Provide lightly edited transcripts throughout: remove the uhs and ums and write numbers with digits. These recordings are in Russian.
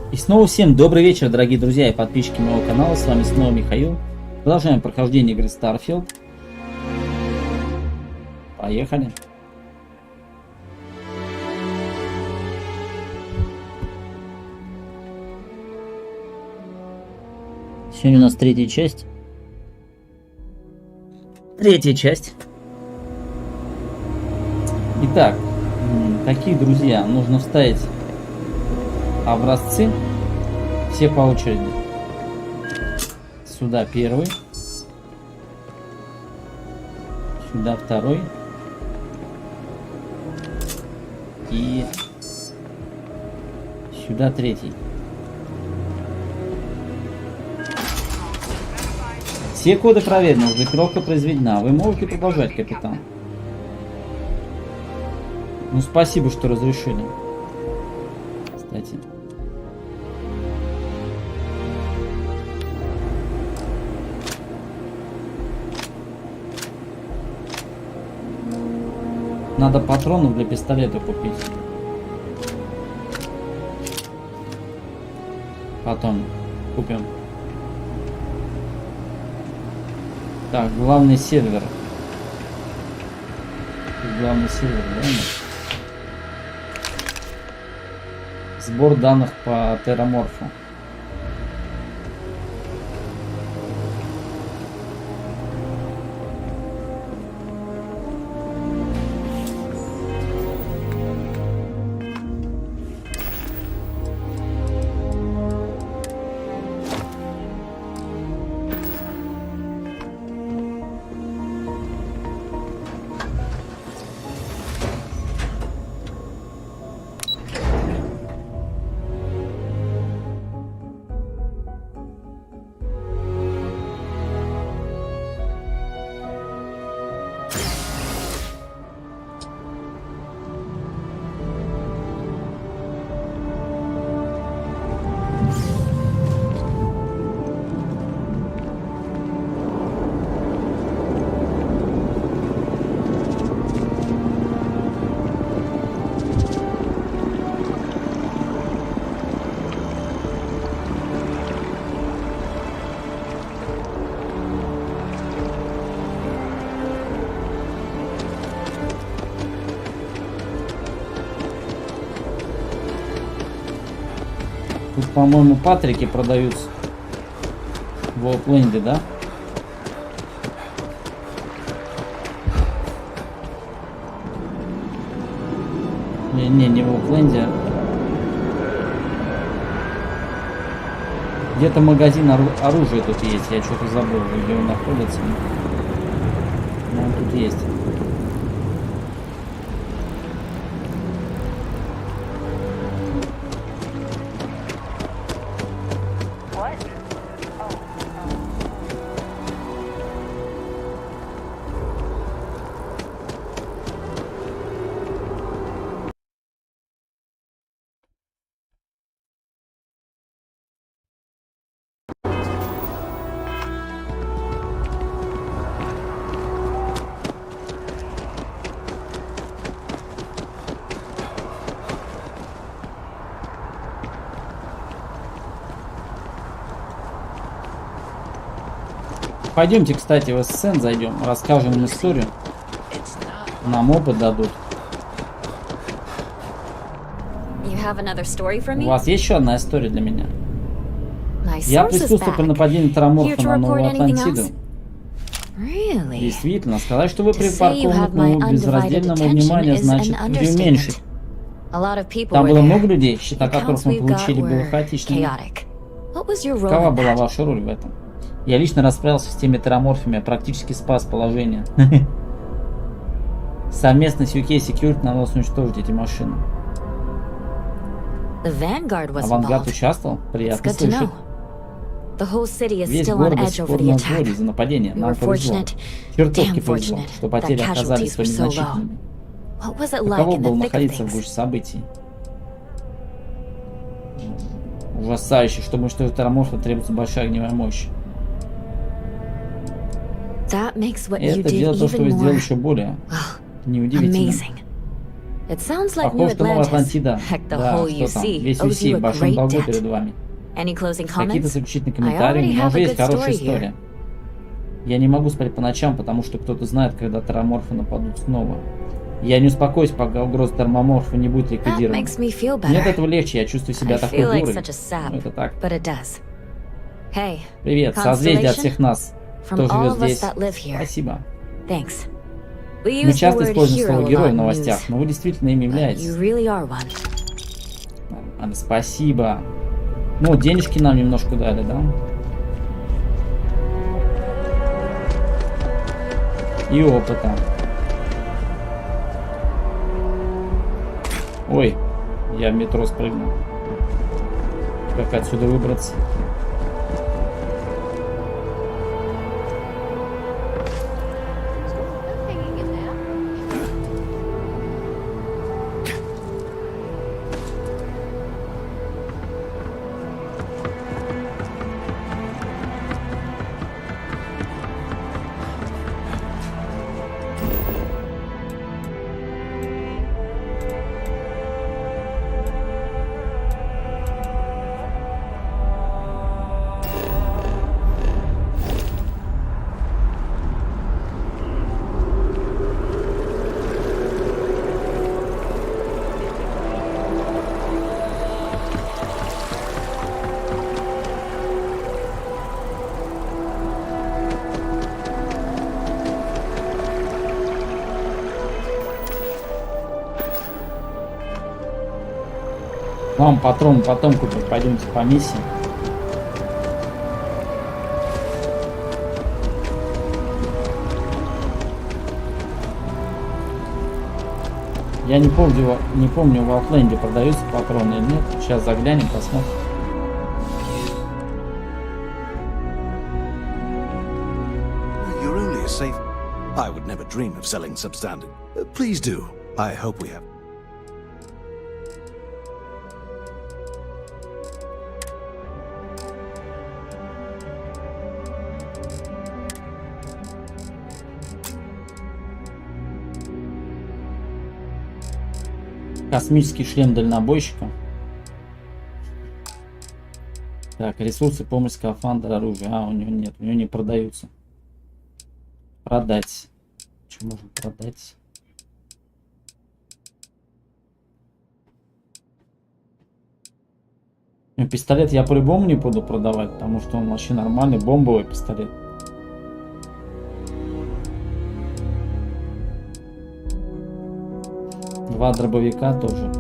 И снова всем добрый вечер, дорогие друзья и подписчики моего канала. С вами снова Михаил. Продолжаем прохождение игры STARFIELD. Поехали. Сегодня у нас третья часть. Итак, таких, друзья, нужно вставить образцы, все по очереди. Сюда первый, сюда второй и сюда третий. Все коды проверены, блокировка произведена. Вы можете продолжать, капитан. Ну, спасибо, что разрешили. Кстати. Надо патронов для пистолета купить. Потом купим. Так, главный сервер. Главный сервер, да? Сбор данных по терраморфу. Тут, по-моему, патрики продаются в Оупленде, да? Не в Оупленде. Где-то магазин оружия тут есть. Я что-то забыл, где он находится. Но он тут есть. Пойдемте, кстати, в ССН зайдем, расскажем им историю. Нам опыт дадут. У вас есть еще одна история для меня? Я присутствовал при нападении терраморфа на Новую Атлантиду. Действительно, сказать, что вы припаркованы к моему безраздельному вниманию, значит преуменьшить. Там было много людей, счета которых мы получили, было хаотичными. Какова была ваша роль в этом? Я лично расправился с теми терраморфами, практически спас положение. Совместно с UK Security нам удалось уничтожить эти машины. Авангард участвовал? Приятно слышать. Весь город до сих пор на взводе из-за нападения. Нам повезло. Чертовски повезло, что потери оказались столь незначительными. Каково было находиться в гуще событий? Ужасающе. Чтобы уничтожить терраморфа, требуется большая огневая мощь. Это делает то, что вы сделали, еще более неудивительным. Похоже, что Новая Атлантида. Да, что там? Весь UC, большой долгу перед вами. Какие-то заключительные комментарии? У меня уже есть хорошая история. Я не могу спать по ночам, потому что кто-то знает, когда терраморфы нападут снова. Я не успокоюсь, пока угроза термоморфа не будет ликвидирована. Мне от этого легче, я чувствую себя такой дурой. Ну, это так. Привет, созвездие от всех нас, кто живет здесь. Спасибо. Мы часто используем слово «герой» в новостях, но вы действительно им являетесь. Спасибо. Ну, денежки нам немножко дали, да? И опыта. Ой, я в метро спрыгнул. Как отсюда выбраться? Вам патрон потом купить, пойдемте по миссии. Я не помню, в Outland'е продаются патроны или нет. Сейчас заглянем, посмотрим. You're only a safe. I would never dream of selling substandard. Please do. I hope we have. Космический шлем дальнобойщика. Так, ресурсы, помощь, скафандр, оружие. А, у него нет, у него не продаются. Продать. Что можно продать? Ну, пистолет я по-любому не буду продавать, потому что он вообще нормальный, бомбовый пистолет. Два дробовика тоже.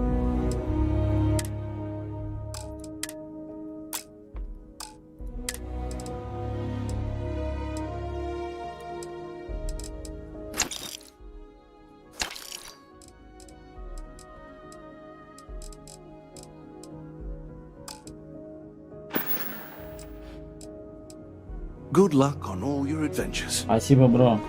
Good luck on all your adventures. Спасибо, бро.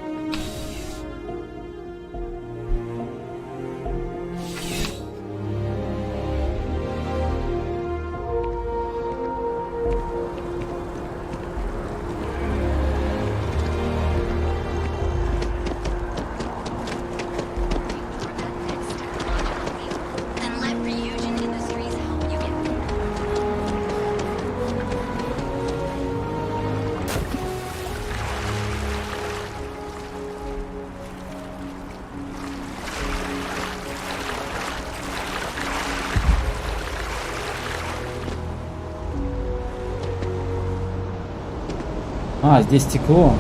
А, здесь стекло.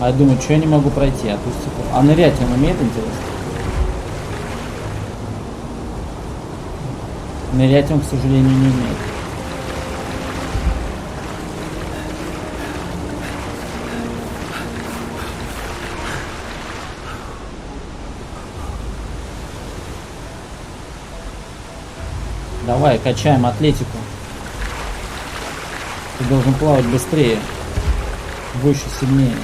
А я думаю, что я не могу пройти, а тут стекло. А нырять он умеет, интересно? Нырять он, к сожалению, не умеет. Давай, качаем атлетику. Ты должен плавать быстрее, выше, сильнее.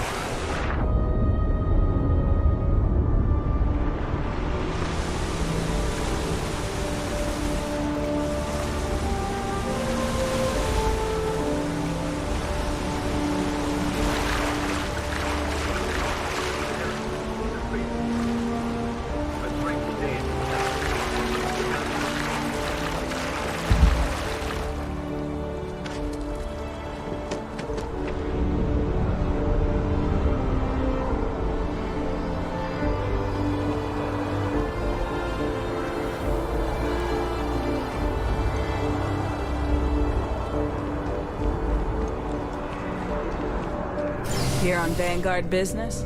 here on Vanguard business?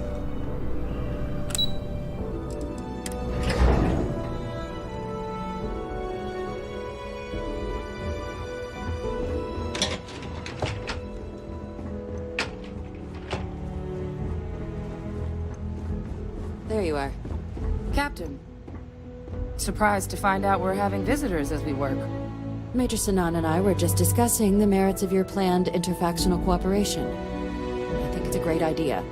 There you are. Captain. Surprised to find out we're having visitors as we work. Major Sinan and I were just discussing the merits of your planned interfactional cooperation. I think it's a great idea.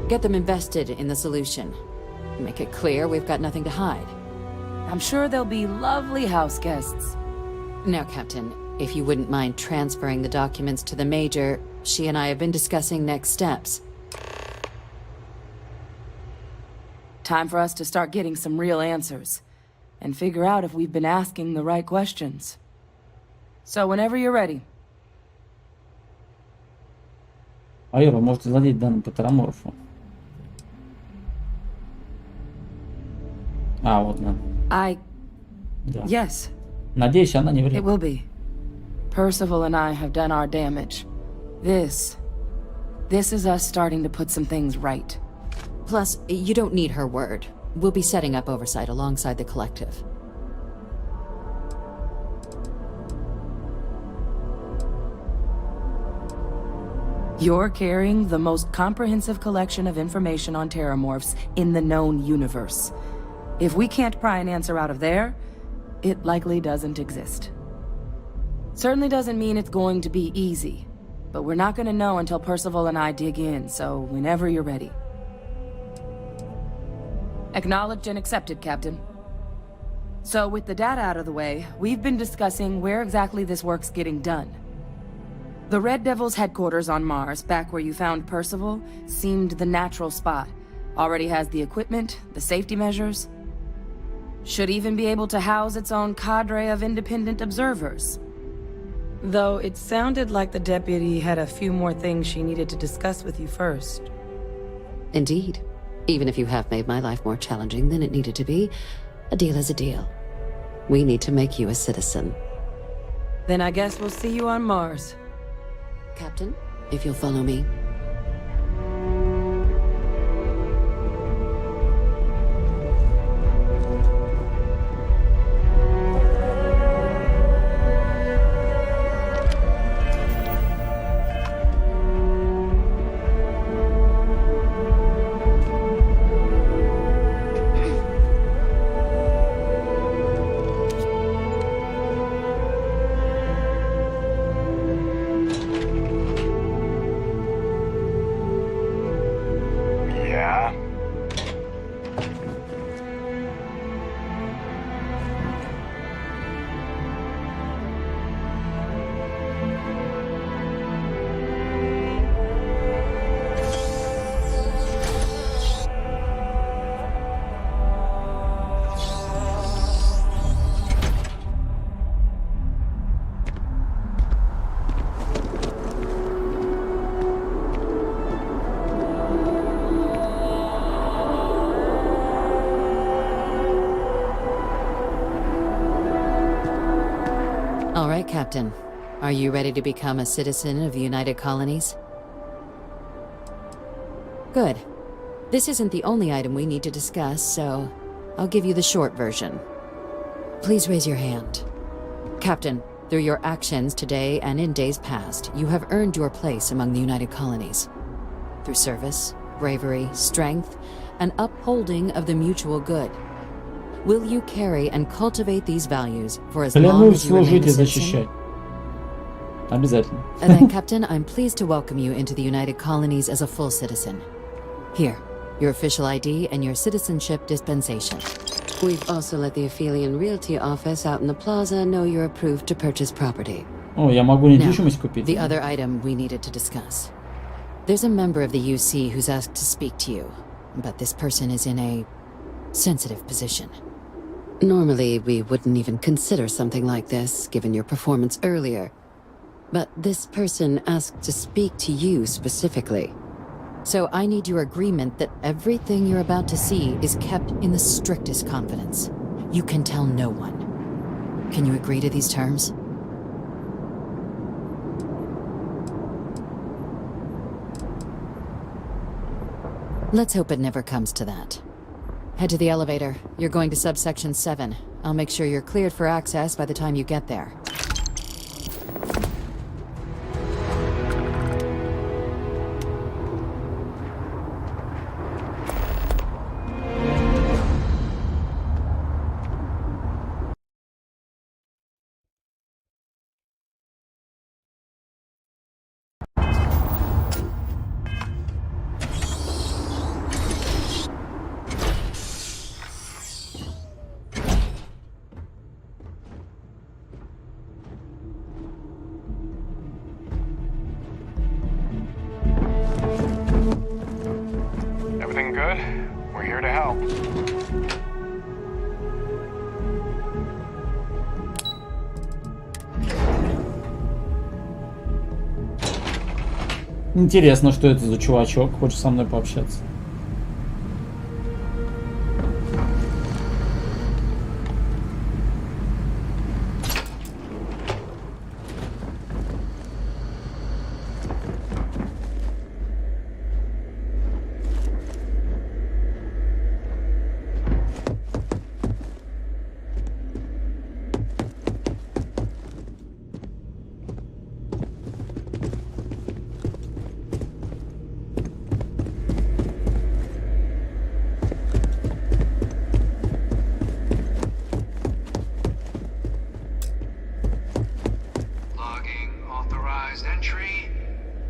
Get them invested in the solution. Make it clear we've got nothing to hide. I'm sure they'll be lovely house guests. Now, Captain, if you wouldn't mind transferring the documents to the Major, she and I have been discussing next steps. Time for us to start getting some real answers. And figure out if we've been asking the right questions. So whenever you're ready. Айва, можете владеть данным по тераморфу. А, вот она. Да. Yes. Надеюсь, она не врет. It will be. Percival and I have done our damage. This is us starting to put some things right. Plus, you don't need her word. We'll be setting up oversight alongside the collective. You're carrying the most comprehensive collection of information on terramorphs in the known universe. If we can't pry an answer out of there, it likely doesn't exist. Certainly doesn't mean it's going to be easy, but we're not going to know until Percival and I dig in, so whenever you're ready. Acknowledged and accepted, Captain. So with the data out of the way, we've been discussing where exactly this work's getting done. The Red Devil's headquarters on Mars, back where you found Percival, seemed the natural spot. Already has the equipment, the safety measures. Should even be able to house its own cadre of independent observers. Though it sounded like the deputy had a few more things she needed to discuss with you first. Indeed. Even if you have made my life more challenging than it needed to be, a deal is a deal. We need to make you a citizen. Then I guess we'll see you on Mars. Captain, if you'll follow me. All right, Captain. Are you ready to become a citizen of the United Colonies? Good. This isn't the only item we need to discuss, so I'll give you the short version. Please raise your hand. Captain, through your actions today and in days past, you have earned your place among the United Colonies. Through service, bravery, strength, and upholding of the mutual good. Will you carry and cultivate these values for as long as you remain a citizen? Обязательно. Then, Captain, I'm pleased to welcome you into the United Colonies as a full citizen. Here, your official ID and your citizenship dispensation. We've also let the Aphelion Realty office out in the plaza know you're approved to purchase property. О, я могу недвижимость купить. The other item we needed to discuss. There's a member of the UC who's asked to speak to you, but this person is in a sensitive position. Normally, we wouldn't even consider something like this, given your performance earlier. But this person asked to speak to you specifically. So I need your agreement that everything you're about to see is kept in the strictest confidence. You can tell no one. Can you agree to these terms? Let's hope it never comes to that. Head to the elevator. You're going to subsection 7. I'll make sure you're cleared for access by the time you get there. Everything good? We're here to help. Интересно, что это за чувачок, хочет со мной пообщаться.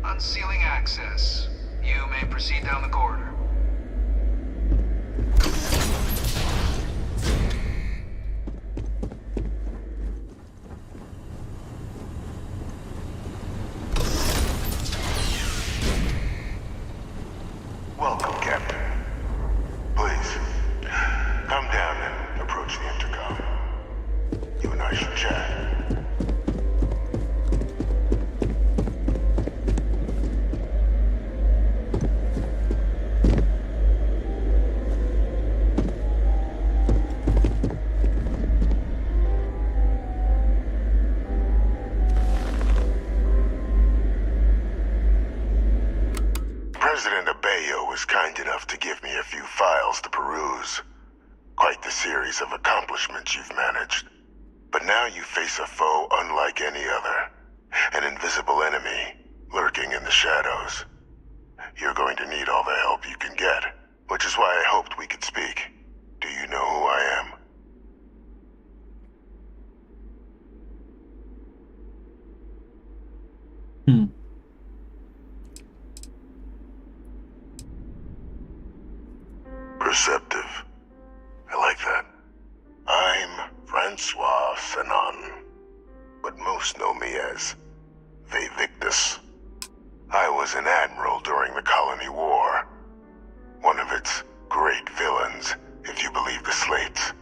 Unsealing access. You may proceed down the corridor. Welcome, Captain. Please, come down and approach the intercom. You and I should chat. President Abeyo was kind enough to give me a few files to peruse. Quite the series of accomplishments you've managed. But now you face a foe unlike any other. An invisible enemy, lurking in the shadows. You're going to need all the help you can get, which is why I hoped we could speak. Do you know who I am? Perceptive. I like that. I'm Francois Sanon, but most know me as Victus. I was an admiral during the Colony War. One of its great villains, if you believe the slates.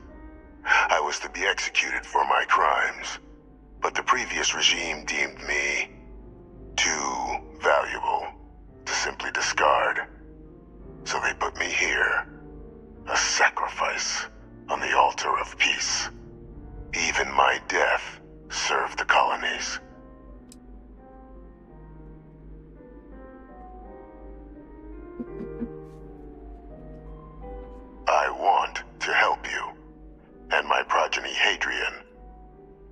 I was to be executed for my crimes, but the previous regime deemed me too valuable to simply discard. So they put me here. A sacrifice on the altar of peace. Even my death served the colonies. I want to help you, and my progeny Hadrian,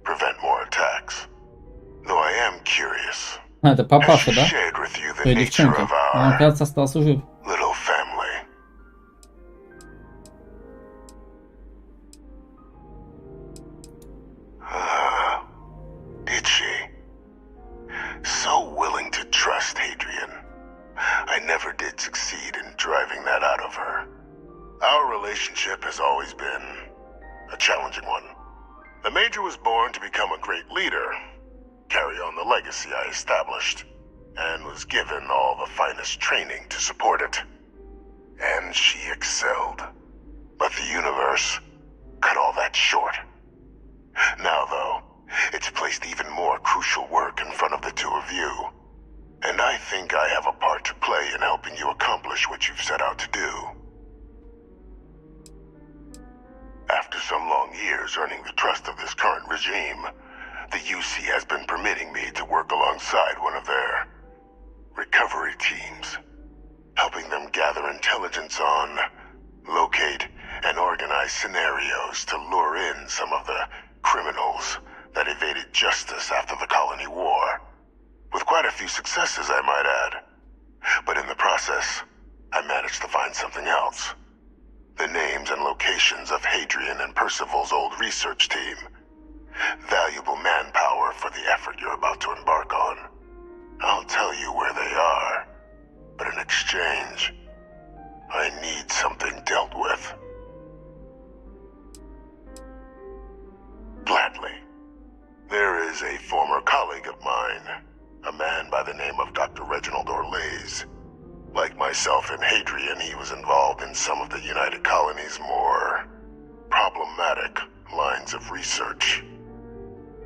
prevent more attacks. Though I am curious. Это папаша, да? Shared with you the Той nature девчонки. of Он, our кажется, остался жив. little family. Did she? So willing to trust Hadrian. I never did succeed in driving that out of her. Our relationship has always been a challenging one. The Major was born to become a great leader, carry on the legacy I established, and was given all the finest training to support it. And she excelled. But the universe cut all that short. Now, though, it's placed even more crucial work in front of the two of you. And I think I have a part to play in helping you accomplish what you've set out to do. After some long years earning the trust of this current regime, the UC has been permitting me to work alongside one of their recovery teams, helping them gather intelligence on, locate, and organize scenarios to lure in some of the criminals that evaded justice after the colony war. With quite a few successes, I might add. But in the process, I managed to find something else. The names and locations of Hadrian and Percival's old research team. Valuable manpower for the effort you're about to embark on. I'll tell you where they are, but in exchange, I need something dealt with. Gladly. There is a former colleague of mine, a man by the name of Dr. Reginald Orlaise. Like myself and Hadrian, he was involved in some of the United Colony's more problematic lines of research.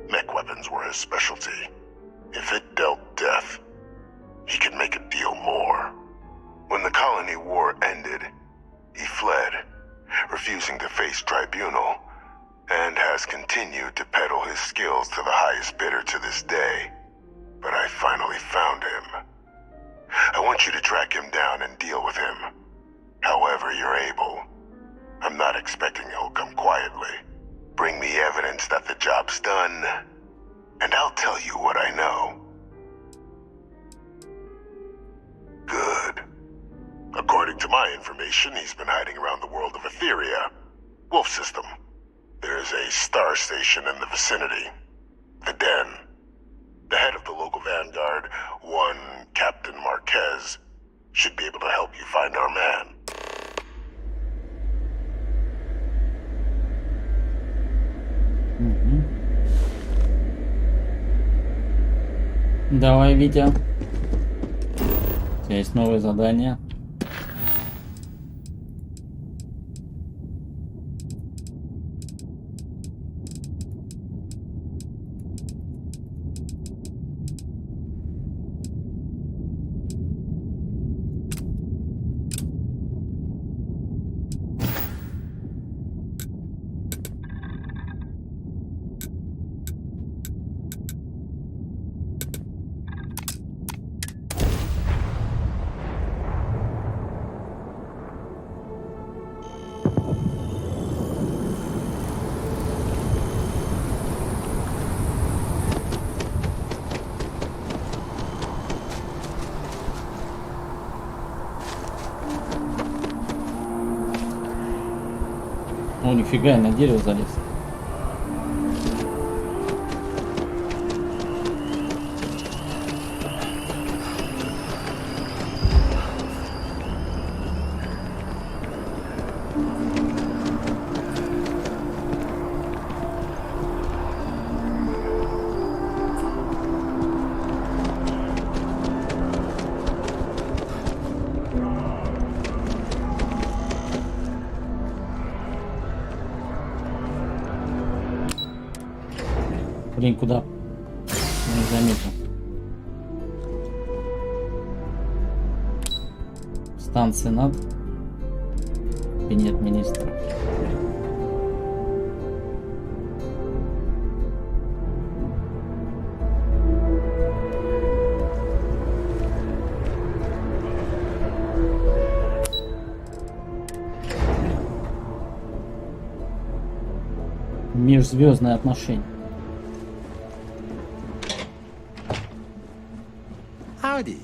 Mech weapons were his specialty. If it dealt death, he could make a deal more. When the colony war ended, he fled, refusing to face tribunal, and has continued to peddle his skills to the highest bidder to this day. But I finally found him. I want you to track him down and deal with him, however you're able. I'm not expecting he'll come quietly. Bring me evidence that the job's done, and I'll tell you what I know. Good. According to my information, he's been hiding around the world of Etheria, Wolf System. There's a star station in the vicinity, the Den. The head of the local vanguard, one Captain Marquez, should be able to help you find our man. Давай, Витя. У тебя есть новое задание. О, нифига, я на дерево залез. Блин, куда? Не заметил. Станция над. Кабинет министра. Межзвездные отношения. Howdy.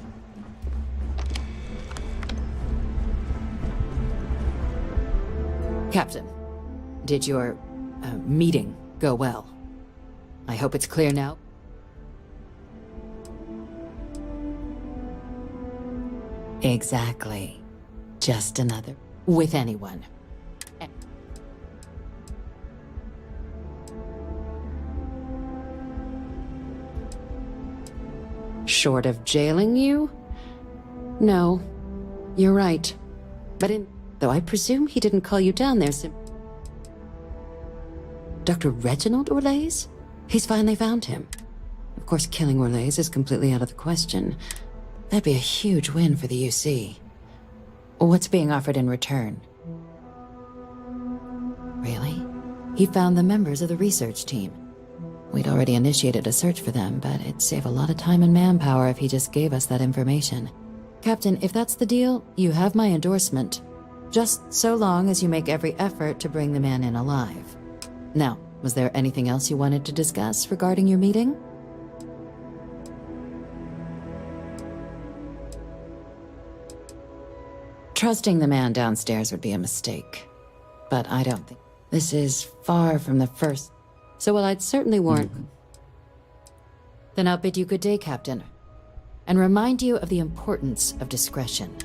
Captain, did your meeting go well? I hope it's clear now. Exactly. Just another. With anyone. Short of jailing you? No. You're right. But though I presume he didn't call you down there Dr. Reginald Orlaise? He's finally found him. Of course, killing Orlaise is completely out of the question. That'd be a huge win for the UC. What's being offered in return? Really? He found the members of the research team. We'd already initiated a search for them, but it'd save a lot of time and manpower if he just gave us that information. Captain, if that's the deal, you have my endorsement. Just so long as you make every effort to bring the man in alive. Now, was there anything else you wanted to discuss regarding your meeting? Trusting the man downstairs would be a mistake. But I don't think... This is far from the first... So while I'd certainly warrant... Then I'll bid you good day, Captain. And remind you of the importance of discretion.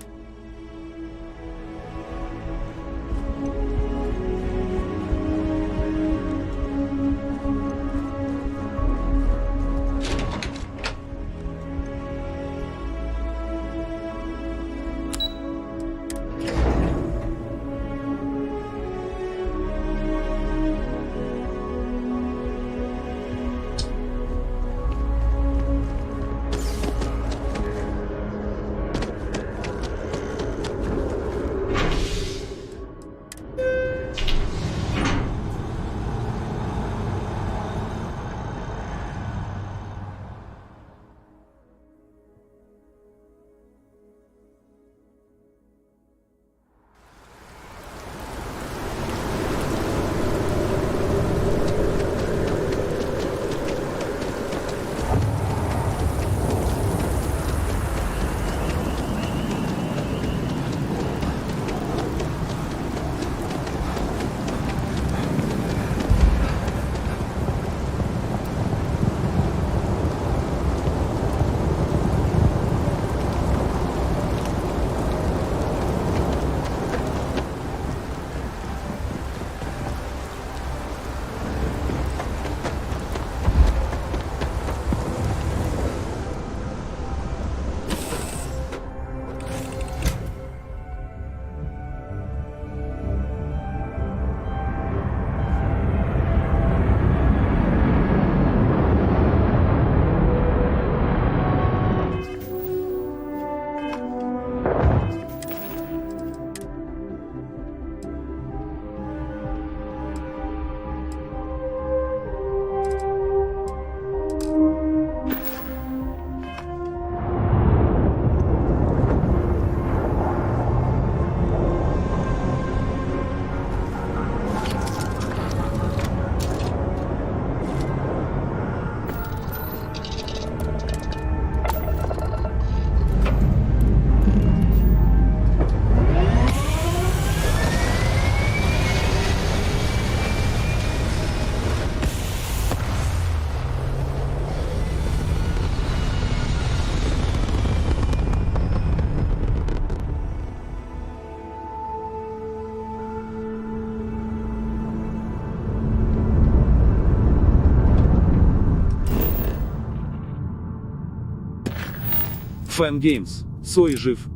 Fan Games. Цой жив.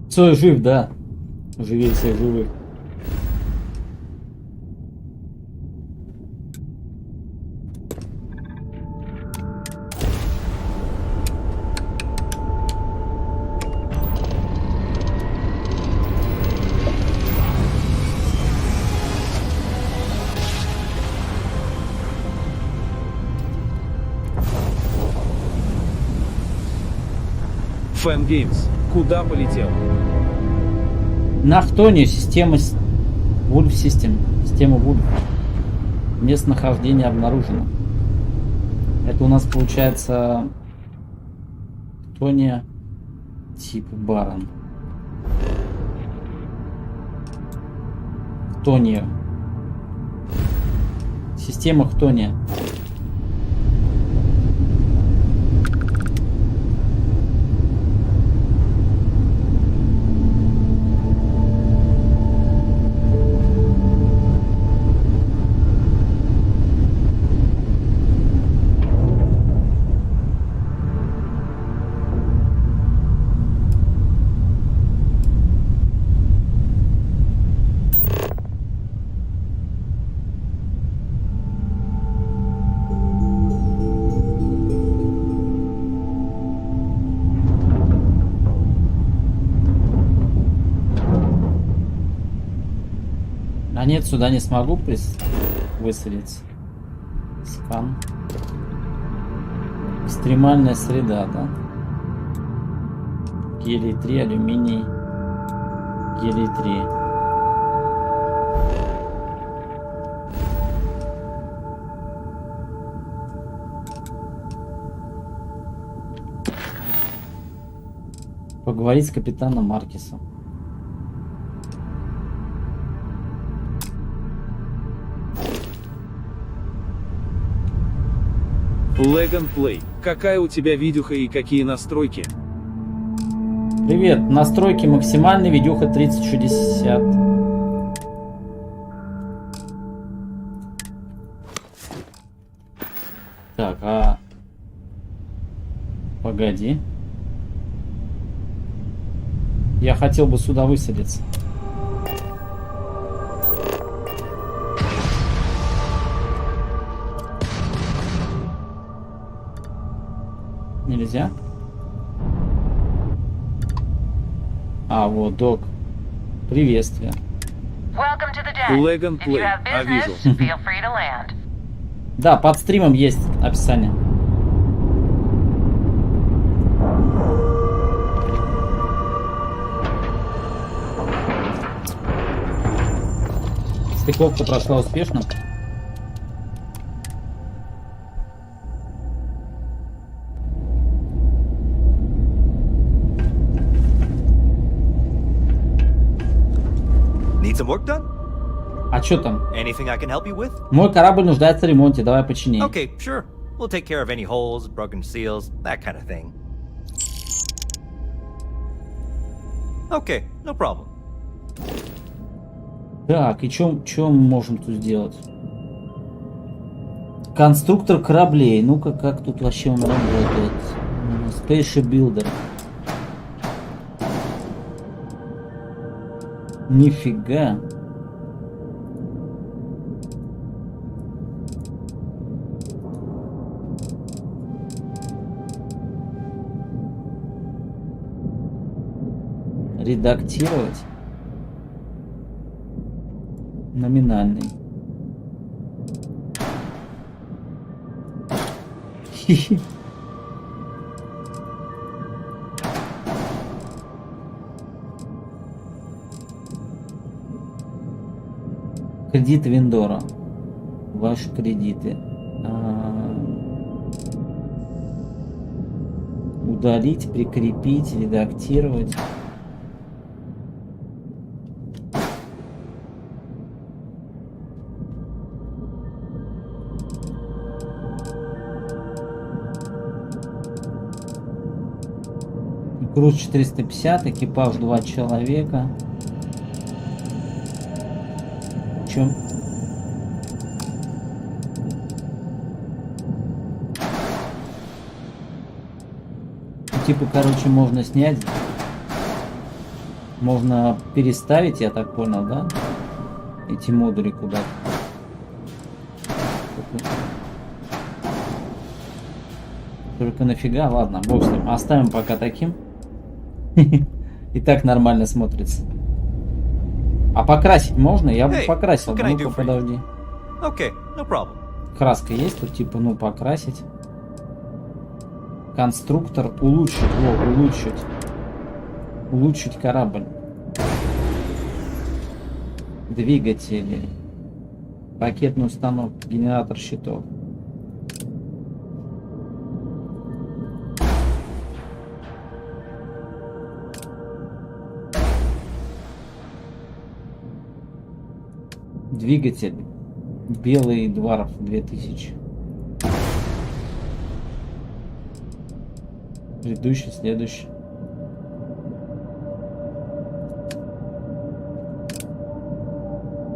Цой жив, да. Живее всех живых. Fan Games. Куда полетел? На Хтоне система Wolf System. Система Wolf. Местонахождение обнаружено. Это у нас получается Хтония типа Барон. Хтония. Система Хтония. А нет, сюда не смогу высадиться. Скан. Экстремальная среда, да? Гелий-3, алюминий, гелий-3. Поговорить с капитаном Маркесом. Lag and Play. Какая у тебя видюха и какие настройки? Привет, настройки максимальный, видюха 3060. Так, погоди. Я хотел бы сюда высадиться. Нельзя? А, вот, док. Приветствие. Lag and Play. А вижу. Да, под стримом есть описание. Стыковка прошла успешно. Need some work done? А чё там? Anything I can help you with? Мой корабль нуждается в ремонте, давай почини. Okay, sure. We'll take care of any holes, broken seals, that kind of thing. Okay, no problem. Так, и чё мы можем тут сделать? Конструктор кораблей. Ну-ка, как тут вообще он работает? Spaceship Builder. Нифига. Редактировать. Номинальный. Кредит вендора. Ваши кредиты. Удалить, прикрепить, редактировать. Груз 450, экипаж 2 человека. Чем? Типа, короче, можно снять. Можно переставить, я так понял, да? Эти модули куда-то. Только нафига? Ладно, бог с ним. Оставим пока таким. И так нормально смотрится. А покрасить можно? Я бы покрасил. Ну-ка, подожди. Okay, no problem. Краска есть тут, типа, ну, покрасить. Конструктор улучшить. Во, улучшить. Улучшить корабль. Двигатели. Пакетный установка. Генератор щитов. Двигатель. Белый Дварф 2000. Предыдущий, следующий.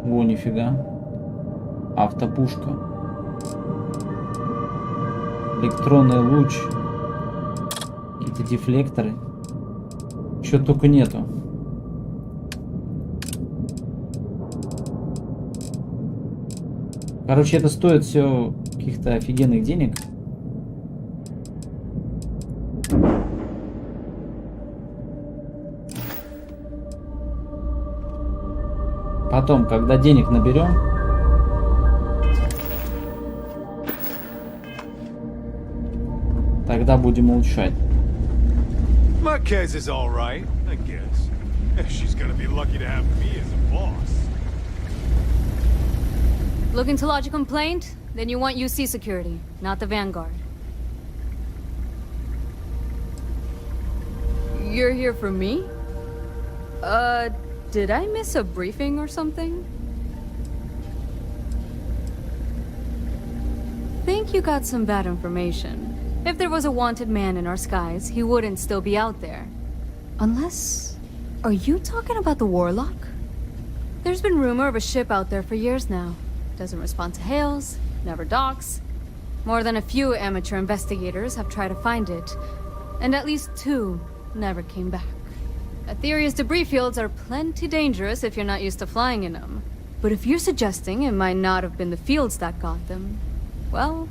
О, нифига. Автопушка. Электронный луч. Какие-то дефлекторы. Чего только нету. Короче, это стоит все каких-то офигенных денег. Потом, когда денег наберем, тогда будем улучшать. Marquez is all right, I guess. She's gonna be lucky to have me as a boss. Looking to lodge a complaint? Then you want UC security, not the Vanguard. You're here for me? Did I miss a briefing or something? Think you got some bad information. If there was a wanted man in our skies, he wouldn't still be out there. Unless... Are you talking about the Warlock? There's been rumor of a ship out there for years now. Doesn't respond to hails, never docks. More than a few amateur investigators have tried to find it, and at least 2 never came back. A theory is debris fields are plenty dangerous if you're not used to flying in them. But if you're suggesting it might not have been the fields that got them, well,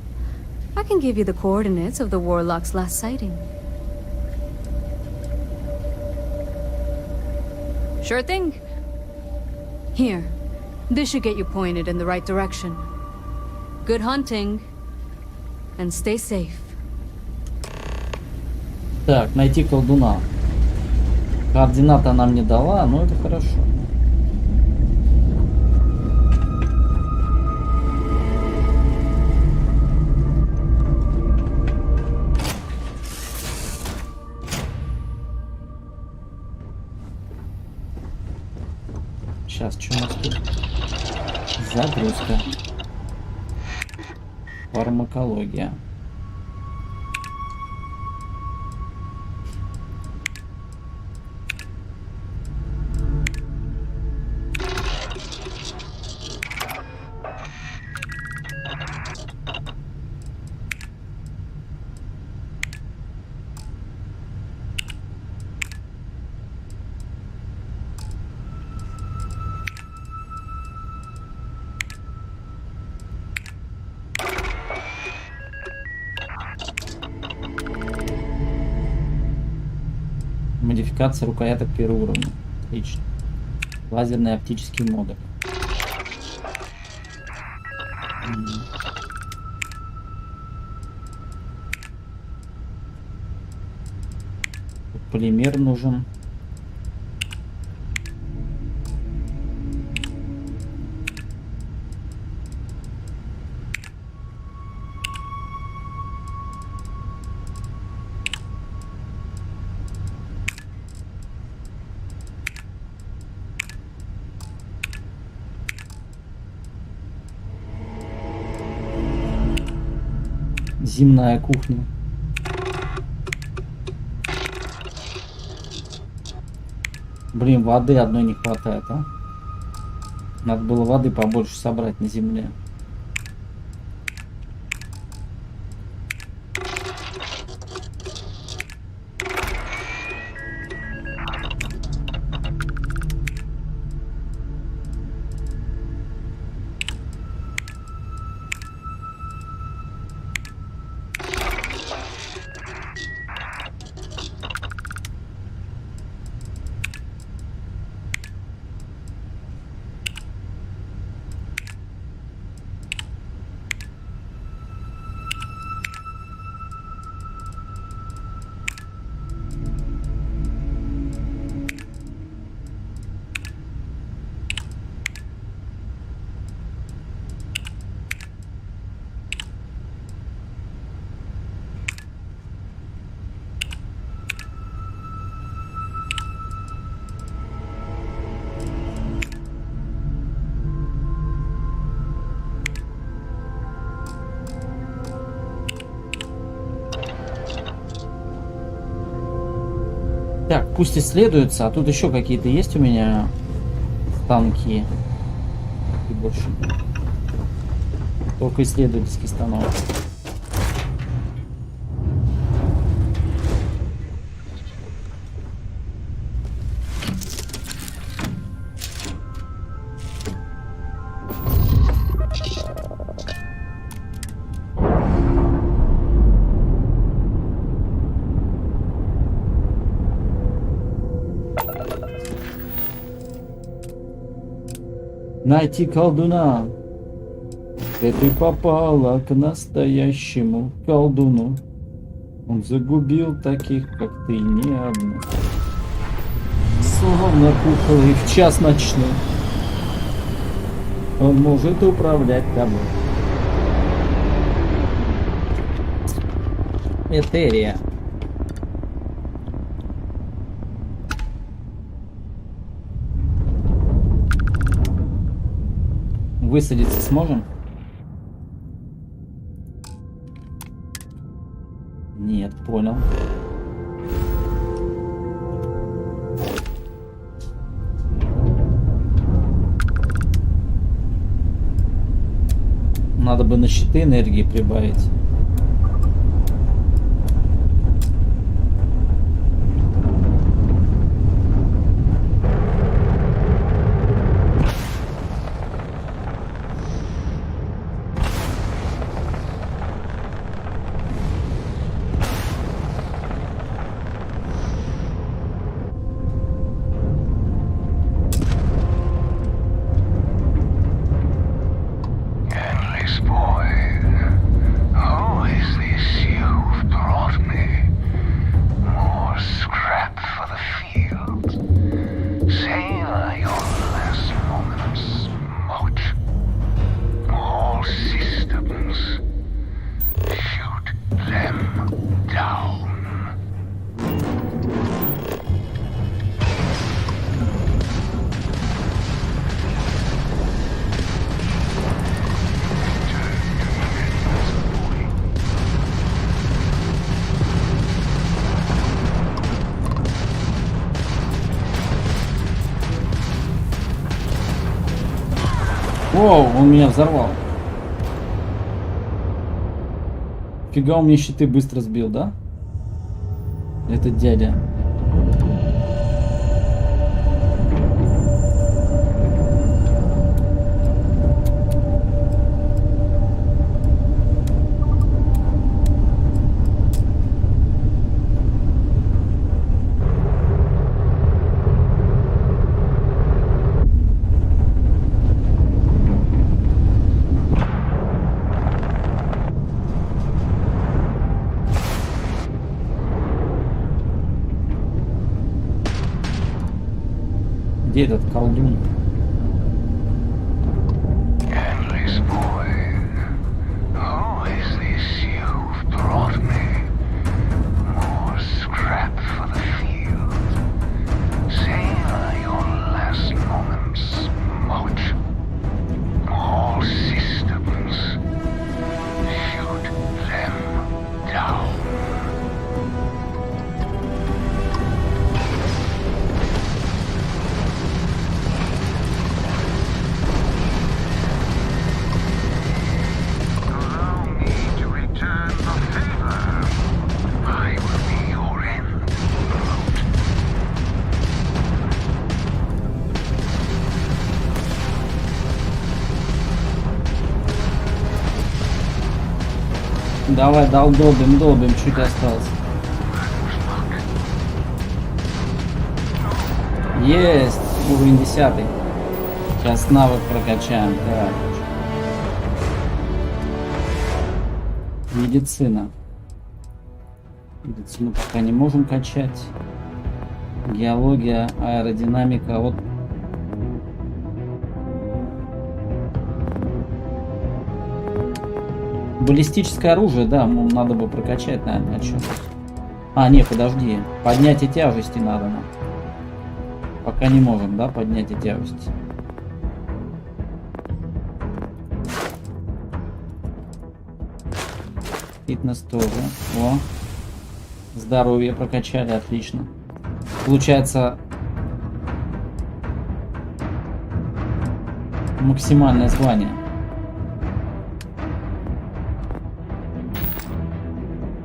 I can give you the coordinates of the Warlock's last sighting. Sure thing. Here, this should get you pointed in the right direction. Good hunting, and stay safe. Так, найти колдуна. Координаты она мне дала, но это хорошо. Сейчас, что у нас тут? Загрузка. Фармакология. Модификация рукояток первого уровня. Отлично. Лазерный оптический модуль. Полимер нужен. Земная кухня. Блин, воды одной не хватает, а? Надо было воды побольше собрать на земле. Так, пусть исследуется, а тут еще какие-то есть у меня станки. И больше. Только исследовательский станок. Найти колдуна. Ты попала к настоящему колдуну. Он загубил таких, как ты, не одну. Словно куколы в час ночной. Он может управлять тобой. Этерия. Высадиться сможем? Нет, понял. Надо бы на щиты энергии прибавить. О, он меня взорвал. Фига, он мне щиты быстро сбил, да? Этот дядя. Где этот колдун? Давай, долбим, чуть осталось. Есть! Уровень 10. Сейчас навык прокачаем. Так. Медицина. Медицину пока не можем качать. Геология, аэродинамика. Вот. Баллистическое оружие, да, надо бы прокачать, наверное, а, не, подожди. Поднятие тяжести надо нам. Пока не можем, да, поднятие тяжести. Фитнес тоже. О. Здоровье прокачали, отлично. Получается максимальное звание.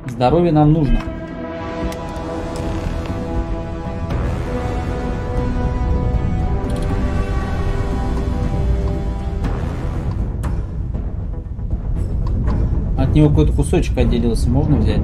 Здоровье нам нужно. От него какой-то кусочек отделился, можно взять?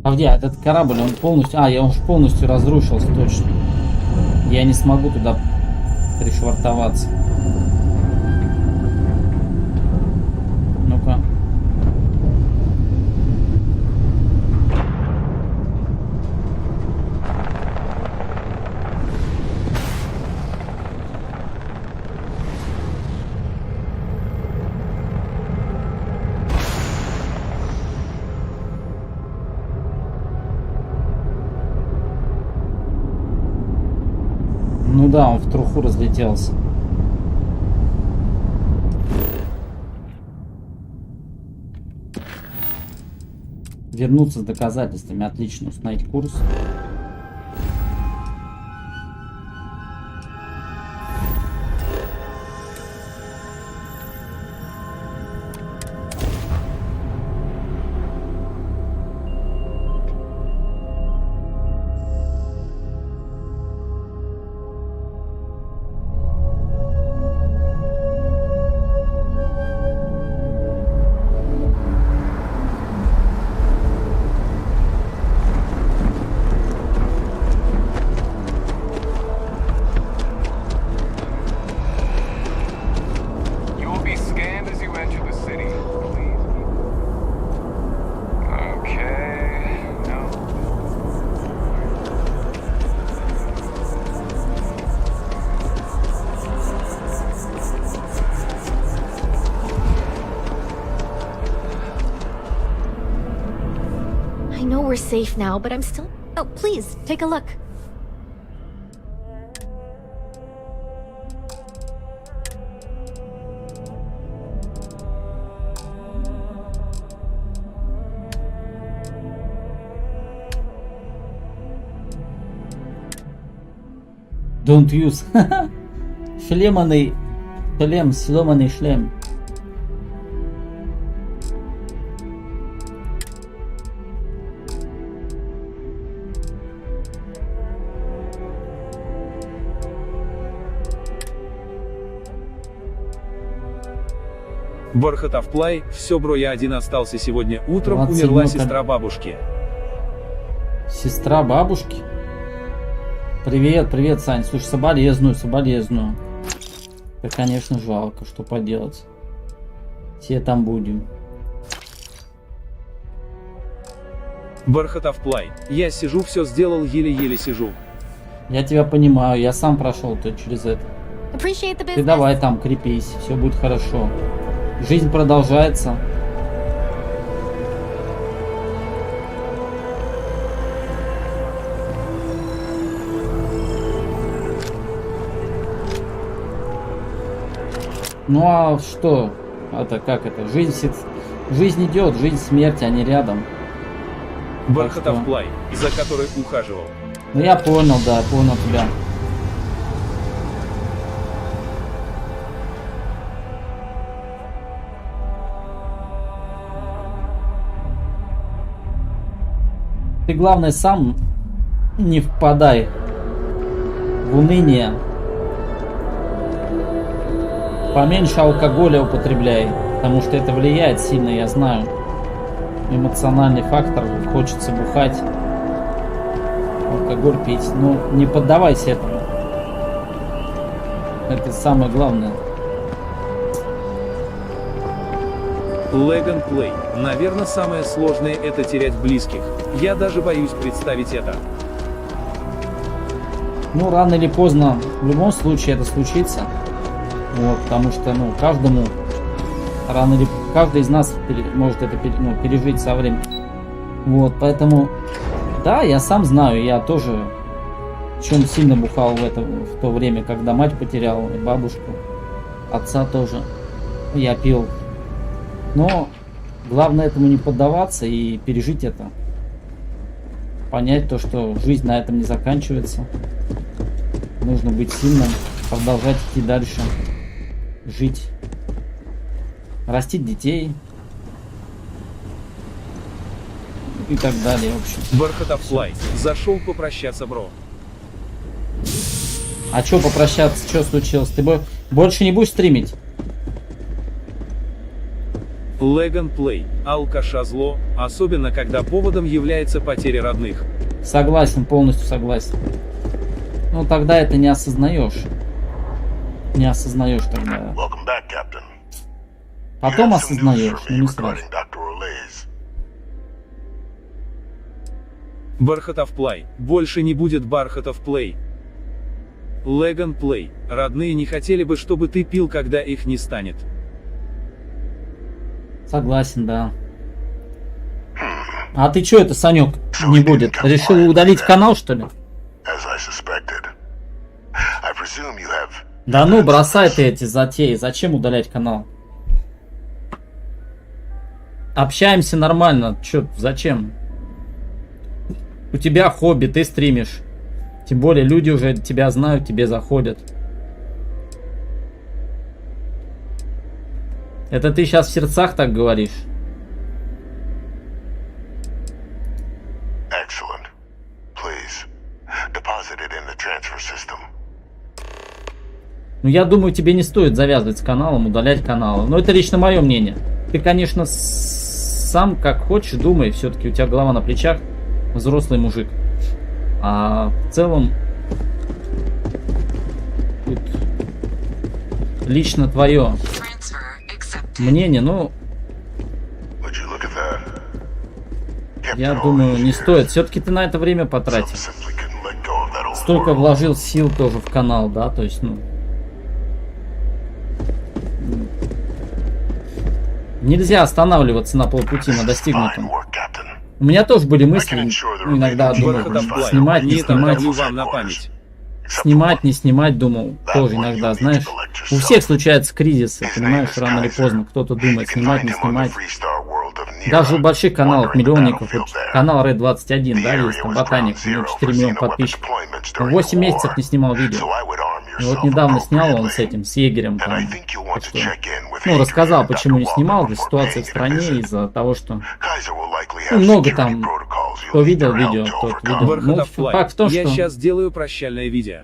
А где этот корабль? Он полностью... он же полностью разрушился, точно. Я не смогу туда пришвартоваться. Ну-ка. Ну да, он в труху разлетелся. Вернуться с доказательствами. Отлично. Установить курс. We're safe now, but I'm still... Oh, please, take a look. Don't use. Сломанный шлем. Бархатовплай, все, бро, я один остался сегодня утром, умерла сестра бабушки. Сестра бабушки? Привет, привет, Сань. Слушай, соболезную. Это, конечно, жалко, что поделать. Все там будем. Бархатовплай, я сижу, все сделал, еле-еле сижу. Я тебя понимаю, я сам прошел через это. Ты давай там крепись, все будет хорошо. Жизнь продолжается. Ну а что? Это как это? Жизнь идет, жизнь, смерть, они рядом. Бархатовплай, за которой ухаживал. Ну я понял, да, понял тебя. Ты, главное, сам не впадай в уныние. Поменьше алкоголя употребляй, потому что это влияет сильно, я знаю. Эмоциональный фактор, хочется бухать, алкоголь пить. Но не поддавайся этому. Это самое главное. Leg and Play. Наверное, самое сложное — это терять близких. Я даже боюсь представить это. Ну, рано или поздно, в любом случае это случится. Вот, потому что, каждому, каждый из нас может это пережить со временем. Вот, поэтому, да, я сам знаю, я тоже, чем сильно бухал в то время, когда мать потерял, и бабушку, отца тоже, я пил. Но главное этому не поддаваться и пережить это. Понять то, что жизнь на этом не заканчивается. Нужно быть сильным, продолжать идти дальше. Жить. Растить детей. И так далее, в общем. Бархатовплай. Зашел попрощаться, бро. А чё попрощаться? Что случилось? Ты больше не будешь стримить? Lag and Play. Алкаша зло, особенно когда поводом является потеря родных. Согласен, полностью согласен. Ну тогда это не осознаешь. Не осознаешь тогда. Потом осознаешь, но не сразу. Бархатов Плей. Больше не будет Бархатов Плей. Lag and Play. Родные не хотели бы, чтобы ты пил, когда их не станет. Согласен, да. А ты чё это, Санек, не будет? Решил удалить канал, что ли? Да ну, бросай ты эти затеи. Зачем удалять канал? Общаемся нормально. Чё, зачем? У тебя хобби, ты стримишь. Тем более люди уже тебя знают, тебе заходят. Это ты сейчас в сердцах так говоришь? Ну, я думаю, тебе не стоит завязывать с каналом, удалять каналы. Но это лично мое мнение. Ты, конечно, сам как хочешь, думай. Все-таки у тебя голова на плечах, взрослый мужик. А в целом, тут лично твое мнение, ну, я думаю, не стоит. Все-таки ты на это время потратил. Столько вложил сил тоже в канал, да, то есть, ну, нельзя останавливаться на полпути, на достигнутом. У меня тоже были мысли, ну, иногда думал, снимать, не снимать. Снимать, не снимать, думал, тоже иногда, знаешь. У всех случаются кризисы, понимаешь, рано или поздно. Кто-то думает, снимать, не снимать. Даже у больших каналов, миллионников, вот канал Red 21, да, есть там ботаник, у него 4 миллиона подписчиков. 8 месяцев не снимал видео. И вот недавно снял он с этим, с егерем там, что, ну, рассказал, почему не снимал, за ситуации в стране, из-за того, что, ну, много там, кто видел видео, тот видел. Ну, факт в том, что... Я сейчас сделаю прощальное видео.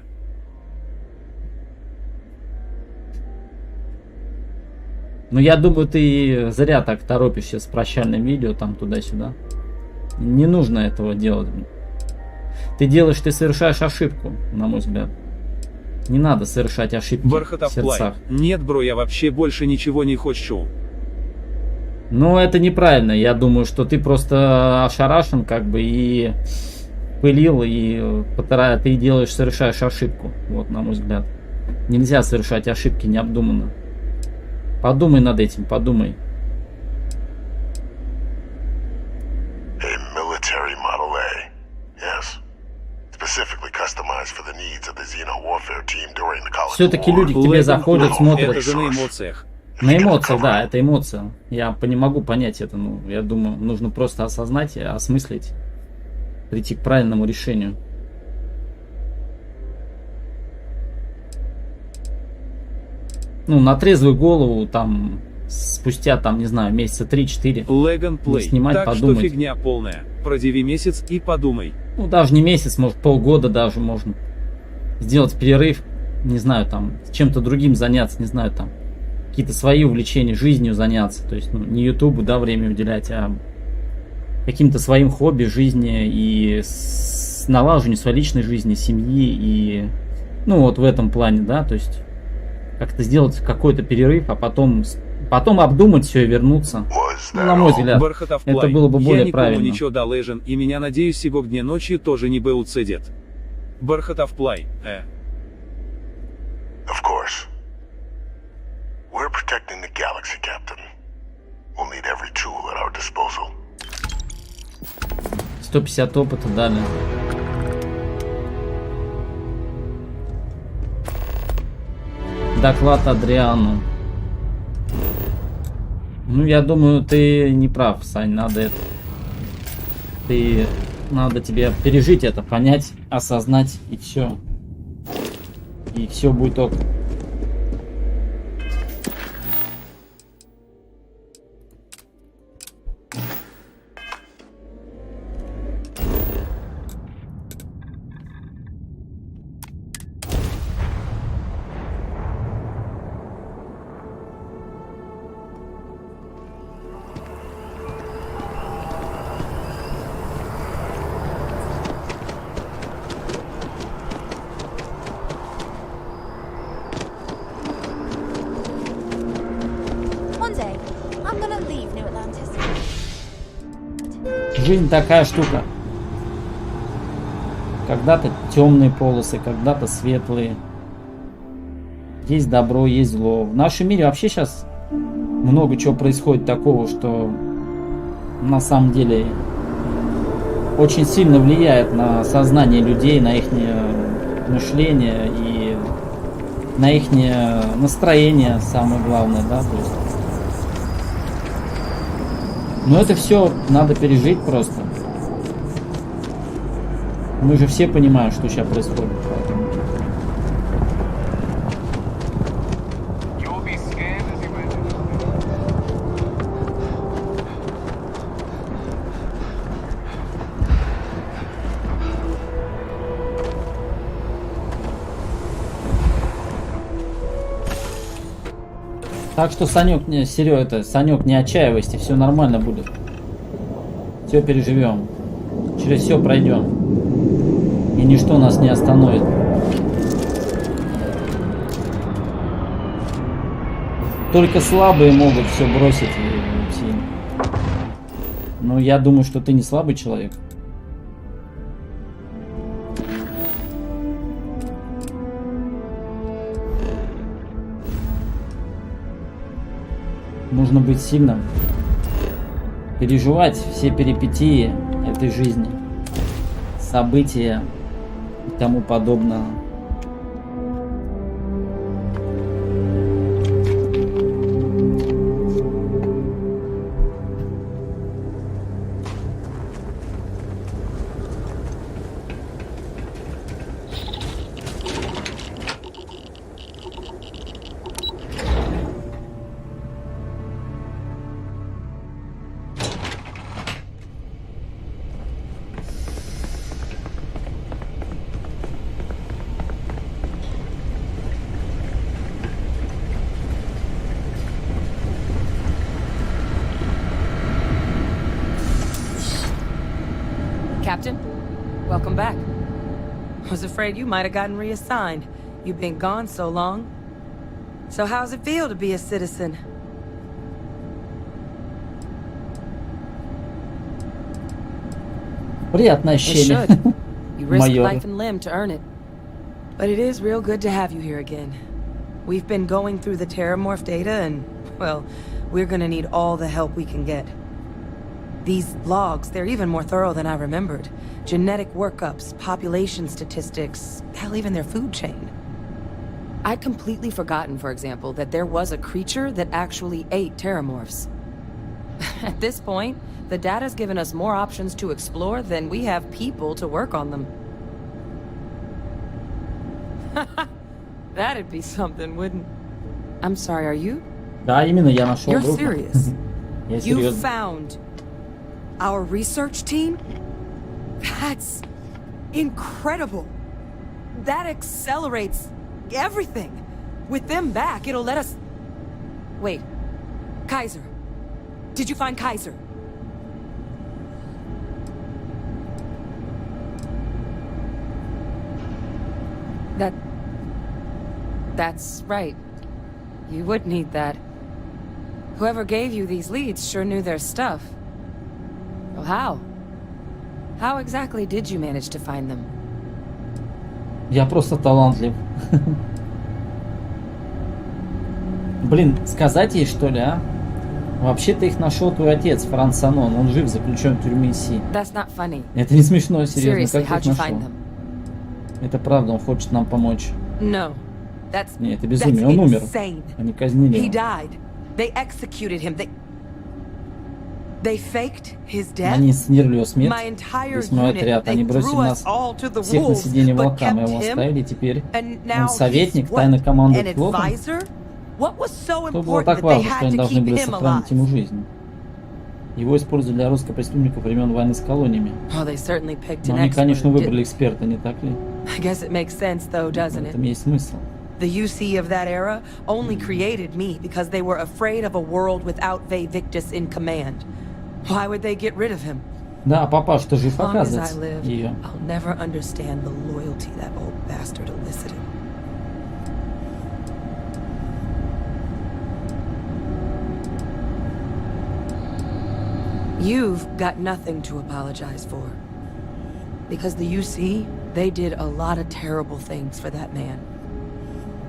Ну, я думаю, ты зря так торопишься с прощальным видео, там, туда-сюда. Не нужно этого делать. Ты совершаешь ошибку, на мой взгляд. Не надо совершать ошибки в сердцах. Нет, бро, я вообще больше ничего не хочу. Ну, это неправильно. Я думаю, что ты просто ошарашен, как бы, и пылил, и ты делаешь, совершаешь ошибку. Вот, на мой взгляд. Нельзя совершать ошибки необдуманно. Подумай над этим, подумай. Все-таки люди к тебе заходят, смотрят. Это же на эмоциях. На эмоциях, да, это эмоция. Я не могу понять это, ну, я думаю, нужно просто осознать и осмыслить, прийти к правильному решению. Ну, на трезвую голову, там, спустя, там, не знаю, месяца 3-4 Lag and Play. Снимать, так подумать. что фигня полная. Продиви месяц и подумай. Ну, даже не месяц, может, полгода даже можно сделать перерыв, не знаю, там, чем-то другим заняться, не знаю, там, какие-то свои увлечения, жизнью заняться, то есть, ну, не ютубу, да, время уделять, а каким-то своим хобби, жизни и налаживанию своей личной жизни, семьи и, ну, вот в этом плане, да, то есть как-то сделать какой-то перерыв, а потом обдумать все и вернуться. Ну, на мой взгляд, это было бы более правильно. Я ничего до Legend, и меня, надеюсь, сегодня ночью тоже не был цедет. Бархатов Плей, Of course. We're protecting the galaxy, Captain. We'll need every tool at our disposal. 150 опыта дали. Доклад Адриану. Ну, я думаю, ты не прав, Сань, надо тебе пережить это, понять, осознать, и все. И все будет ок. жизнь такая штука. Когда-то темные полосы, когда-то светлые. Есть добро, есть зло. В нашем мире вообще сейчас много чего происходит такого, что на самом деле очень сильно влияет на сознание людей, на их мышление и на их настроение, самое главное, да, то есть. Но это все надо пережить просто. Мы же все понимаем, что сейчас происходит. Поэтому. Так что, Санек, Санек, не отчаивайся, все нормально будет. Все переживем. Через все пройдем. И ничто нас не остановит. Только слабые могут все бросить и уйти. Но я думаю, что ты не слабый человек. Нужно быть сильным, переживать все перипетии этой жизни, события и тому подобное. Captain, welcome back. Was afraid you might have gotten reassigned. You've been gone so long. So how's it feel to be a citizen? Приятное ощущение. You risked life and limb to earn it. But it is real good to have you here again. We've been going through the terramorph data and, well, we're gonna need all the help we can get. These logs, they're even more thorough than I remembered. Genetic workups, population statistics, hell, even their food chain. I'd completely forgotten, for example, that there was a creature that actually ate terramorphs. At this point, the data's given us more options to explore than we have people to work on them. That'd be something, wouldn't... I'm sorry, are you? Да, именно я нашел. You're serious? Я You серьезно. found our research team? That's incredible. That accelerates everything. With them back, it'll let us... Wait. Kaiser. Did you find Kaiser? That's right. You would need that. Whoever gave you these leads sure knew their stuff. Well, how? How exactly did you manage to find them? Я просто талантлив. Блин, сказать ей, что ли, а? Вообще-то их нашел твой отец, Франц Санон. Он жив, заключен в тюрьме Си. Это не смешно, серьезно. Как ты их нашел? Это правда, он хочет нам помочь. No. Нет, это безумие. Он умер. Они казнили его. Они инсценировали его смерть. Весь мой отряд. Они бросили нас всех на сиденье волка. Мы его оставили. Теперь он советник, тайно командует флотом. Что было так важно, что они должны были сохранить ему жизнь? Его использовали для русских преступников времен войны с колониями. Но они, конечно, выбрали эксперта, не так ли? В этом есть смысл. The UC of that era only created me because they were afraid of a world without Ve Victus in command. Why would they get rid of him? Да, папа, что жив, оказывается, ее. I'll never understand the loyalty that old bastard elicited. You've got nothing to apologize for. Because the UC, they did a lot of terrible things for that man.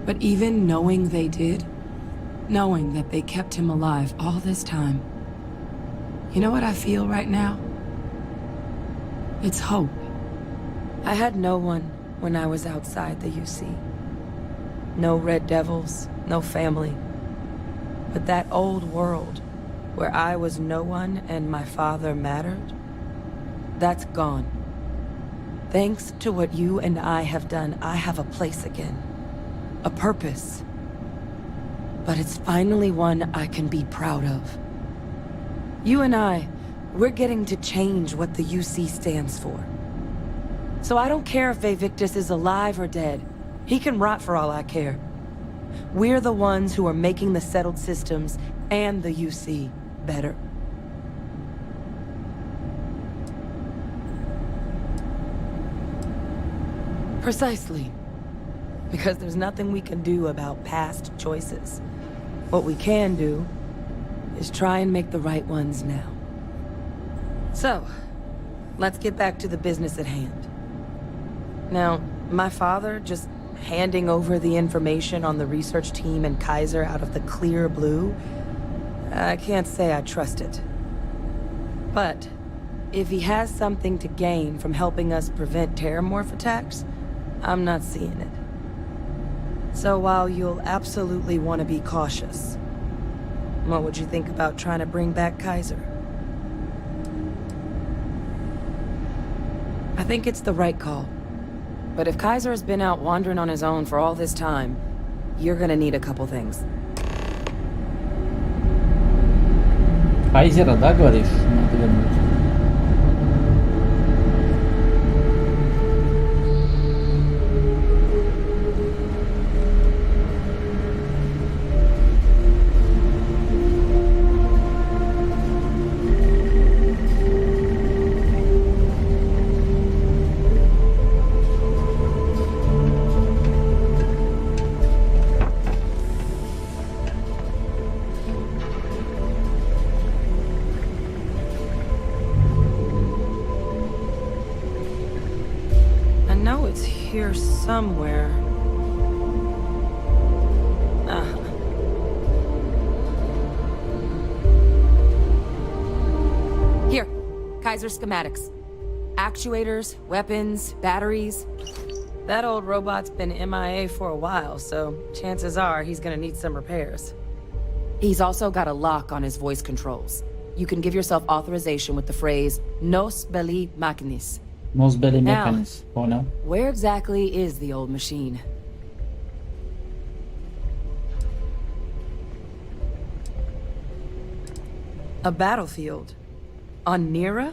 But even knowing they did, knowing that they kept him alive all this time, you know what I feel right now? It's hope. I had no one when I was outside the UC. No Red Devils, no family. But that old world, where I was no one and my father mattered, that's gone. Thanks to what you and I have done, I have a place again. A purpose. But it's finally one I can be proud of. You and I, we're getting to change what the UC stands for. So I don't care if Victus is alive or dead. He can rot for all I care. We're the ones who are making the settled systems and the UC better. Precisely. Because there's nothing we can do about past choices. What we can do is try and make the right ones now. So, let's get back to the business at hand. Now, my father just handing over the information on the research team and Kaiser out of the clear blue, I can't say I trust it. But if he has something to gain from helping us prevent terramorph attacks, I'm not seeing it. So while you'll absolutely want to be cautious, what would you think about trying to bring back Kaiser? I think it's the right call. But if Kaiser has been out wandering on his own for all this time, you're gonna need a couple things. Кайзера, да, говоришь? Надо вернуть. Here somewhere. Here, Kaiser schematics. Actuators, weapons, batteries. That old robot's been MIA for a while, so chances are he's gonna need some repairs. He's also got a lock on his voice controls. You can give yourself authorization with the phrase Nos belli machinis. Nos belli machinis. Oh no. Where exactly is the old machine? A battlefield. On Nira?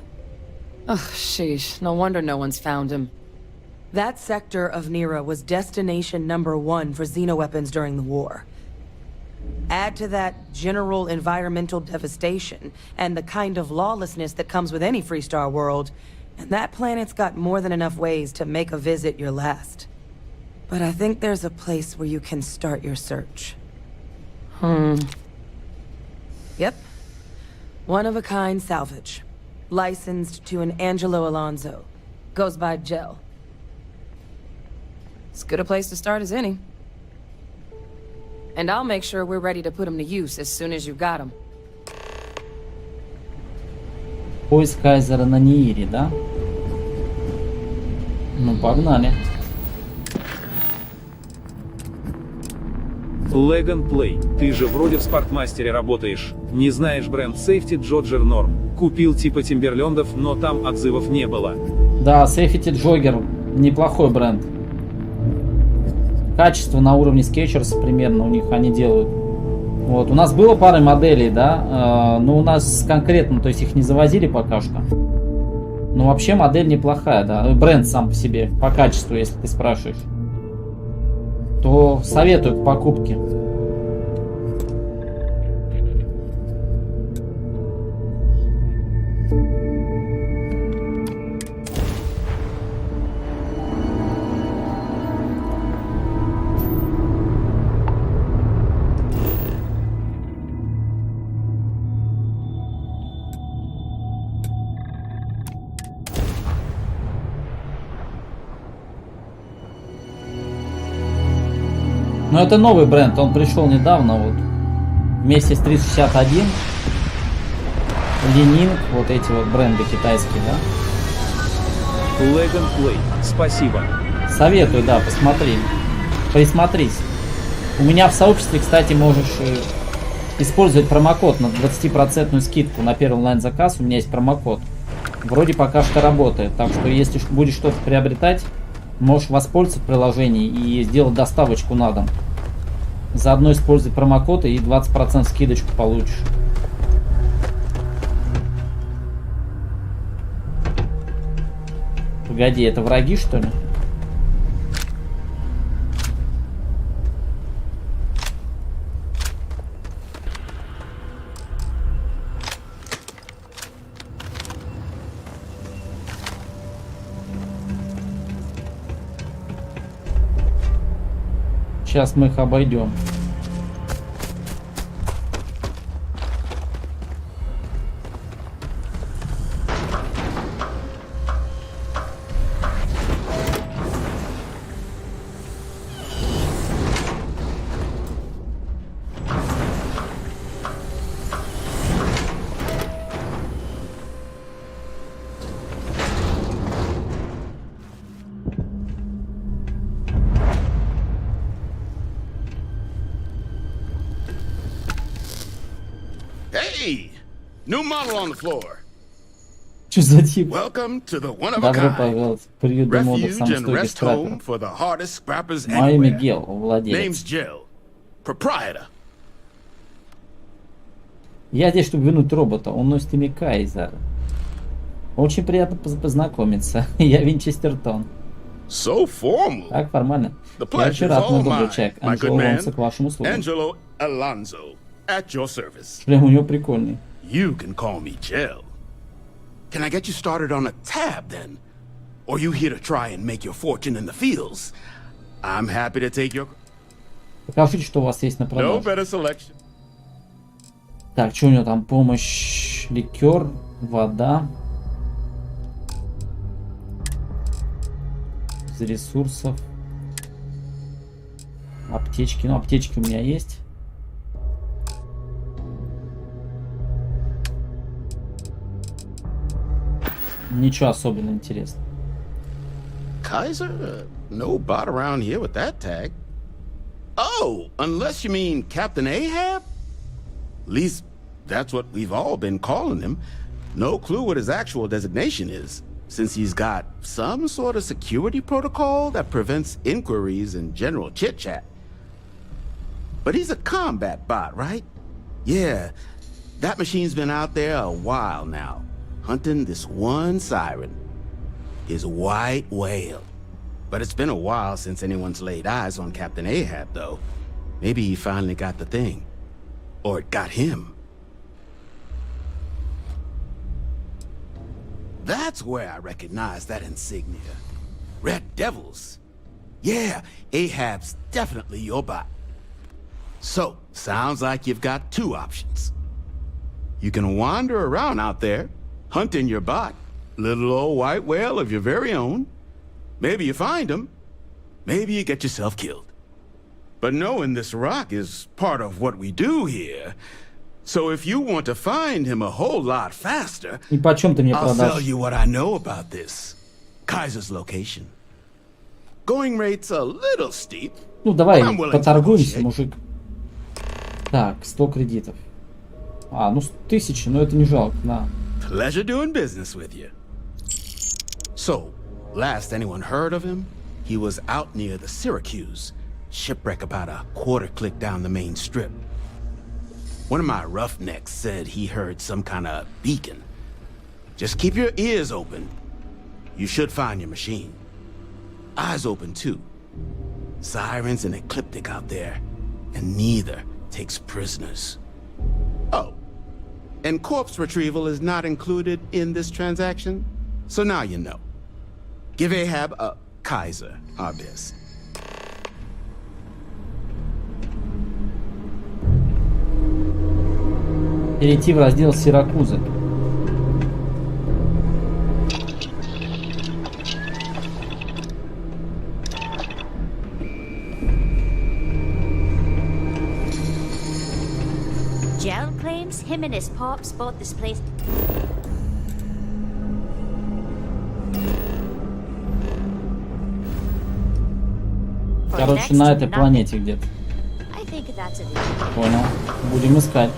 Ugh, sheesh. No wonder no one's found him. That sector of Nira was destination #1 for xenoweapons during the war. Add to that general environmental devastation and the kind of lawlessness that comes with any Freestar world, and that planet's got more than enough ways to make a visit your last. But I think there's a place where you can start your search. Yep. One-of-a-kind salvage. Licensed to an Angelo Alonso. Goes by Gel. As good a place to start as any. And I'll make sure we're ready to put him to use as soon as you've got him. Поиск Кайзера на Ниире, да? Ну, погнали. Леган Плей, ты же вроде в спортмастере работаешь. Не знаешь бренд Safety Jogger Norm? Купил типа Тимберлендов, но там отзывов не было. Да, Safety Jogger неплохой бренд. Качество на уровне Skechers примерно у них они делают. Вот, у нас было пара моделей, да, но у нас конкретно, то есть их не завозили пока что. Но вообще модель неплохая, да, бренд сам по себе, по качеству, если ты спрашиваешь. То советую к покупке. Но это новый бренд, он пришел недавно, вот. Вместе с 361, Ленинг, вот эти вот бренды китайские, да? Leg and Play, спасибо. Советую, да, посмотри. Присмотрись. У меня в сообществе, кстати, можешь использовать промокод на 20% скидку на первый онлайн-заказ. У меня есть промокод. Вроде пока что работает. Так что, если будешь что-то приобретать, можешь воспользоваться приложением и сделать доставочку на дом. Заодно используй промокод и 20% скидочку получишь. Погоди, это враги, что ли? Сейчас мы их обойдем. Hey, new model on the floor. Что за тип? Welcome to the one of a Добро kind. пожаловать в приют для молодых Refuge and самостойких rest home скраперов. for the hardest scrappers Мой anywhere. Михаил, владелец. Name's Jill, proprietor. Я здесь, чтобы вернуть робота. Он носит имя Кайзер. Очень приятно познакомиться. Я Винчестертон. So formal. Так, формально. The Я pleasure's очень рад, мой all добрый mine, человек. my Анджело good man. Лонсо к вашим услугам. Angelo Alonso, at your service. Прям у него прикольный. You can call me Jill. Can I get you started on a tab then? Or you here to try and make your fortune in the fields? I'm happy to take your... Покажите, что у вас есть на No продажу. better selection. Так, что у него там? Помощь, ликер, вода. Из ресурсов. Аптечки. Ну, аптечки у меня есть. Ничего особенно интересного. Kaiser? No bot around here with that tag. Oh, unless you mean Captain Ahab? At least that's what we've all been calling him. No clue what his actual designation is, since he's got some sort of security protocol that prevents inquiries and general chit-chat. But he's a combat bot, right? Yeah, that machine's been out there a while now, hunting this one siren, his white whale. But it's been a while since anyone's laid eyes on Captain Ahab, though. Maybe he finally got the thing. Or it got him. That's where I recognize that insignia. Red Devils. Yeah, Ahab's definitely your bot. So, sounds like you've got two options. You can wander around out there, hunting your bot, little old white whale of your very own. Maybe you find him, maybe you get yourself killed. But knowing this rock is part of what we do here. So if you want to find him a whole lot faster, И почем ты мне I'll продашь? tell you what I know about this. Kaiser's location. Going rate's a little steep. Ну, давай I'm willing to поторгуемся, negotiate. мужик. Так, 100 кредитов. А, ну 1000, но это не жалко, на. Pleasure doing business with you. So, last anyone heard of him, he was out near the Syracuse. Shipwreck about a quarter click down the main strip. One of my roughnecks said he heard some kind of beacon. Just keep your ears open. You should find your machine. Eyes open too. Sirens and ecliptic out there, and neither takes prisoners. Oh, and corpse retrieval is not included in this transaction, so now you know. Give Ahab a Kaiser our best. Перейти в раздел Сиракузы. Alex, him and his pops bought this place. Короче, на этой планете где-то. Понял. Будем искать.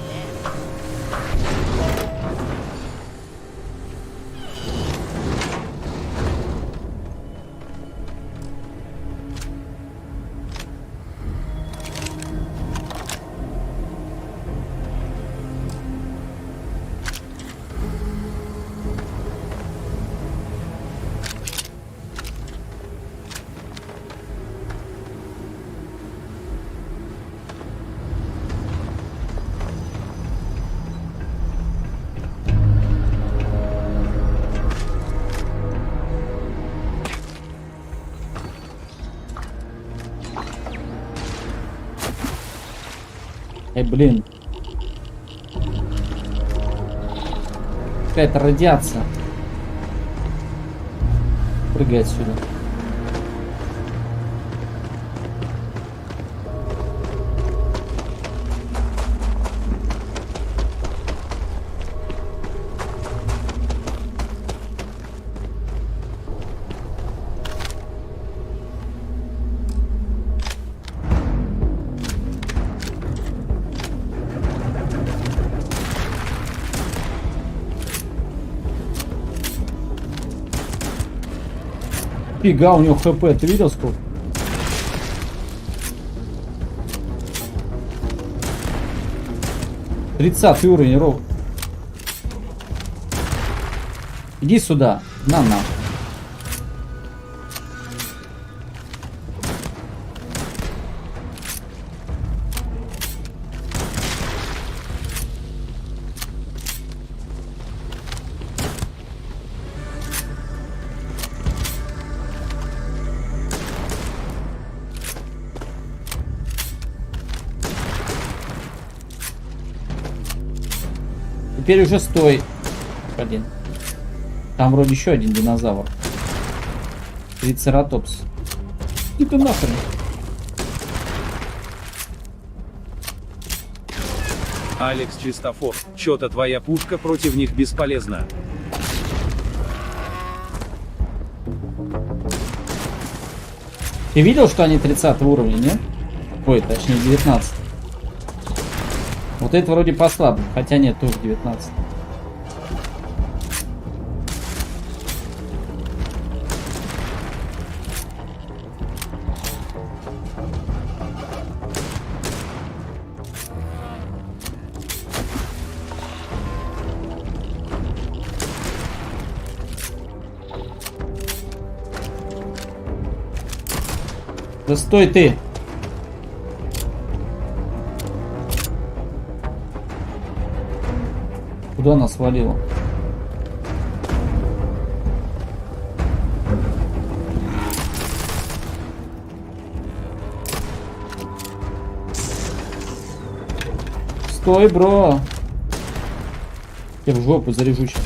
Блин. Какая-то радиация. Прыгай отсюда. Фига, у него хп, ты видел сколько? Тридцатый уровень, Ров. Иди сюда, на. Теперь уже стой. Один. Там вроде еще один динозавр. Трицератопс. Иди нахрен. Алекс Чистофор, чё-то твоя пушка против них бесполезна. Ты видел, что они 30 уровня, нет? Ой, точнее 19. Вот это вроде послабо, хотя нет, тоже 19. Да стой ты! Куда нас свалило? Стой, бро! Я в жопу заряжу сейчас.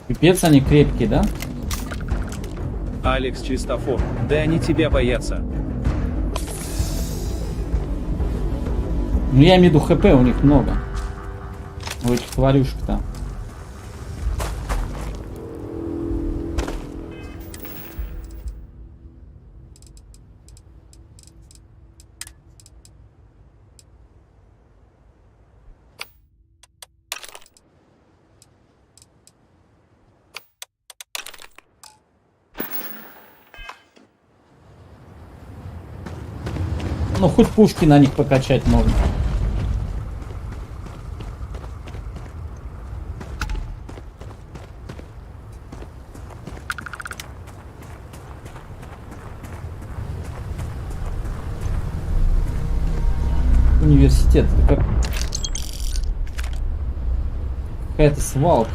Пипец, они крепкие, да? Алекс Чистофор, да они тебя боятся. Ну я имею в виду хп у них много. У этих тварюшек-то. Ну, хоть пушки на них покачать можно. Университет, это как... Какая-то свалка.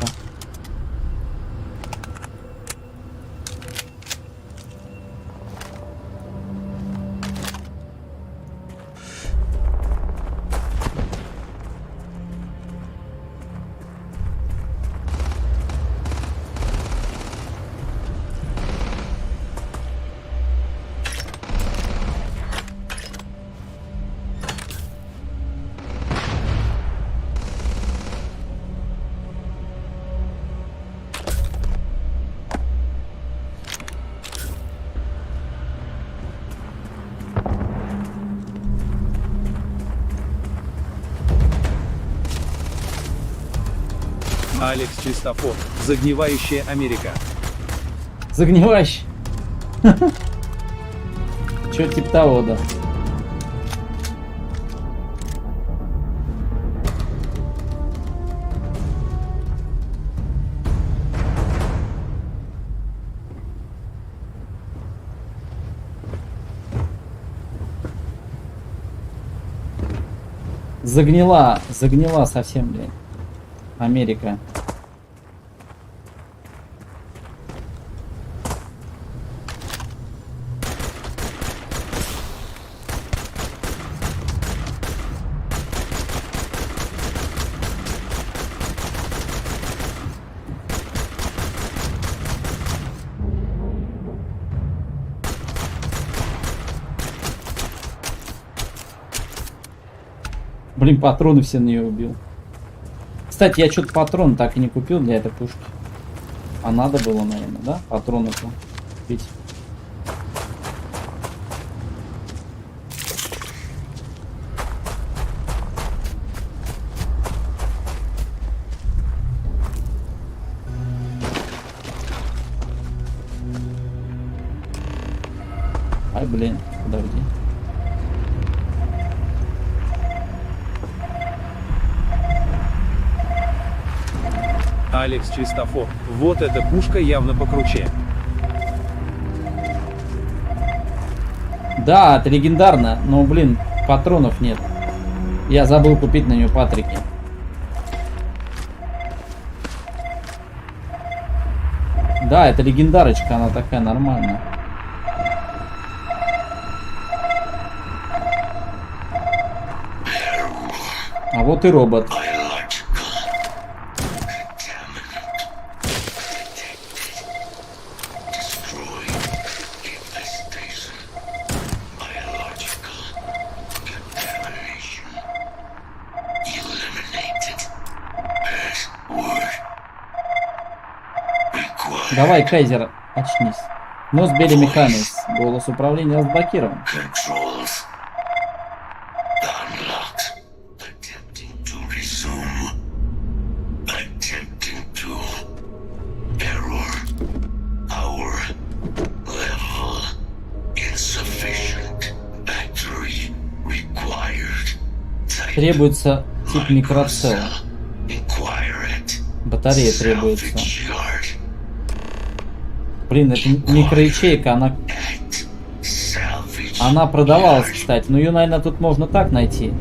Алекс Чистофор. Загнивающая Америка. Загнивающий. Чё типа того, да. Загнила совсем, блин. Америка. Блин, патроны все на нее убил. Кстати, я что-то патрон так и не купил для этой пушки. А надо было, наверное, да? Патроны-то купить. Ай, блин, подожди. Алекс Чистофор. Вот эта пушка явно покруче. Да, это легендарно, но, блин, патронов нет. Я забыл купить на нее патрики. Да, это легендарочка, она такая нормальная. А вот и робот. Давай, Кайзер, очнись. Нос бели механис. Голос управления разблокирован. Требуется тип микроцелла. Батарея требуется. Блин, это микроячейка, она продавалась, кстати. Но ее, наверное, тут можно так найти.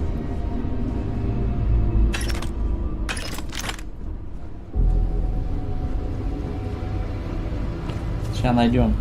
Сейчас найдем.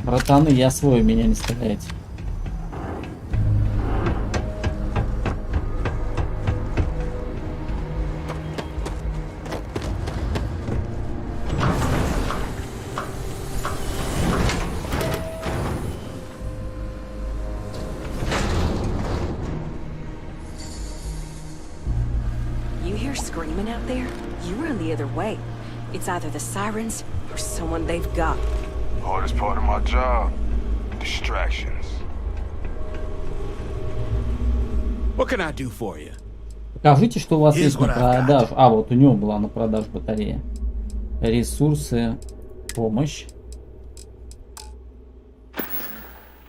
Братаны, я свой, меня не стреляйте. You hear screaming out there? You run the other way. It's either the sirens or someone they've got. Hardest part of my job. Distractions. What can I do for you? Покажите, что у вас есть на продажу. А, вот у него была на продажу батарея. Ресурсы, помощь.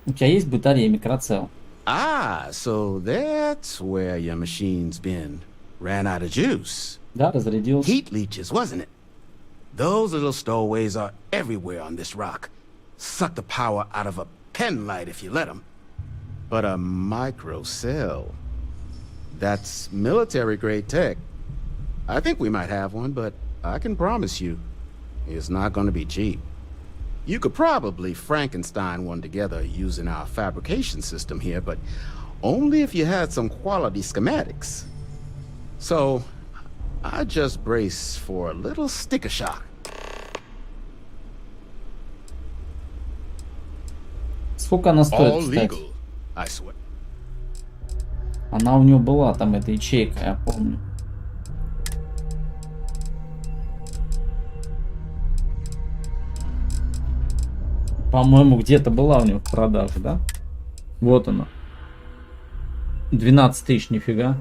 У тебя есть батарея микроцелл? Ah, so that's where your machine's been. Ran out of juice. Да, разрядился. Heat leeches, wasn't it? Those little stowaways are everywhere on this rock. Suck the power out of a pen light if you let them. But a microcell, that's military-grade tech. I think we might have one, but I can promise you, it's not going to be cheap. You could probably Frankenstein one together using our fabrication system here, but only if you had some quality schematics. So, I just brace for a little sticker shock. Сколько она стоит, кстати? Она у него была, там эта ячейка, я помню. По-моему, где-то была у него в продаже, да? Вот она. 12 тысяч, нифига.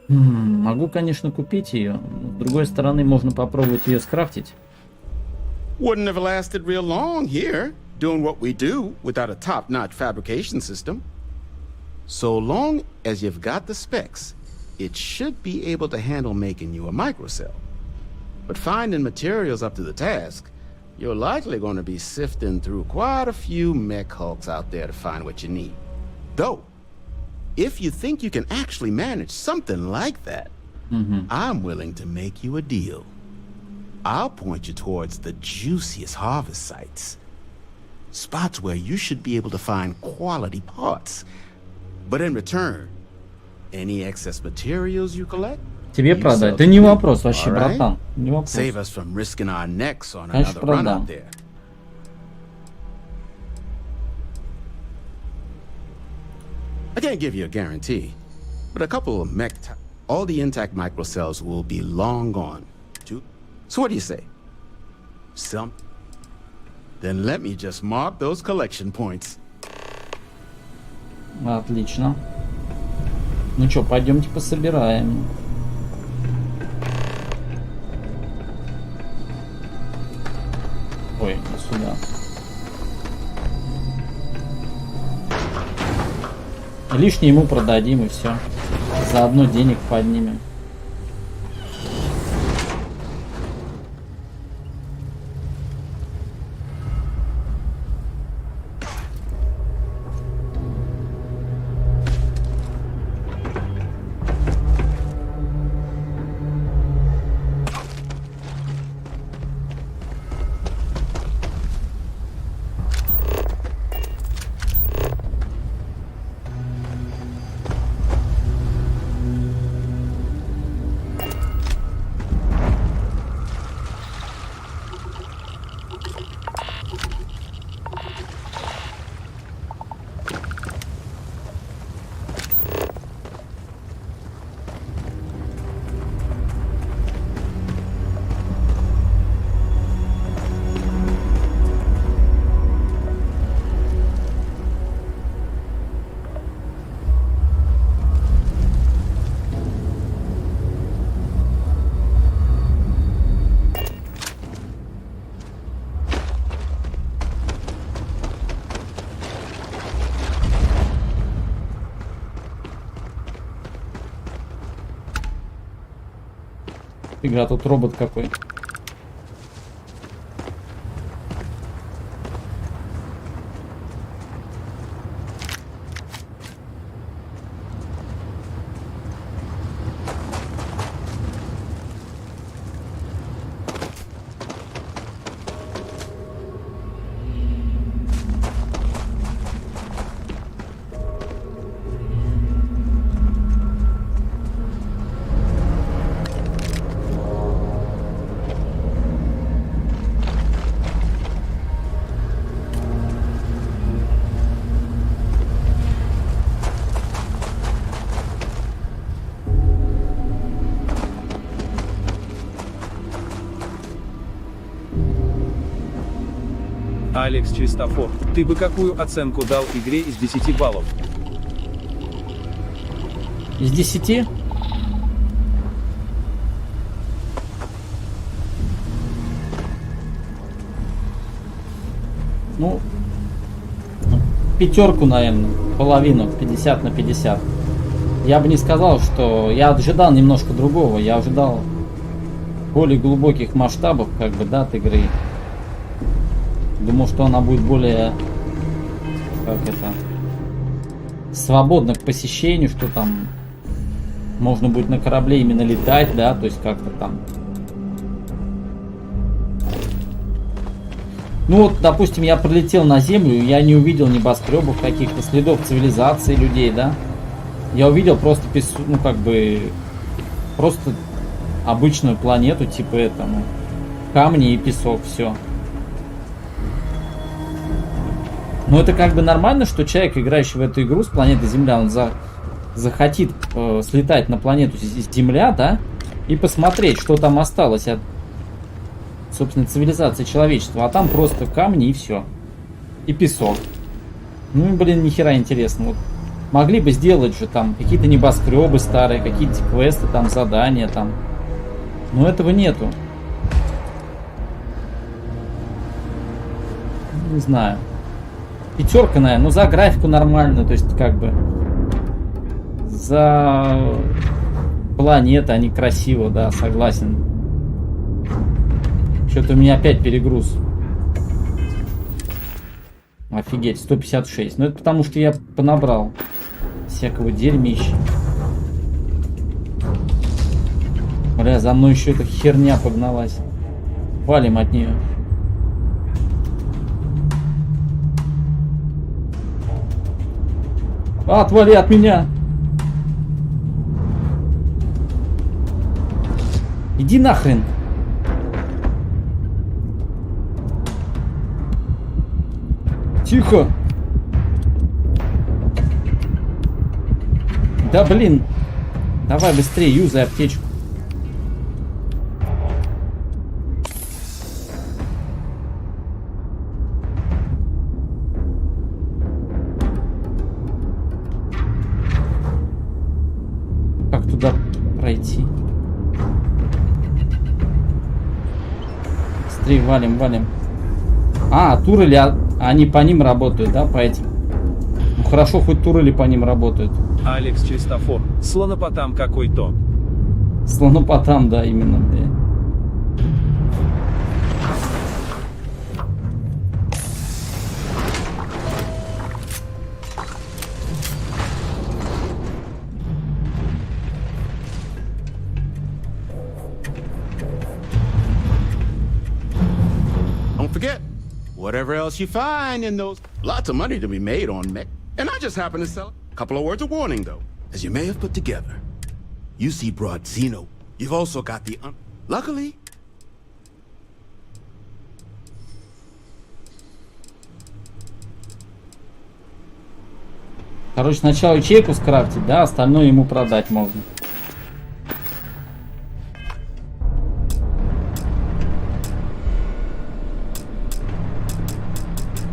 Могу, конечно, купить ее. Но, с другой стороны, можно попробовать ее скрафтить. Wouldn't have lasted real long here, doing what we do without a top-notch fabrication system. So long as you've got the specs, it should be able to handle making you a microcell. But finding materials up to the task, you're likely going to be sifting through quite a few mech hulks out there to find what you need. Though, if you think you can actually manage something like that, I'm willing to make you a deal. I'll point you towards the juiciest harvest sites. Spots where you should be able to find quality parts. But in return, any excess materials you collect, тебе продать? Да не вопрос вообще, братан. Не вопрос. Save us from risking our necks on Конечно, another run продам. out there. I can't give you a guarantee, but a couple of all the intact microcells will be long gone. So what do you say? Some? Then let me just mark those collection points. Отлично. Ну что, пойдемте пособираем. Ой, сюда. Лишнее ему продадим и все. Заодно денег поднимем. Фига, тут робот какой. Алекс Чистофор, ты бы какую оценку дал игре из 10 баллов? Из 10? Ну, 5, наверное, половину, 50 на 50. Я бы не сказал, что... Я ожидал немножко другого. Я ожидал более глубоких масштабов, как бы, да, от игры. Думал, что она будет более... Как это... Свободна к посещению, что там... Можно будет на корабле именно летать, да, то есть как-то там... Ну вот, допустим, я прилетел на Землю, я не увидел небоскребов, каких-то следов цивилизации людей, да. Я увидел просто ну как бы, просто обычную планету, типа этому, камни и песок, все. Но это как бы нормально, что человек, играющий в эту игру с планеты Земля, он захотит слетать на планету Земля, да, и посмотреть, что там осталось от, собственно, цивилизации человечества, а там просто камни и все. И песок. Ну, блин, нихера интересно. Вот. Могли бы сделать же там какие-то небоскребы старые, какие-то квесты, там, задания там. Но этого нету. Не знаю. 5, наверное, ну за графику нормально, то есть как бы за планеты они красиво, да, согласен. Что-то у меня опять перегруз. Офигеть, 156. Ну это потому что я понабрал всякого дерьмища. Бля, за мной еще эта херня погналась. Валим от нее. Отвали от меня! Иди нахрен! Тихо! Да блин! Давай быстрее, юзай аптечку. Как туда пройти? Быстрее валим, валим. А, турели, они по ним работают, да, по этим? Ну хорошо, хоть турели по ним работают. Алекс Чистофор, слонопотам какой-то. Слонопотам, да, именно, да. Don't forget, whatever else you find in those, lots of money to be made on mech. And I just happen to sell it. Couple of words of warning, though. As you may have put together, you see broad Xeno. You've also got the luckily. Короче, сначала ячейку скрафтить, да, остальное ему продать можно.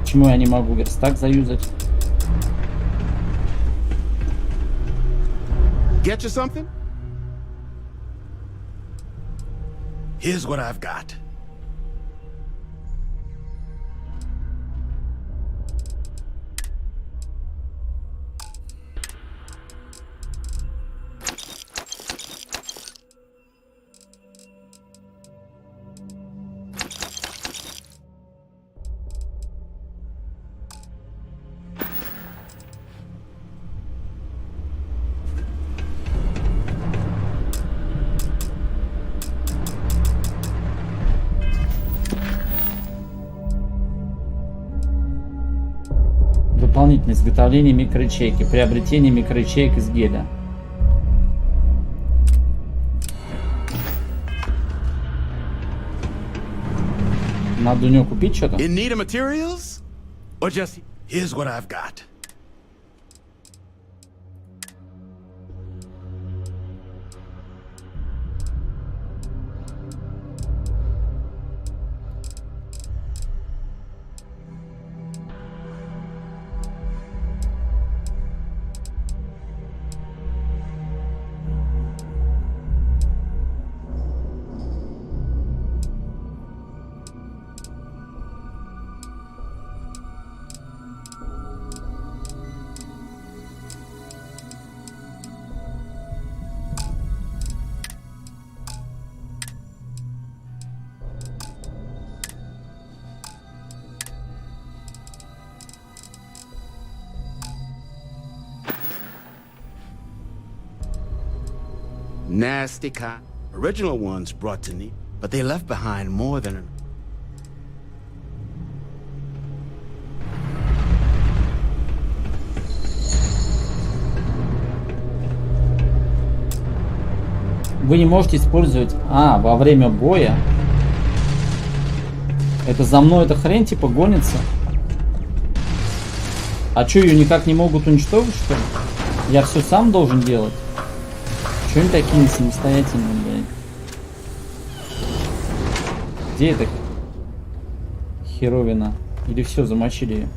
Почему я не могу верстак заюзать? Get you something? Here's what I've got. Дополнительное изготовление микроячейки, приобретение микроячеек из геля. Надо у него купить что-то. In need of materials? Or just here's what I've got. Nasty kind. Original ones brought to me, but they left behind more than an... Вы не можете использовать... во время боя. Это за мной эта хрень типа гонится. А что, ее никак не могут уничтожить, что ли? Я все сам должен делать? Чё они такие не самостоятельные, блядь? Где эта херовина? Или все, замочили ее?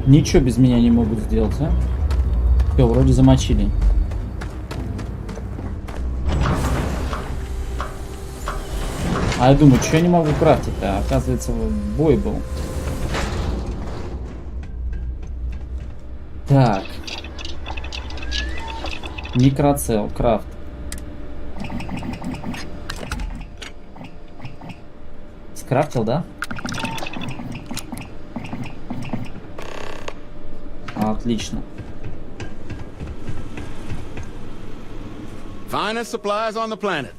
Ничего без меня не могут сделать, а? Все, вроде замочили. А я думаю, что я не могу крафтить-то? Оказывается, бой был. Так. Микроцелл, крафт. Скрафтил, да? Отлично. Finest supplies on the planet.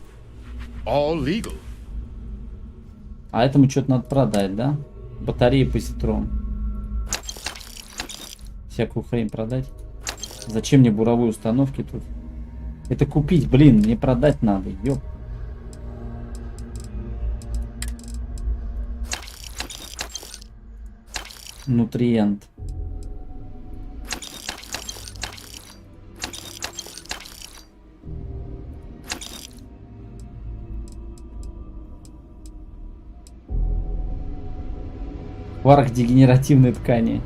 All legal. А этому что-то надо продать, да? Батареи позитрон. Всякую хрень продать. Зачем мне буровые установки тут? Это купить, блин, мне продать надо, ёп. Нутриент. Кварк дегенеративной ткани.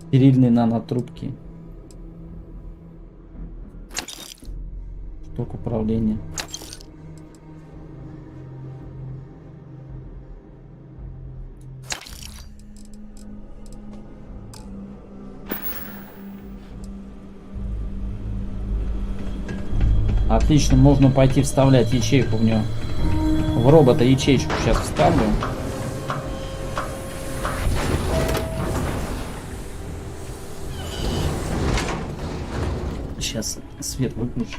Стерильные нанотрубки. Шток управления. Отлично, можно пойти вставлять ячейку в него. В робота ячейку сейчас вставлю. Сейчас свет выключу.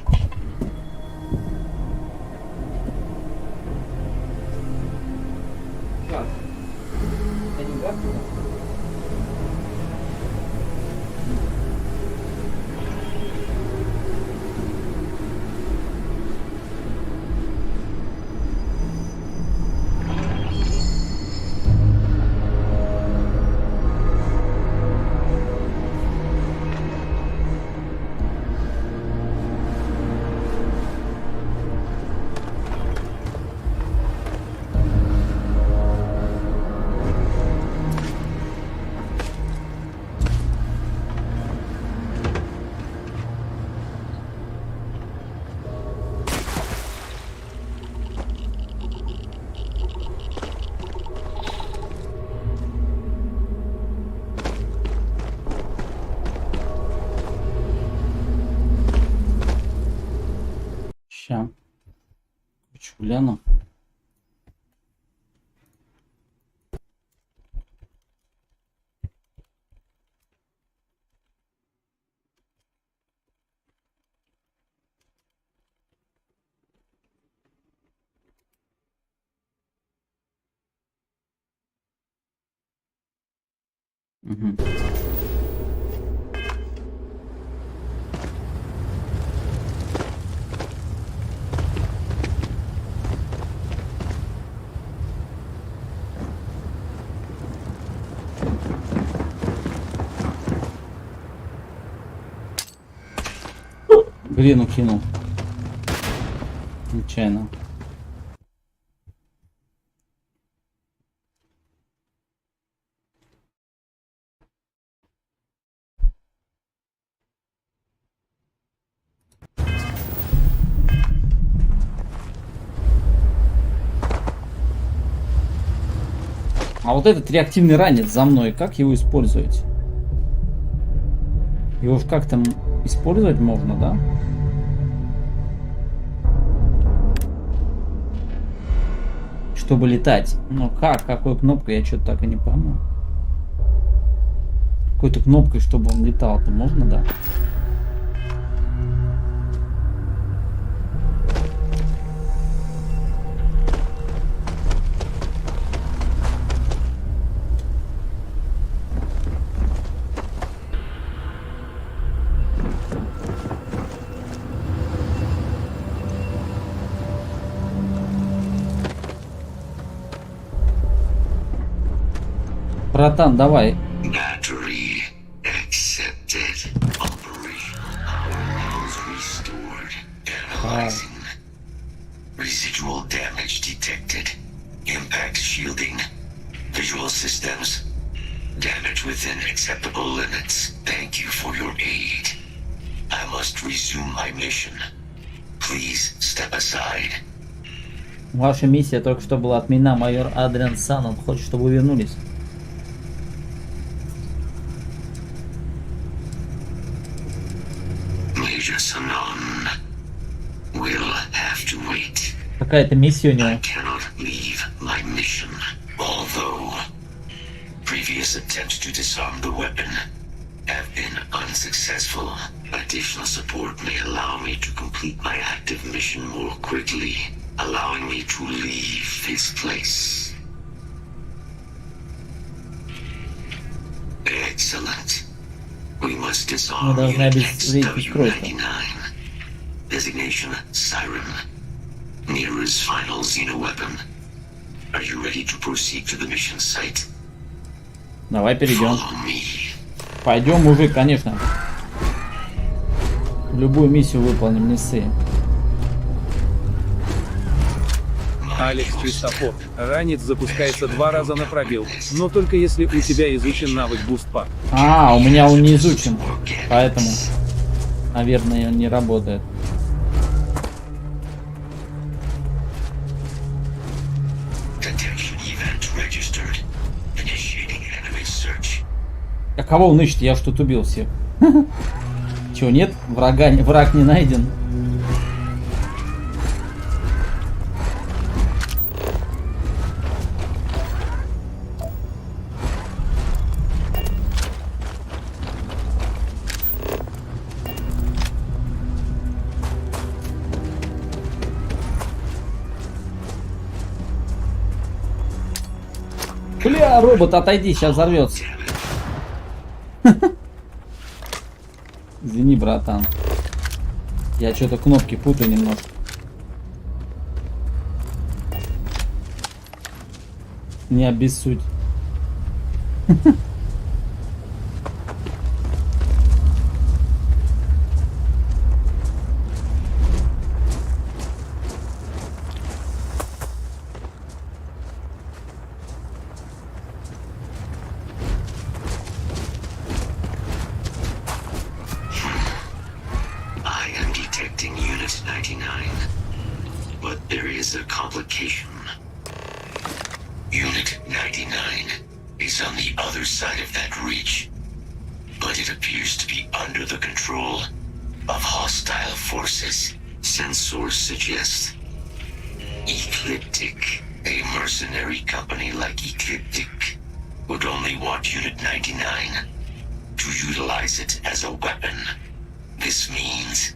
Ща. Гляну. Угу. Блин, укинул. Нечаянно. А вот этот реактивный ранец за мной, как его использовать? Его же как-то использовать можно, да? Чтобы летать. Но как? Какой кнопкой? Я что-то так и не пойму. Какой-то кнопкой, чтобы он летал-то можно, да? Братан, давай. Battery accepted. Operational power levels restored. Analyzing. Residual damage detected. Impact shielding. Visual systems. Damage within acceptable limits. Thank you for your aid. I must resume my mission. Please step aside. Ваша миссия только что была отменена. Майор Адриан Сан, он хочет, чтобы вы вернулись. Какая-то миссия у него. Previous attempts to disarm the weapon have been unsuccessful. Additional support may allow me to complete my active mission more quickly, allowing me to leave this place. Excellent. We must disarm Unit XW99. Designation Siren. Nearest final Xeno weapon. Are you ready to proceed to the mission site? Давай перейдем. Пойдем, мужик, конечно. Любую миссию выполним, не ссы. Алекс Кристофор. Ранец запускается 2 раза на пробел, но только если у тебя изучен навык бустпад. А, у меня он не изучен, поэтому, наверное, он не работает. А кого он ищет? Я ж тут убил всех. Чего, нет? Враг не найден. Бля, робот, отойди, сейчас взорвется. Извини, братан. Я что-то кнопки путаю немножко. Не обессудь. Unit 99 is on the other side of that reach, but it appears to be under the control of hostile forces. Sensors suggest Ecliptic, a mercenary company like Ecliptic, would only want Unit 99 to utilize it as a weapon. This means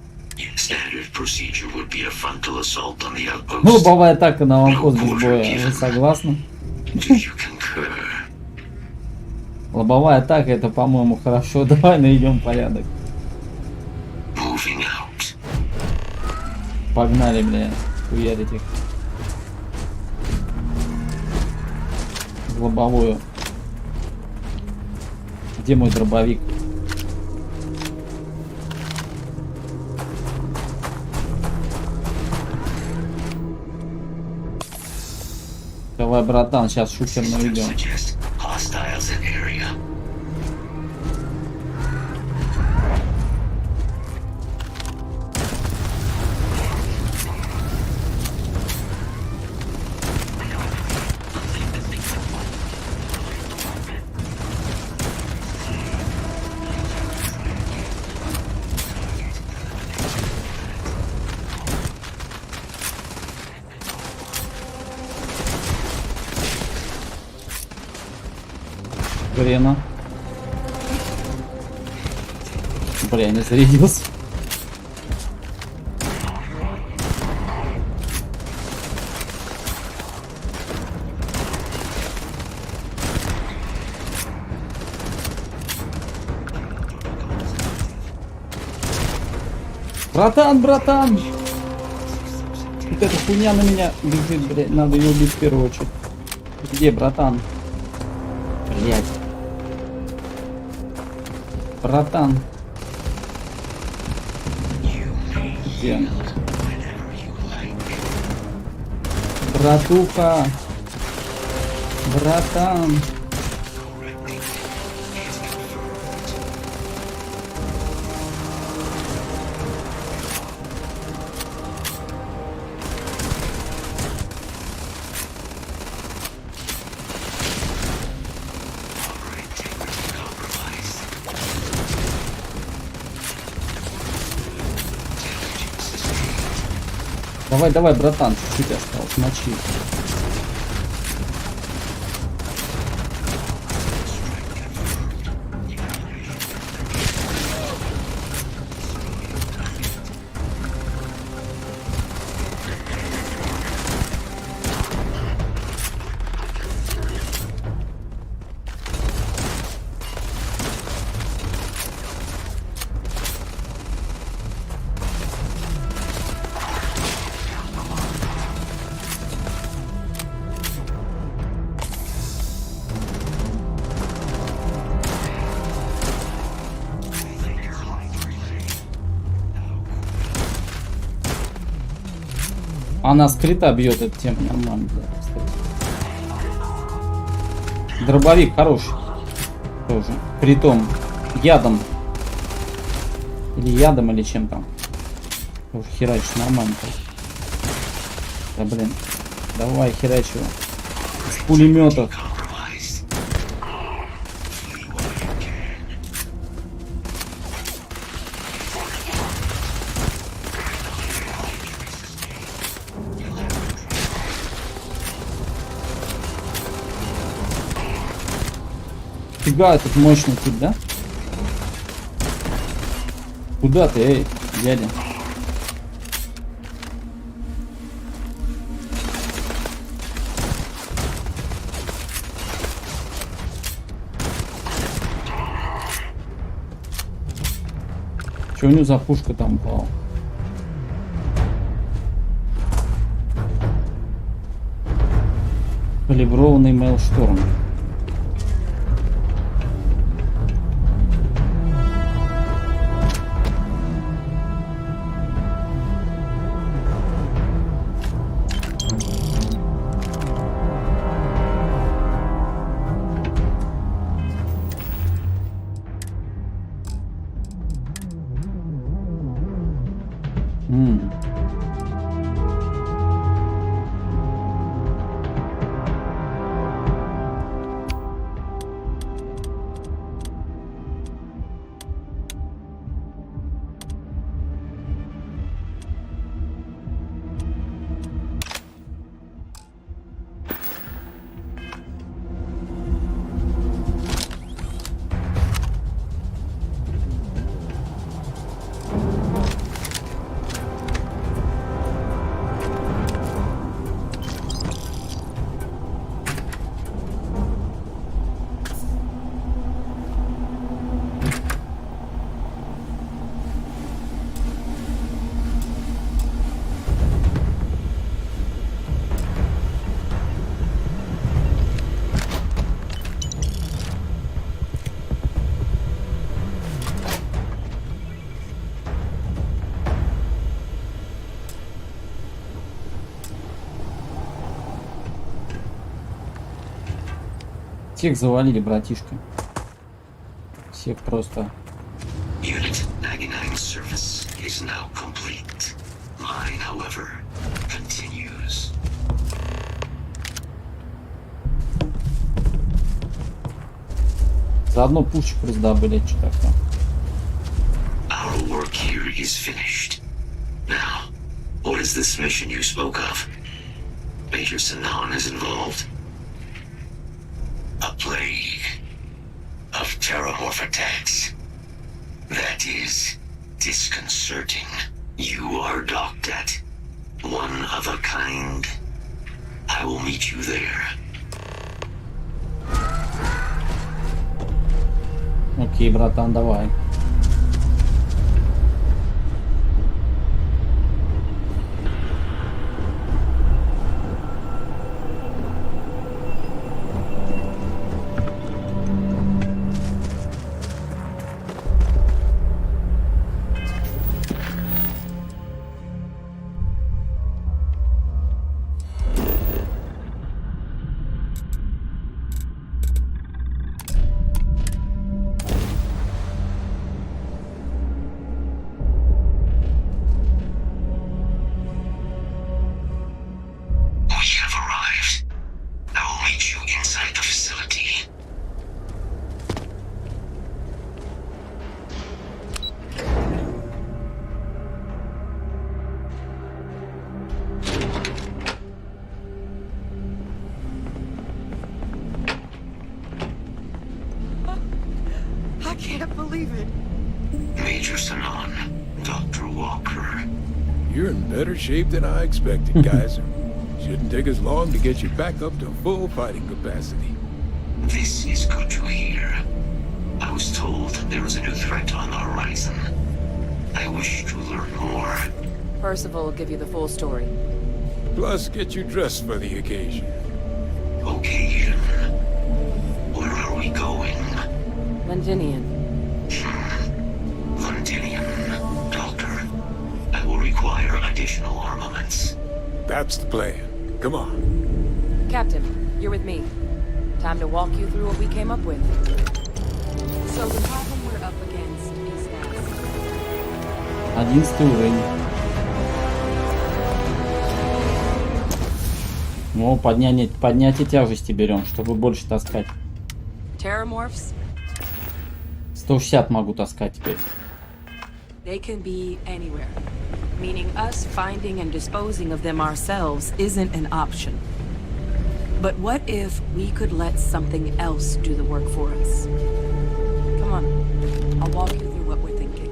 standard procedure would be a frontal assault on the outpost. Ну, лобовая атака на аванпост без боя. Вы согласны? Лобовая атака, это, по-моему, хорошо. Давай найдем порядок. Погнали, бля. Хуярить их. В лобовую. Где мой дробовик? Давай, братан, сейчас шутер наведем. Хрена. Бля, я не зарядился. Братан! Вот эта хуйня на меня бежит, блядь, надо ее убить в первую очередь. Где, братан? Блядь. Братан. Где? Братуха. Братан. Давай, братан, чуть-чуть осталось, мочи. Она с крита бьет эту тему нормально, да, кстати. Дробовик хороший. Тоже. Критом. Ядом. Или ядом, или чем там. Тоже херачишь нормально. Да блин. Давай херач его. С пулеметов. Фига, этот мощный тип, да? Куда ты, эй, дядя? Что у него за пушка там упала? Калиброванный Maelstrom. Всех завалили, братишка. Всех просто. Unit 99 service is now complete. Mine, however, continues. Заодно пушек раздобыли, что такое. Our work here is finished. Now, what is this mission you spoke of? Major Sinan is involved. A plague. Terramorph attacks. That is disconcerting. You are docked at one of a kind. I will meet you there. Окей, братан, давай. Shape than I expected, Kaiser. Shouldn't take us long to get you back up to full fighting capacity. This is good to hear. I was told there was a new threat on the horizon. I wish to learn more. Percival will give you the full story. Plus, get you dressed for the occasion. Occasion? Where are we going? Londinian. Londinian. Doctor, I will require additional armaments. That's the plan. Come on. Captain, you're with me. Time to walk you through what we came up with. So the problem we're up against is that... 11 уровень. Ну, поднятие тяжести берем, чтобы больше таскать. Terramorphs? 160 могу таскать теперь. They can be anywhere. Meaning us finding and disposing of them ourselves isn't an option. But what if we could let something else do the work for us? Come on, I'll walk you through what we're thinking.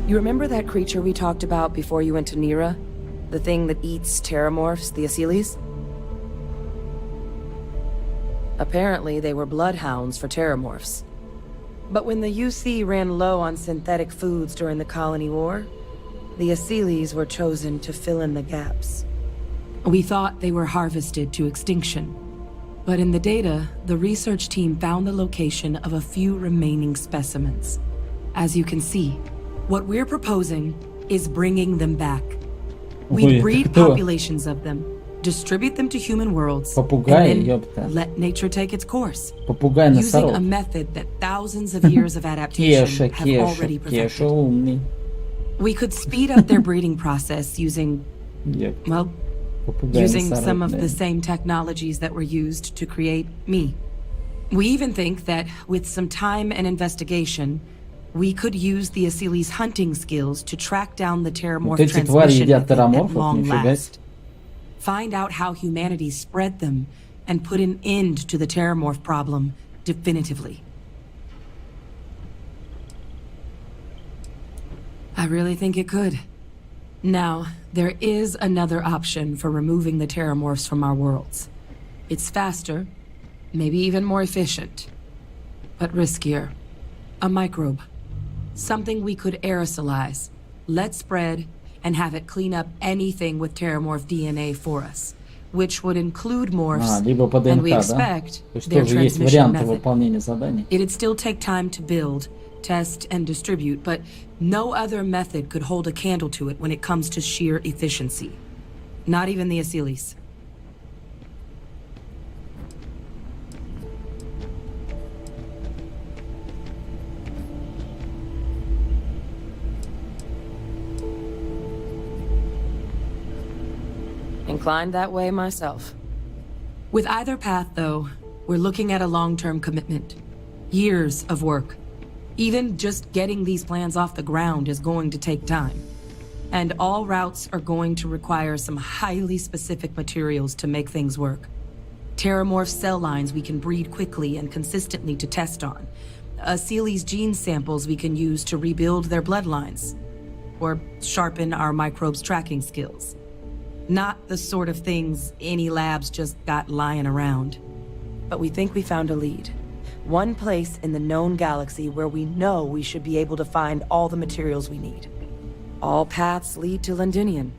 You remember that creature we talked about before you went to Nira? The thing that eats terramorphs, the Asylees? Apparently, they were bloodhounds for terramorphs. But when the UC ran low on synthetic foods during the Colony War, the Asylees were chosen to fill in the gaps. We thought they were harvested to extinction. But in the data, the research team found the location of a few remaining specimens. As you can see, what we're proposing is bringing them back. We breed populations of them, distribute them to human worlds, Попугай, and then let nature take its course. Попугай Using a method that thousands of years of adaptation have already perfected. We could speed up their breeding process using, well, using some of the same technologies that were used to create me. We even think that with some time and investigation, we could use the Asylees' hunting skills to track down the terramorph transmission at long last. Find out how humanity spread them and put an end to the terramorph problem definitively. I really think it could. Now, there is another option for removing the terramorphs from our worlds. It's faster, maybe even more efficient, but riskier. A microbe. Something we could aerosolize, let spread, and have it clean up anything with terramorph DNA for us, which would include morphs, and we expect their transmission method. It'd still take time to build, test, and distribute, but no other method could hold a candle to it when it comes to sheer efficiency. Not even the Asylees. Inclined that way myself. With either path, though, we're looking at a long-term commitment. Years of work. Even just getting these plans off the ground is going to take time. And all routes are going to require some highly specific materials to make things work. Terramorph cell lines we can breed quickly and consistently to test on. Seely's gene samples we can use to rebuild their bloodlines. Or sharpen our microbes tracking skills. Not the sort of things any labs just got lying around. But we think we found a lead. One place in the known galaxy where we know we should be able to find all the materials we need. All paths lead to Londinium.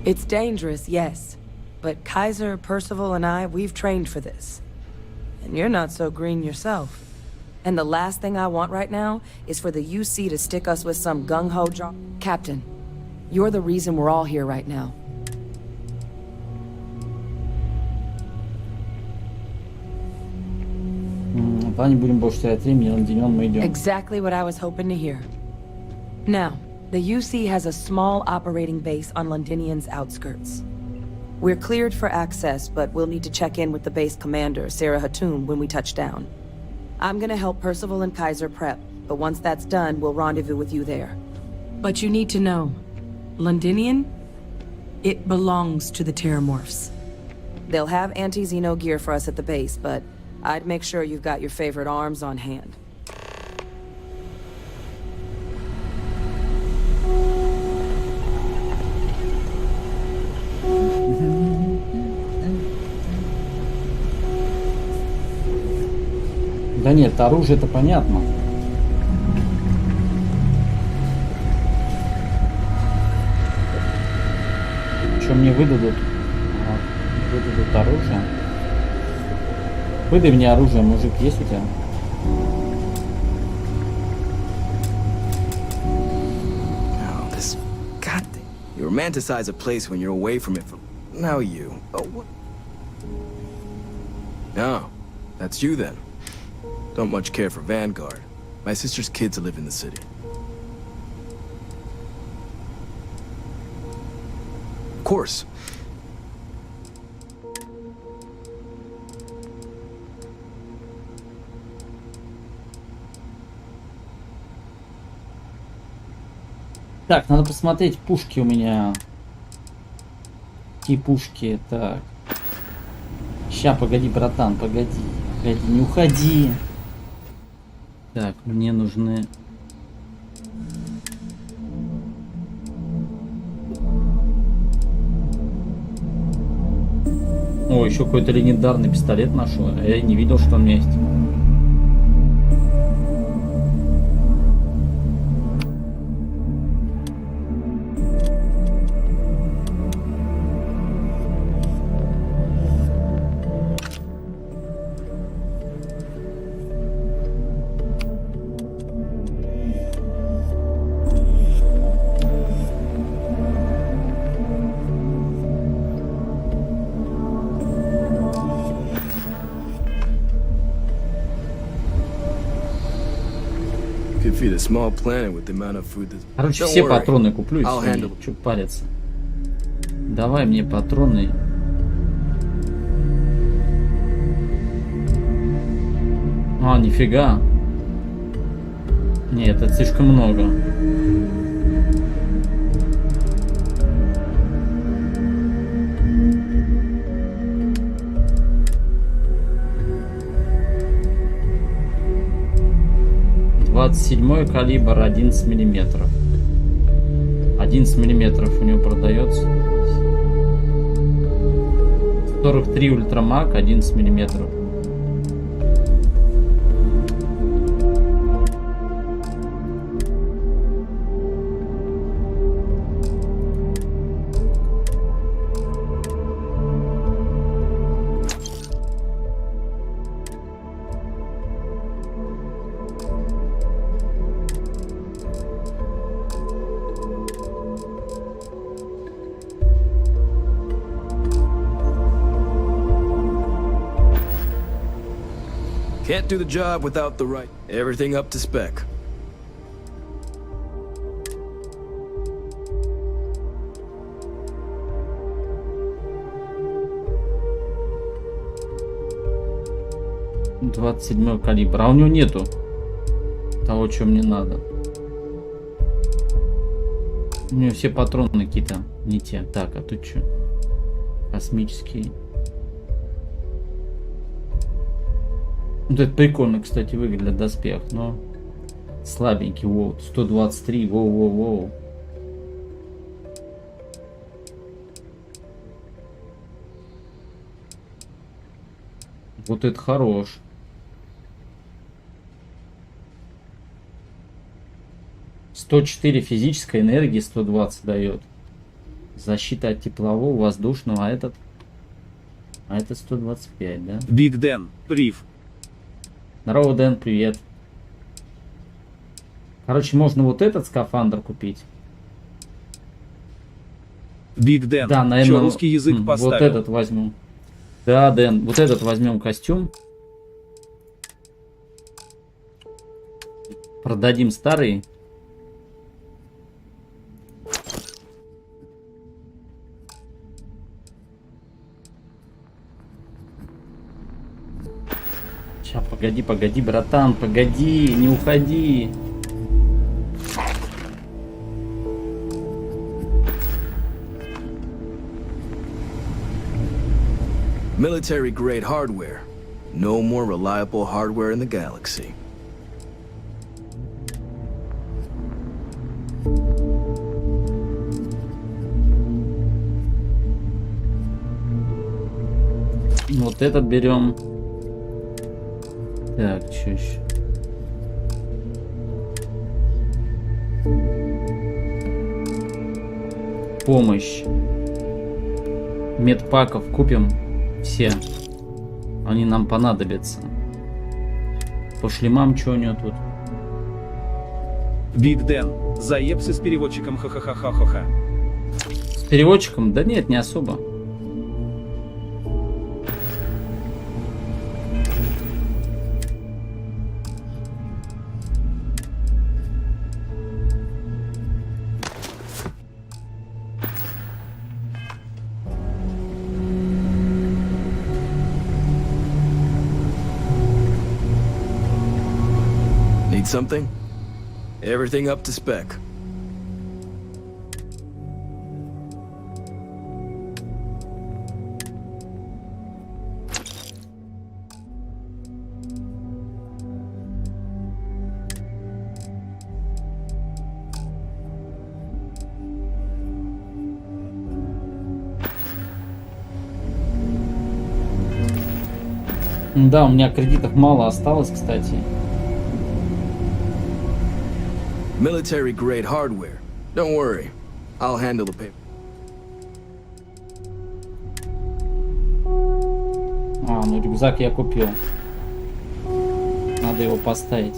It's dangerous, yes. But Kaiser, Percival, and I, we've trained for this. And you're not so green yourself. And the last thing I want right now is for the UC to stick us with some gung-ho job. Captain, you're the reason we're all here right now. Exactly what I was hoping to hear. Now, the UC has a small operating base on Londinian's outskirts. We're cleared for access, but we'll need to check in with the base commander, Sarah Hatoum, when we touch down. I'm gonna help Percival and Kaiser prep, but once that's done, we'll rendezvous with you there. But you need to know, Londinian, it belongs to the Terramorphs. They'll have anti-Xeno gear for us at the base, but I'd make sure you've got your favorite arms on hand. Да нет, оружие это понятно. Что мне выдадут? Выдадут оружие. Выдай мне оружие, мужик, есть у тебя? Oh, this god thing. You romanticize a place when you're away from it for... Now you... Oh, what? No, that's you then. Don't much care for Vanguard. My sister's kids live in the city. Of course. Так, надо посмотреть пушки у меня. Какие пушки? Так. Ща, погоди, братан, погоди. Погоди, не уходи. Так, мне нужны... О, еще какой-то легендарный пистолет нашел. Я не видел, что он у меня есть. Короче, все патроны куплю и все, чё париться. Давай мне патроны. А, нифига. Нет, это слишком много. Седьмой калибр 11 миллиметров. 11 миллиметров у него продается. 43 ультрамаг 11 миллиметров. Can't do the job without the right. Everything up to spec. 27 калибр. А у него нету того, что мне надо. У него все патроны какие-то не те. Так, а тут что? Космический. Вот это прикольно, кстати, выглядит доспех, но слабенький. Воу, 123. Воу. Вот это хорош. «104 физической энергии, 120 дает. Защита от теплового, воздушного, а этот 125, да? Биг Дэн, прив. Здорово, Дэн, привет. Короче, можно вот этот скафандр купить. Биг Дэн, да, наверное, русский язык поставил? Вот этот возьму. Да, Дэн, вот этот возьмем костюм. Продадим старый. Сейчас, погоди, братан, погоди, не уходи. Military-grade hardware. No more reliable hardware in the galaxy. Вот этот берем. Так, что еще? Помощь. Медпаков купим все. Они нам понадобятся. По шлемам что у него тут? Биг Дэн, заебся с переводчиком, ха-ха-ха-ха-ха. С переводчиком? Да нет, не особо. Need something? Everything up to spec. Да, у меня кредитов мало осталось, кстати. Military-grade hardware. Don't worry, I'll handle the paper. А, ну рюкзак я купил. Надо его поставить.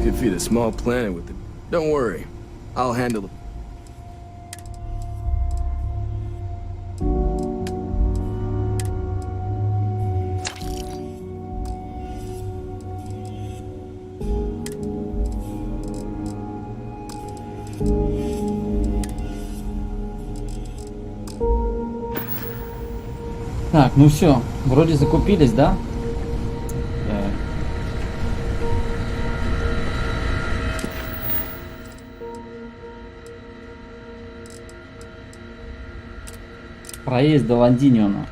Could feed a small planet with it. Don't worry, I'll handle it. Так, ну все, вроде закупились, да? Проезд до Лондиниона.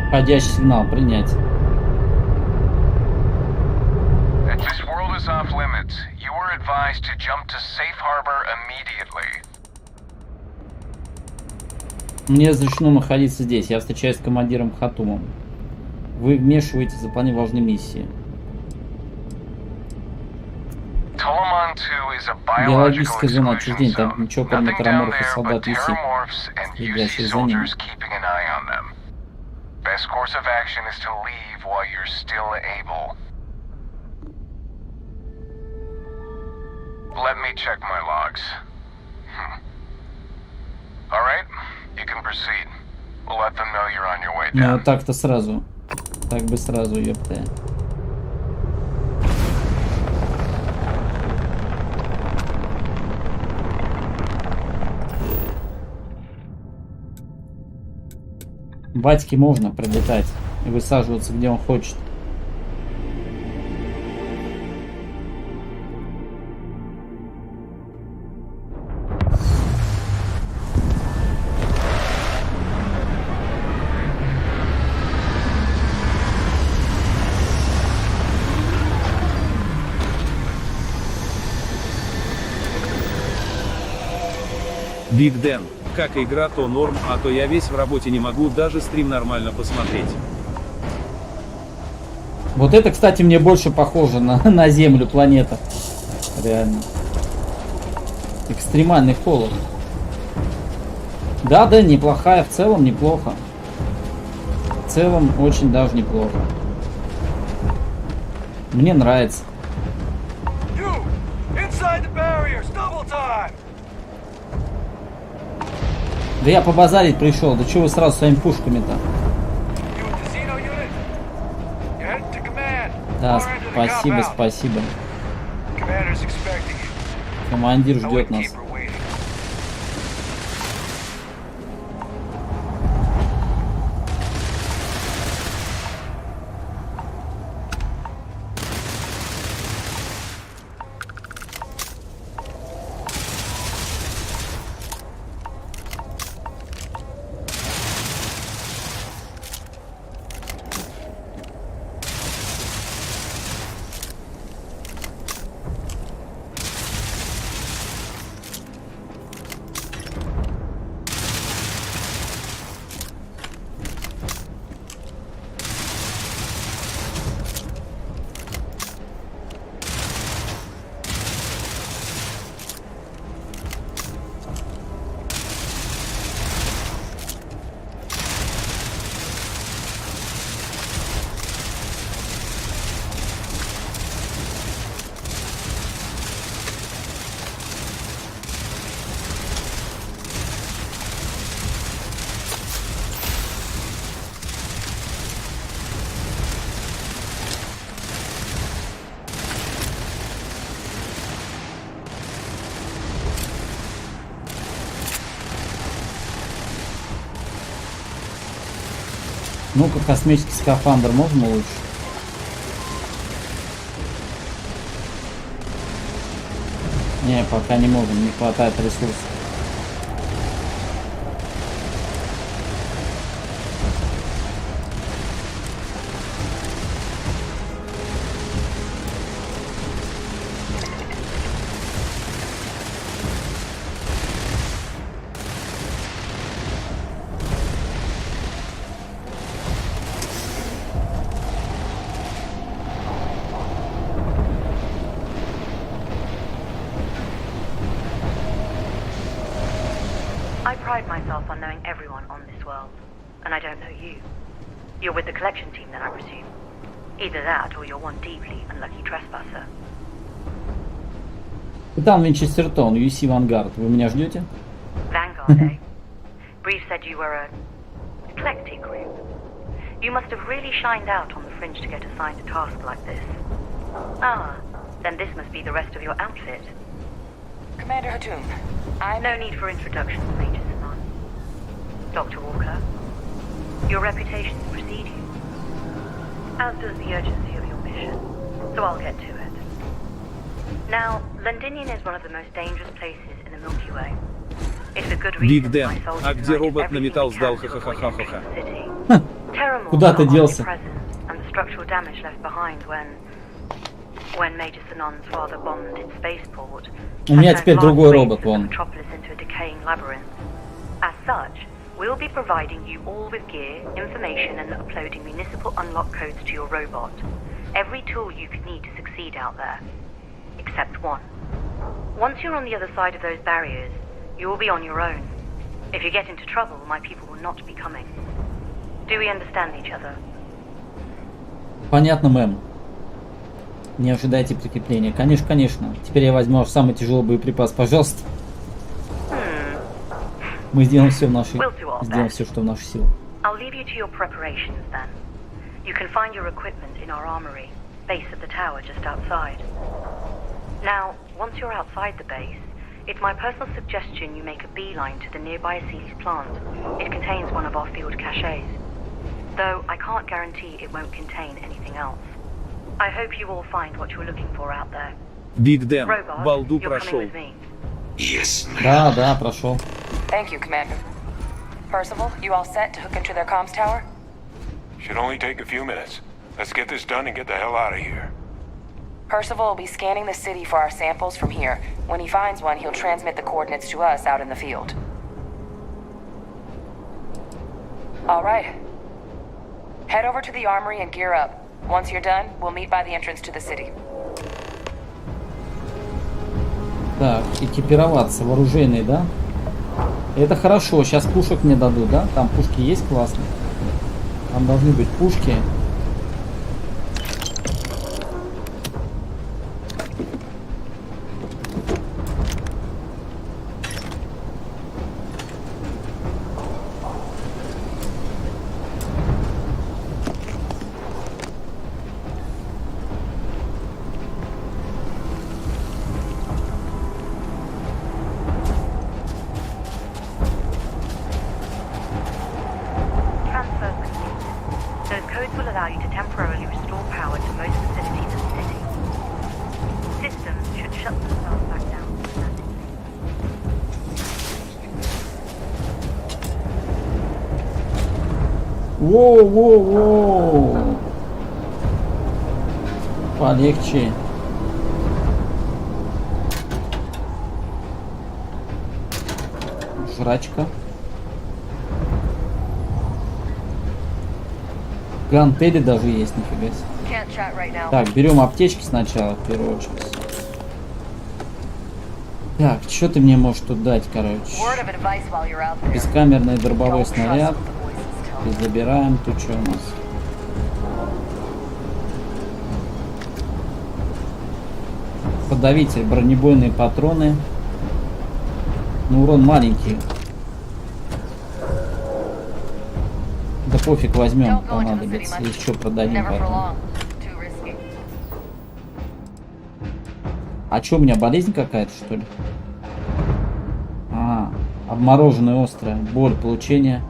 Входящий сигнал принять. This world is off limits. You are advised to jump to safe harbor immediately. Мне разрешено находиться здесь. Я встречаюсь с командиром Хатумом. Вы вмешиваетесь в выполнение важной миссии. Биологическая зона отчуждения. Там ничего кроме тераморфов и солдат висит. Следящих за ними. Best course of action is to leave while you're still able. Let me check my logs. proceed. We'll let them know you're on your way Ну, down. вот так-то сразу. Так бы сразу, ёпта. Батьке можно прилетать и высаживаться, где он хочет. Биг Дэн, как игра, то норм, а то я весь в работе не могу даже стрим нормально посмотреть. Вот это, кстати, мне больше похоже на Землю, планета. Реально. Экстремальный холод. Да, неплохая, в целом неплохо. В целом очень даже неплохо. Мне нравится. Да я побазарить пришел, да чего вы сразу своими пушками-то? Да, спасибо, спасибо. Командир ждет нас. Ну-ка, космический скафандр можно улучшить? Не, пока не можем, не хватает ресурсов. I pride myself on knowing everyone on this world, and I don't know you. You're with the collection team then, I presume. Either that, or you're one deeply unlucky trespasser. Капитан Винчестертон, UC Vanguard, вы меня ждете? Vanguard, eh? Brief said you were a eclectic group. You must have really shined out on the fringe to get assigned a task like this. Ah, then this must be the rest of your outfit. Commander Hatum, No need for introductions, Major Saman. Dr. Walker, your reputations precede you, as does the urgency of your mission, so I'll get to it. Now, Londinian is one of the most dangerous places in the Milky Way. It's a good reason Биг Дэн, my soldiers а где united робот на everything металл we сдал? can to avoid Ха-ха-ха-ха-ха. entering the city. Terramorphs Куда ты are делся? omnipresent, and the structural damage left behind when Major Sanon's father bombed its spaceport. У меня теперь другой робот, вон. Metropolis into a decaying labyrinth. As such, we'll be providing you all with gear, information, and uploading municipal unlock codes to your robot. Every tool you could need to succeed out there, except one. Once you're on the other side of those barriers, you will be on your own. If you get into trouble, my people will not be coming. Do we understand each other? Понятно, мэм. Не ожидайте прикрепления. Конечно, конечно. Теперь я возьму самый тяжелый боеприпас, пожалуйста. Мы сделаем все, We'll do our best. что в наших силах. I'll leave you to your preparations then. You can find your equipment in our armory, base of the tower just outside. Now, once you're outside the base, it's my personal suggestion you make a beeline to the nearby Aceles plant. It contains one of our field caches. Though I can't guarantee it won't contain anything else. I hope you all find what you're looking for out there. Биг Дэн, Robot, балду you're coming прошел. with me. Yes, Да, прошел. Thank you, Commander. Percival, you all set to hook into their comms tower? Should only take a few minutes. Let's get this done and get the hell out of here. Percival will be scanning the city for our samples from here. When he finds one, he'll transmit the coordinates to us out in the field. All right. Head over to the armory and gear up. Once you're done, we'll meet by the entrance to the city. Так, экипироваться, вооруженный, да? Это хорошо, сейчас пушек мне дадут, да? Там пушки есть классные. Там должны быть пушки. Transfer complete. Those codes will allow you to temporarily restore power to most facilities in the city. Systems should shut themselves back down automatically. Воу. Полегче. Жрачка. Гантели даже есть, нифига себе. Так, берем аптечки сначала, в первую очередь. Так, что ты мне можешь тут дать, короче? Бескамерный дробовой снаряд. И забираем. Тут что у нас? Подавитель, бронебойные патроны. Ну, урон маленький. Да пофиг, возьмем, понадобится. Еще продадим потом. А что, у меня болезнь какая-то, что ли? А, обмороженная острая. Боль, получение.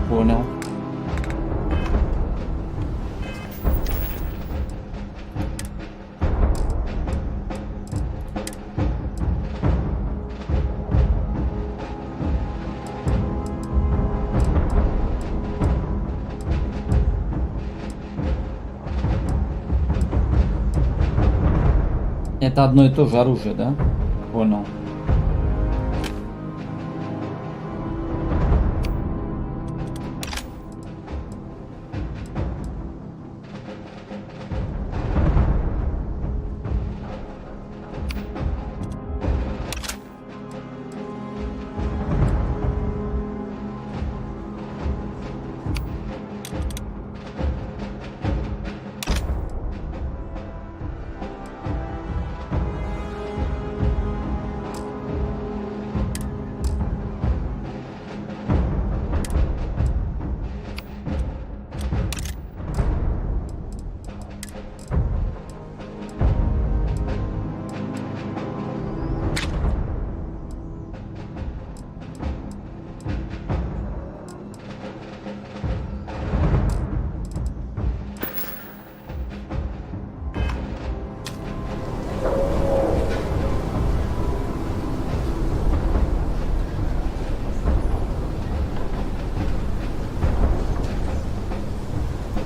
Понял. Это одно и то же оружие, да? Понял.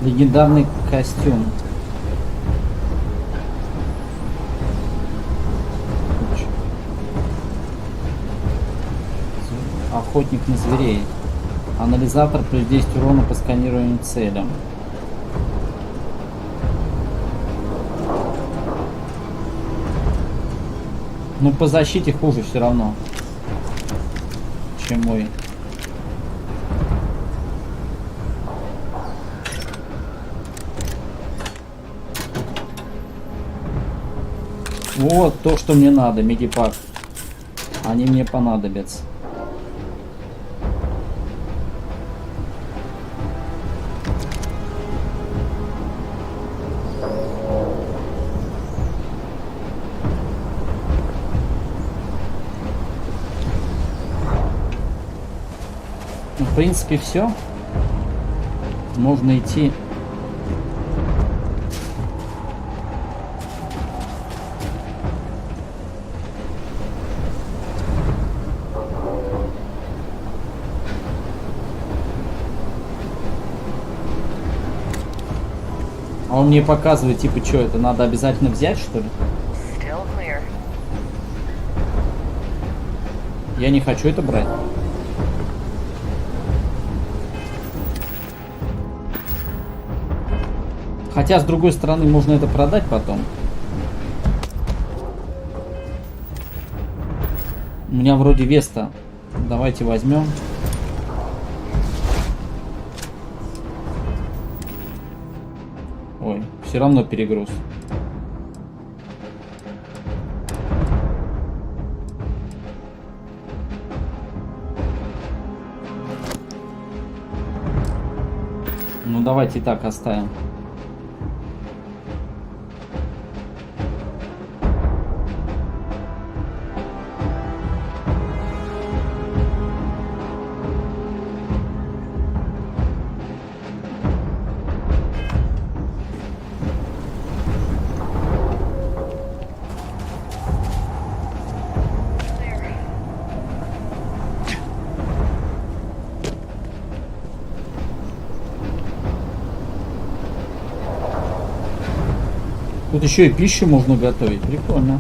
Легендарный костюм. Охотник на зверей. Анализатор плюс 10 урона по сканированию целям. Ну, по защите хуже все равно, чем мой. Вот то, что мне надо, медипак. Они мне понадобятся. Ну, в принципе, все. Можно идти. А он мне показывает, типа, что это надо обязательно взять, что ли? Я не хочу это брать. Хотя, с другой стороны, можно это продать потом. У меня вроде Веста. Давайте возьмем. Ой, все равно перегруз. Ну, давайте и так оставим. Тут еще и пищу можно готовить. Прикольно.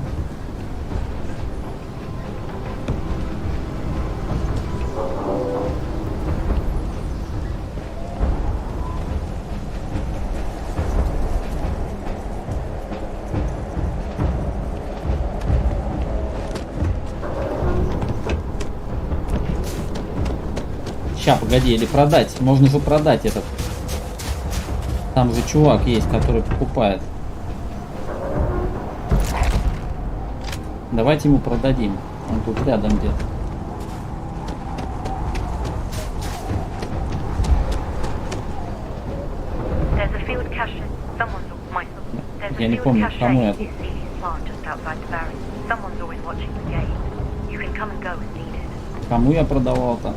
Сейчас, погоди, или продать. Можно же продать этот. Там же чувак есть, который покупает. Давайте ему продадим. Он тут рядом где-то. Я не помню, кому это. Кому я продавал-то?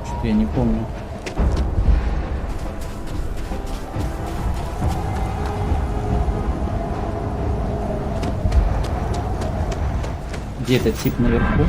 Что-то я не помню. Где этот тип наверху?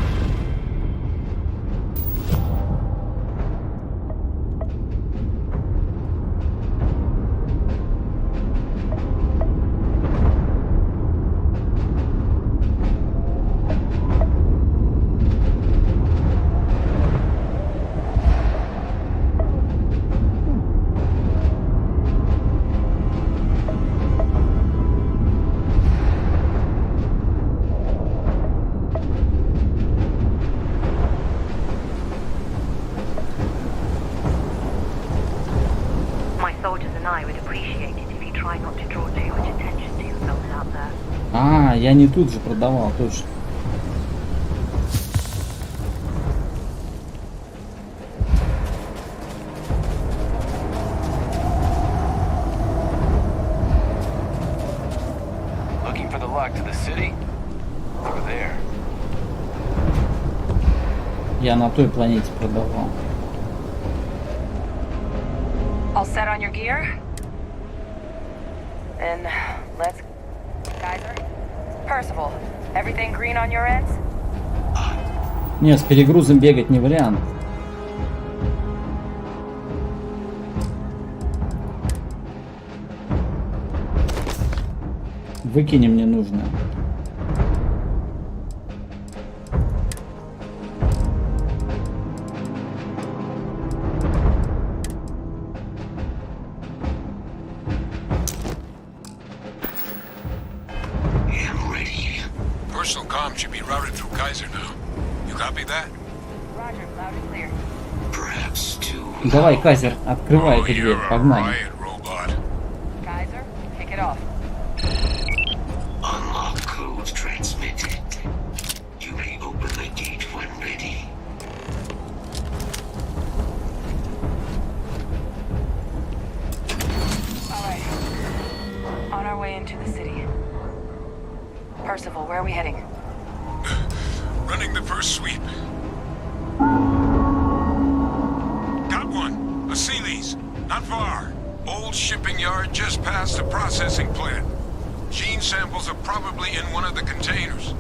Я не тут же продавал, точно. Я на той планете продавал. All set on your gear? Then let's Geyser. Percival, everything green on your ends? Нет, с перегрузом бегать не вариант. Выкинем не нужно. Personal comm should be routed through Kaiser now. You copy that? Roger, loud and clear. Perhaps too. Давай, Кайзер, открывай эту дверь, погнали. Kaiser, kick it off. Unlock code transmitted. Beginning the first sweep. Got one. A Sealy's. Not far. Old shipping yard just past the processing plant. Gene samples are probably in one of the containers.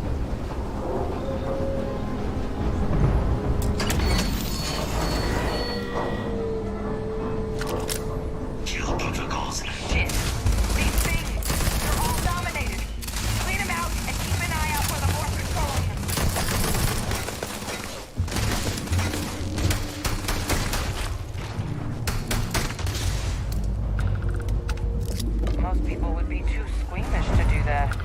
Kill protocols. Shit. These things, they're all dominated. Clean them out and keep an eye out for the more controlling them. Most people would be too squeamish to do that.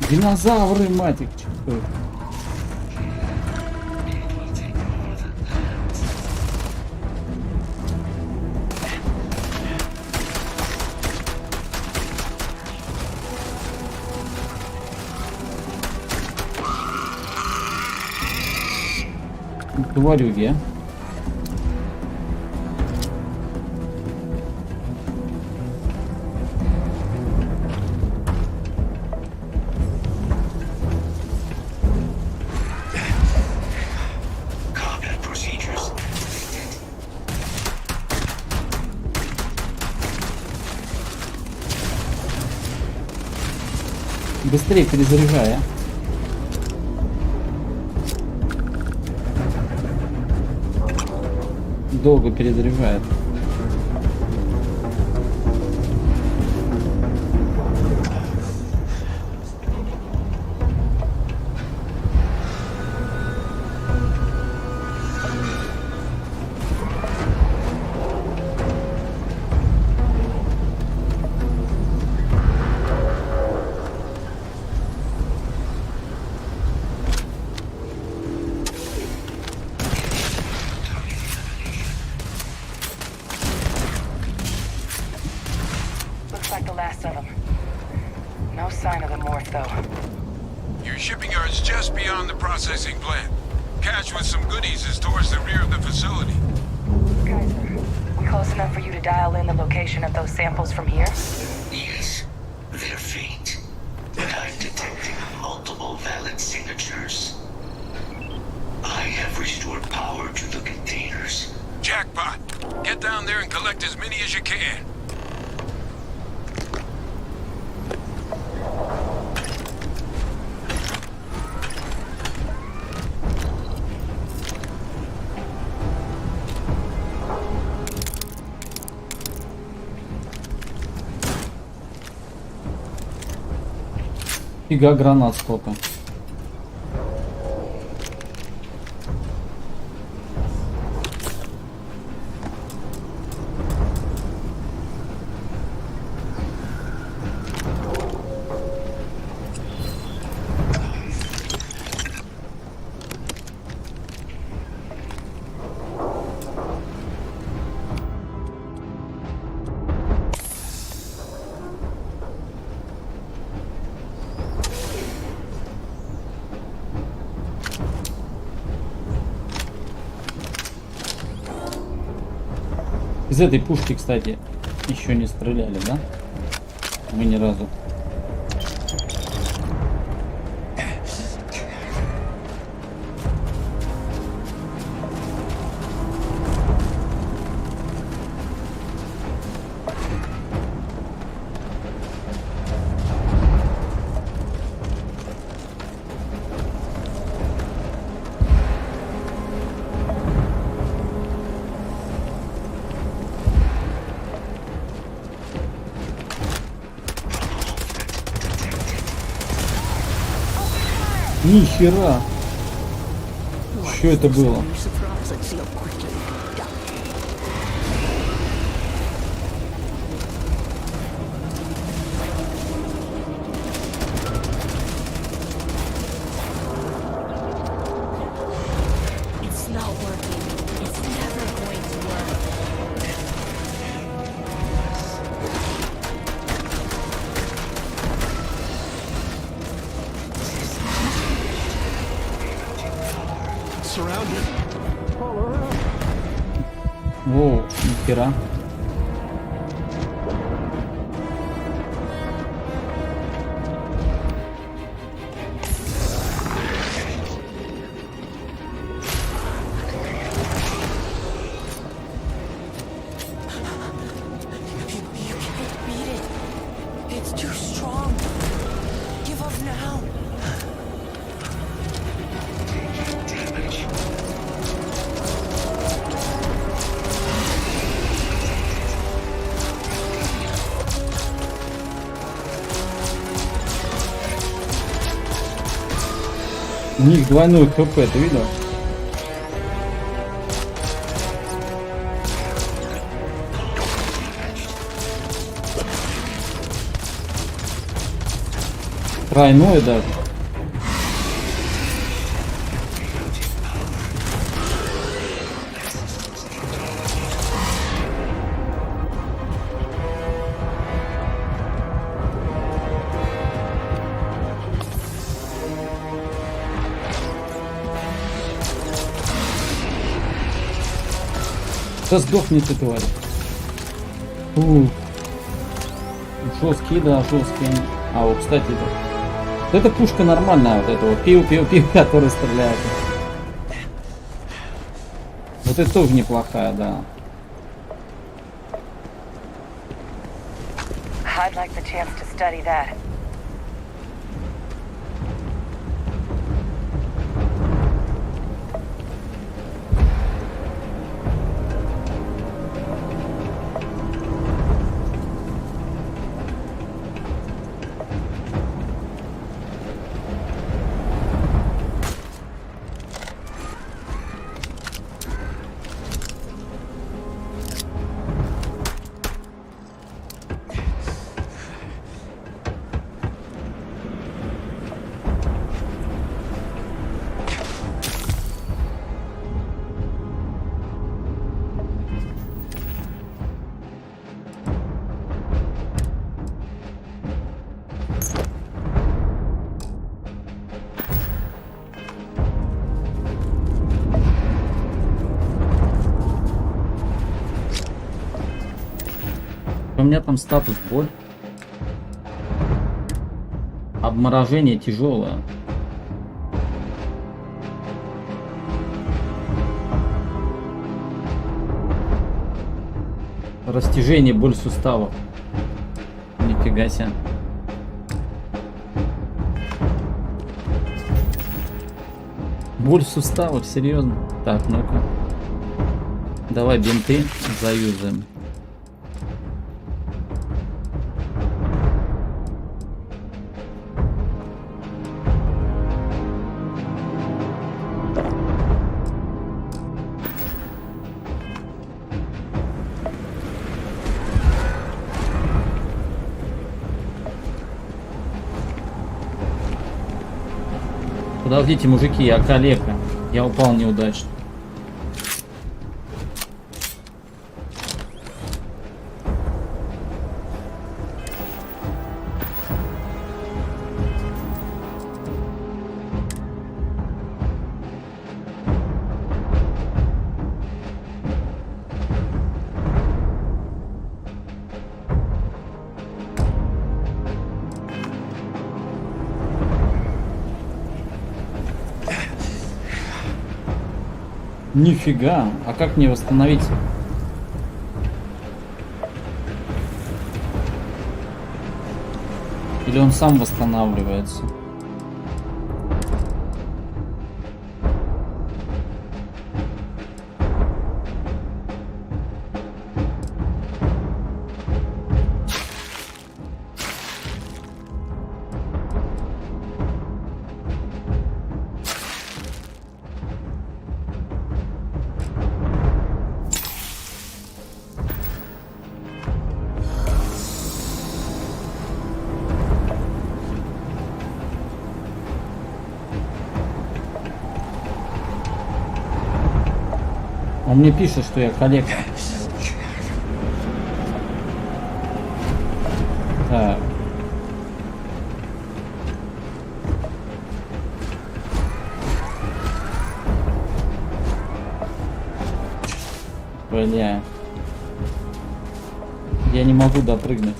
Динозавры, мать их, чё. Тварюги, а. Быстрее перезаряжай, а. Долго перезаряжает. Like the last of them. No sign of the morph, though. Your shipping yard's just beyond the processing plant. Cache with some goodies is towards the rear of the facility. Kaiser, we close enough for you to dial in the location of those samples from here? Yes, they're faint, but I'm detecting multiple valid signatures. I have restored power to the containers. Jackpot! Get down there and collect as many as you can. Фига гранат сколько. Из этой пушки, кстати, еще не стреляли, да? Мы ни разу. Нихера! Что это было? It's not working. It's never going to work. Воу, нихера. У них двойной ХП, ты видел? Тройное даже. Да сдохни ты, тварь. Жесткие, да, жесткие. А вот, кстати, да. Это пушка нормальная, вот это вот пиу-пиу-пиу, которая стреляет. Вот это тоже неплохая, да. I'd like the chance to study that. У меня там статус боль. Обморожение тяжелое. Растяжение, боль суставов. Нифига себе. Боль суставов, серьезно? Так, ну-ка. Давай бинты заюзаем. Подождите, мужики, я калека. Я упал неудачно. Нифига, а как мне восстановить? Или он сам восстанавливается? Он мне пишет, что я коллега. Так. Бля. Я не могу допрыгнуть.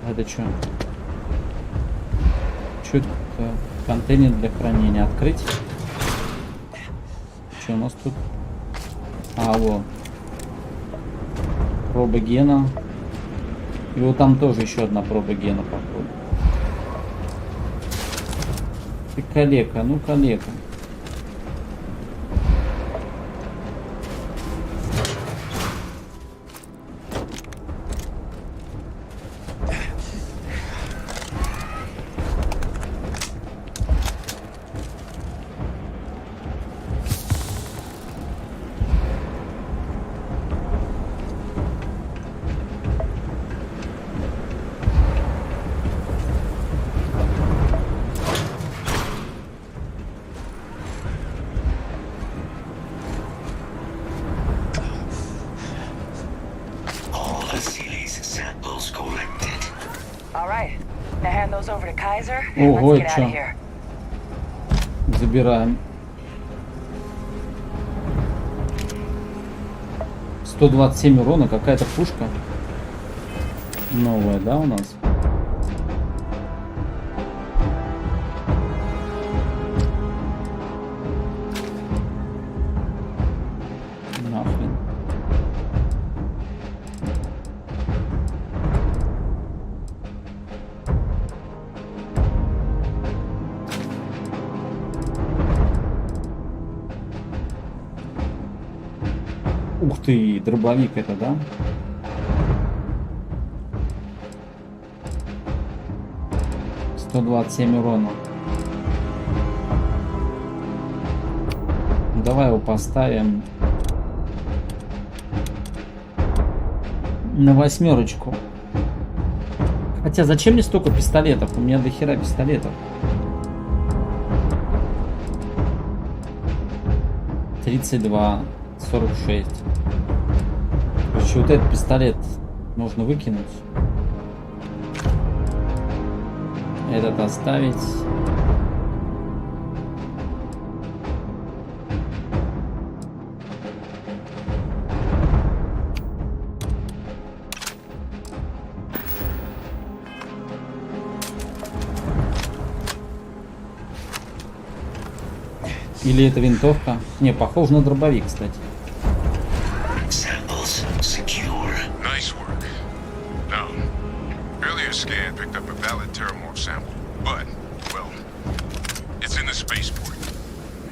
Это что? Что это? Контейнер для хранения. Открыть? Что у нас тут? А, вот. Проба гена. И вот там тоже еще одна проба гена, походу. Ты калека, ну калека. Ого, чё? Забираем. 127 урона, какая-то пушка. Новая, да, у нас? Нахрен. Ух ты, дробовик это, да? $127 урона. Давай его поставим на 8. Хотя зачем мне столько пистолетов? У меня до хера пистолетов. 32, 46. Короче, вот этот пистолет нужно выкинуть. Этот оставить. Или это винтовка? Не, похоже на дробовик, кстати. Nice work. Now, earlier scan picked up a valid Terramorph sample, but, well, it's in the spaceport.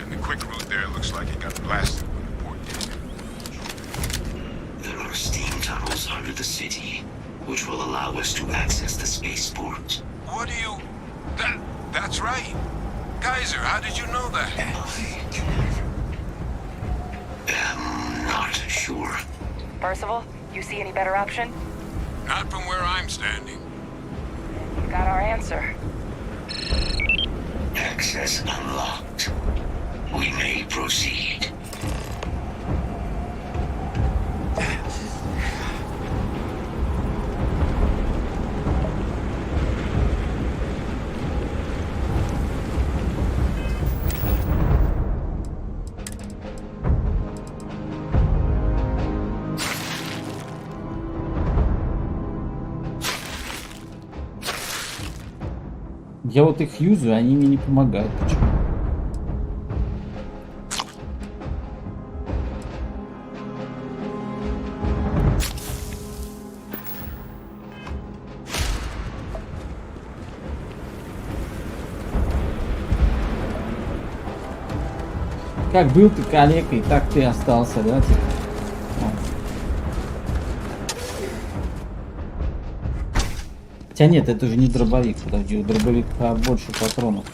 And the quick route there looks like it got blasted when the port did. There are steam tunnels under the city, which will allow us to access the spaceport. What do you... That's right. Kaiser, how did you know that? I'm not sure. Percival, you see any better option? Not from where I'm standing. You got our answer. Access unlocked. We may proceed. Я вот их юзаю, они мне не помогают. Почему? Как был ты калекой, так ты остался, да? Типа? Хотя нет, это же не дробовик, подожди, у дробовика больше патронов.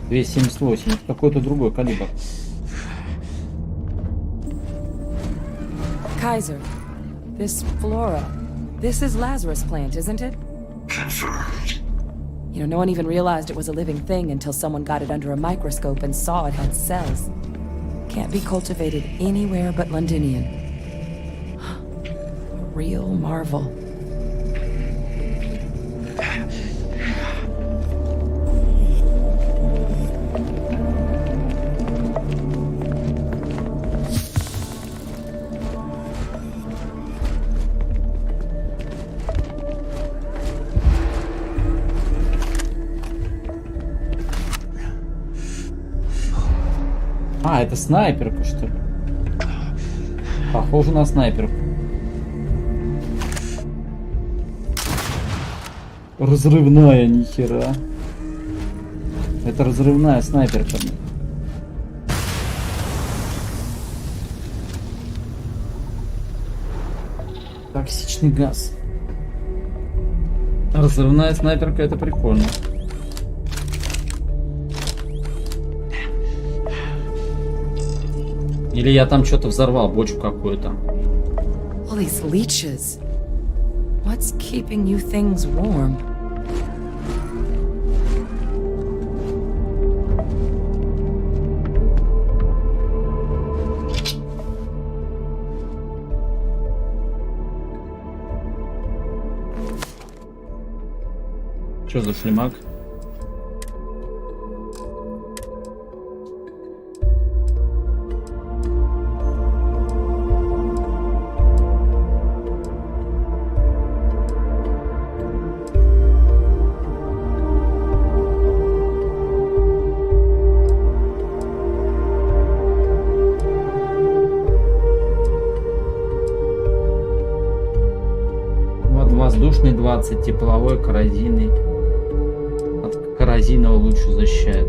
278, это какой-то другой калибр. Kaiser, this flora, this is Lazarus plant, isn't it? Confirmed. You know, no one even realized it was a living thing until someone got it under a microscope and saw it had cells. Can't be cultivated anywhere but Londinian. A real marvel. А, это снайперка, что ли? Похоже на снайперку. Разрывная, нихера. Это разрывная снайперка. Токсичный газ. Разрывная снайперка, это прикольно. Или я там что-то взорвал, бочку какую-то. All these leeches. What's keeping you things warm? Что за шлемак? Воздушный 20, тепловой, коррозийный. От коррозийного лучше защищает.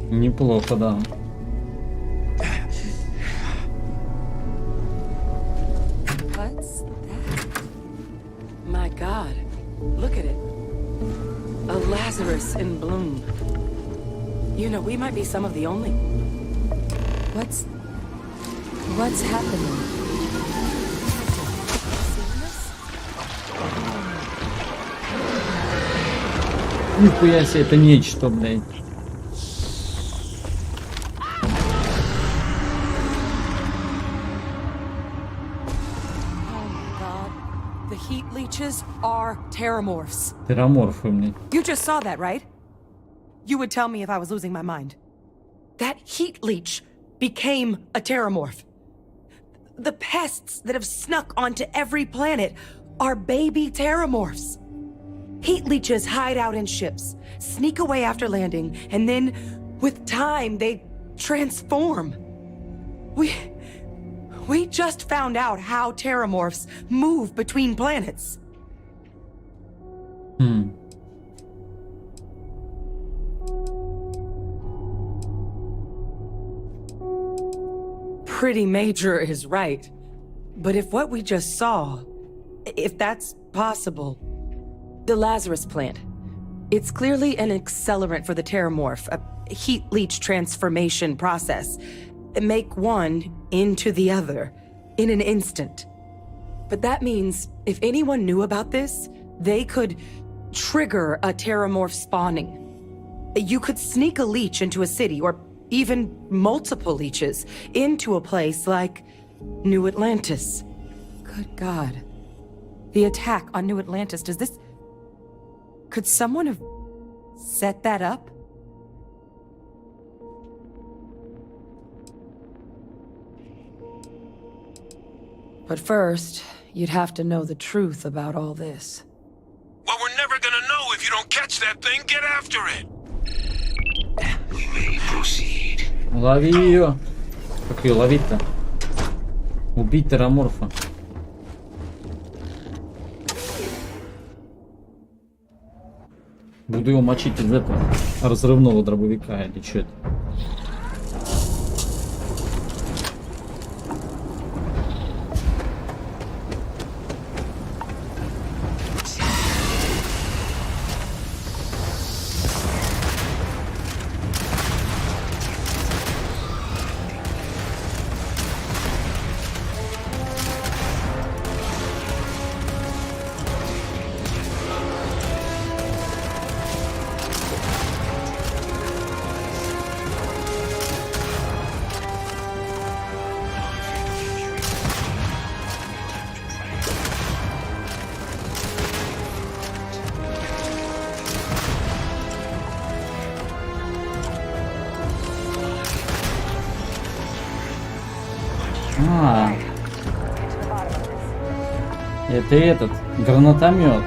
Неплохо, да. What's that? My God, look at it. A Lazarus in bloom. You know, we might be some of the only... What's happening? Нихуя себе, это нечто, блядь. Are terramorphs. Терраморфы мне. You just saw that, right? You would tell me if I was losing my mind. That heat leech became a terramorph. The pests that have snuck onto every planet are baby terramorphs. Heat leeches hide out in ships, sneak away after landing, and then, with time, they transform. We just found out how terramorphs move between planets. Pretty Major is right. But if what we just saw, if that's possible, The Lazarus plant. It's clearly an accelerant for the terramorph, a heat leach transformation process. Make one into the other in an instant. But that means if anyone knew about this, they could trigger a terramorph spawning. You could sneak a leech into a city, or even multiple leeches, into a place like New Atlantis. Good God. The attack on New Atlantis, could someone have set that up? But first, you'd have to know the truth about all this. Well, we're never gonna know if you don't catch that thing. Get after it. We may proceed. Лови ее. Как ее ловить-то? Убить терраморфа. Буду его мочить из этого разрывного дробовика или что это? Это этот гранатомет.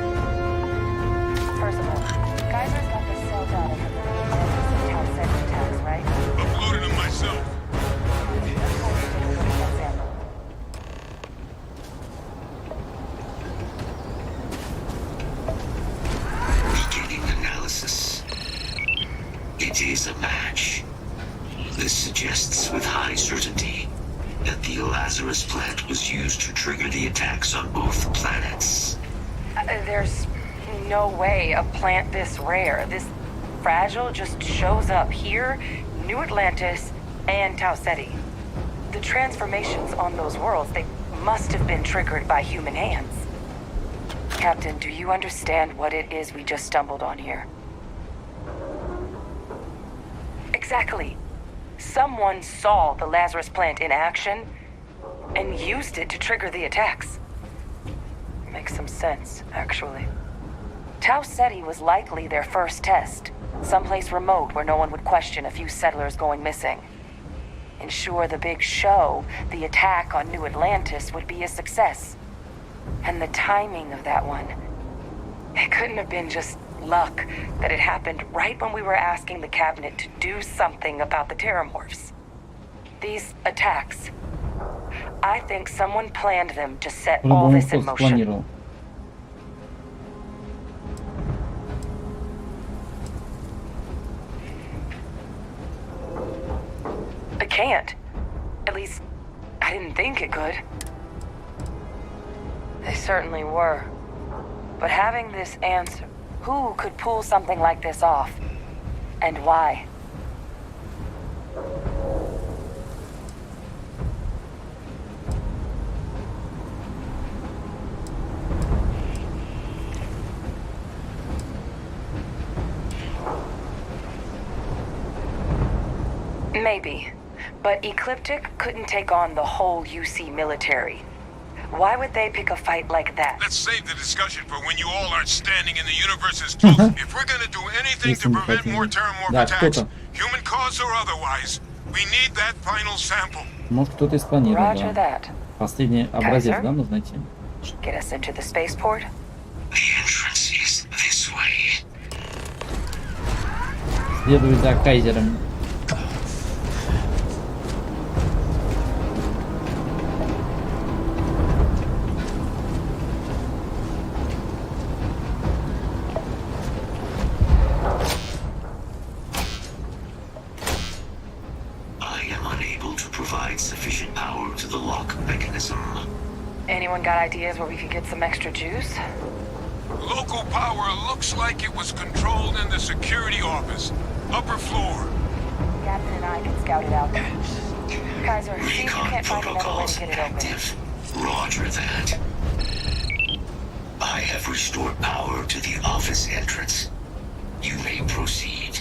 Beginning analysis. It is a match. This suggests with high certainty that the Lazarus plant was used to trigger the attacks on both planets. There's no way a plant this rare, this fragile, just shows up here, New Atlantis, and Tau Ceti. The transformations on those worlds, they must have been triggered by human hands. Captain, do you understand what it is we just stumbled on here? Exactly. Someone saw the Lazarus plant in action and used it to trigger the attacks. Makes some sense, actually. Tau Ceti was likely their first test, someplace remote where no one would question a few settlers going missing. Ensure the big show, the attack on New Atlantis, would be a success. And the timing of that one, it couldn't have been just luck that it happened right when we were asking the cabinet to do something about the terramorphs. These attacks, I think someone planned them to set all this in motion. It can't. At least, I didn't think it could. They certainly were. But having this answer, who could pull something like this off? And why? Maybe. But Ecliptic couldn't take on the whole UC military. Why would they pick a fight like that? Let's save the discussion for when you all aren't standing in the universe's truth. If we're gonna do anything to prevent more terramorph attacks, human cause or otherwise, we need that final sample. Может, кто-то из планировал, да. Последний образец, да, нужно найти. Get us into the spaceport? The entrance is this way. Следуй за Кайзером. Anyone got ideas where we could get some extra juice? Local power looks like it was controlled in the security office. Upper floor. Captain and I can scout it out there. Kaiser, see if you can't find another way to get it open. Roger that. I have restored power to the office entrance. You may proceed.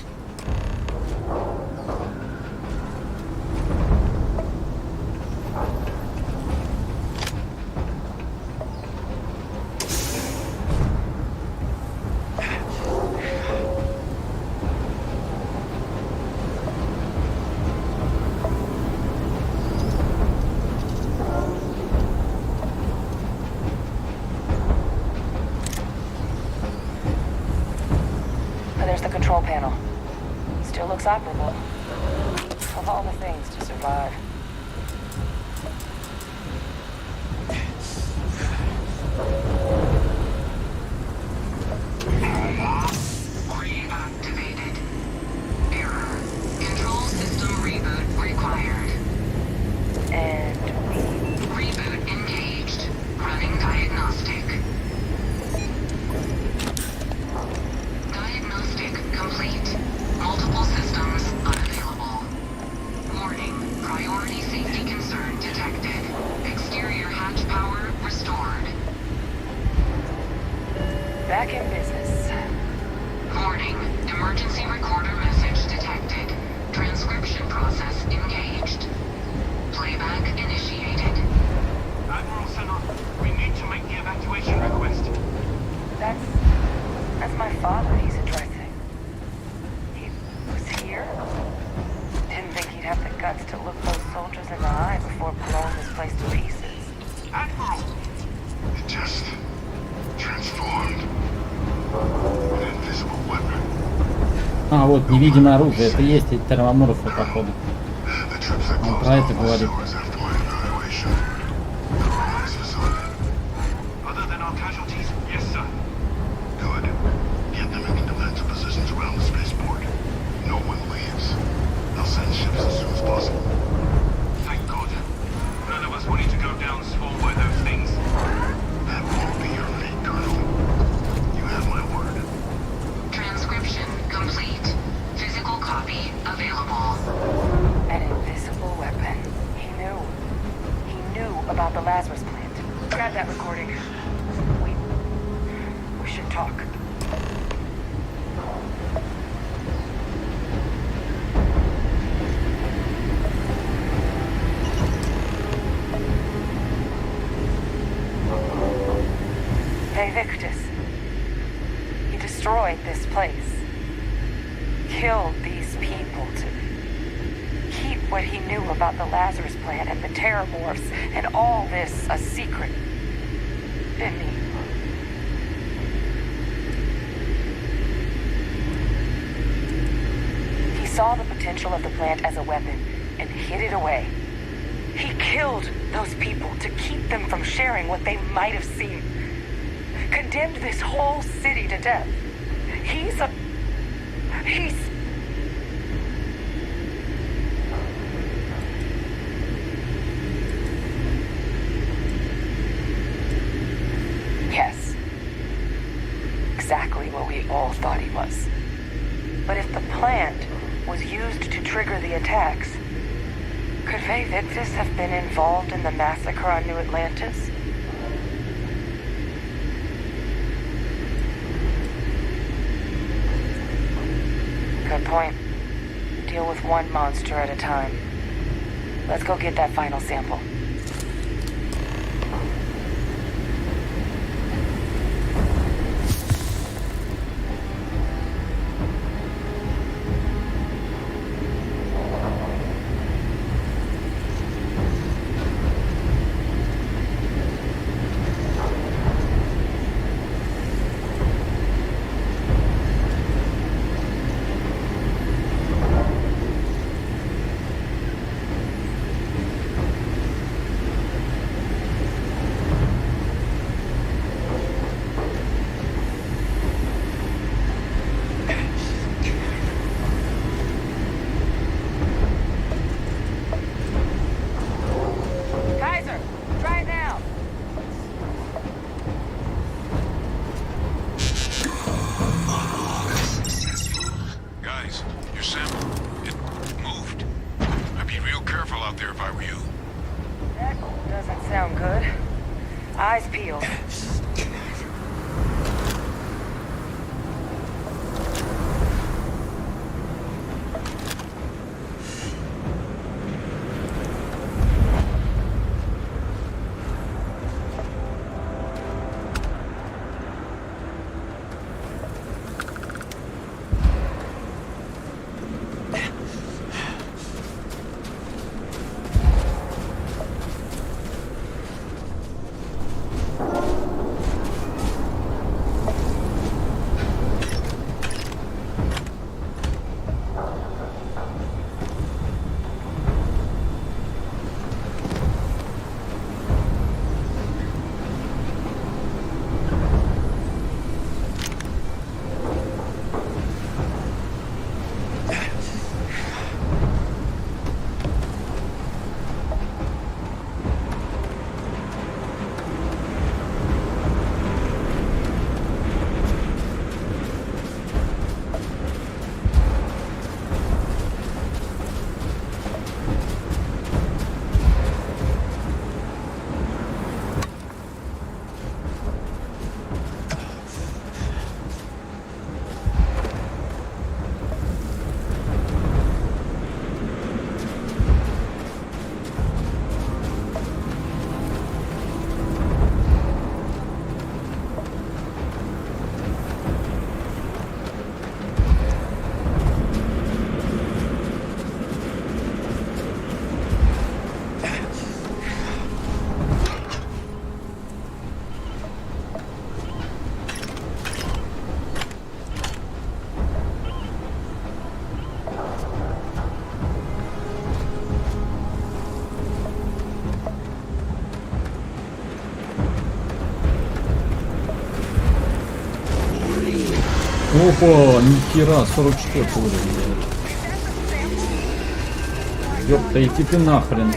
There's the control panel. Still looks operable. Of all the things to survive. Reactivated. Error. Control system reboot required. And reboot engaged. Running diagnostic. Diagnostic complete. Multiple systems unavailable. Warning. Priority safety concern detected. Exterior hatch power restored. back in business. Warning. Emergency recorder message detected. Transcription process engaged. Playback initiated. Admiral Senna, we need to make the evacuation request. That's my father he's addressing. He was here. Didn't think he'd have the guts to look those soldiers in the eye before blowing this place to pieces. Admiral! It just transformed. An invisible weapon. А, вот, невидимое оружие. Это есть эти термоморфы, походу. Он про это говорит. Other than our casualties, yes, sir. Good. Get them into defensive positions around the spaceport. No one leaves. They'll send ships as soon as possible. Thank God. None of us wanted to go down swarmed by those things. That won't be your fate, Colonel. You have my word. Transcription complete. Physical copy available. An invisible weapon. He knew. He knew about the Lazarus plant. Grab that recording. We should talk. Hey, Victus. He destroyed this place. Killed these people to keep what he knew about the Lazarus plant and the Terramorphs and all this a secret. Didn't he? He saw the potential of the plant as a weapon and hid it away. He killed those people to keep them from sharing what they might have seen. Condemned this whole city to death. He's Yes. Exactly what we all thought he was. But if the plant was used to trigger the attacks, could Faye Victus have been involved in the massacre on New Atlantis? Good point. Deal with one monster at a time. Let's go get that final sample. Starfield. Опа, нихера, 44 уровень. Ёпта, иди ты нахрен.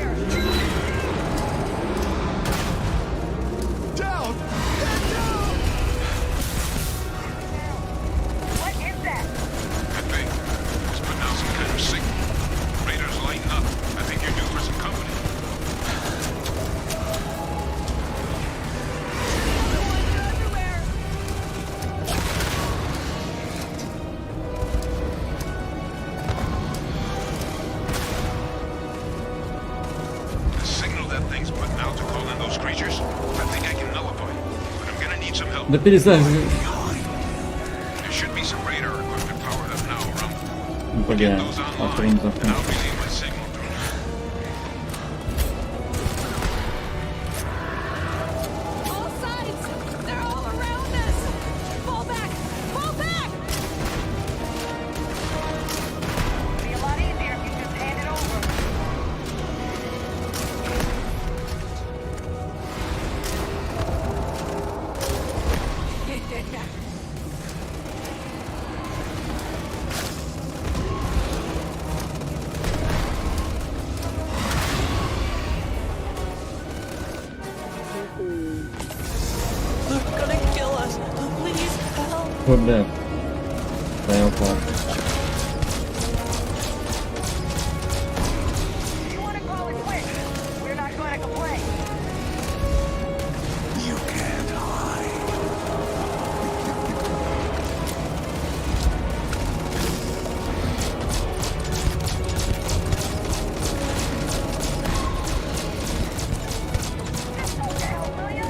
Да перестань. Бля, отрын. Ой, бля. Да, я упал.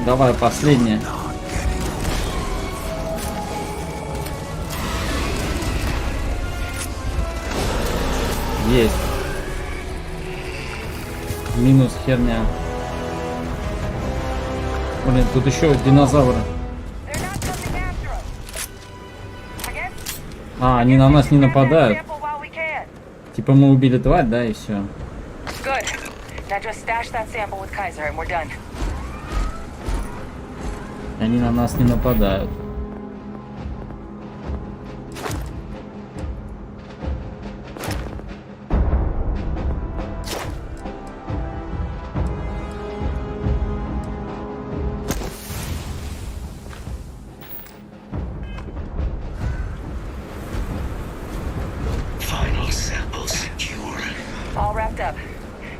Давай, последняя. Есть. Минус херня. Блин, тут еще динозавры. А, они на нас не нападают. Типа мы убили тварь, да, и все. Они на нас не нападают.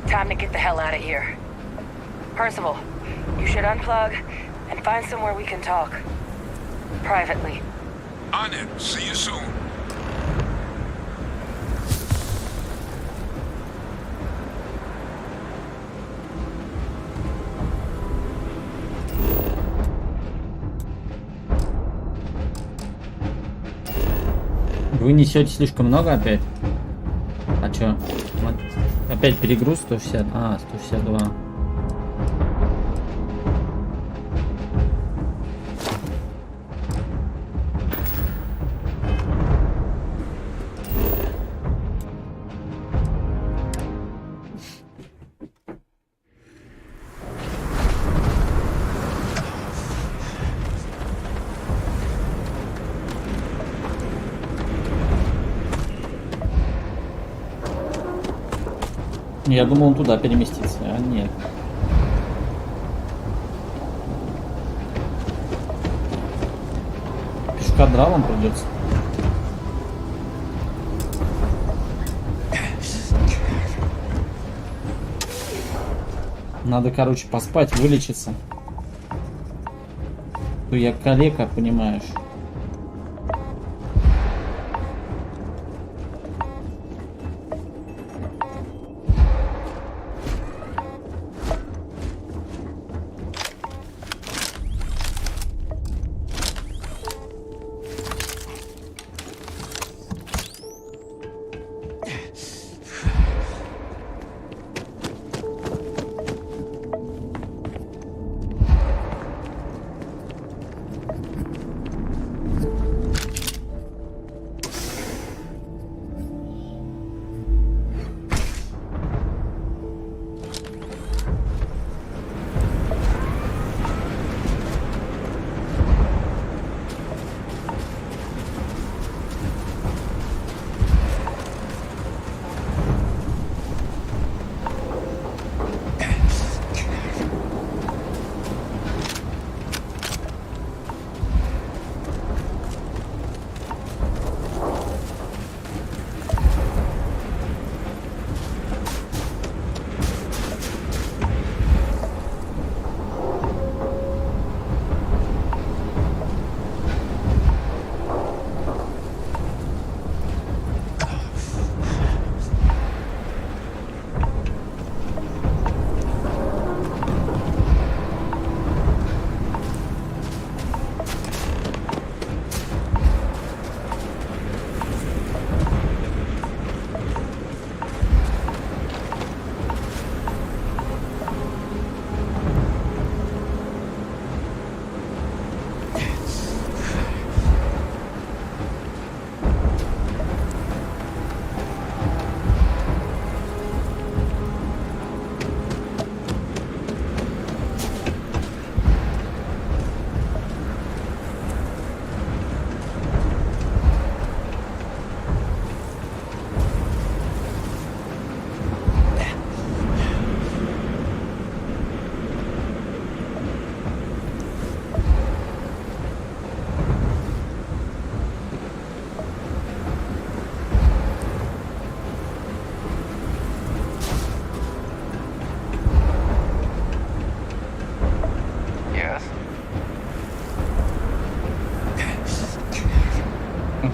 Time to get the hell out of here. Percival, you should unplug and find somewhere we can talk. Privately. On it. See you soon. Вы несете слишком много опять? А чё? Опять перегруз 160? А, 162. Я думал, он туда переместится, а нет. Пешкадралом придется. Надо, короче, поспать, вылечиться. То я калека, понимаешь.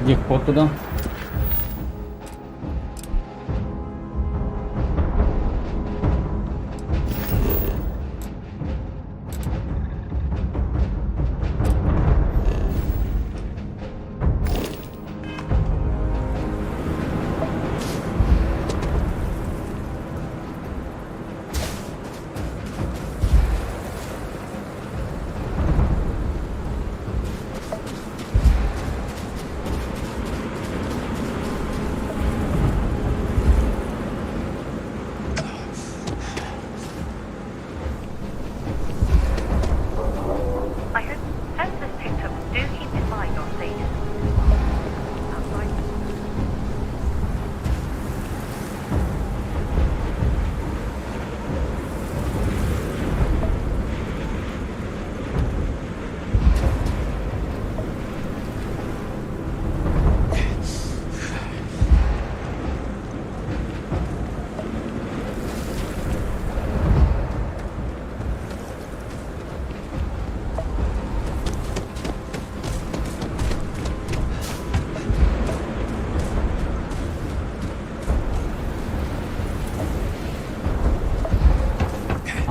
Где вход туда?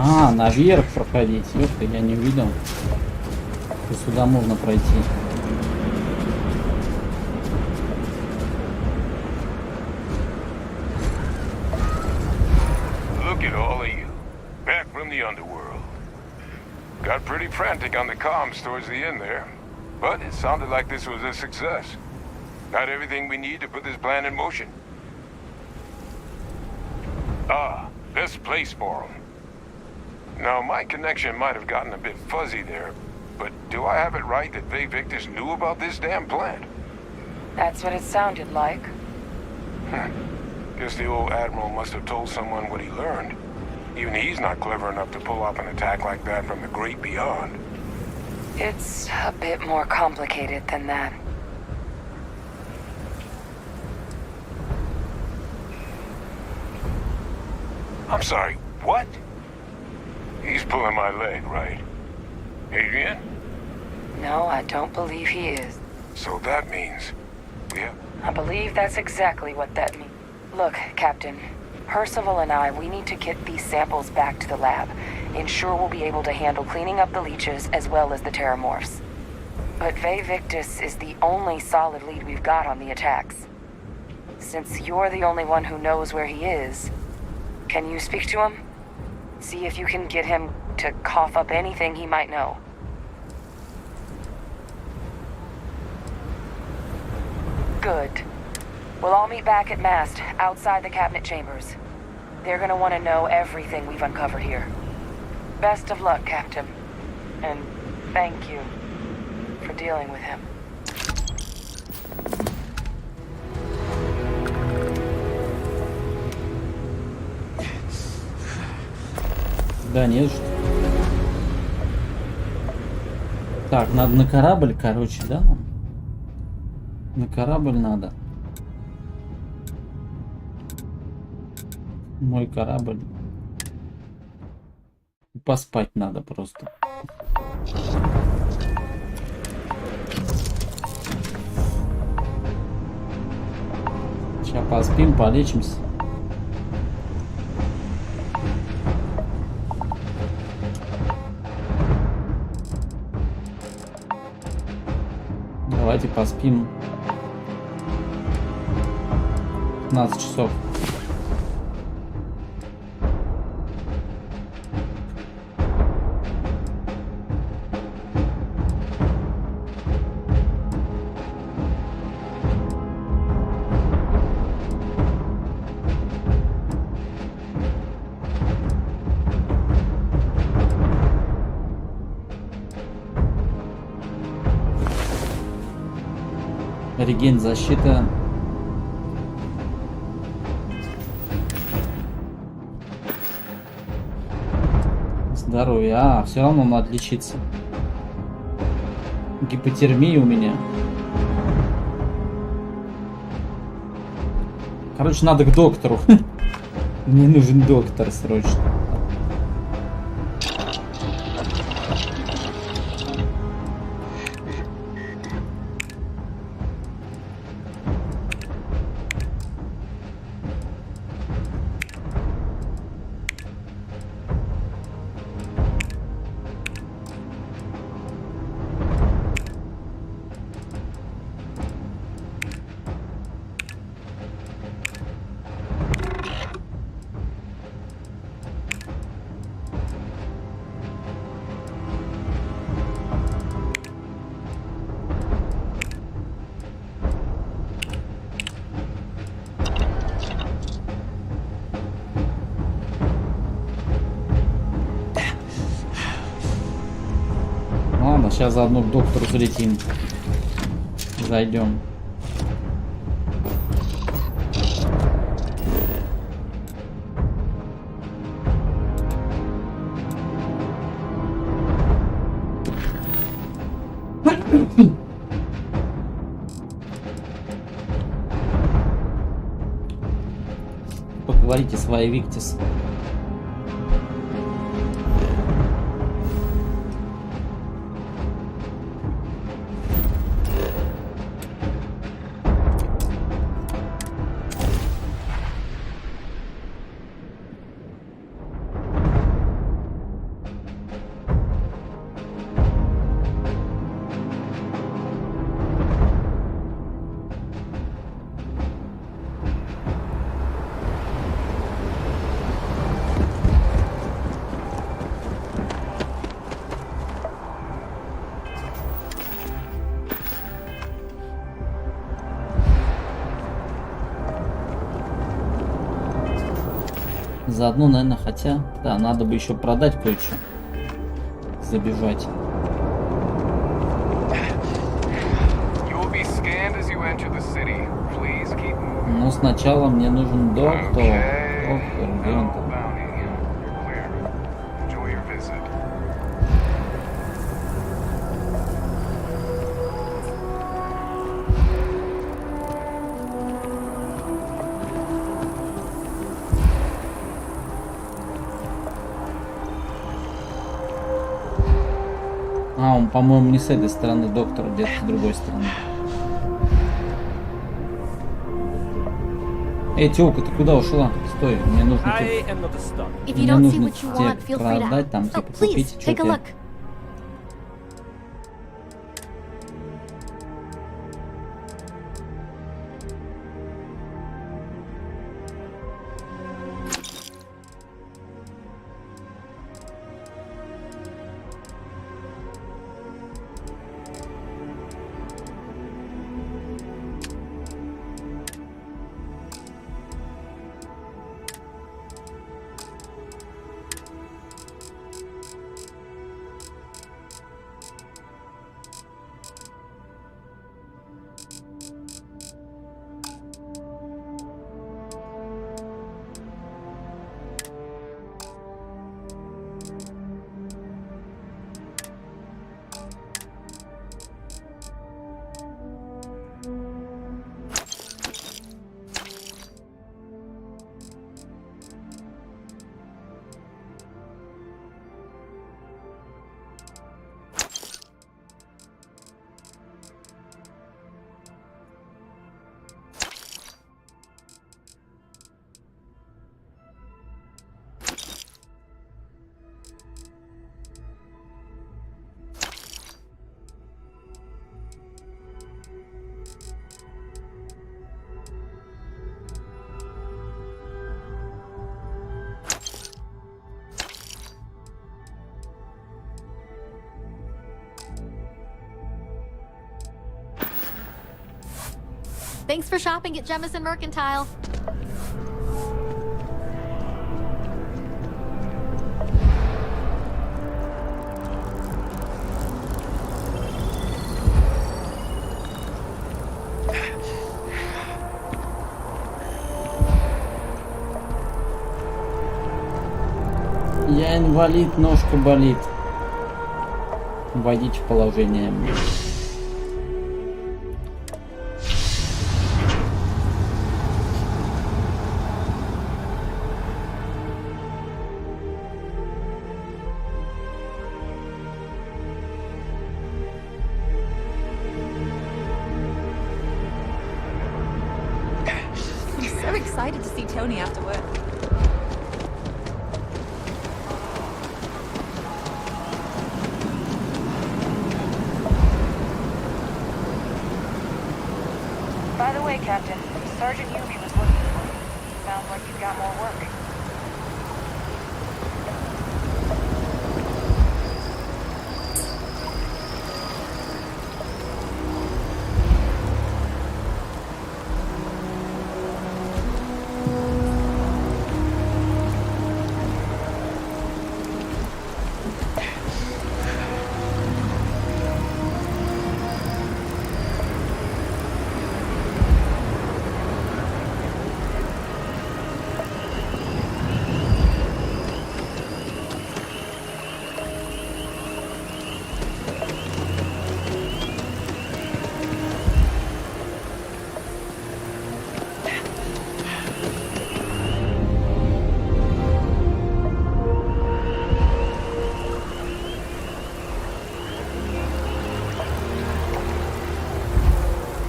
А, наверх проходить. Ёпта, я не увидел. Сюда можно пройти. Look at all of you. Back from the underworld. Got pretty frantic on the comms towards the end there. But it sounded like this was a success. Got everything we need to put this plan in motion. Ah, this place forum. Now, my connection might have gotten a bit fuzzy there, but do I have it right that Victus knew about this damn plan? That's what it sounded like. Guess the old Admiral must have told someone what he learned. Even he's not clever enough to pull off an attack like that from the great beyond. It's a bit more complicated than that. I'm sorry, what? He's pulling my leg, right? Adrian? No, I don't believe he is. So that means we have... I believe that's exactly what that means. Look, Captain, Percival and we need to get these samples back to the lab. Ensure we'll be able to handle cleaning up the leeches as well as the terramorphs. But Victus is the only solid lead we've got on the attacks. Since you're the only one who knows where he is, can you speak to him? See if you can get him to cough up anything he might know. Good. We'll all meet back at Mast, outside the cabinet chambers. They're gonna want to know everything we've uncovered here. Best of luck, Captain. And thank you for dealing with him. Да нет что. Так, надо на корабль, короче, да? На корабль надо. Мой корабль. Поспать надо просто. Сейчас поспим, полечимся. Давайте поспим 15 часов. Реген, защита. Здоровье. А, все равно надо лечиться. Гипотермия у меня. Короче, надо к доктору. Мне нужен доктор срочно. Сейчас заодно к доктору залетим. Зайдем. Поговорите с Victus. Заодно, наверное, хотя... Да, надо бы еще продать кое-что. Забежать. Но сначала мне нужен доктор. Доктор, где он там? А, он, по-моему, не с этой стороны доктора, где-то с другой стороны. Эй, тёлка, ты куда ушла? Стой, мне нужно тебе продать, там, типа, купить, что тебе. Thanks for shopping at Jemison Mercantile. Я инвалид, ножка болит. Вводить в положение. I'm so excited to see Tony after work. By the way, Captain, Sergeant Yumi was looking for you. Sounds like you've got more work.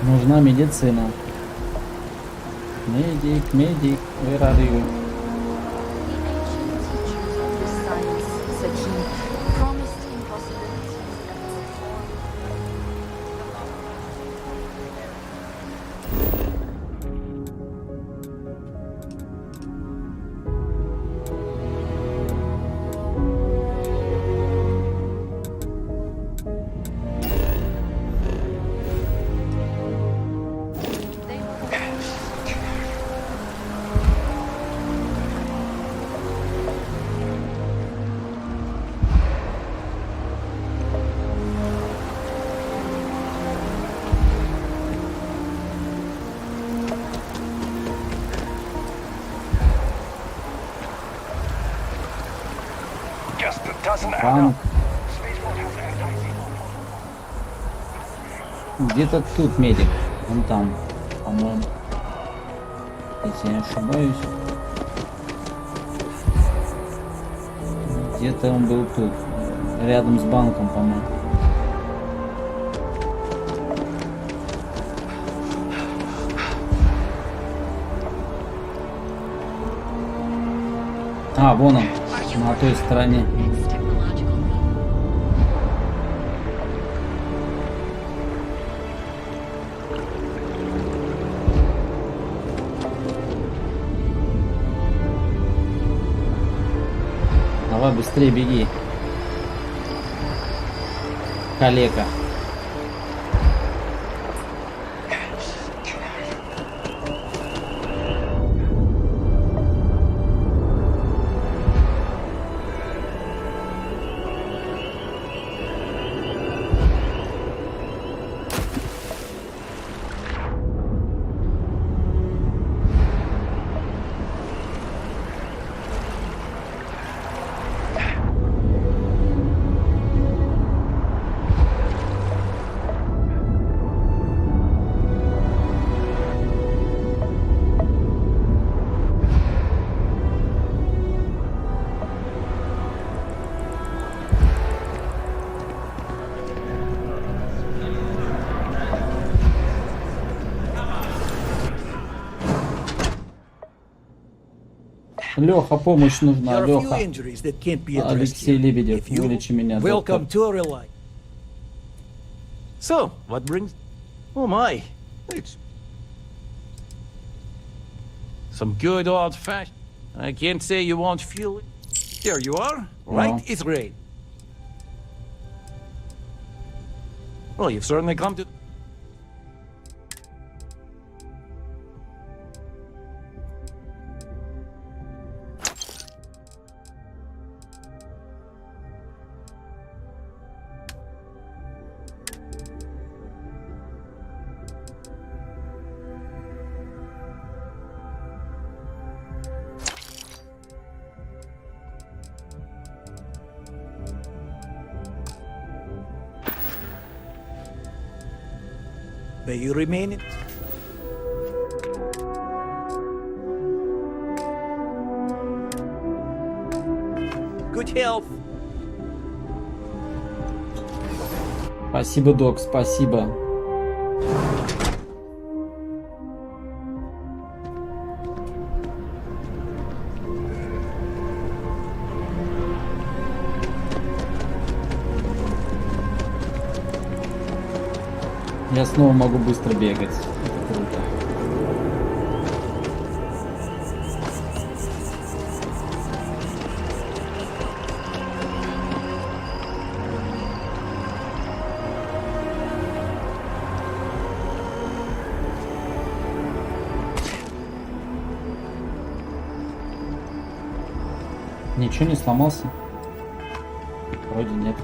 Нужна медицина. Медик, медик, where are you? Банк. Где-то тут медик. Вон там, по-моему. Если я не ошибаюсь. Где-то он был тут. Рядом с банком, по-моему. А, вон он, на той стороне. Давай быстрее беги, калека. Леха, помощь нужна, Леха. Алексей Лебедев, вылечи меня, доктор. So, what brings... Oh my, it's... Some good old-fashioned... I can't say you won't feel it. There you are. Right, it's great. Well, you've certainly come to... May you remain in... Good health. Спасибо, док, спасибо. Я снова могу быстро бегать. Это круто. Ничего не сломался? Вроде нет.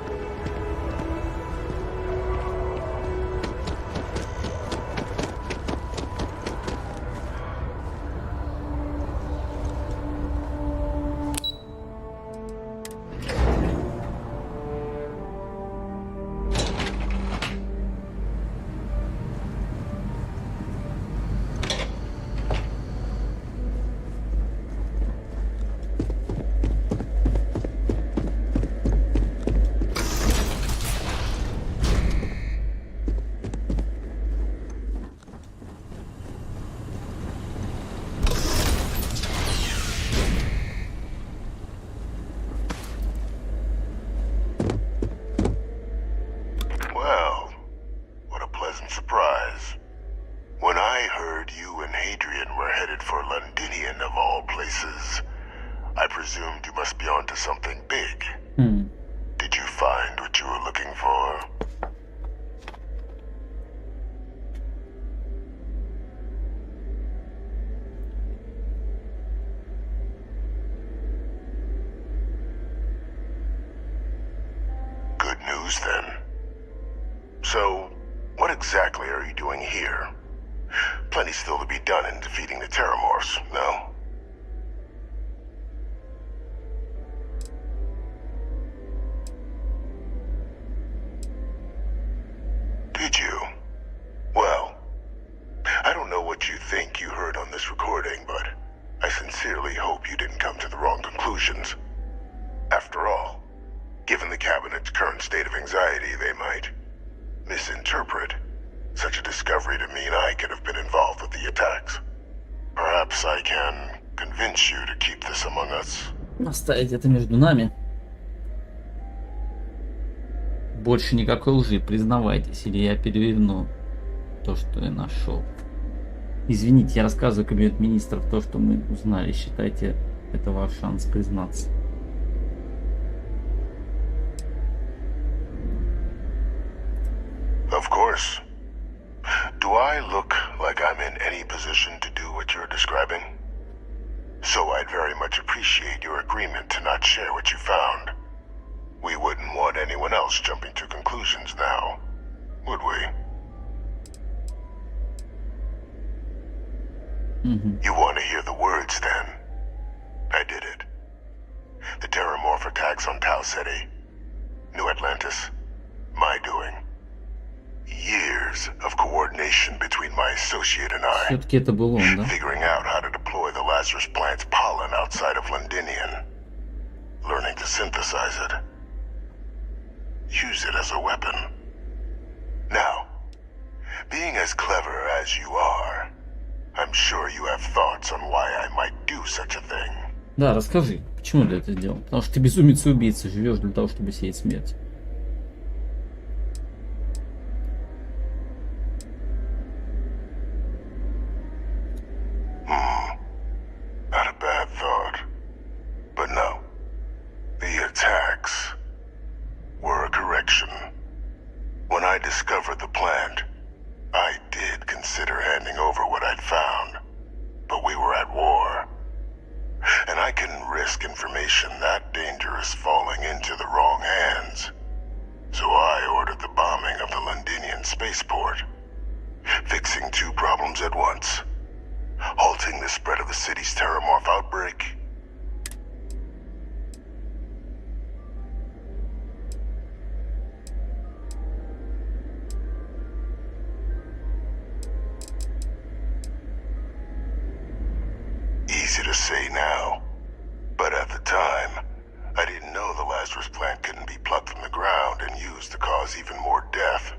So, what exactly are you doing here? Plenty still to be done in defeating the Terramorphs, no? this recording, but I sincerely hope you didn't come to the wrong conclusions. After all, given the Cabinet's current state of anxiety, they might misinterpret such a discovery to mean I could have been involved with the attacks. Perhaps I can convince you to keep this among us. Оставить это между нами. Больше никакой лжи, признавайтесь, или я переверну то, что я нашел. Извините, я рассказываю кабинет министров то, что мы узнали. Считайте, это ваш шанс признаться. Of course. Do I look like I'm in any position to do what you're describing? So I'd very much appreciate your agreement to not share what you found. We wouldn't want anyone else jumping to conclusions now, would we? You want to hear the words, then? I did it. The Terramorph attacks on Tau Ceti, New Atlantis, my doing. Years of coordination between my associate and I. Все-таки это был он, да? Figuring out how to deploy the Lazarus plant's pollen outside of Londinian. Learning to synthesize it. Use it as a weapon. Now, being as clever as you are, I'm sure you have thoughts on why I might do such a thing. Да, расскажи, почему ты это сделал? Потому что ты безумец и убийца, живешь для того, чтобы сеять смерть. Not a bad thought. But no. The attacks were a correction. When I discovered the plant, I did consider handing over what I'd found. But we were at war. And I couldn't risk information that dangerous falling into the wrong hands. So I ordered the bombing of the Londinian spaceport. Fixing two problems at once. Halting the spread of the city's Terramorph outbreak. Easy to say now, but at the time, I didn't know the Lazarus plant couldn't be plucked from the ground and used to cause even more death.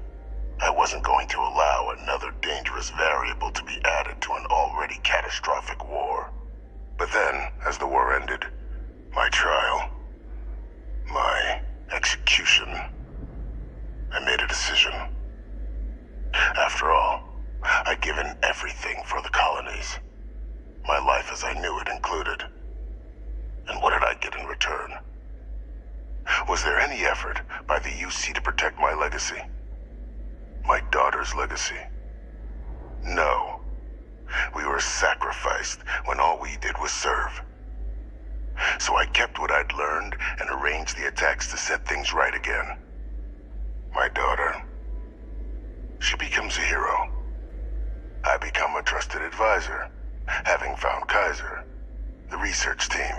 I wasn't going to allow another dangerous variable to be added to an already catastrophic war. But then, as the war ended, my trial, my execution, I made a decision. After all, I'd given everything for the colonies. My life as I knew it included. And what did I get in return? Was there any effort by the UC to protect my legacy? My daughter's legacy? No. We were sacrificed when all we did was serve. So I kept what I'd learned and arranged the attacks to set things right again. My daughter, she becomes a hero. I become a trusted advisor, having found Kaiser, the research team,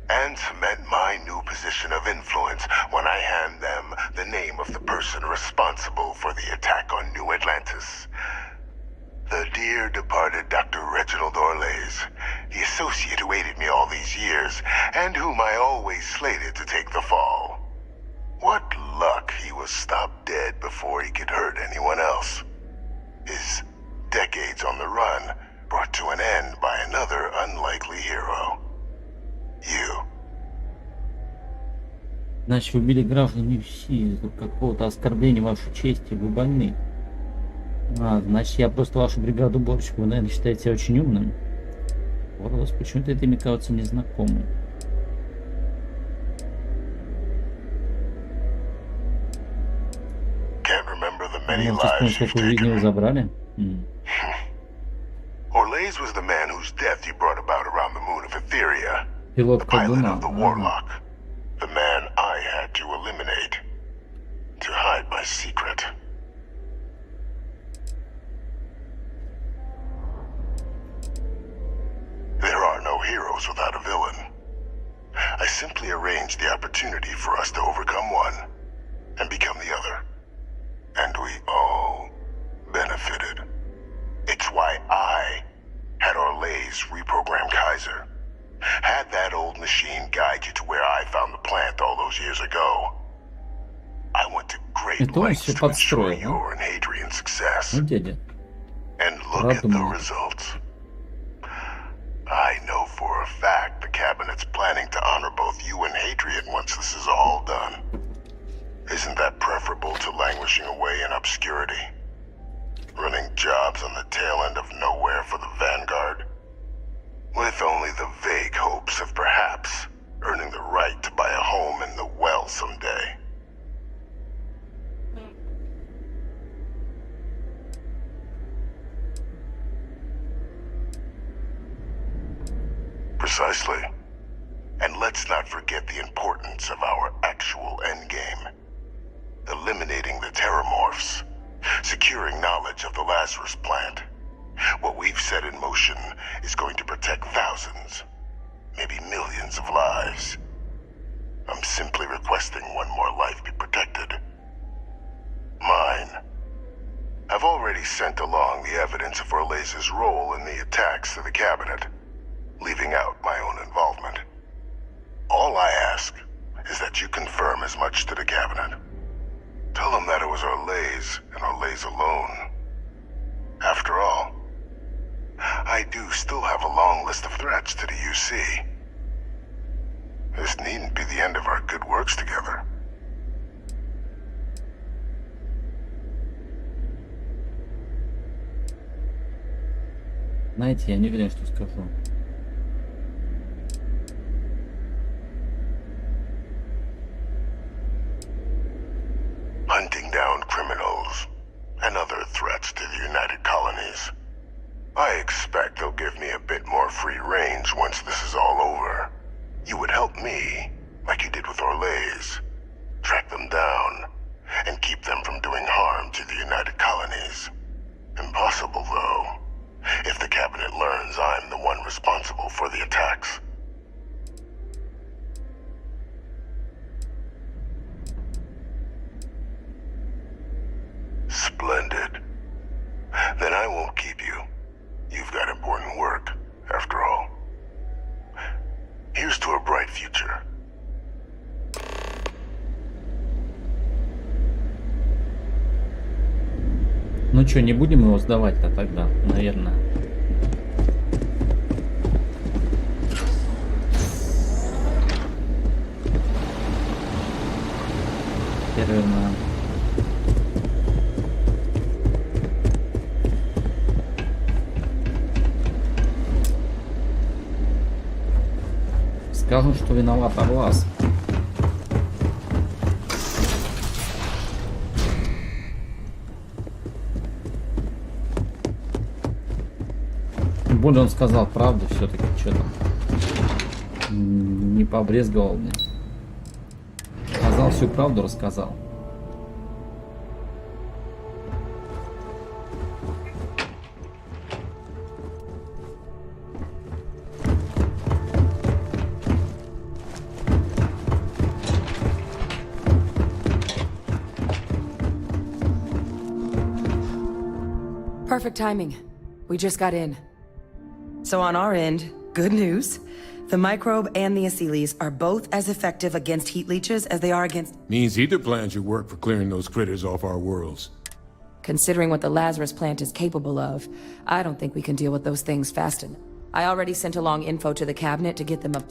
and cement my new position of influence when I hand them the name of the person responsible for the attack on New Atlantis. The dear departed Dr. Reginald Orlays, the associate who aided me all these years, and whom I always slated to take the fall. What luck he was stopped dead before he could hurt anyone else. His decades on the run brought to an end by another unlikely hero. You. Значит, вы убили граждан UFC из-за какого-то оскорбления вашей чести, вы больны. Значит, я просто вашу бригаду уборщиков, вы, наверное, считаете себя очень умным. Вопрос, почему-то это мне кажется мне знакомым. Можете вспомнить, сколько жизней вы забрали? Orlays was the man whose death you brought about around the moon of Etheria. Пилот The pilot колдуна. of the Warlock. The man I had to eliminate. To hide my secret. There are no heroes without a villain. I simply arranged the opportunity for us to overcome one and become the other. And we all benefited. It's why I had Orlais reprogram Kaiser. Had that old machine guide you to where I found the plant all those years ago. I went to great lengths to ensure your and Hadrian's success. And look at the results. I know for a fact the cabinet's planning to honor both you and Hadrian once this is all done. Isn't that preferable to languishing away in obscurity? Running jobs on the tail end of nowhere for the Vanguard? With only the vague hopes of perhaps earning the right to buy a home in the well someday. Precisely. And let's not forget the importance of our actual endgame. Eliminating the terramorphs. Securing knowledge of the Lazarus plant. What we've set in motion is going to protect thousands, maybe millions of lives. I'm simply requesting one more life be protected. Mine. I've already sent along the evidence of Orlais' role in the attacks to the cabinet, leaving out my own involvement. All I ask is that you confirm as much to the cabinet. Tell them that it was Orlais and Orlais alone. After all, I do still have a long list of threats to the UC. This needn't be the end of our good works together. Знаете, я не уверен, что скажу. Hunting down criminals and other threats to the United Colonies. I expect they'll give me a bit more free range once this is all over. You would help me, like you did with Orlais, track them down and keep them from doing harm to the United Colonies. Impossible, though, if the cabinet learns I'm the one responsible for the attacks. Splendid. Then I won't keep you. You've got important work, after all. Here's to a bright future. Ну что, не будем его сдавать-то тогда, наверное. Наверное. Скажем, что виноват Орлас. Более он сказал правду все-таки, что там. Не побрезговал мне. Сказал всю правду, рассказал. Perfect timing. We just got in. So on our end, good news. The microbe and the aceles are both as effective against heat leeches as they are against... Means either plan should work for clearing those critters off our worlds. Considering what the Lazarus plant is capable of, I don't think we can deal with those things fast enough. I already sent along info to the cabinet to get them up.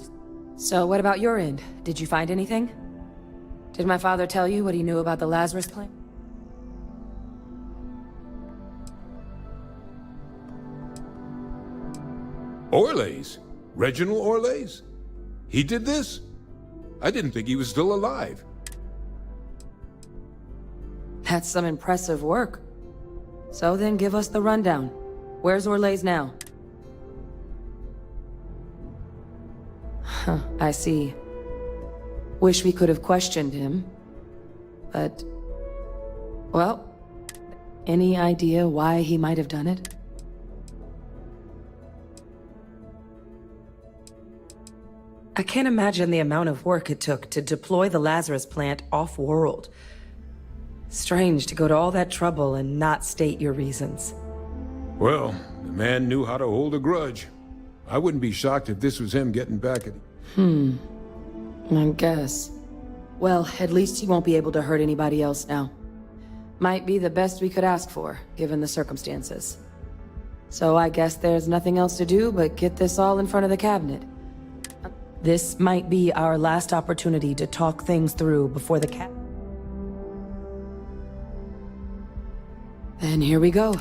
So what about your end? Did you find anything? Did my father tell you what he knew about the Lazarus plant? Orlais? Reginald Orlais? He did this? I didn't think he was still alive. That's some impressive work. So then give us the rundown. Where's Orlais now? Huh, I see. Wish we could have questioned him. But... well, any idea why he might have done it? I can't imagine the amount of work it took to deploy the Lazarus plant off-world. Strange to go to all that trouble and not state your reasons. Well, the man knew how to hold a grudge. I wouldn't be shocked if this was him getting back at... I guess. Well, at least he won't be able to hurt anybody else now. Might be the best we could ask for, given the circumstances. So I guess there's nothing else to do but get this all in front of the cabinet. This might be our last opportunity to talk things through before the Then here we go.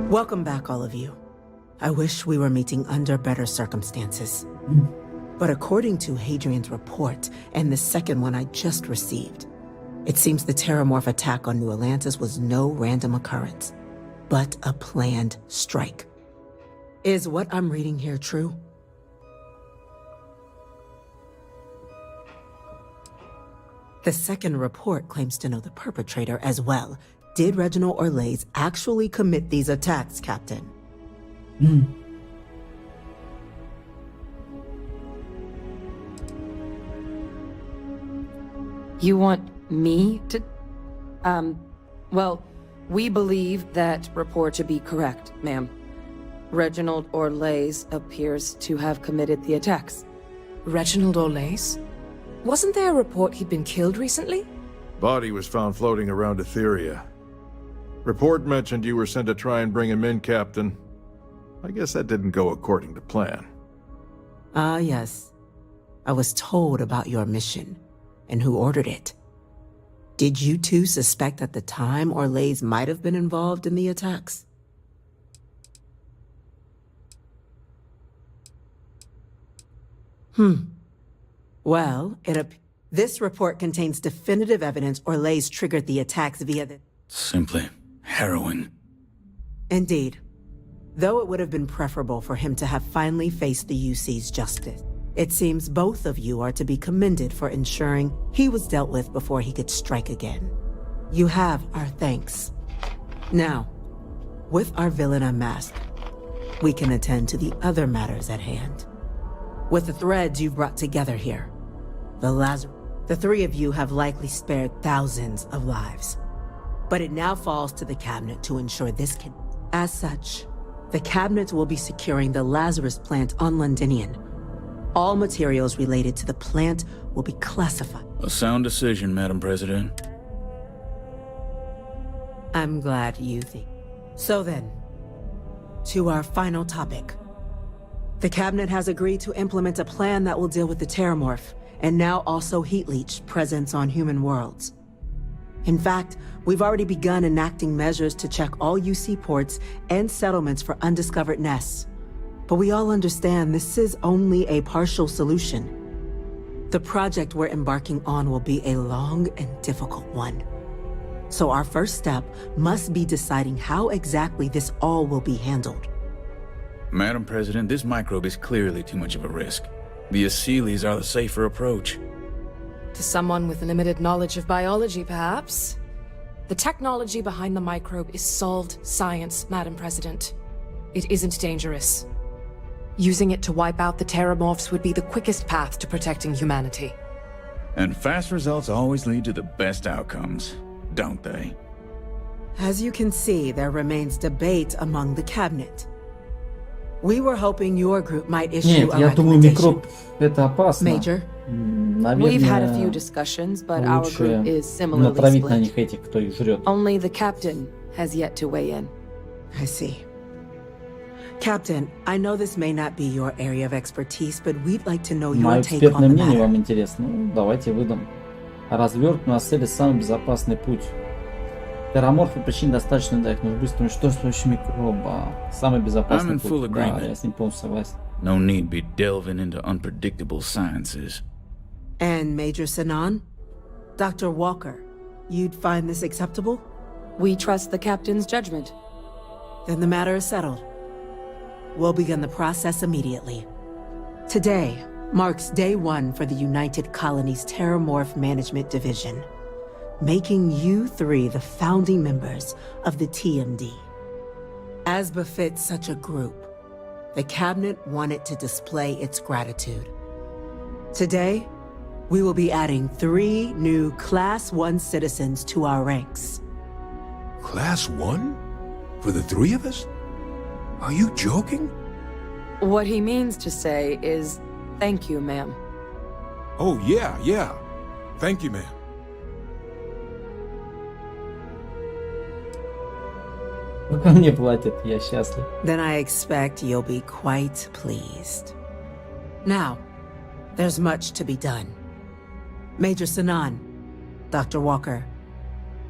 Welcome back, all of you. I wish we were meeting under better circumstances. But according to Hadrian's report, and the second one I just received, it seems the Terramorph attack on New Atlantis was no random occurrence, but a planned strike. Is what I'm reading here true? The second report claims to know the perpetrator as well. Did Reginald Orlais actually commit these attacks, Captain? You want me to... well, we believe that report to be correct, ma'am. Reginald Orlais appears to have committed the attacks. Reginald Orlais? Wasn't there a report he'd been killed recently? Body was found floating around Etheria. Report mentioned you were sent to try and bring him in, Captain. I guess that didn't go according to plan. Ah, yes. I was told about your mission, and who ordered it. Did you two suspect at the time Orlais might have been involved in the attacks? Well, this report contains definitive evidence Orlais triggered the attacks via the... Simply harrowing. Indeed. Though it would have been preferable for him to have finally faced the UC's justice, it seems both of you are to be commended for ensuring he was dealt with before he could strike again. You have our thanks. Now, with our villain unmasked, we can attend to the other matters at hand. With the threads you've brought together here, the three of you have likely spared thousands of lives. But it now falls to the Cabinet to ensure this can... As such, the Cabinet will be securing the Lazarus plant on Londinian. All materials related to the plant will be classified. A sound decision, Madam President. I'm glad you think. So then, to our final topic. The Cabinet has agreed to implement a plan that will deal with the Terramorph, and now also Heat Leech presence on human worlds. In fact, we've already begun enacting measures to check all UC ports and settlements for undiscovered nests. But we all understand this is only a partial solution. The project we're embarking on will be a long and difficult one. So our first step must be deciding how exactly this all will be handled. Madam President, this microbe is clearly too much of a risk. The Aseles are the safer approach. To someone with limited knowledge of biology, perhaps? The technology behind the microbe is solved science, Madam President. It isn't dangerous. Using it to wipe out the Terramorphs would be the quickest path to protecting humanity. And fast results always lead to the best outcomes, don't they? As you can see, there remains debate among the Cabinet. We were hoping your group might issue a я думаю, recommendation. микроб это опасно. Major, We've had a few discussions, but our group is similarly натравить на split. них этих, кто их жрет. Only the captain has yet to weigh in. I see. Captain, I know this may not be your area of expertise, but we'd like to know your Мое take экспертное on the мнение matter. вам интересно? Ну, давайте выдам. Развертывание цели самый безопасный путь. Терраморфы почти достаточно для их нужно быстро уничтожить с помощью микроба. Самый безопасный путь. Да, я с ним полностью согласен. No need be delving into unpredictable sciences. And Major Sinan? Dr. Walker, you'd find this acceptable? We trust the captain's judgment. Then the matter is settled. We'll begin the process immediately. Today, marks day one for the United Colonies Terramorph Management Division, making you three the founding members of the TMD. As befits such a group, the Cabinet wanted to display its gratitude. Today, we will be adding 3 new Class 1 citizens to our ranks. Class 1? For the 3 of us? Are you joking? What he means to say is, thank you, ma'am. Oh, yeah. Thank you, ma'am. Мне платят, я счастлив. Then I expect you'll be quite pleased. Now, there's much to be done. Major Sanan, Dr. Walker,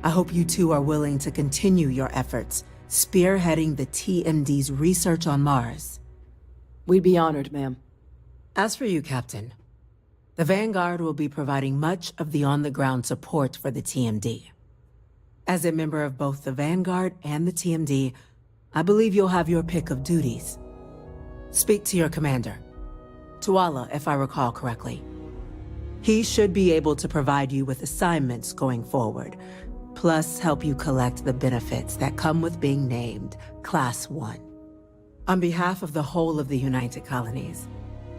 I hope you two are willing to continue your efforts spearheading the TMD's research on Mars. We'd be honored, ma'am. As for you, Captain, the Vanguard will be providing much of the on-the-ground support for the TMD. As a member of both the Vanguard and the TMD, I believe you'll have your pick of duties. Speak to your commander, Tuala, if I recall correctly. He should be able to provide you with assignments going forward, plus help you collect the benefits that come with being named Class 1. On behalf of the whole of the United Colonies,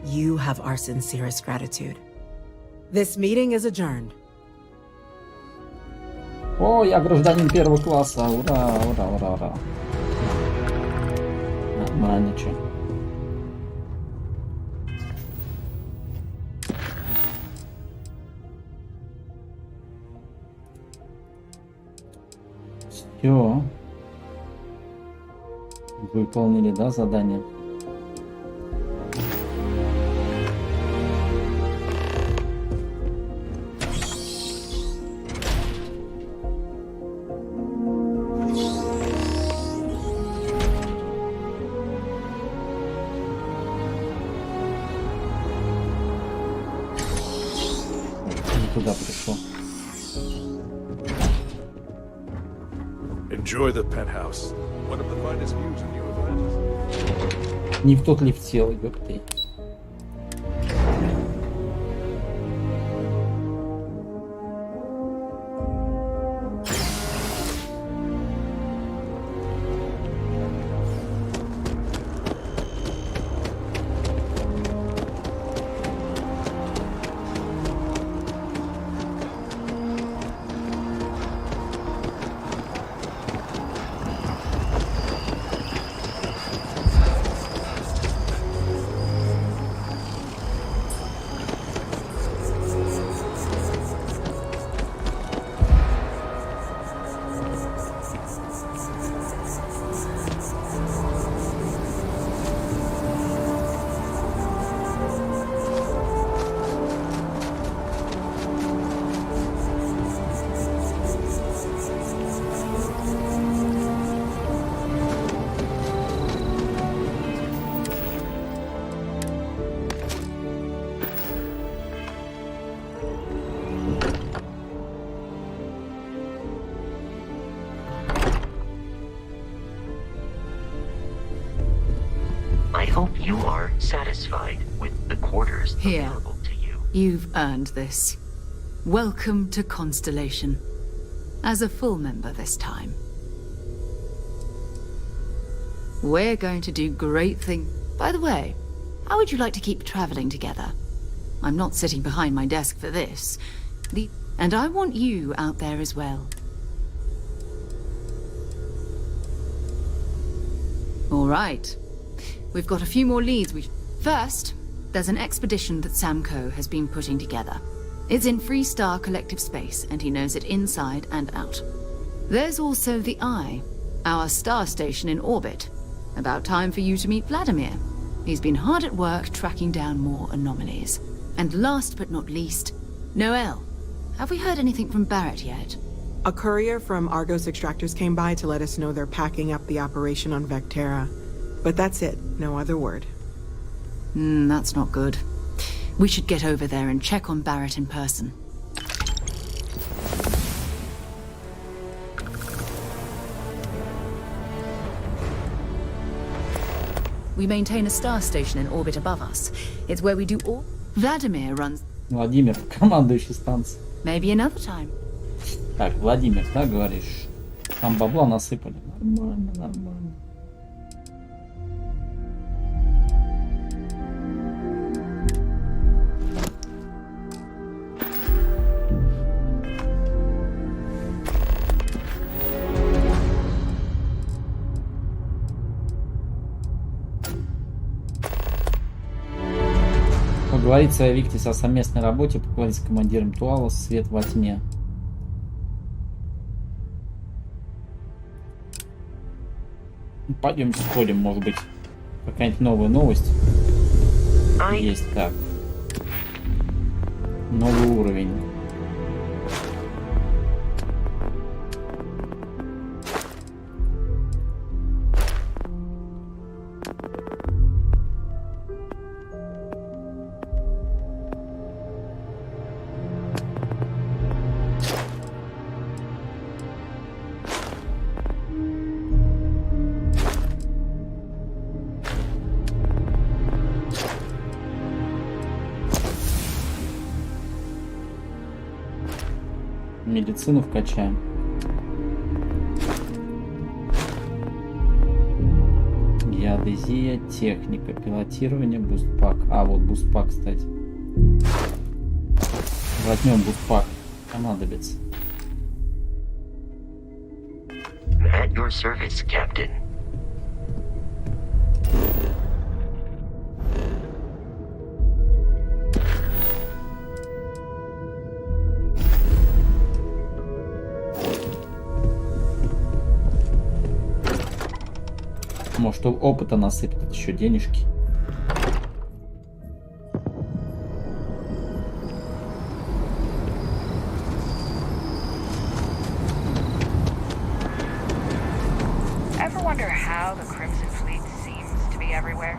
you have our sincerest gratitude. This meeting is adjourned. О, я гражданин первого класса. Ура. Нормально, чё. Всё. Выполнили, да, задание? Туда пришел. Enjoy the penthouse. One of the finest views in New Atlantis. Не в тот лифт сел, ёпты. You are satisfied with the quarters available to you. You've earned this. Welcome to Constellation. As a full member this time. We're going to do great things. By the way, how would you like to keep traveling together? I'm not sitting behind my desk for this. And I want you out there as well. All right. We've got a few more leads. First, there's an expedition that Samco has been putting together. It's in Freestar Collective Space, and he knows it inside and out. There's also the Eye, our star station in orbit. About time for you to meet Vladimir. He's been hard at work tracking down more anomalies. And last but not least, Noel. Have we heard anything from Barrett yet? A courier from Argos Extractors came by to let us know they're packing up the operation on Vectera. But that's it. No other word. That's not good. We should get over there and check on Barrett in person. We maintain a star station in orbit above us. It's where we do all... Vladimir runs. Владимир, командующий станцией. Maybe another time. Так, Владимир, да, говоришь? Там бабла насыпали. Нормально, нормально. Поговорить с Виктис о совместной работе, поговорить с командиром Туала, свет во тьме. Пойдем сходим, может быть, какая-нибудь новая новость есть. Так, новый уровень. Медицину вкачаем. Геодезия, техника, пилотирование, бустпак. А, вот бустпак, кстати. Возьмем бустпак. Понадобится. At your service, Captain. Может, опыта насыпет еще денежки. Ever wonder how the Crimson Fleet seems to be everywhere?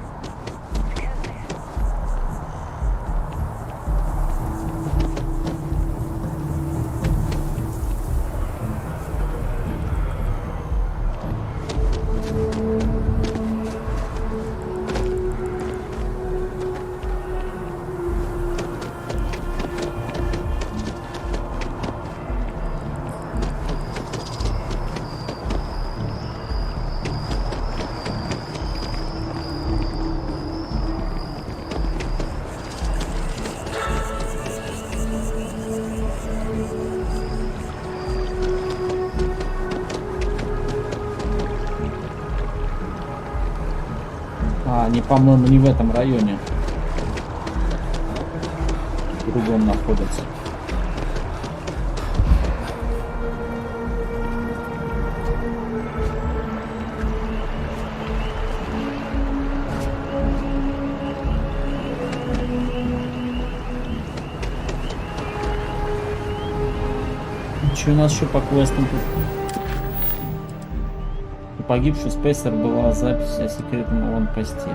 Они, по-моему, не в этом районе. В другом находятся. Что у нас еще по квестам тут? Погибший спейсер была запись о секретном аванпосте.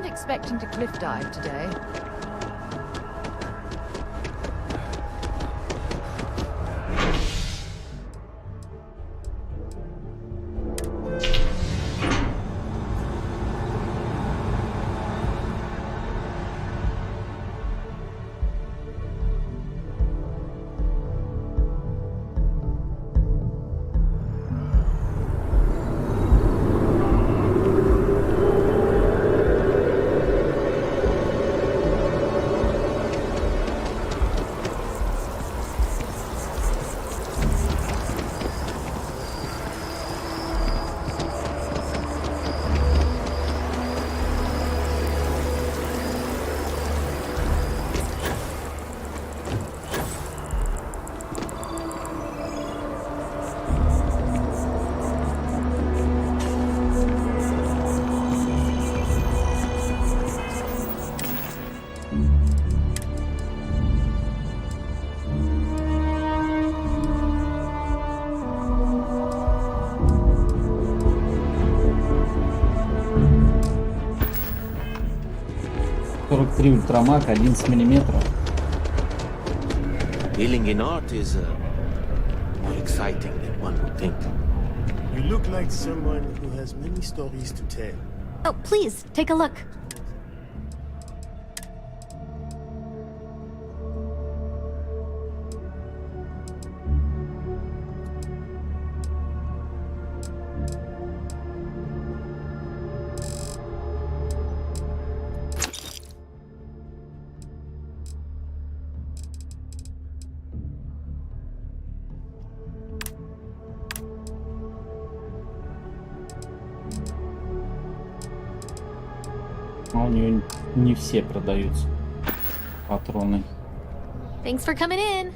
Expecting to cliff dive today. 43 ультрамак, 11 миллиметров. Dealing in art is more exciting than one would think. You look like someone who has many stories to tell. Oh, please, take a look. А у нее не все продаются патроны. Thanks for coming in.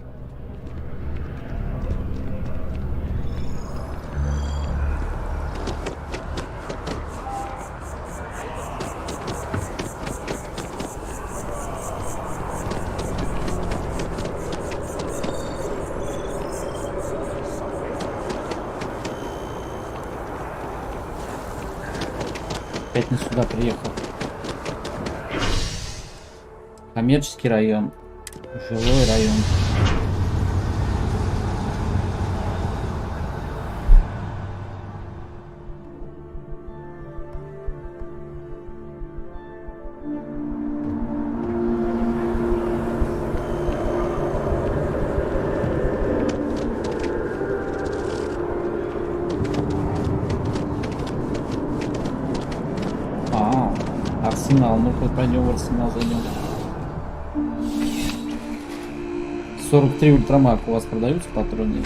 Опять не сюда приехал. Коммерческий район, жилой район. Арсенал, ну-ка пойдем в арсенал зайдем. 43 ультрамак у вас продаются патроны?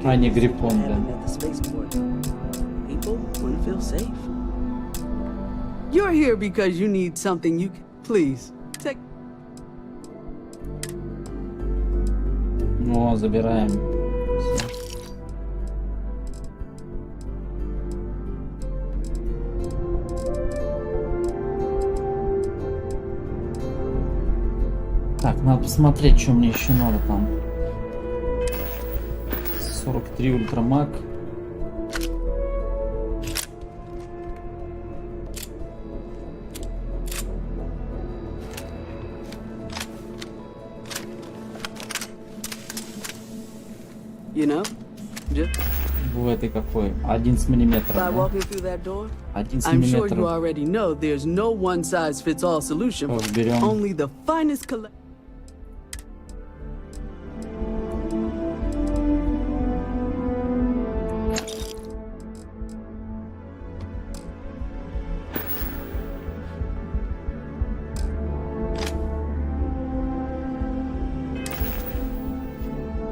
А не гриппон, да. You're here because you need something you can... Please, take... О, забираем. Так, надо посмотреть, что мне еще надо там. 43 ультрамак. You know, В этой какой? 11 миллиметров, да? 11 миллиметров. You already know there's no one-size-fits-all solution. Only the finest collection.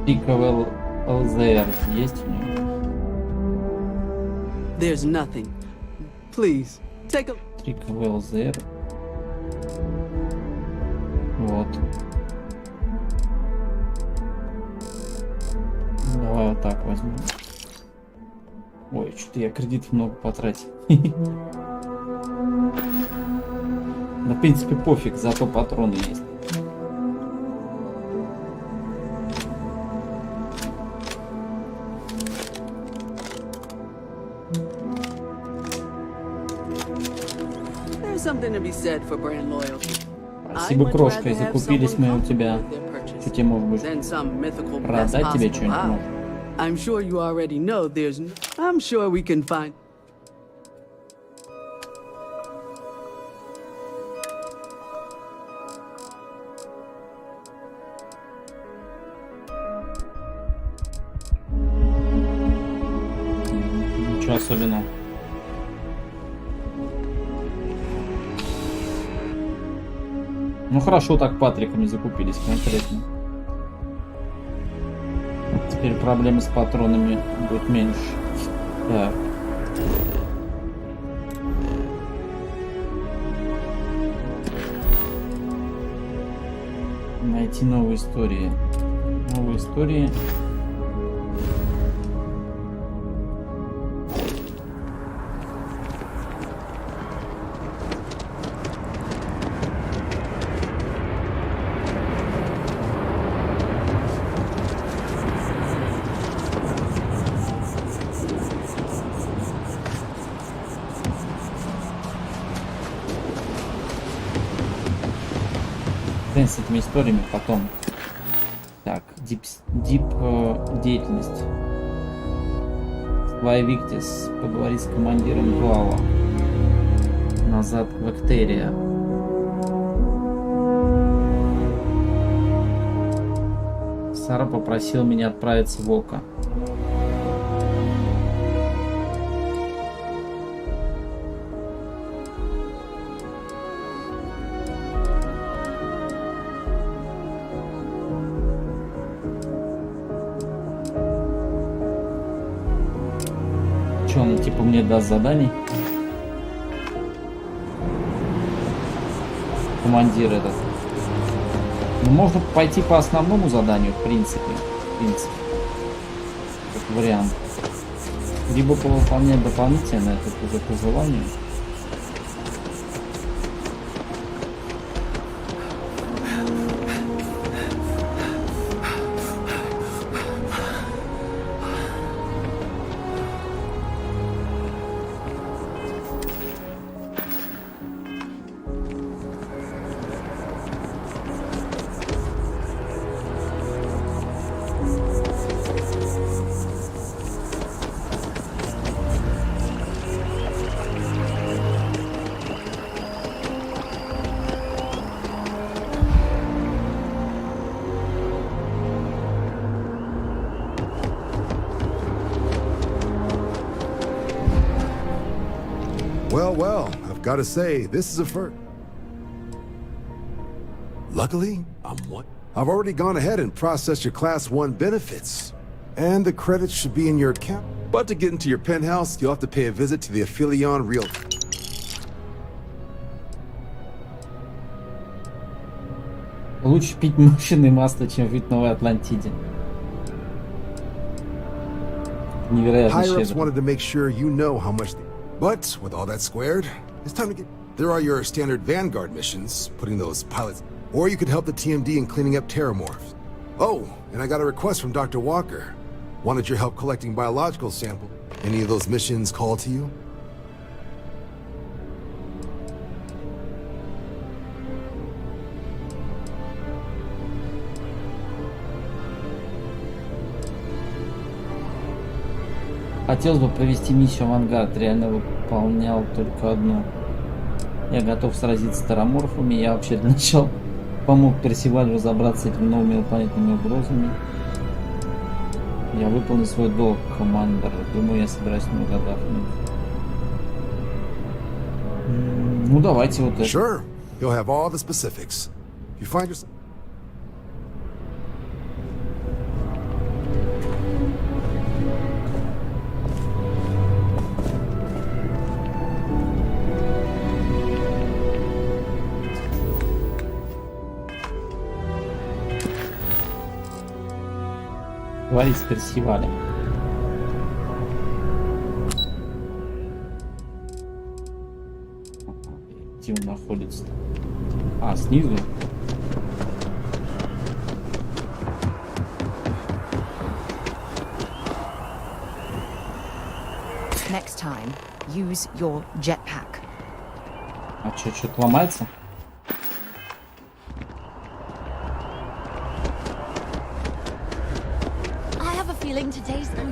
Пиковый ЛЗР есть у него? There's nothing. Please, take a... Пиковый ЛЗР. Вот. Давай вот так возьмем. Ой, что-то я кредитов много потратил. Да, в принципе, пофиг, зато патроны есть. Спасибо, крошка, закупились мы у тебя. Что тебе, может быть, продать тебе что-нибудь может? I'm sure you already know there's... I'm sure we can find... Ничего особенного. Ну хорошо, так патриками закупились конкретно. Теперь проблемы с патронами будет меньше. Так. Найти новые истории. Новые истории. хрен с этими историями потом. Так, дип деятельность. Виктис, поговорить с командиром Дуала. Назад в Эктерия. Сара попросила меня отправиться в Око. Что он типа мне даст заданий? Командир этот. Ну, можно пойти по основному заданию, в принципе. Как вариант. Либо повыполнять дополнительно, это уже по желанию. Well, I've got to say, this is a first. Luckily, I've already gone ahead and processed your Class 1 benefits. And the credits should be in your account. But to get into your penthouse, you'll have to pay a visit to the Affilion Realty. Лучше пить машинное масло, чем жить в Новой Атлантиде. Невероятно Higher-ups щедро. wanted to make sure you know how much. But with all that squared, it's time to get. There are your standard Vanguard missions, putting those pilots. Or you could help the TMD in cleaning up terramorphs. Oh, and I got a request from Dr. Walker. Wanted your help collecting biological samples. Any of those missions call to you? Хотелось бы провести миссию «Авангард», реально выполнял только одну. Я готов сразиться с тераморфами. Я вообще для начала помог Персивалю разобраться с этими новыми инопланетными угрозами. Я выполнил свой долг, командир. Думаю, я собираюсь немного отдохнуть. Ну давайте вот это. Sure. You'll have all the specifics. If you find yourself. Говорить с Персивалем. Где он находится? А, снизу. Next time, use your jetpack. А что-то ломается?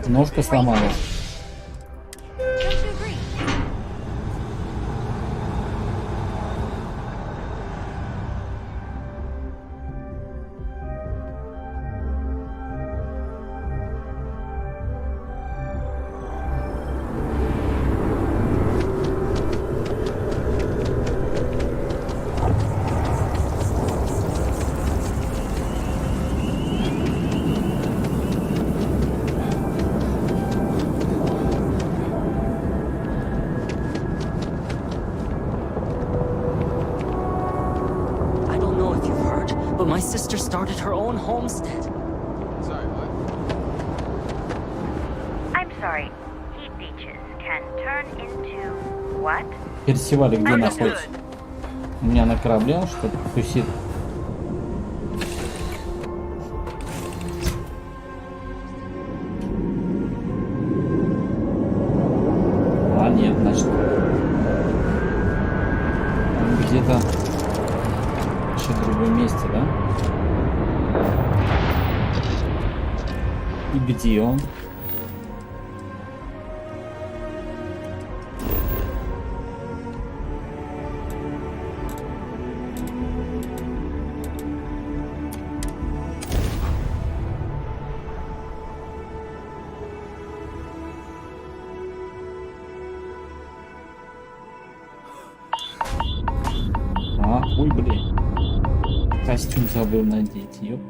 Ножка сломалась. My sister started her own homestead. Sorry, what? I'm sorry. Heat leeches can turn into what? Персиваль где находится? У меня на корабле он что-то тусит. А нет, значит. Где-то еще в другом месте, да? И где он? Ой, блин. Костюм забыл надеть, ёпта.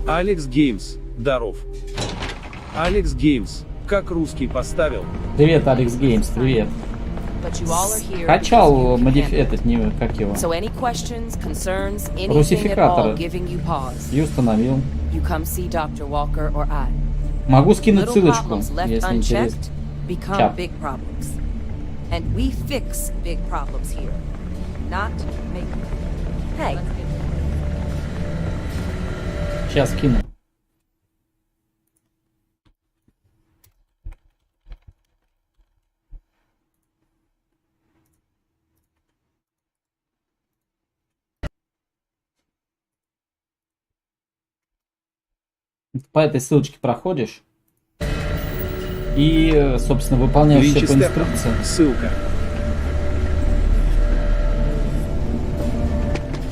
Алекс Геймс, здоров. Алекс Геймс, как русский поставил. Привет, Алекс Геймс, привет. Качал этот, не как его. Русификатор. И установил. Могу скинуть ссылочку, если интересно. Чат. Сейчас кину. По этой ссылочке проходишь и, собственно, выполняешь все по инструкции. Ссылка.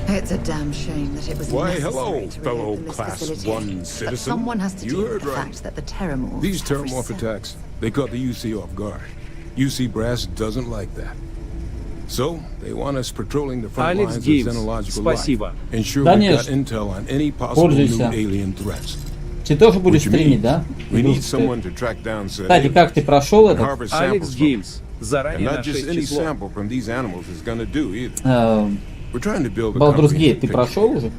It's a damn shame that it was necessary to relate the list facilities. But someone has to deal with the fact that the Terramorphs... These Terramorph attacks, they caught the UC off guard. UC brass doesn't like that. So, they want us patrolling the front lines of xenological life. Ensure we got intel on any possible new alien threats. Ты тоже будешь стримить, да? Кстати, как ты прошел этот? Алекс Геймс, заранее на 6 число. Baldur's Gate ты прошел уже?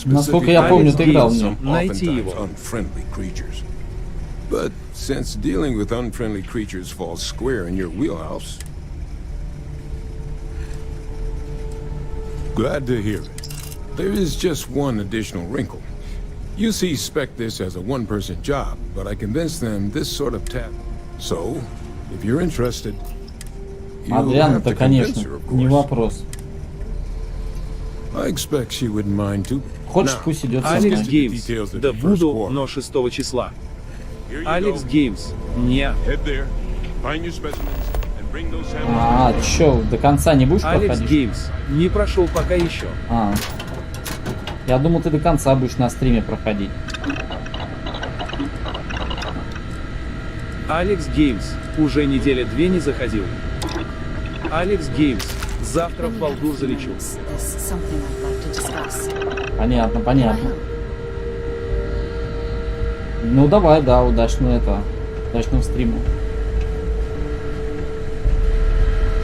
Насколько я помню, ты играл в него. Найти его. But since dealing with unfriendly creatures falls square in your wheelhouse, glad to hear it. There is just one additional wrinkle. You suspect this as a one-person job, but I convinced them this sort of task. So, if you're interested, Адриана-то, конечно, не вопрос. I expect she wouldn't mind too. Хочешь, пусть идет со Алекс мной. Геймс, да буду, но 6 числа. Алекс Геймс, не. А, чё, до конца не будешь проходить? Алекс Геймс, не прошел пока еще. Я думал, ты до конца будешь на стриме проходить. Алекс Геймс, уже неделя 2 не заходил. Алекс Геймс, завтра в Балдур залечу. Понятно, понятно. Ну давай, да, удачного стрима.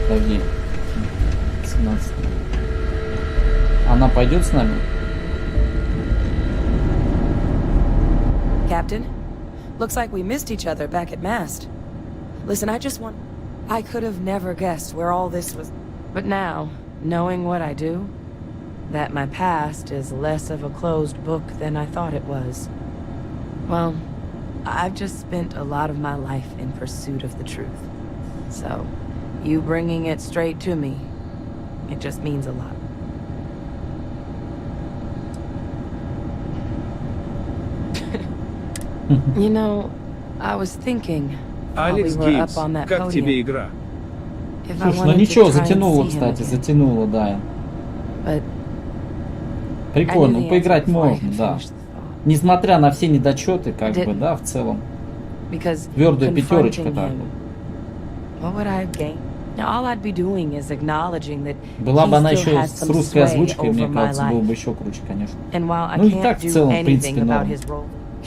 Подожди. 17. Она пойдет с нами? Captain, looks like we missed each other back at Mast. Listen, I could have never guessed where all this was. But now, knowing what I do, that my past is less of a closed book than I thought it was. Well, I've just spent a lot of my life in pursuit of the truth. So, you bringing it straight to me, it just means a lot. You know, I was thinking, Алекс Геймс, как тебе игра? Слушай, ну ничего, затянуло, кстати, затянуло, да. Прикольно, поиграть можно, да. Несмотря на все недочеты, как бы, да, в целом. Твердая пятерочка так вот. All I'd be doing is acknowledging that Была бы она he еще still has с some русской sway озвучкой, мне over my кажется, было бы life. еще круче, конечно. And while I Ну и так can't в целом, do в принципе, anything about норм. his role,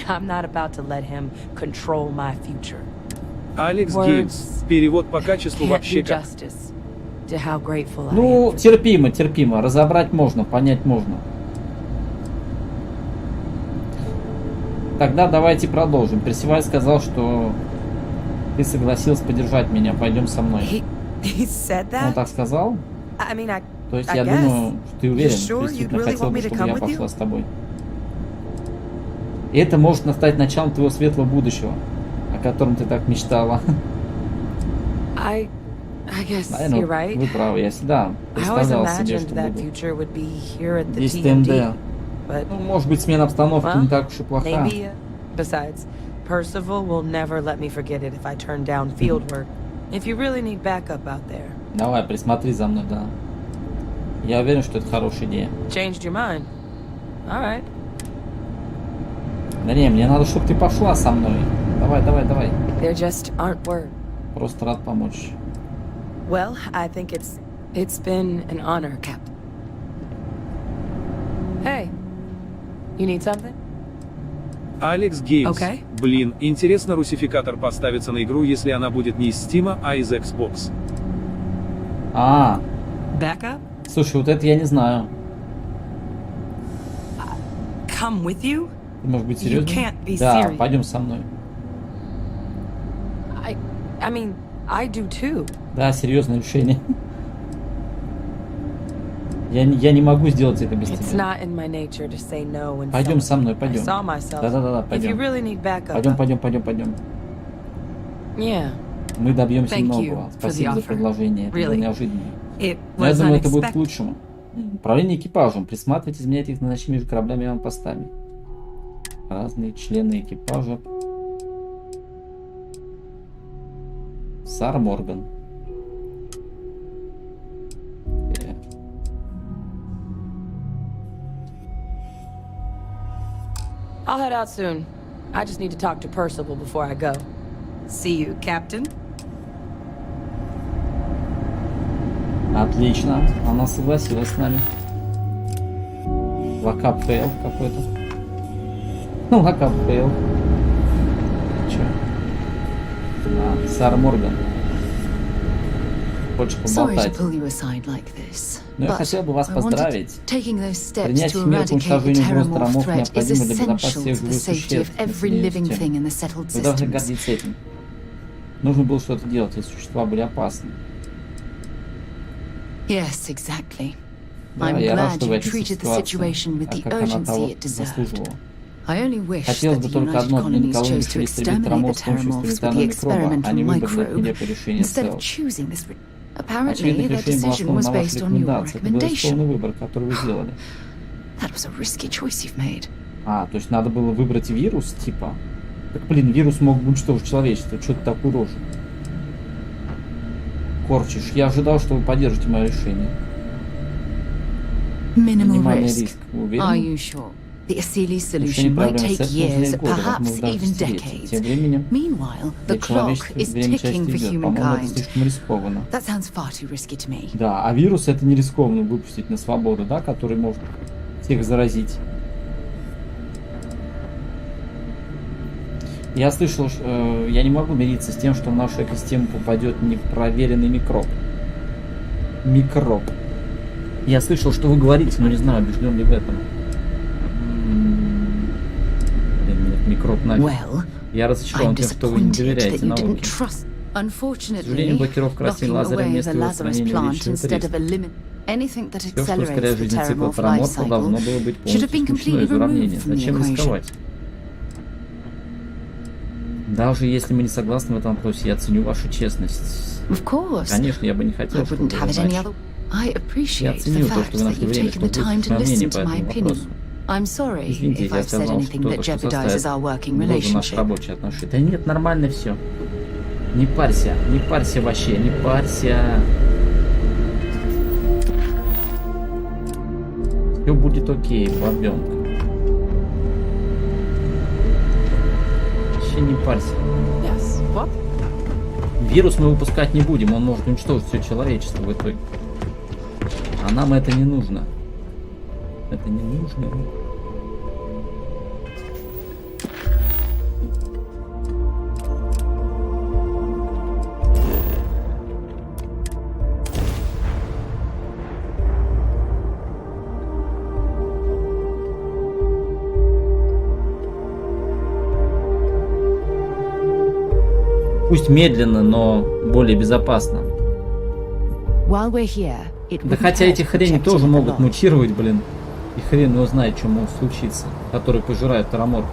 I'm not about to let him control my future. Алекс Words Геймс. Перевод по качеству can't вообще do как? justice to how grateful I am. Ну, терпимо, терпимо. Разобрать можно, понять можно. Тогда давайте продолжим. Персиваль сказал, что ты согласился поддержать меня. Пойдем со мной. He said that? Он так сказал? I mean, То есть I я guess. думаю, что ты уверен, You sure что you'd действительно really хотел want бы, me to чтобы come я with you? пошла с тобой. И это может стать началом твоего светлого будущего, о котором ты так мечтала. I guess Наверное, you're right. вы правы. Я всегда I always представлял себе, imagined что that буду future would be here at the здесь TMD. ТМД. But Ну, может быть, смена обстановки не так уж и плоха. maybe. Besides, Percival will never let me forget it if I turn down field work. If you really need backup out there. Давай, присмотри за мной, да. Я уверен, что это хорошая идея. Changed your mind. All right. Да не, мне надо, чтобы ты пошла со мной. Давай, давай, давай. There just aren't words. Просто рад помочь. Well, I think it's been an honor, Captain. Hey, you need something? Алекс Геймс. Okay. Блин, интересно, русификатор поставится на игру, если она будет не из Steam, а из Xbox. А, Backup? слушай, вот это я не знаю. Come with you? Ты, может быть, You серьезно? can't be Да, serious. пойдем со мной. I mean, I do too. Да, серьезное решение. Я не могу сделать это без It's тебя. not in my nature to say no when Пойдем someone- со мной, I пойдем. saw myself. Да-да-да, If you пойдем. really need backup. Пойдем, пойдем, пойдем, пойдем. Yeah. Мы добьемся Thank you многого. for the Спасибо за offer. предложение. Это было Really. неожиданно. It Но я was думаю, это будет к unexpected. лучшему. Управление экипажем. Присматривать, изменять их назначение между кораблями и аванпостами. Разные члены экипажа. Сара Морган. I'll head out soon. I just need to talk to Percival before I go. See you, Captain. Отлично. Она согласилась с нами. Локап фейл какой-то. Ну, локап фейл. Че? А, Сара Морган. Хочешь Sorry to поболтать? pull you aside like this, Но я but хотел бы вас I wanted поздравить. taking those steps Принять to меры по eradicate the уничтожению угроз terramorph тормов threat is необходимо для essential безопасности to всех the живых safety of существ. every living thing in the settled Вы должны systems. гордиться этим. Нужно было что-то делать, эти существа были опасны. Yes, exactly. Да, I'm я рад, glad что вы you этим treated the situation with the как она urgency того it deserved. заслуживала. I only wish Хотелось that бы the только United одно, для Colonies никого не chose to решили истребить exterminate the тормоз с помощью terramorphs with the экспериментального микроба, а experimental не выбрали microbe идею по решению instead целого. of choosing this. Очевидно, Apparently, их their решение было decision was основано на вашей based on your рекомендации. Это был recommendation. исполненный выбор, который вы сделали. That was a risky choice you've made. А, то есть надо было выбрать вирус, типа? Так, блин, вирус мог бы уничтожить человечество. Что ты такую рожу корчишь? Я ожидал, что вы поддержите мое решение. Minimal Минимальный risk. риск. Вы Are уверены? you sure? The Asili Решение solution might проблемы take с этим years, нужны годы, perhaps возможно, даже even десятилетия. Тем decades. временем Meanwhile, the для clock человечества is время часто ticking for идет. По-моему, это humankind. слишком рискованно. That sounds far too risky to me. Да, а вирус это не рискованно выпустить на свободу, да, который может всех заразить. Я слышал, что я не могу мириться с тем, что в нашу экосистему попадет непроверенный микроб. Микроб. Я слышал, что вы говорите, но не знаю, убежден ли в этом. Блин, нет, микроб нафиг. Я разочарован тем, что вы не доверяете науке. К сожалению, блокировка растений лазером вместо его устранения увеличивает риск. Anything that Все, что accelerates ускоряет the жизнь цикла terramorph life паранормального, должно cycle было быть should have been полностью исключено completely из уравнения. removed from the Зачем equation. рисковать? Даже если мы не согласны в этом вопросе, я ценю вашу честность. Of course. Конечно, я бы не хотел, чтобы wouldn't have it any other. I Я appreciate the ценю то, fact что вы that нашли you've время, taken the чтобы time выслушать to мое мнение listen по to my этому opinion. вопросу. I'm sorry Извините, if я I've said сказал anything что-то, that что jeopardizes составит our working угрозу нашей relationship. рабочей отношения. Да нет, нормально все. Не парься вообще, не парься. Все будет окей, бабенка. Вообще не парься. Yes. What? Вирус мы выпускать не будем, он может уничтожить все человечество в итоге. А нам это не нужно. Это не нужно. Пусть медленно, но более безопасно. Да хотя эти хрени тоже могут мутировать, блин. И хрен его знает, что может случиться. Который пожирает тарамор.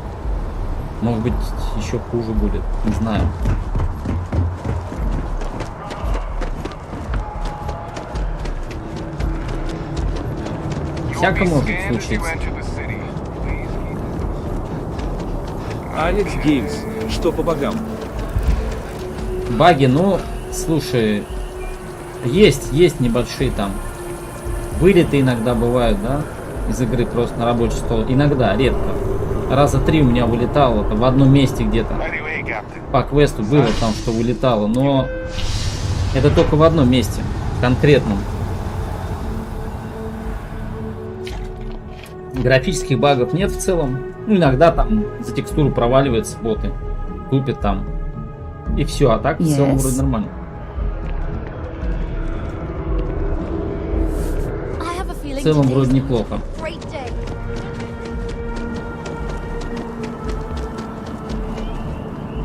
Может быть, еще хуже будет. Не знаю. Всяко может случиться. Алекс Геймс, что по богам? Баги, ну, слушай, есть небольшие там вылеты иногда бывают, да, из игры просто на рабочий стол. Иногда, редко. Раза 3 у меня вылетало, в одном месте где-то. По квесту было там, что вылетало, но это только в одном месте, конкретном. Графических багов нет в целом. Ну, иногда там за текстуру проваливаются боты, тупят там. И все, а так в целом вроде нормально. В целом вроде неплохо.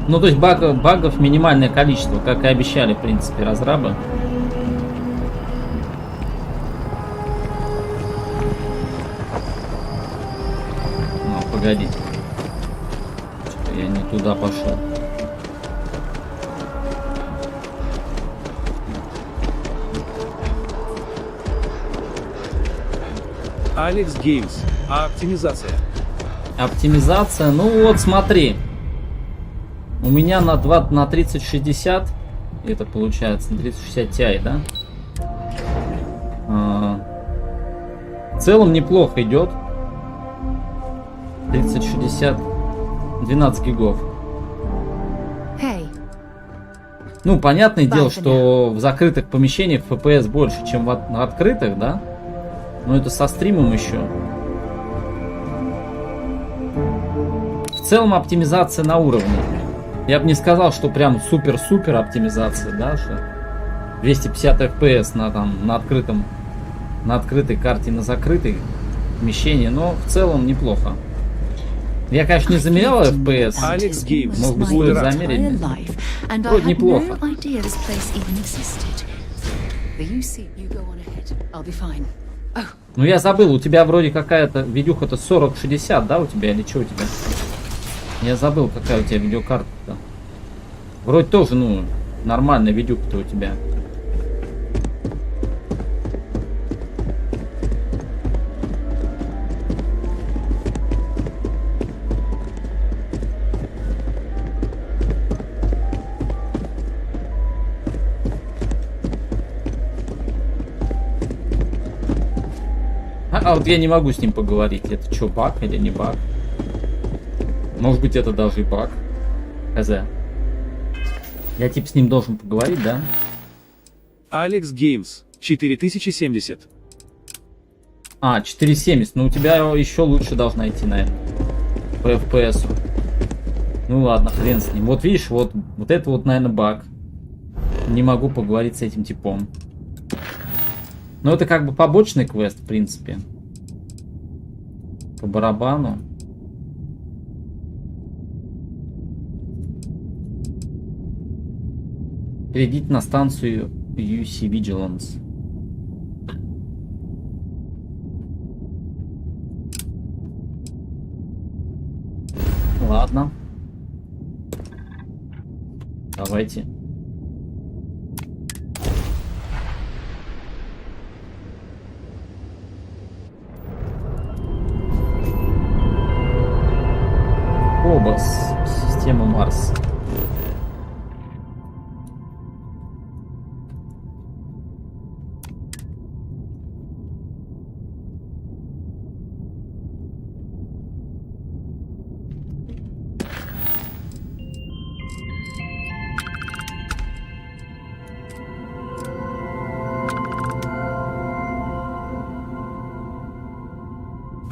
Ну, то есть багов минимальное количество, как и обещали, в принципе, разрабы. Ну, погодите. Что-то я не туда пошел. Алекс Геймс. А оптимизация? Оптимизация, ну вот смотри. У меня на 3060, это получается на 3060 Ti, да? В целом неплохо идет. 3060, 12 гигов. Ну, понятное дело, что в закрытых помещениях FPS больше, чем в открытых, да? Но это со стримом еще. В целом оптимизация на уровне. Я бы не сказал, что прям супер-супер оптимизация, да, что 250 FPS на открытой карте, на закрытой помещении, но в целом неплохо. Я, конечно, не замерял FPS. Алекс Геймс. Может быть, стоит замерить. Вроде неплохо. Ну я забыл, у тебя вроде какая-то видюха-то 4060, да, у тебя, или что у тебя? Я забыл, какая у тебя видеокарта-то. Вроде тоже, ну, нормальная видюха-то у тебя. А вот я не могу с ним поговорить. Это что, баг или не баг? Может быть, это даже и баг. Хз. Я типа с ним должен поговорить, да? Алекс Геймс. 4070. А, 470. Ну, у тебя еще лучше должна идти, наверное. По FPS. Ну ладно, хрен с ним. Вот видишь, вот это вот, наверное, баг. Не могу поговорить с этим типом. Но это как бы побочный квест, в принципе. По барабану. Перейдите на станцию UC Vigilance. Ладно. Давайте. Обос. Система Марс.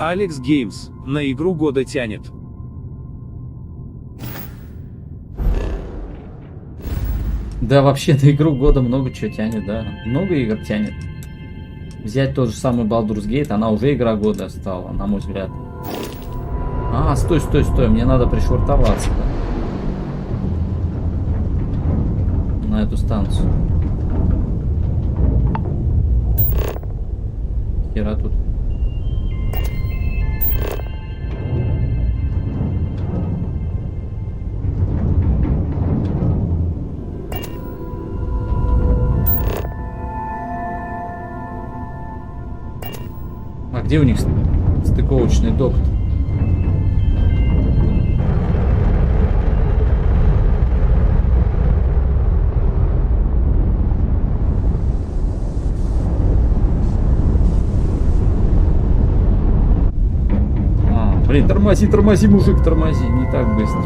Алекс Геймс. На игру года тянет. Да, вообще на игру года много чего тянет, да. Много игр тянет. Взять тот же самый Baldur's Gate, она уже игра года стала, на мой взгляд. А, стой, мне надо пришвартоваться, да? На эту станцию. Хера тут. А где у них стыковочный док? Блин, тормози, мужик, тормози, не так быстро.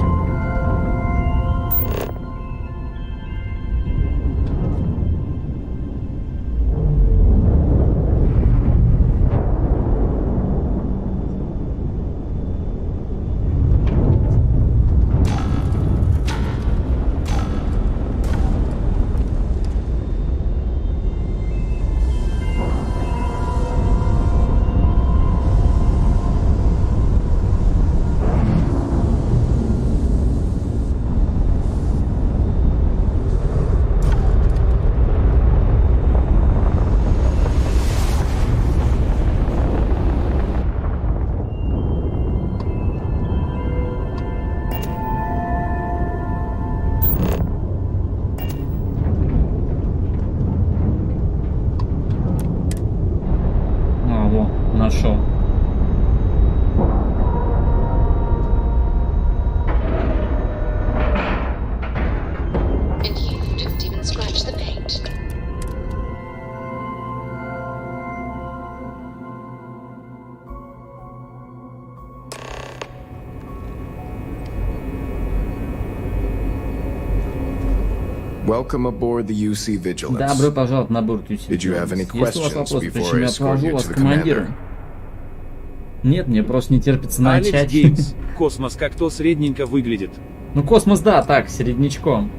Нашел. Welcome aboard the UC Vigilance. Добро пожаловать на борт UC. Did you have any Если у вас questions вопросы, before причем I я escort провожу you вас to к the командиру. commander? Нет, мне просто не терпится Алекс начать. Геймс. Космос как-то средненько выглядит. Ну, космос, да, так, середнячком.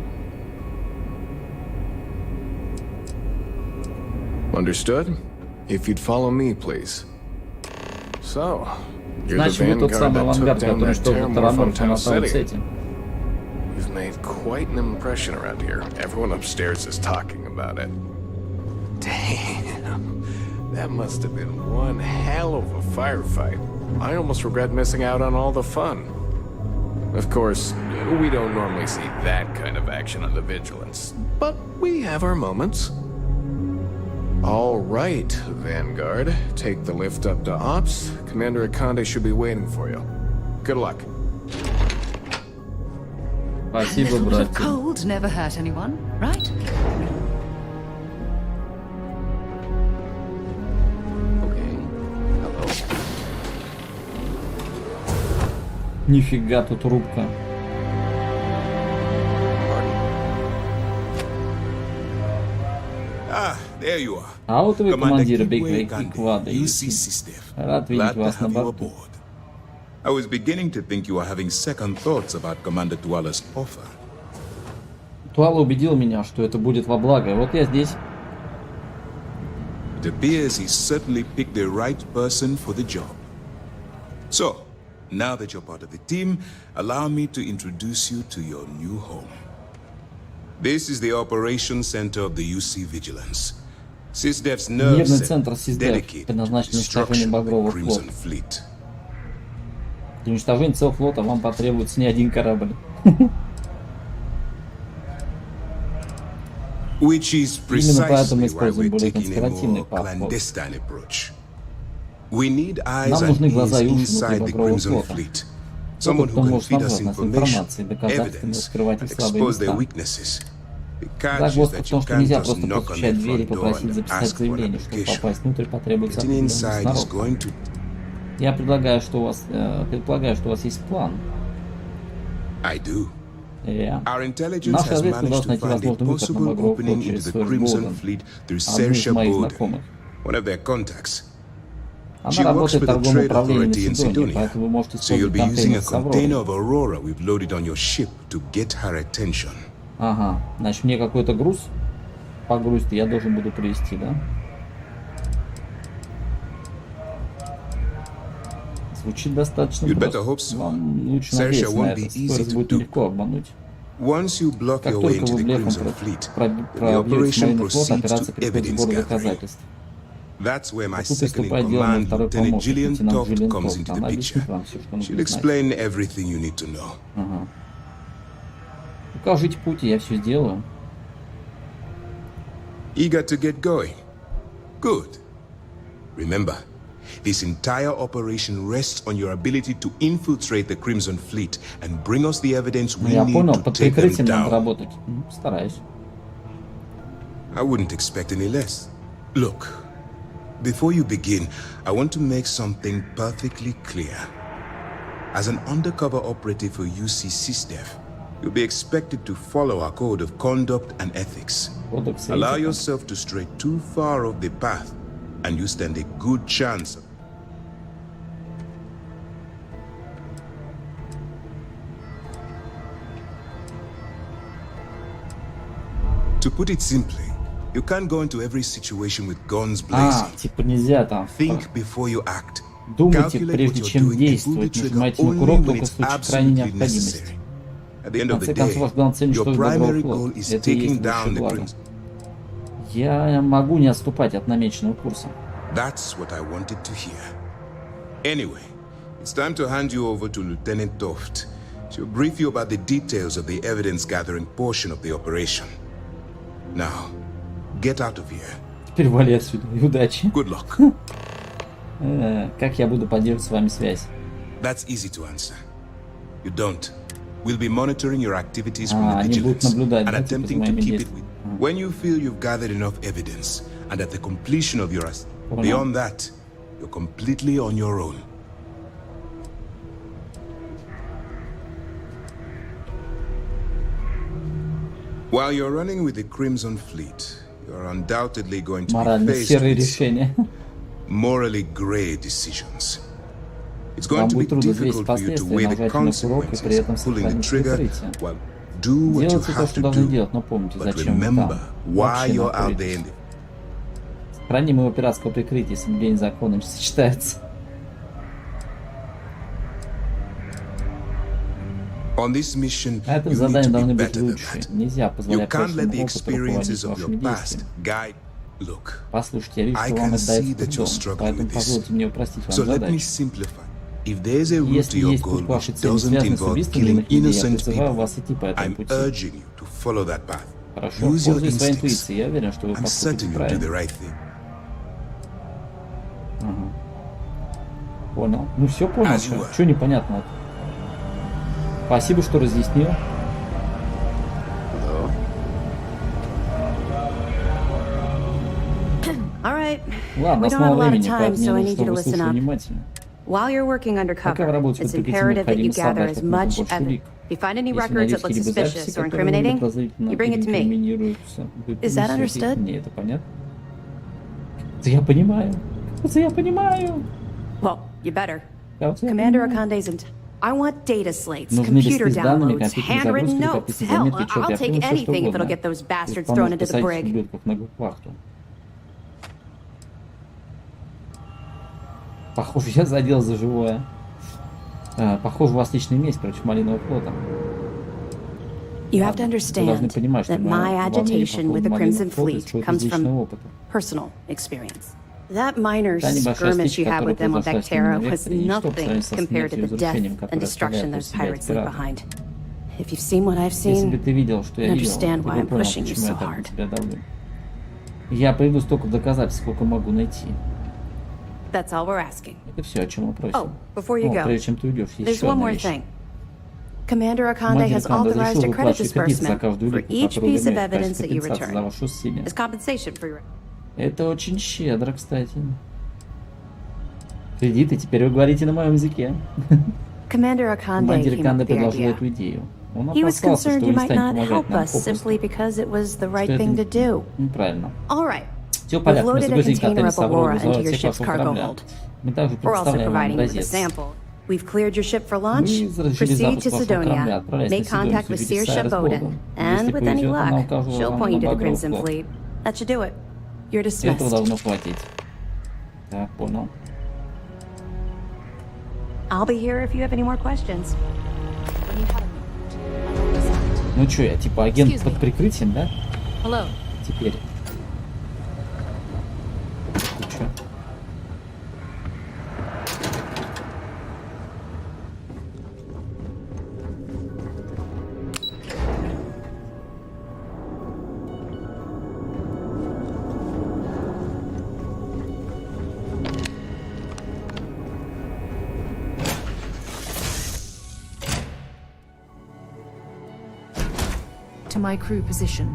Understood? If you'd follow me, please. So, you're the Значит, вы тот vanguard самый that авангард, took down который that что-то terror таранор from на Town City. Таун-Сити. You've made quite an impression around here. Everyone upstairs is talking about it. Damn, that must have been one hell of a firefight. I almost regret missing out on all the fun. Of course, we don't normally see that kind of action on the Vigilance, but we have our moments. All right, Vanguard, take the lift up to Ops. Commander Akande should be waiting for you. Good luck. A Спасибо, little bit of братья. cold never hurt anyone, right? Нифига тут рубка. There you are. А вот вы, командир Commander Бигвада. UC System. Рад видеть Glad to вас на have you борту. aboard. I was beginning to think you were having second thoughts about Commander Tuala's offer. Туала убедил меня, что это будет во благо. И вот я здесь. It appears he certainly picked the right person for the job. So, now that you're part of the team, allow me to introduce you to your new home. This is the operations center of the UC Vigilance. SysDev's nerve Нервный center, центр SysDev, dedicated to предназначен для уничтожения destruction of the Багрового флота. Crimson Fleet. Для уничтожения целого флота вам потребуется не один корабль. Which is Именно поэтому precisely why используем we're более taking a конспиративный more подход. clandestine approach. We need eyes Нам and нужны глаза и ears уши inside внутри the Багрового Crimson флота. Fleet. Кто-то, Someone кто who can может feed us назвать нас information, информацией, доказательствами, evidence, раскрывать их and слабые expose their места. weaknesses. The catch is Загвоздка в that том, you что нельзя can't just просто knock on постучать в the дверь и front door попросить and записать ask for an заявление. Чтобы application. попасть внутрь, потребуется Getting определенная inside is сноровка. going to... Я предполагаю, что у вас есть план. I do. Our intelligence Наша has разведка managed должна to найти find a возможный выход на possible Багровый opening флот into через the свой Crimson Богдан, Fleet through одну из Sersha моих Bowden, знакомых. one of their contacts. Она работает в торговом управлении на Сидоне, поэтому вы можете использовать контейнер с Авророй. Ага, значит, мне какой-то груз погрузит, я должен буду привезти, да? Звучит достаточно просто. Вам лучше надеяться на это. Скорость будет нелегко обмануть. Как только вы блефом пробьете майный флот, операция переходит в сбор доказательств. А тут выступает дело на второй помощник, лейтенант Жиленков. Она объяснит вам все, что нужно знать. Ага. Укажите путь, и я все сделаю. Eager to get going? Good. Remember, this entire operation rests on your ability to infiltrate the Crimson Fleet and bring us the evidence we need to take them down. Стараюсь. I wouldn't expect any less. Look, before you begin, I want to make something perfectly clear. As an undercover operative for UC SysDev, you'll be expected to follow our code of conduct and ethics. Allow yourself to stray too far off the path, and you stand a good chance of... To put it simply, you can't go into every situation with guns blazing. Типа нельзя там. Think before you act. Думайте, прежде чем действовать. Нажимайте на курок только в случае крайней необходимости. At the end В of the конце концов, главная цель, day, что your primary goal флот. is Это и taking есть down высшее the благо. Crimson. Я могу не отступать от намеченного курса. That's what I wanted to hear. Anyway, it's time to hand you over to Lieutenant Toft. She'll brief you about the details of the evidence-gathering portion of the operation. Now, get out of here. Теперь вали отсюда. И удачи. Good luck. Как я буду поддерживать с вами связь? That's easy to answer. You don't. We'll be monitoring your activities from the vigilance and attempting to keep it with. When you feel you've gathered enough evidence, and at the completion of your beyond that, you're completely on your own. While you're running with the Crimson Fleet, you're undoubtedly going to be faced with some morally grey decisions. It's going to be difficult for you to weigh the consequences of pulling the trigger. Well, do what you have to do, but remember why you're out there in the... Храни моего пиратского прикрытия, соблюдение закона сочетается. On this mission, На этом задании должны быть лучше. Нельзя позволять прошлому опыту руководить вашими действиями. Послушайте, я вижу, что вам это дается трудом, поэтому позвольте мне упростить вам задачу. Если есть путь к вашей цели, связанный с убийством невинных людей, я призываю вас идти по этому пути. Хорошо, пользуясь своей интуицией, я уверен, что вы поступите правильно. Ага. Понял. Ну все понял, что непонятно. Спасибо, что разъяснил. Ладно, снова времени, поэтому мне нужно, чтобы вы слушали внимательно. While you're working undercover, it's imperative that you gather as much evidence. If you find any records that look suspicious or incriminating, you bring it to me. Is that understood? Мне это понятно. Это я понимаю. Это я понимаю. Well, you better. Commander Akande's I want data slates, Нужны computer листы с данными, downloads, компьютерные handwritten загрузки, notes. Hell, заметки, I'll отчеты. take Я anything if что it'll угодно. get those bastards Помощь thrown into the посадить brig. ублюдков на вахту. Похоже, я задел за живое. Похоже, у вас личная месть против Малинового флота. You have to understand that my agitation with the Crimson Fleet comes from personal experience. That minor skirmish you had with them on Vectera was nothing compared to the death and destruction those pirates leave behind. If you've seen what I've seen, you understand why I'm pushing you so hard. Я приведу столько доказательств, сколько могу найти. That's all we're asking. Это все, о чем мы просим. Oh, before you go, прежде чем ты уйдешь, есть there's еще one одна more вещь. thing. Commander Akande has authorized a credit disbursement for each piece of evidence that you return as compensation for your... Это очень щедро, кстати. Кредиты, теперь вы говорите на моем языке. Commander Akande came up with the idea. He was concerned you might not help us simply because it was the right thing to do. Правильно. All right. Все We've понятно, мы loaded a загрузили container катализ of Aurora Аврору into your за ship's вашего cargo корабля. hold. Мы также We're also представляем вам providing you with a образец. sample. We've cleared your ship for launch. Мы разрешили Proceed to запуск вашего корабля, Sidonia. отправляясь на Make contact Сидонию, with Seer Федерация Ship с Odin. Богом. And Если with any повезет, она luck, укажет she'll вам point you на to the Багров Crimson флот. Fleet. That should do it. You're Этого dismissed. должно хватить. Так, понял. I'll be here if you have any more questions. Ну что, я типа агент под прикрытием, да? Hello. Теперь. Ты чё? To my crew position.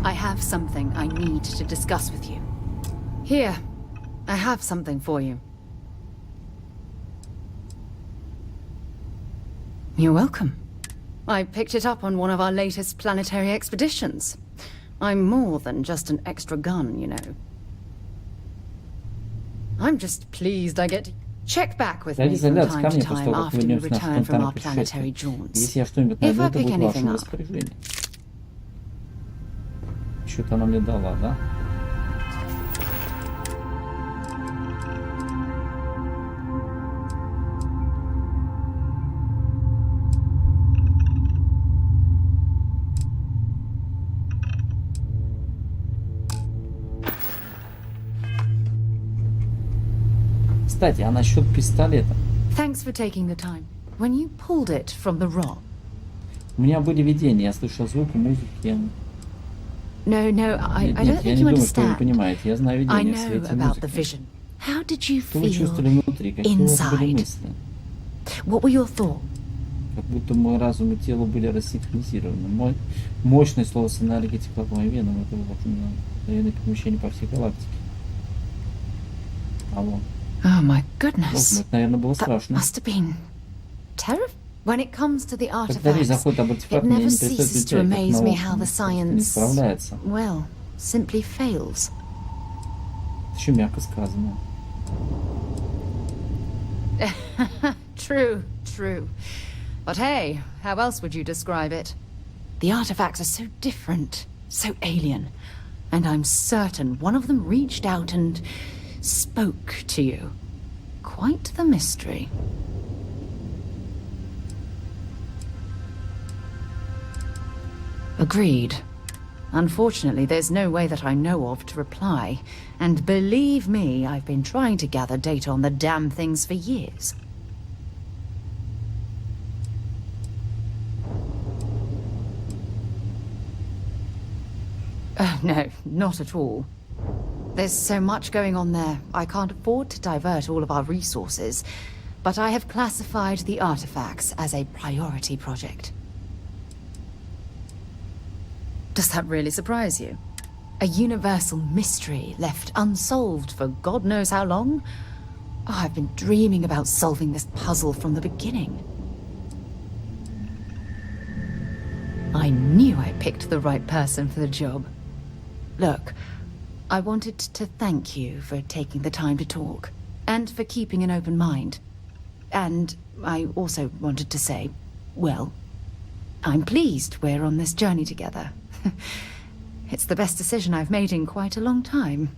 I have something I need to discuss with you. Here, I have something for you. You're welcome. I picked it up on one of our latest planetary expeditions. I'm more than just an extra gun, you know. I'm just pleased I get to check back with me from time to time after we return from our planetary jaunts. Если я что-нибудь найду, это будет в вашем распоряжении. Что-то она мне дала, да? Кстати, а насчет пистолета? Thanks for taking the time. When you pulled it from the rock. У меня были видения, я слышал звук, музыки. No, I don't think you understand. Я знаю I видения в know свете about the музыки. vision. How did you Что вы feel чувствовали внутри? Какие у вас были inside? мысли? What were your thoughts? Как будто мой разум и тело были рассинхронизированы. Мощное слово с энергией текла по моим венам. Это вот наверное перемещение по всей галактике. Алло. Oh my goodness. Это, наверное, было That страшно. must have been terrible. When it comes to the Когда речь artifacts, заходит об it артефактах, мне never не перестает ceases to удивлять, amaze как me наука how the не science, справляется. well, simply fails. Еще мягко сказано. True. But hey, how else would you describe it? The artifacts are so different, so alien, and I'm certain one of them reached out and spoke to you. Quite the mystery. Agreed. Unfortunately, there's no way that I know of to reply. And believe me, I've been trying to gather data on the damn things for years. No, not at all. There's so much going on there, I can't afford to divert all of our resources. But I have classified the artifacts as a priority project. Does that really surprise you? A universal mystery left unsolved for God knows how long? Oh, I've been dreaming about solving this puzzle from the beginning. I knew I picked the right person for the job. Look, I wanted to thank you for taking the time to talk, and for keeping an open mind. And I also wanted to say, well, I'm pleased we're on this journey together. It's the best decision I've made in quite a long time.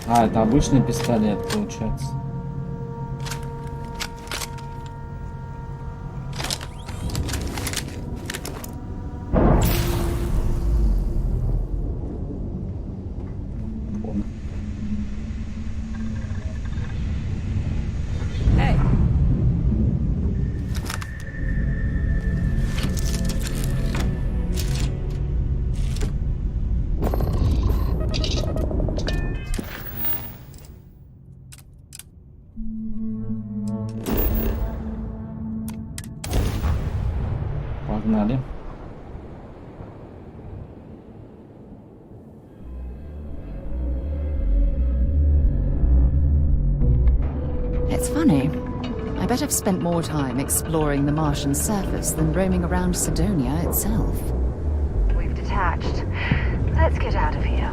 А, это обычный пистолет, получается. Погнали. It's funny. I bet I've spent more time exploring the Martian surface than roaming around Sidonia itself. We've detached. Let's get out of here.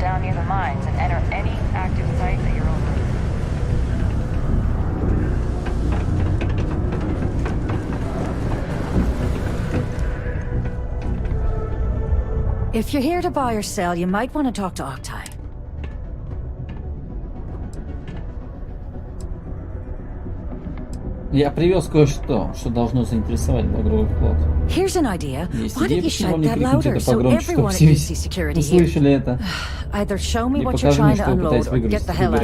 Down near the mines and enter any active site that you're over. If you're here to buy or sell, you might want to talk to Octai. Я привез кое-что, что должно заинтересовать багровый флот. Here's an idea. Why don't you shout that louder so everyone can see security here? Either show me what you're trying to unload or get the hell out.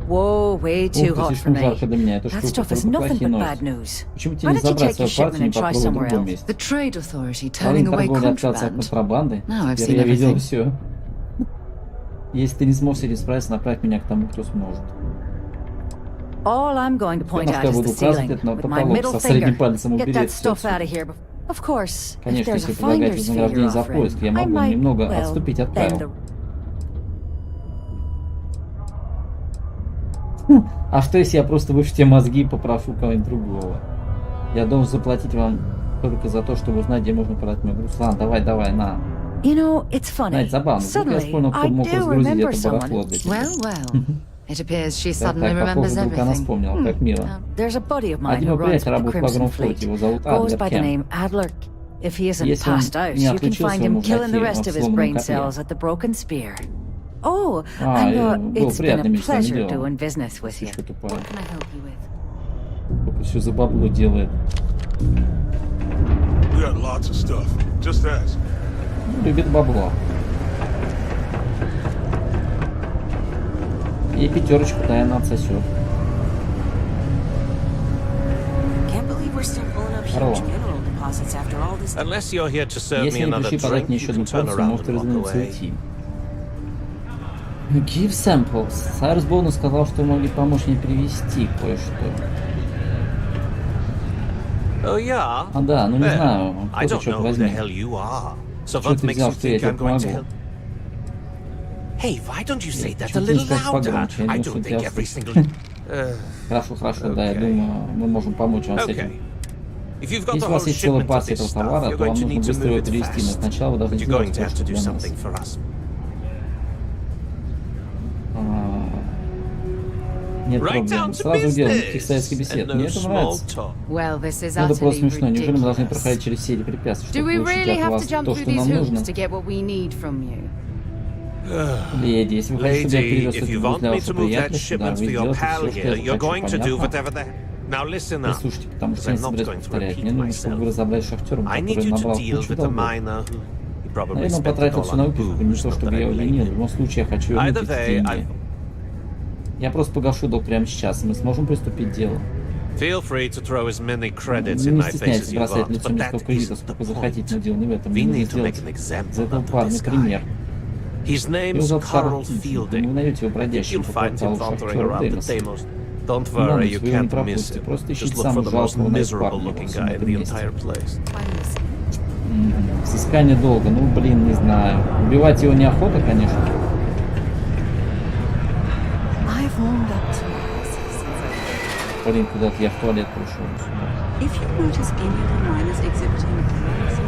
Whoa, way too hot for me. That stuff is nothing but bad news. Why don't you take your shipment and try somewhere else? The Trade Authority turning away contraband. Now I've seen everything. Все. Если ты не сможешь с этим справиться, направь меня к тому, кто сможет. All I'm going to point out is the ceiling with my middle finger. Get that stuff out of here. Of course, if there's a finder's fee you're offering, I might, well, bend the... А что если я просто выше те мозги и попрошу кого-нибудь другого? Я должен заплатить вам только за то, чтобы узнать, где можно продать мой груз. Ладно, давай, на. You know, it's funny. Suddenly, I do remember someone. Well. It appears she suddenly remembers everything. There's a buddy of mine who runs with the Crimson Fleet. Goes by the name Adler. If he isn't passed out, you can find him killing the rest of his brain cells at the Broken Spear. Oh, and it's been a pleasure doing business with you. What can I help you with? Все за бабло делает. We got lots of stuff. Just ask. Любит бабло. И пятерочку, да, она отсосет. Если не пришли подать мне еще одну порцию, можете развернуться и уйти. Give samples. Сайрус Боуна сказал, что вы могли помочь мне перевести кое-что. А да, ну не знаю, кто ты, черт возьми. Что ты взял, что я тебе помогу? Hey, why don't you say that a little louder? I don't think every single... Хорошо, да, я думаю, мы можем помочь вам с этим. Если у вас есть целая партия этого товара, то вам нужно быстро его перевести, но сначала вы должны сделать кое-что для нас. Нет проблем. Сразу делаем никаких советских бесед. Мне это нравится. Это просто смешно. Неужели мы должны проходить через все эти препятствия, чтобы получить от вас то, что нам нужно? Леди, если вы хотите, чтобы я перевез этот груз для вашего приятеля, да, вы сделаете все, что я хочу, понятно? Послушайте, потому что я не собираюсь повторять. Мне нужно, чтобы вы разобрались с шахтером, который набрал кучу долгов. Наверное, он потратил всю на выпивку, не то, чтобы я его винил. В любом случае, я хочу вернуть эти деньги. Я просто погашу долг прямо сейчас, и мы сможем приступить к делу. Не стесняйтесь бросать лицо мне столько кредитов, сколько захотите, но дело не в этом. Мне нужно сделать из этого парня пример. Его зовут Карту. Вы не найдете его бродящим по порталу шахтера Деймоса. Вы его не пропустите, просто ищите самого жалкого парня во всем этом месте. Взыскание долга, ну блин, не знаю. Убивать его неохота, конечно. I've warmed up to Mars since I... Блин, куда-то я в туалет пришел. If you notice any of the miners exhibiting Mars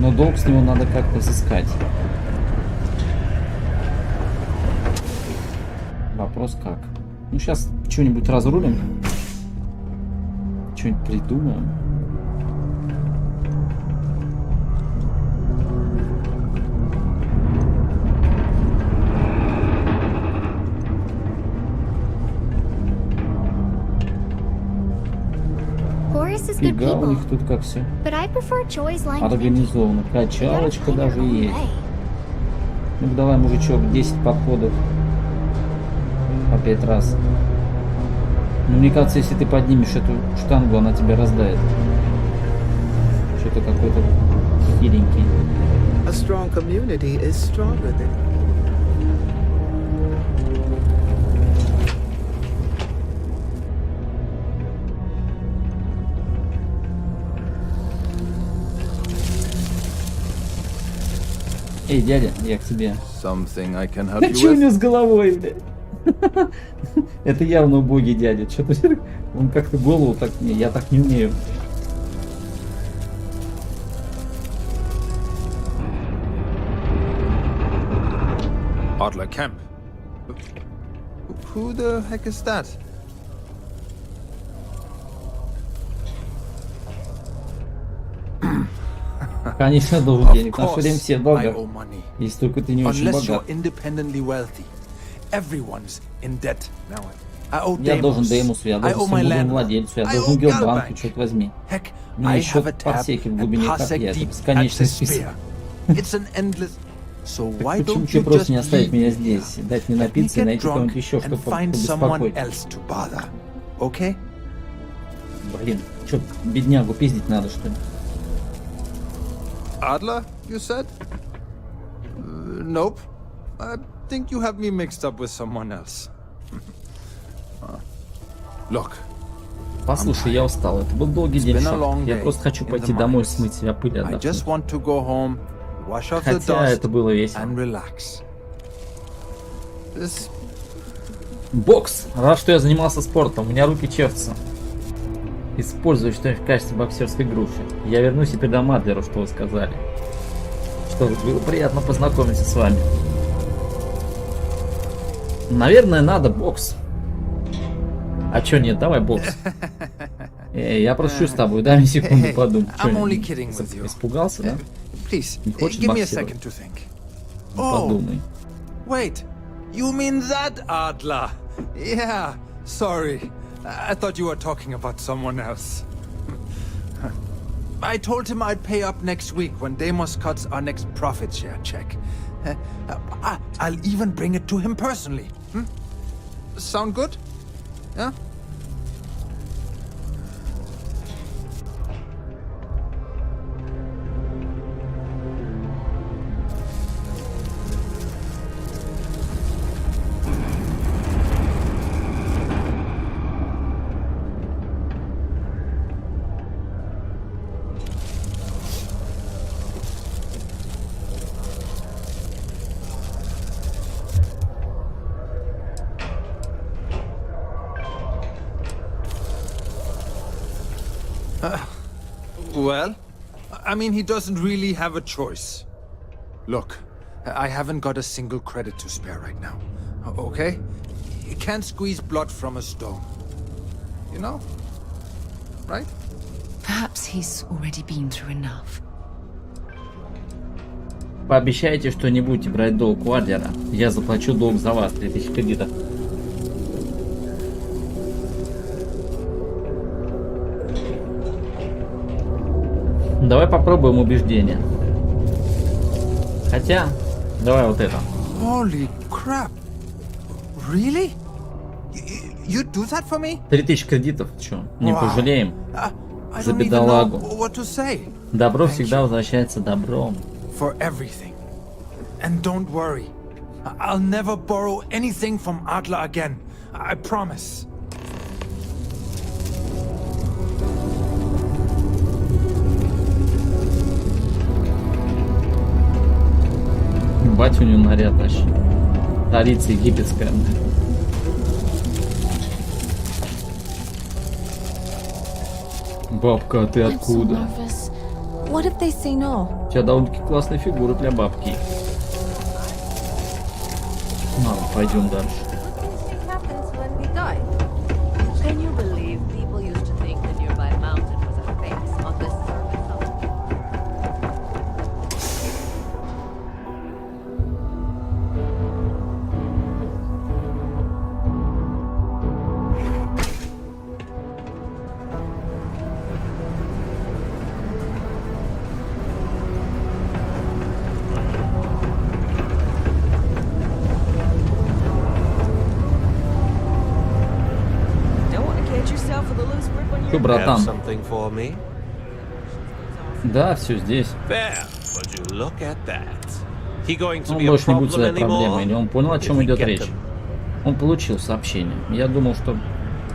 Но долг с него надо как-то взыскать. Вопрос как? Ну сейчас что-нибудь разрулим. Что-нибудь придумаем. Фига у них тут как все организовано. Качалочка даже есть. Ну давай, мужичок, 10 подходов по 5 раз. Ну, мне кажется, если ты поднимешь эту штангу, она тебя раздает. Что-то какой-то хиленький. A strong community is stronger than... Эй, дядя, я к тебе. Что у него с головой, блядь? Это явно убогий дядя. Что-то он как-то голову так... Не, я так не умею. Adler camp. Who the heck is that? Конечно, должен денег. В наше время все в долгах. Если только ты не очень богат. Я должен Деймусу, я должен своему владельцу, я должен Гербанку, черт возьми. У меня еще подсеки в глубине копья. Это бесконечный список. Почему тебе просто не оставить меня здесь? Дать мне напиться и найти кого-нибудь еще, чтобы побеспокоить? Блин, что, беднягу пиздить надо, что ли? Adler, you said? Nope. I think you have me mixed up with someone else. Look. Послушай, я устал. Это был долгий день. Я просто хочу пойти домой, смыть себя пыль и отдохнуть. Хотя это было весело. Бокс! Рад, что я занимался спортом. У меня руки чертятся. Использую что-нибудь в качестве боксерской груши. Я вернусь и передам Адлеру, что вы сказали. Что ж, было приятно познакомиться с вами. Наверное, надо бокс. А чё нет, давай бокс. Я прошу с тобой, дай мне секунду подумать. Чё, испугался, да? Не хочешь боксировать? Подумай. Wait, you mean that Adler? Yeah, sorry. I thought you were talking about someone else. I told him I'd pay up next week when Deimos cuts our next profit share check. I'll even bring it to him personally. Sound good? Yeah? Well, I mean, he doesn't really have a choice. Look, I haven't got a single credit to spare right now, okay? You can't squeeze blood from a stone. You know? Right? Perhaps he's already been through enough. Пообещайте, что не будете брать долг у Адлера. Я заплачу долг за вас, 3000 кредитов. Давай попробуем убеждение. Хотя, давай вот это. Holy crap. Really? You do that for me? 3000 кредитов, чё? Не пожалеем. За бедолагу. Добро всегда возвращается добром. For everything. And don't worry. I'll never borrow anything from Adler again. I promise. Ебать у него наряд вообще. Царица египетская. Бабка, а ты откуда? У тебя довольно-таки классная фигура для бабки. Ладно, пойдем дальше. Что, братан? Да, все здесь. Он больше не будет своей проблемой, или он понял, о чем идет речь? Он получил сообщение. Я думал, что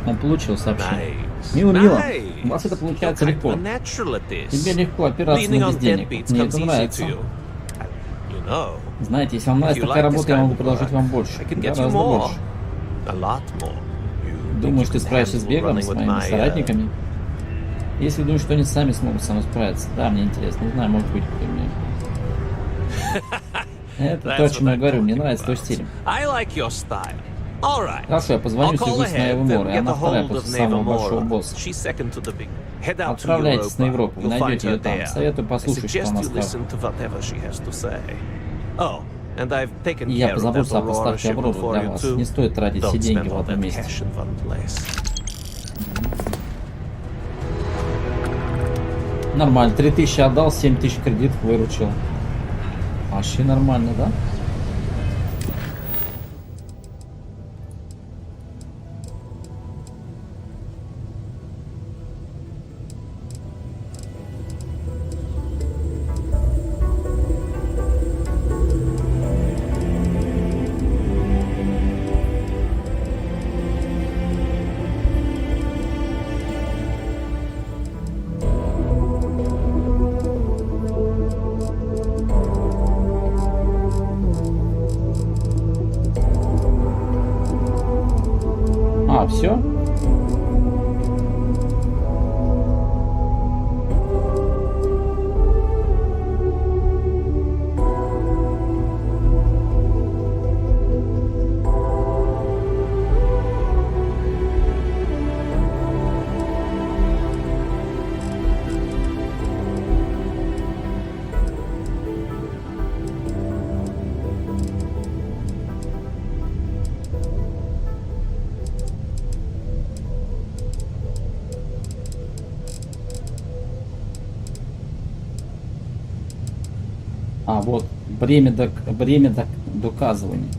он получил сообщение. Мило, у вас это получается легко. Тебе легко опираться на без денег. Мне это нравится. Знаете, если вам нравится такая работа, я могу предложить вам больше. Гораздо больше. Думаешь, ты справишься с бегом, с моими соратниками? Если думаешь, что они сами смогут со мной справиться, да, мне интересно, не знаю, может быть, кто мне. Это то, о чем я говорю, мне нравится твой стиль. Хорошо, я позвоню, свяжусь с моей Эвмор, и она вторая после самого большого босса. Отправляйтесь на Европу, вы найдете ее там. Советую послушать, что она скажет. И я позаботился о поставке оборудования для вас. Не стоит тратить все деньги в одном месте. Нормально, 3000 отдал, 7000 кредитов выручил. Вообще нормально, да? Все? А, вот, бремя доказывания.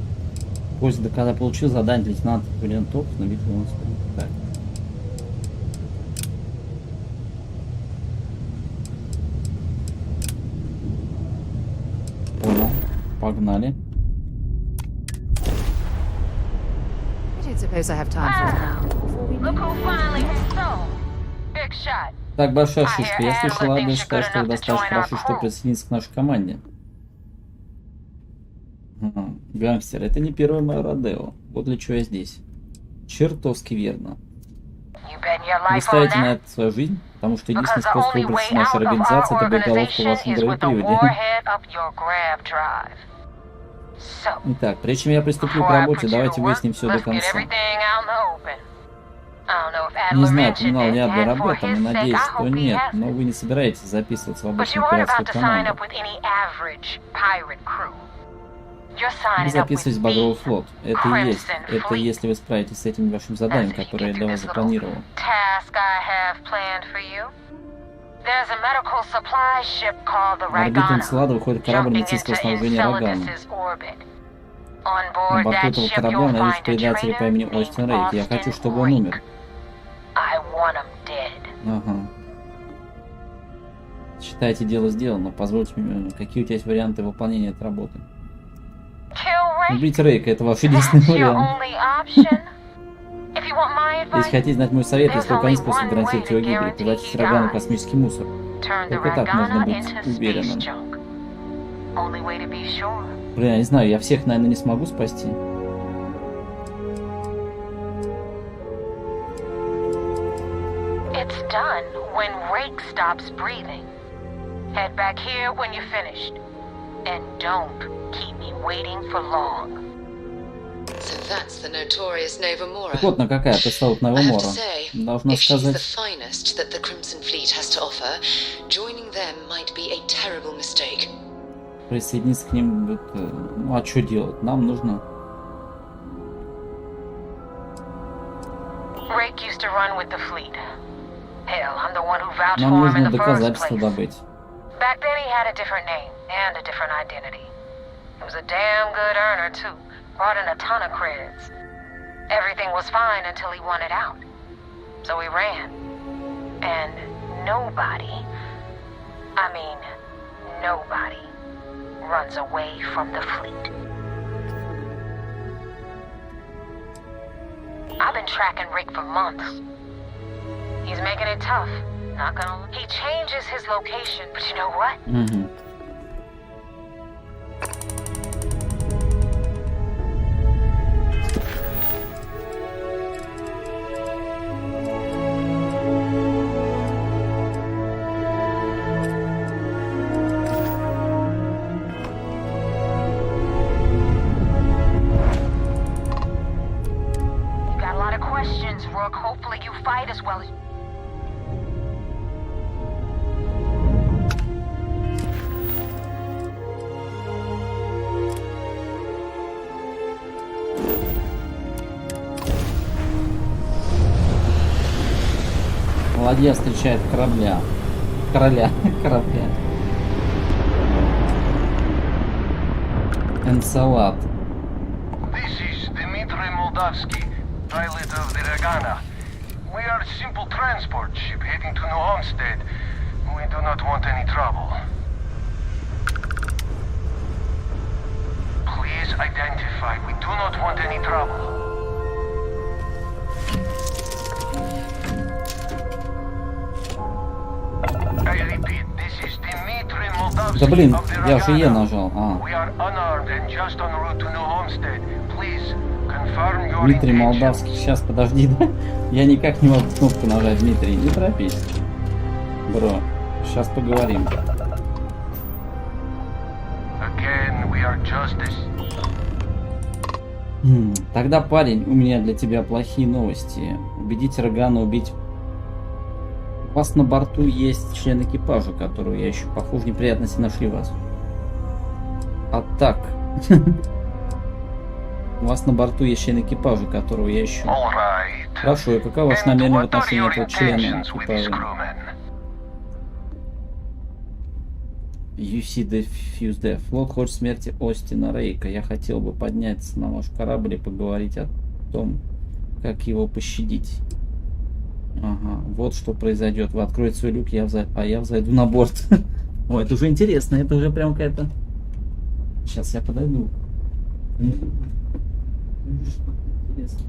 После доказа получил задание лейтенант Валентов на битву. Так. Понял. Погнали. Так, большая шишка. Я слышал, Ладно считаю, что вы достаточно хорошо, чтобы присоединиться к нашей команде. Гангстер, это не первое мое родео. Вот для чего я здесь. Чертовски верно. Вы ставите на это свою жизнь, потому что единственный способ выбраться из нашей организации — это боеголовка в вашем гравиприводе. Итак, прежде чем я приступлю к работе, давайте выясним все до конца. Не знаю, упоминал ли Адлер об этом, и надеюсь, что нет, но вы не собираетесь записываться в обычную пиратскую команду. Вы записываетесь в Багровый флот. Это и есть. Это если вы справитесь с этим вашим заданием, которое я для вас запланировал. На орбиту Энцелада выходит корабль медицинского снабжения Рогана. На борту этого корабля найдутся предатели по имени Остин Рейк. Я хочу, чтобы он умер. Ага. Считайте, дело сделано. Позвольте мне, какие у тебя есть варианты выполнения этой работы? Убить Рейка — это ваш единственный вариант. Если хотите знать мой совет, есть только один способ гарантировать его гибель — превратить Рогану в космический мусор. Только так можно быть уверенным. Блин, я не знаю, я всех, наверное, не смогу спасти. It's done when Rake stops breathing. Head back here when you're finished. And don't keep me waiting for long. So that's the notorious Nova Mora. Так вот, на какая ты стала Нова Мора. Должна сказать. The finest that the Crimson Fleet has to offer, joining them might be a terrible mistake. Присоединиться к ним, это... ну а что делать? Нам нужно... Rake used to run with the fleet. Hell, I'm the one who vouched Нам for him in нужно the first доказательства place. добыть. Back then he had a different name and a different identity. He was a damn good earner too. Brought in a ton of creds. Everything was fine until he wanted out. So he ran. And nobody, I mean, nobody runs away from the fleet. I've been tracking Rick for months. He's making it tough. Not gonna. He changes his location, but you know what? Mm-hmm. You got a lot of questions, Rook. Hopefully you fight as well as... Ладья встречает короля. Корабля. Энцелад. This is Dmitry Moldavsky, pilot of the Ragana. We are a simple transport ship heading to New Homestead. We do not want any trouble. Please identify. We do not want any trouble. I repeat, this is Dmitry Moldavsky. Да блин, of the я уже Е Ragana. нажал. We are unarmed and just en route to New Homestead. Please confirm your Дмитрий intentions. Молдавский. Сейчас, подожди, да? Я никак не могу кнопку нажать, Дмитрий. Не торопись. Бро, сейчас поговорим. Again, we are just as... Тогда, парень, у меня для тебя плохие новости. Убедите Рогана убить... У вас на борту есть член экипажа, которого я ищу. Похоже, неприятности нашли вас. А так... У вас на борту есть член экипажа, которого я ищу. Хорошо, и каково ваше намерение в отношении этого члена экипажа? UC Diffuse Флот хочет смерти Остина Рейка. Я хотел бы подняться на ваш корабль и поговорить о том, как его пощадить. Ага, вот что произойдет. Вы откроете свой люк, я взойду на борт. Ой, это уже интересно, это уже прям какая-то... Сейчас я подойду. Интересно.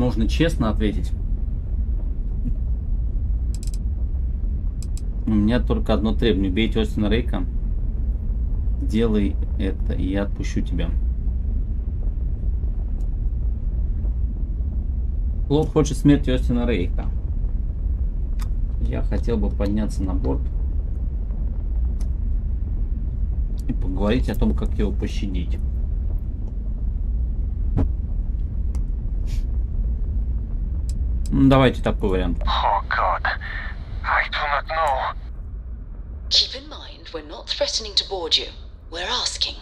Можно честно ответить. У меня только одно требование. Убейте Остина Рейка. Делай это, и я отпущу тебя. Флот хочет смерти Остина Рейка. Я хотел бы подняться на борт и поговорить о том, как его пощадить. Давайте такой вариант. Oh God, I do not know. Keep in mind, we're not threatening to board you. We're asking.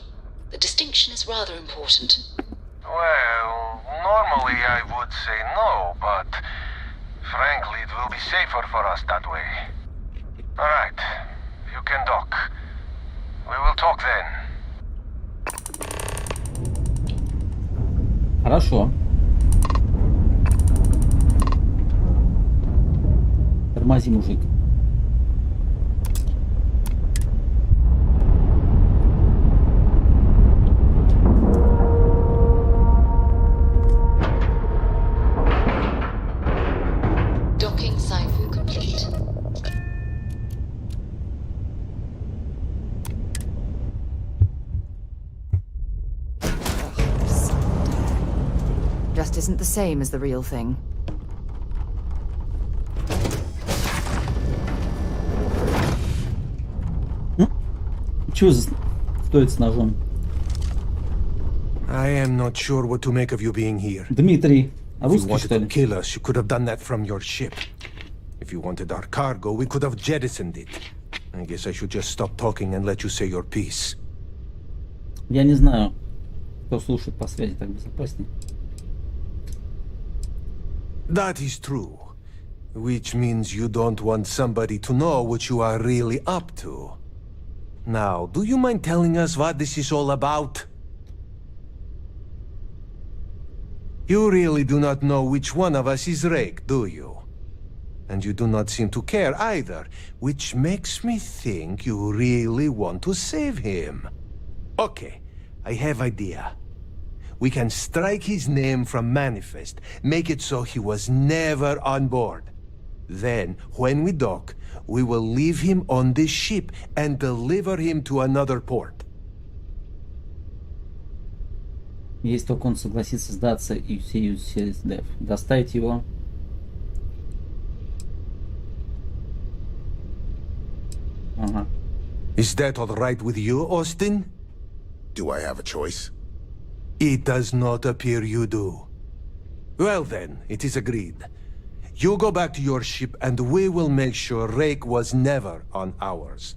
The distinction is rather important. Well, normally I would say no, but frankly, it will be safer for us that way. All right, you can dock. We will talk then. Хорошо. Тормози, мужик. Docking cycle complete. Just isn't the same as the real thing. Чего стоит с ножом? I am not sure what to make of you being here. Дмитрий, If you русский, wanted что to ли? kill us, you could have done that from your ship. If you wanted our cargo, we could have jettisoned it. I guess I should just stop talking and let you say your piece. Я не знаю, кто слушает по связи, так безопаснее. That is true. Which means you don't want somebody to know what you are really up to. Now, do you mind telling us what this is all about? You really do not know which one of us is Rake, do you? And you do not seem to care either, which makes me think you really want to save him. Okay, I have idea. We can strike his name from Manifest, make it so he was never on board. Then, when we dock, we will leave him on this ship and deliver him to another port. Если только он согласится сдаться и UCSDF. Доставить его. Ага. Is that all right with you, Austin? Do I have a choice? It does not appear you do. Well then, it is agreed. You go back to your ship and we will make sure Rake was never on ours.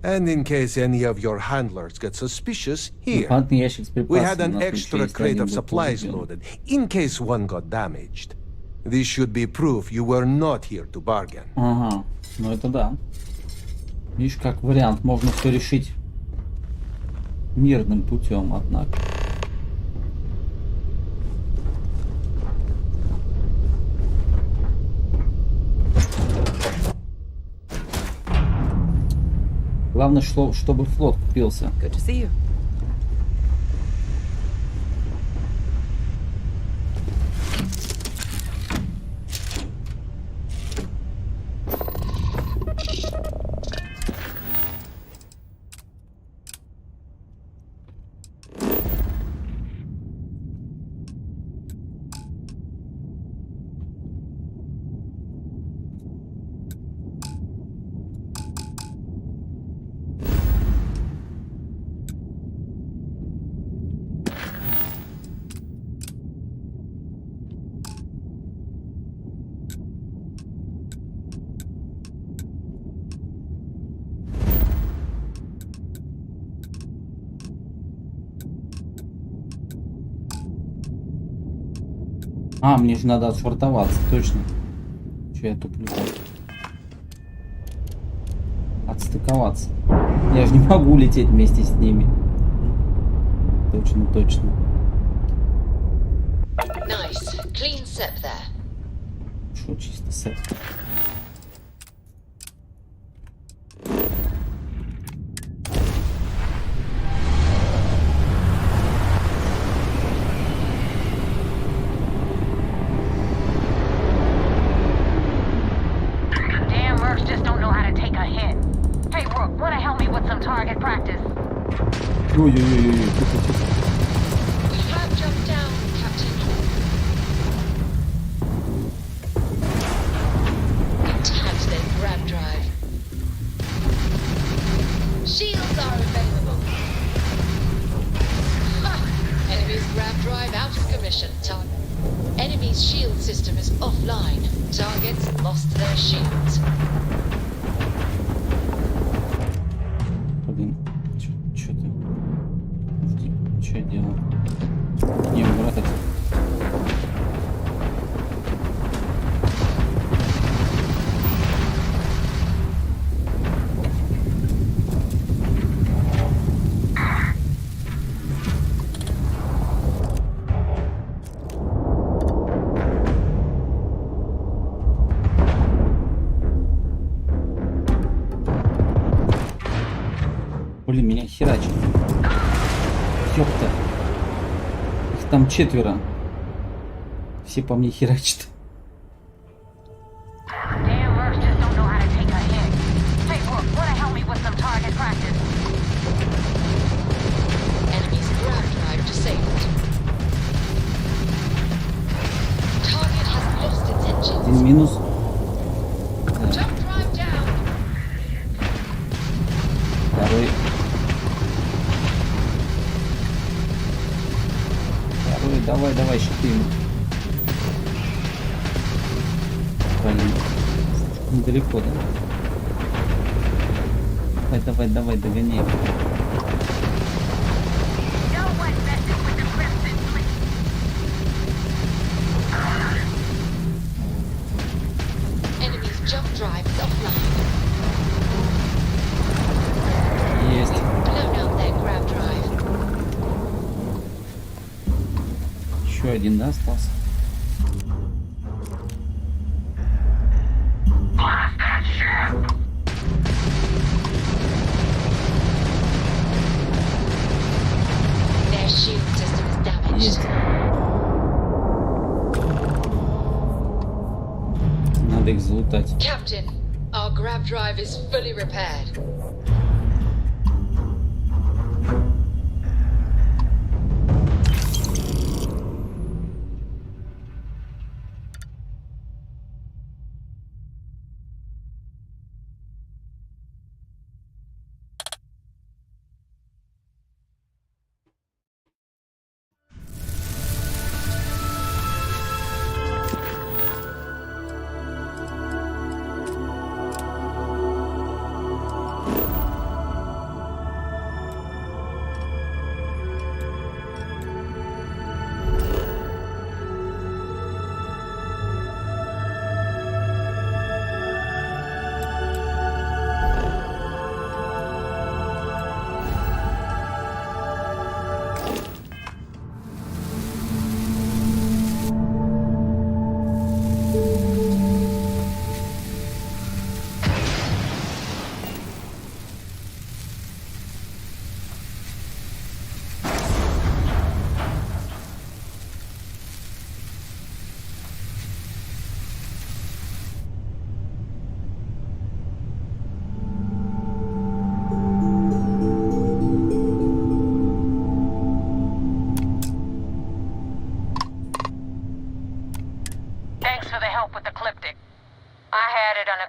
And in case any of your handlers get suspicious, here, we had an extra crate of supplies loaded, in case one got damaged. This should be proof you were not here to bargain. Ага, ну это да. Видишь, как вариант, можно все решить мирным путем, однако. Главное, чтобы флот купился. Good to see you. А, мне же надо отшвартоваться, точно. Че я туплю? Отстыковаться. Я же не могу лететь вместе с ними. Точно, точно. Nice. Clean set there. Что чисто сет? target practice. Ой-ой-ой-ой. We have jumped down, Captain. We tagged their grab drive. Shields are available. Ha! Enemy's grab drive out of commission. Enemy's shield system is offline. Targets lost their shields. Блин, что ты? Жди, что я делал? Не, брат, это... Блин, меня херачит. Ёпта. Их там 4. Все по мне херачат. Enemy's grab drive disabled. Target has lost its engines. Один минус. Jump drive down. Второй. Давай, щиты ему. Блин. Недалеко, да? Давай, догоняй. Enemy's jump drive is offline. Есть. Blown out their grab drive. Еще один, да, остался? Their shield system is damaged. Есть. Надо их залутать. Captain, our grab drive is fully repaired.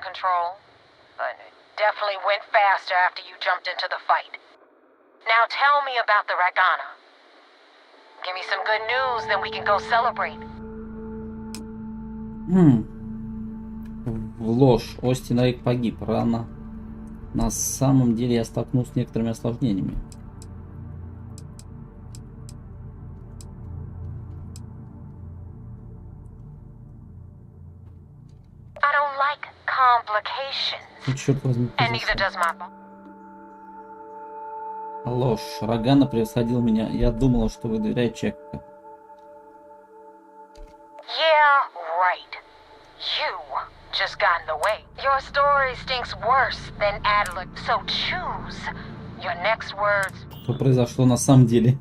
Control, but it definitely went faster after you jumped into the fight. Now tell me about the Ragana. Give me some good news, then we can go celebrate. Ложь. Остин Рейк погиб рано. На самом деле я столкнулся с некоторыми осложнениями. Черт возьми, ложь. Рогана превосходил меня. Я думала, что вы доверяете человеку. Yeah, right. You just got in the way. Your story stinks worse than Adler, so choose your next words. Что произошло на самом деле?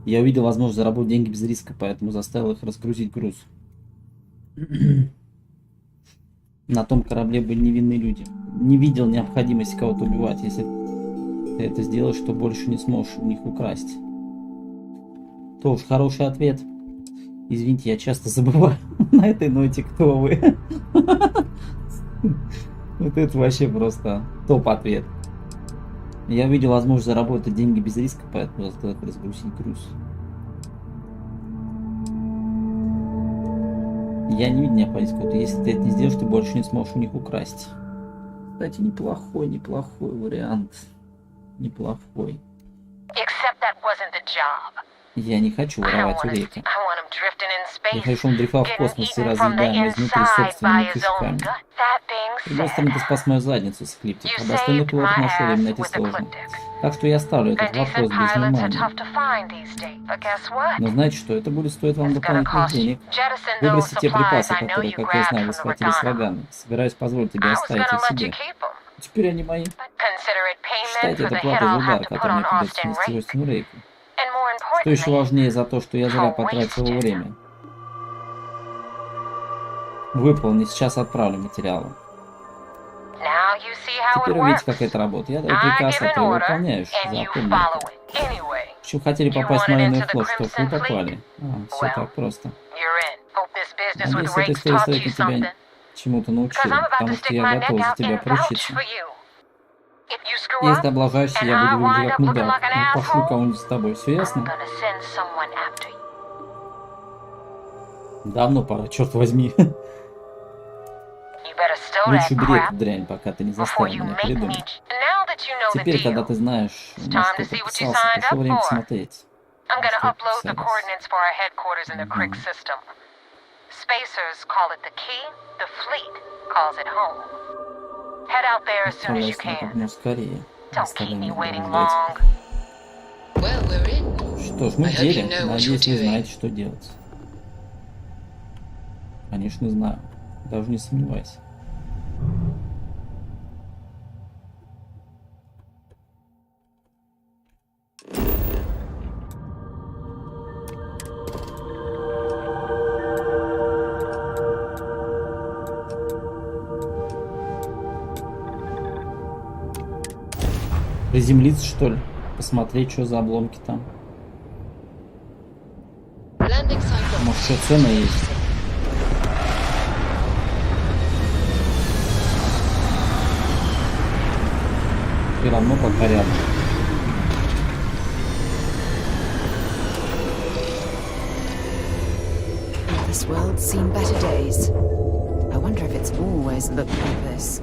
Я увидел возможность заработать деньги без риска, поэтому заставил их разгрузить груз. На том корабле были невинные люди. Не видел необходимости кого-то убивать. Если ты это сделаешь, что больше не сможешь у них украсть. Тоже хороший ответ. Извините, я часто забываю на этой ноте, кто вы. Вот это вообще просто топ-ответ. Я увидел возможность заработать деньги без риска, поэтому заставил разгрузить груз. Я не видел необходимости. Если ты это не сделаешь, ты больше не сможешь у них украсть. Кстати, неплохой вариант. Неплохой. Я не хочу воровать у Рейка. Я хочу, чтобы он дрейфовал в космосе, разъедаемый изнутри собственными кишками. С другой стороны, ты спас мою задницу с эклиптик, а до остальных пилотов нашего времени найти сложно. Так что я оставлю этот вопрос без внимания. Но знаете что, это будет стоить вам дополнительных денег. Выброси те припасы, которые, как я знаю, вы схватили с врагами. Собираюсь позволить тебе оставить их себе. Теперь они мои. Считайте это платой за удар, который мне придется снести Остину Рейку. Что еще важнее за то, что я зря потратил его время. Выполни, сейчас отправлю материалы. Теперь увидите, как это работает. Я даю приказ, а ты его выполняешь. Запомни. Почему хотели попасть в военный флот? Что ж, вы попали. Все так просто. Надеюсь, эта история стоит тебя чему-то научила, потому что я готов за тебя поручиться. Если ты облажаешься, я буду выглядеть как мудак. Пошлю кого-нибудь с тобой. Все ясно? Давно пора, черт возьми. Лучше бери эту дрянь, пока ты не заставил меня придумать. Теперь, когда ты знаешь, на что ты подписался, пришло время посмотреть. Отправляйся как можно скорее. Что ж, мы в деле. Надеюсь, вы знаете, что делать. Конечно, знаю. Даже не сомневайся. Приземлиться, что ли? Посмотреть, что за обломки там. Может, что цена есть? Все равно пока рядом. This world's seen better days. I wonder if it's always looked like this.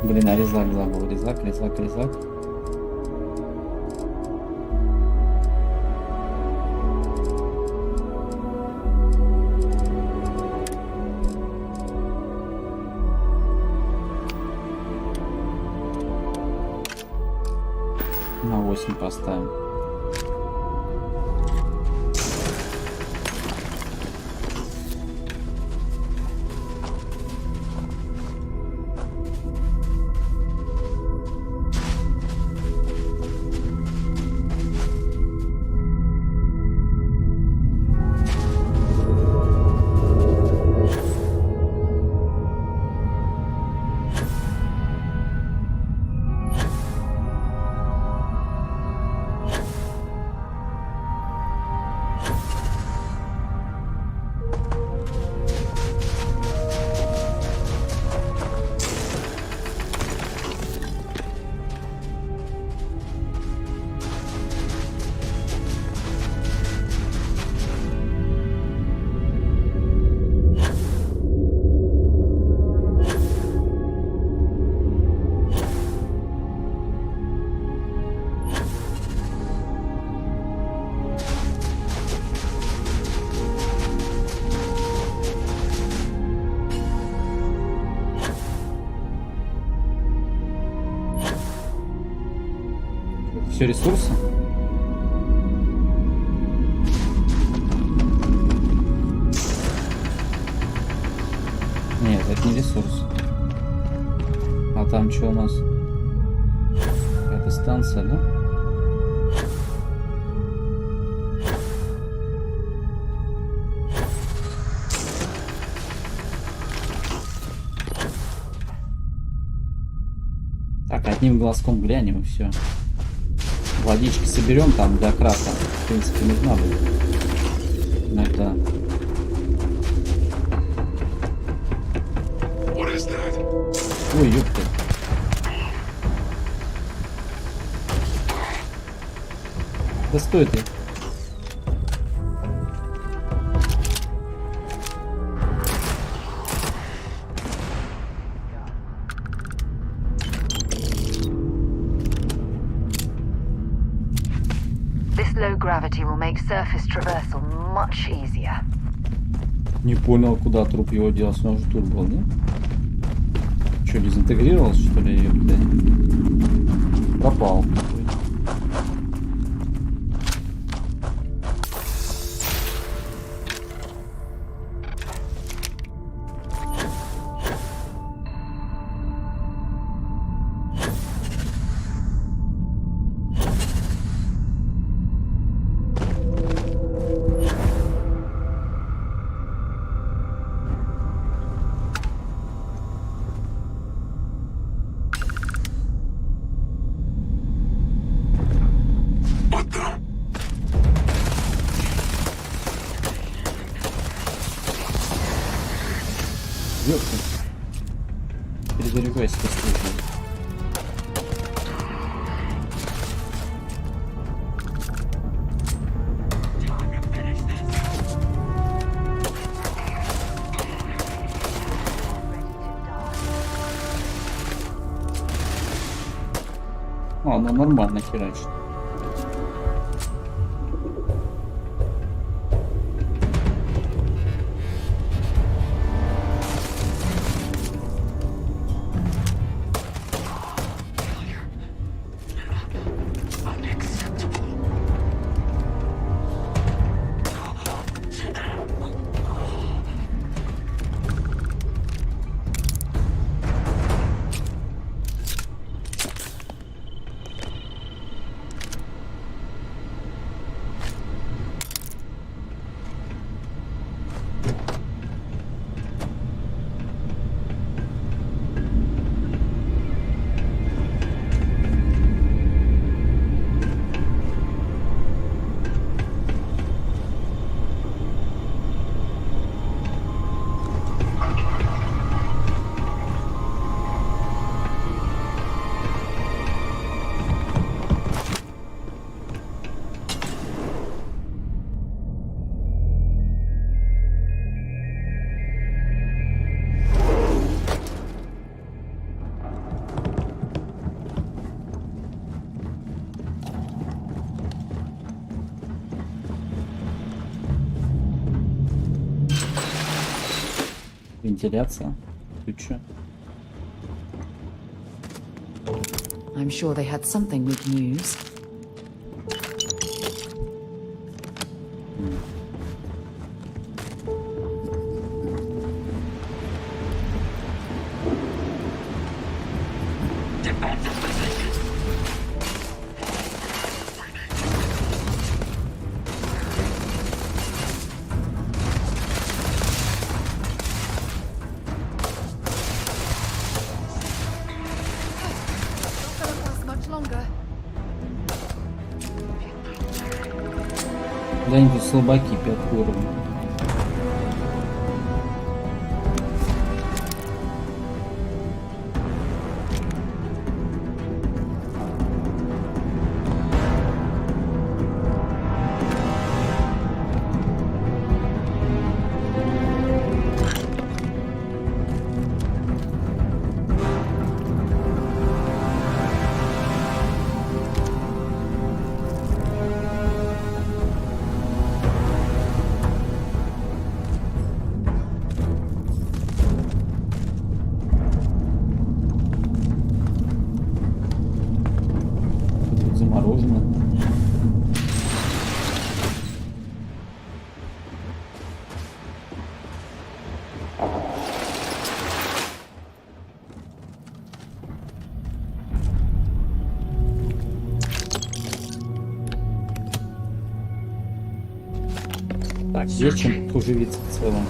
Блин, а резак забыл. Резак. На 8 поставим. Все ресурсы? Нет, это не ресурс. А там что у нас? Это станция, да? Так, одним глазком глянем и все. Водички соберем там для крака. В принципе, нужна будет. Иногда. Ой, ёпта. Да стой ты. Gravity will make surface traversal much easier. Не понял, куда труп его делся, он же тут был, да? Что, дезинтегрировался, что ли, ее, блядь? Пропал. Перезаряжайся быстрее. Она нормально херачит. Вентиляция. Тут что? I'm sure they had something we can use. Да-нибудь слабаки 5 уровней. Так, есть чем поживиться в целом.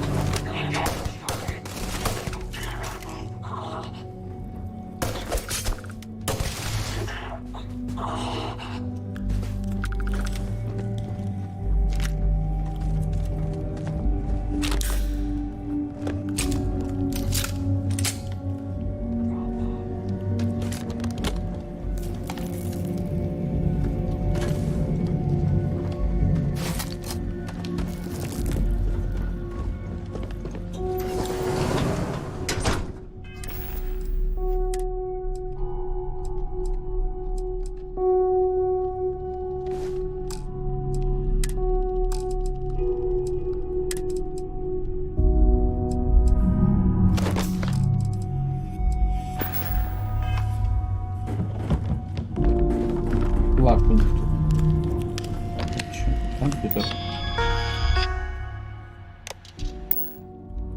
Компьютер.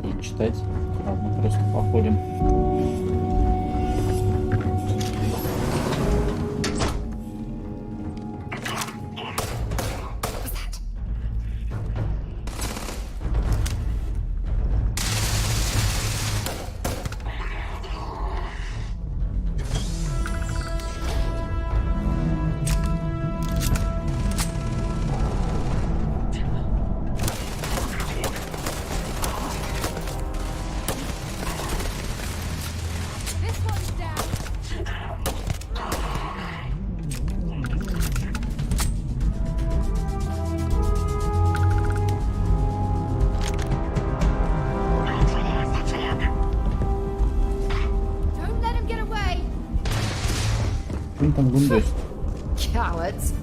И читать. Ладно, просто походим. Там гундосит. Cowards.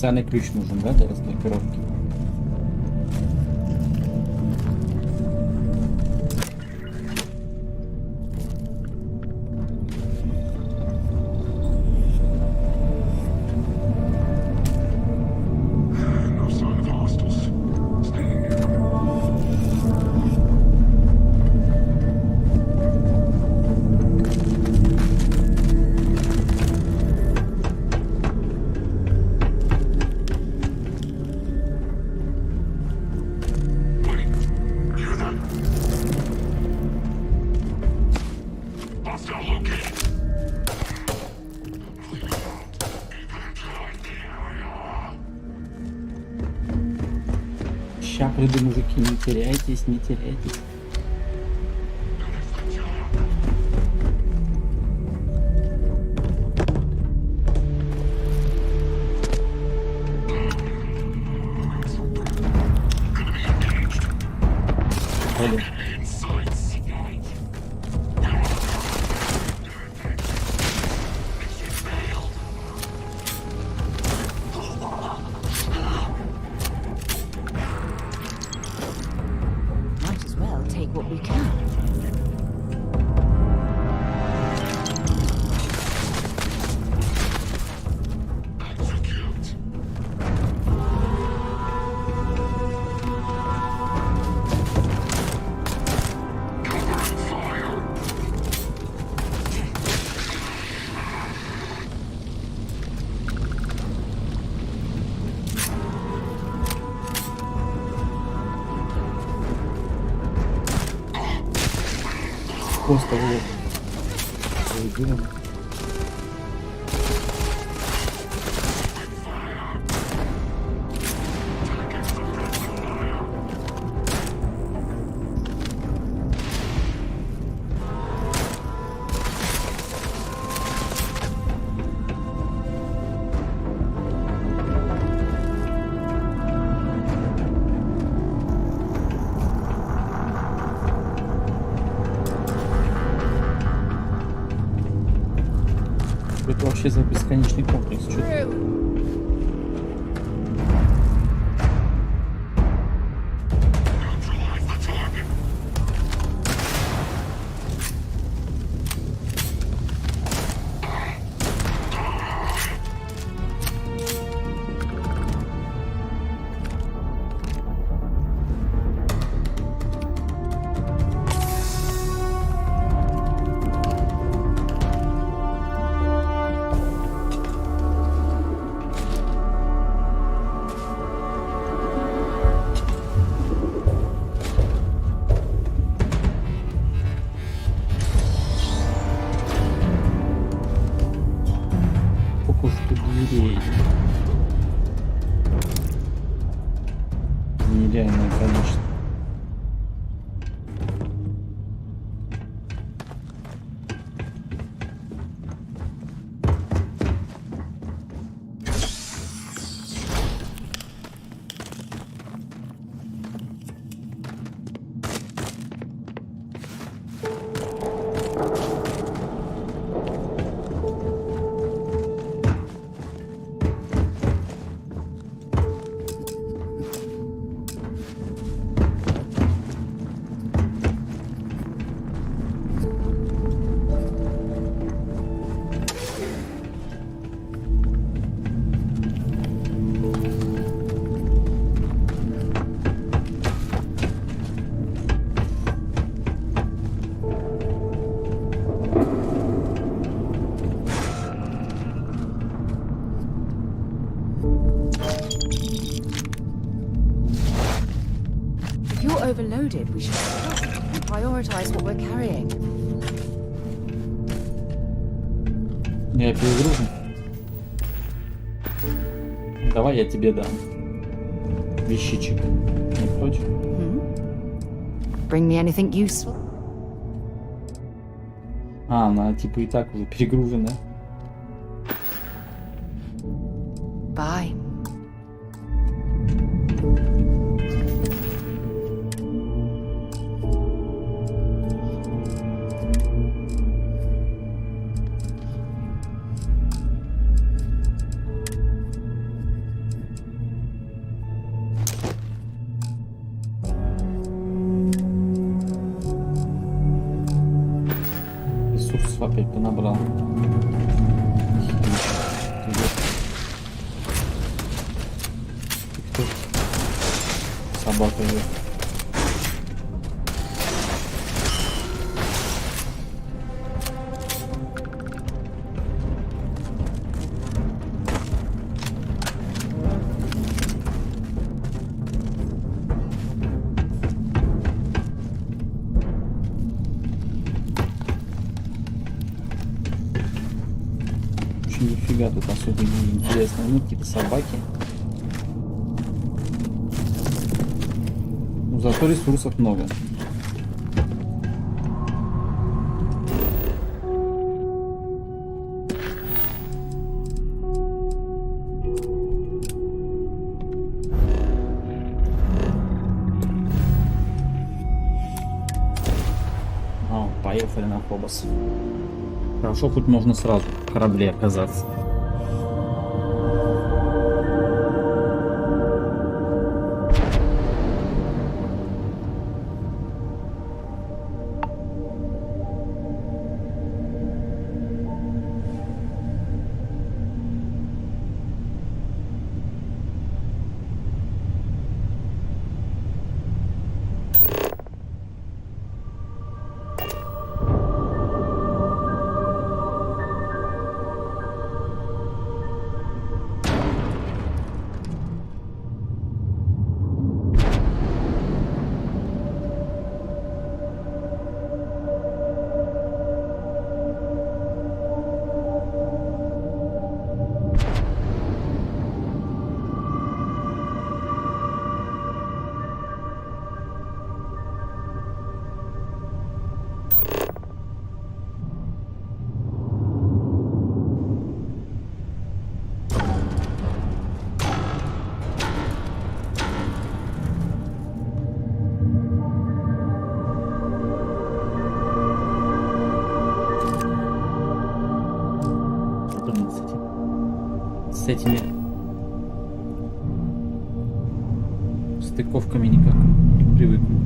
Специальный ключ нужен, да, для разблокировки? Ща приду, мужики, не теряйтесь, не теряйтесь. Блин. Просто вот. Вообще за бесконечный комплекс. Что-то... Нереальное количество. Overloaded, we should stop and prioritize what we're carrying. Я перегружен. Давай я тебе дам вещичек. Не против? Bring me anything useful? А, она типа и так уже перегружена. Bye. Опять понабрал. Кто? Собака идет. Нифига тут особо не интересно. Ну, какие-то собаки. Ну, зато ресурсов много. О, поехали на Фобос. Хорошо, хоть можно сразу в корабле оказаться. этими стыковками никак не привыкну.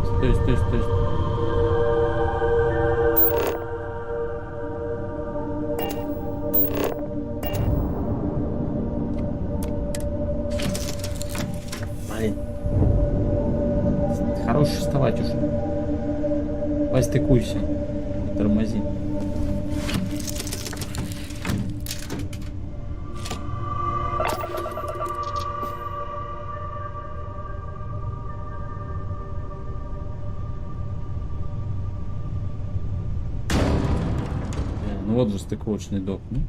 Стой. Блин. Хорош вставать уже. Давай стыкуйся. Тормози. Ну вот же стыковочный док. Ну?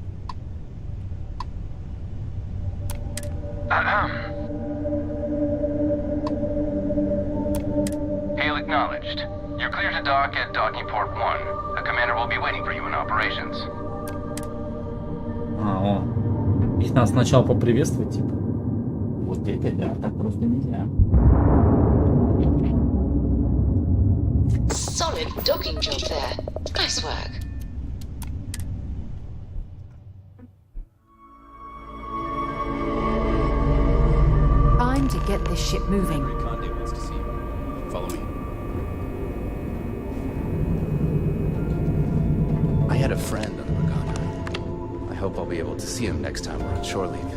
Acknowledged. You're clear to dock at docking port 1. The commander will be waiting for you in operations. Их надо сначала поприветствовать, типа. Вот это да, так просто нельзя. Solid docking job there. Nice work. Time to get this ship moving. Follow me. I had a friend on the Regatta. I hope I'll be able to see him next time we're on shore leave.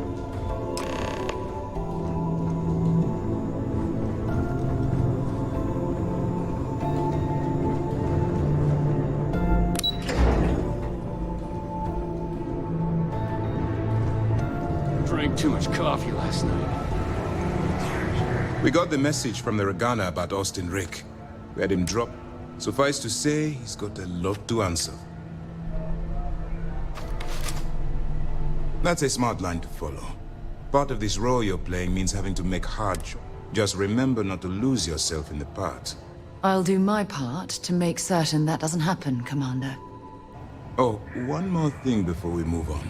Drank too much coffee last night. We got the message from the Regatta about Austin Rick. We had him drop. Suffice to say, he's got a lot to answer. That's a smart line to follow. Part of this role you're playing means having to make hard choices. Just remember not to lose yourself in the part. I'll do my part to make certain that doesn't happen, Commander. Oh, one more thing before we move on.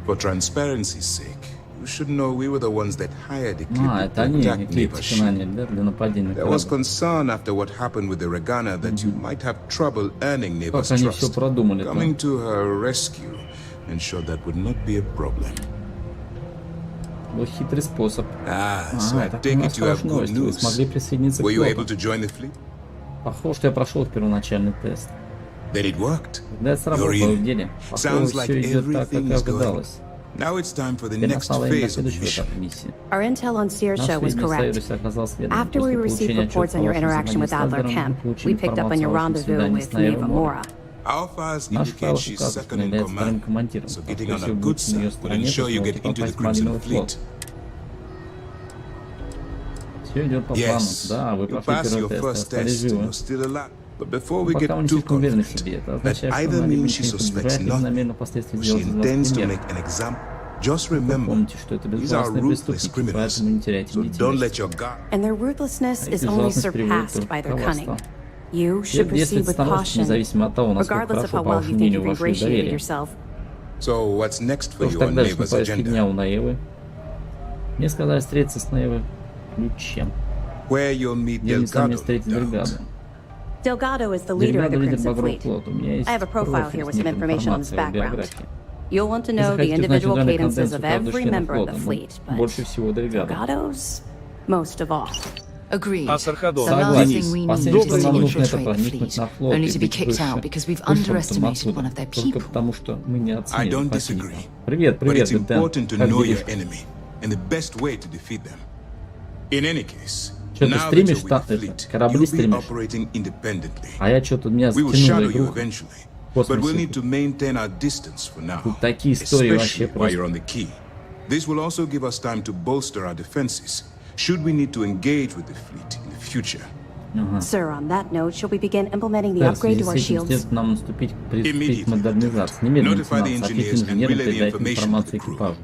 For transparency's sake, you should know we were the ones that hired equipment to attack neighbor ship. There was concern after what happened with the Regatta that you might have trouble earning neighbor's trust. Coming to her rescue ensured that would not be a problem. Хитрый способ. So I take it you have good news. Were you able to join the fleet? Похоже, что я прошел первоначальный тест. Then it worked. Да, сработало в деле. Похоже, все идет так, как и ожидалось. Now it's time for the next phase of the mission. Our intel on Searsha was correct. After we received reports on your interaction with Adler Kemp, we picked up on your rendezvous with Neva Mora. Our files indicate she's second in command, so getting on a good start will ensure you get into the Crimson Fleet. Yes, you pass your first test and you're still alive. But before we get too confident, that either means she suspects nothing, or she intends to make an example. Just remember, these are ruthless criminals, so don't let your guard... And their ruthlessness is only surpassed by their cunning. You should proceed with caution, regardless of how well you think you've ingratiated yourself. So what's next for you on Neva's agenda? Мне сказали встретиться с Невой ключем. Where you'll meet Delgado. Delgado is the leader of the Crimson Fleet. I have a profile here with some information on his background. You'll want to know the individual cadences of every member of the fleet, but Delgado's most of all. Agreed. The last thing we need is to infiltrate the fleet, only to be kicked out because we've underestimated one of their people. I don't disagree, but it's important to know your enemy and the best way to defeat them. In any case, Что ты стримишь, корабли стримишь? А я что-то меня скинула игру. В космосе. Тут такие истории вообще просто. This will also give us time to bolster our defenses, should we need to engage with the fleet in the future. Sir, on that note, shall we begin implementing the upgrade to our shields? Нам наступить к модернизации. Немедленно сообщить инженерам передать информацию экипажу.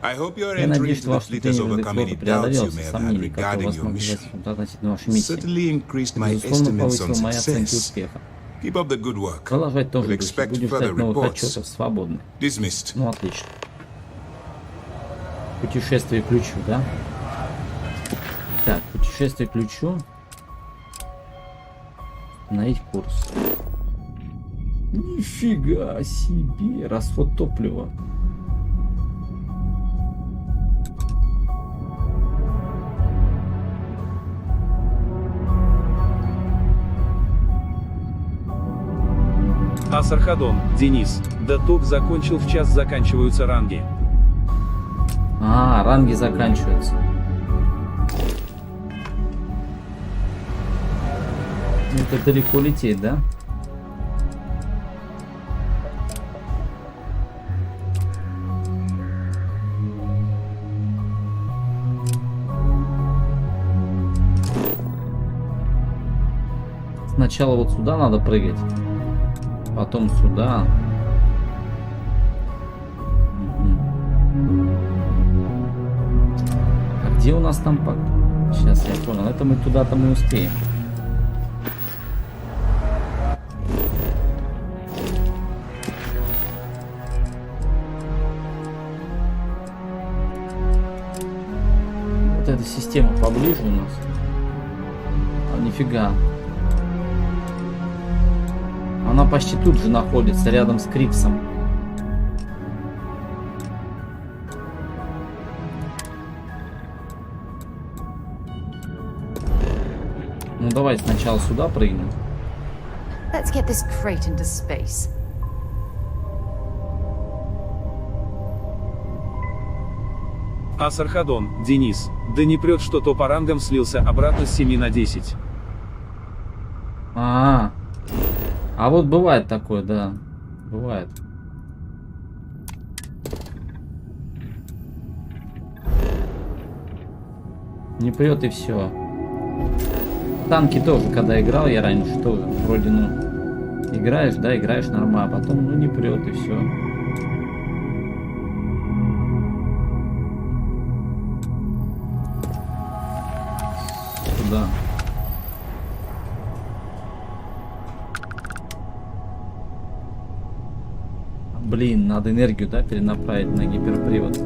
Я надеюсь, что ваш степень флота преодолел все сомнения, которые вас могли возникнуть относительно вашей миссии. Безусловно, повысила мои оценки успеха. Продолжать тоже будем ждать новых отчетов свободны. Ну, отлично. Путешествие к ключу, да? Так, путешествие к ключу. Установить курс. Нифига себе, расход топлива. Асархадон, Денис. Деток закончил, в час заканчиваются ранги. А, ранги заканчиваются. Это далеко лететь, да? Сначала вот сюда надо прыгать, потом сюда. А где у нас там пак? Сейчас я понял, это мы туда-то мы успеем. Вот эта система поближе у нас. А нифига. Она почти тут же находится, рядом с Криксом. Ну давай сначала сюда прыгнем. Let's get this crate into space. Асархадон, Денис. Да не прет, что то по рангам слился обратно с 7 на 10. А вот бывает такое, да. Бывает. Не прет и все. Танки тоже, когда играл я раньше, тоже вроде, ну, играешь, да, играешь нормально, а потом, ну, не прет и все. Сюда. Блин, надо энергию, да, перенаправить на гиперпривод.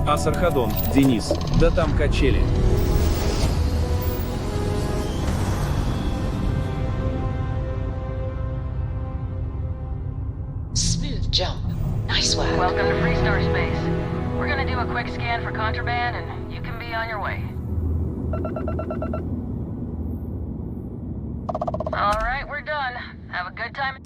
Асархадон, Денис. Да там качели. Smooth jump. Nice work. Welcome to Free Star Space. We're gonna do a quick scan for contraband and you can be on your way. Alright, we're done. Have a good time.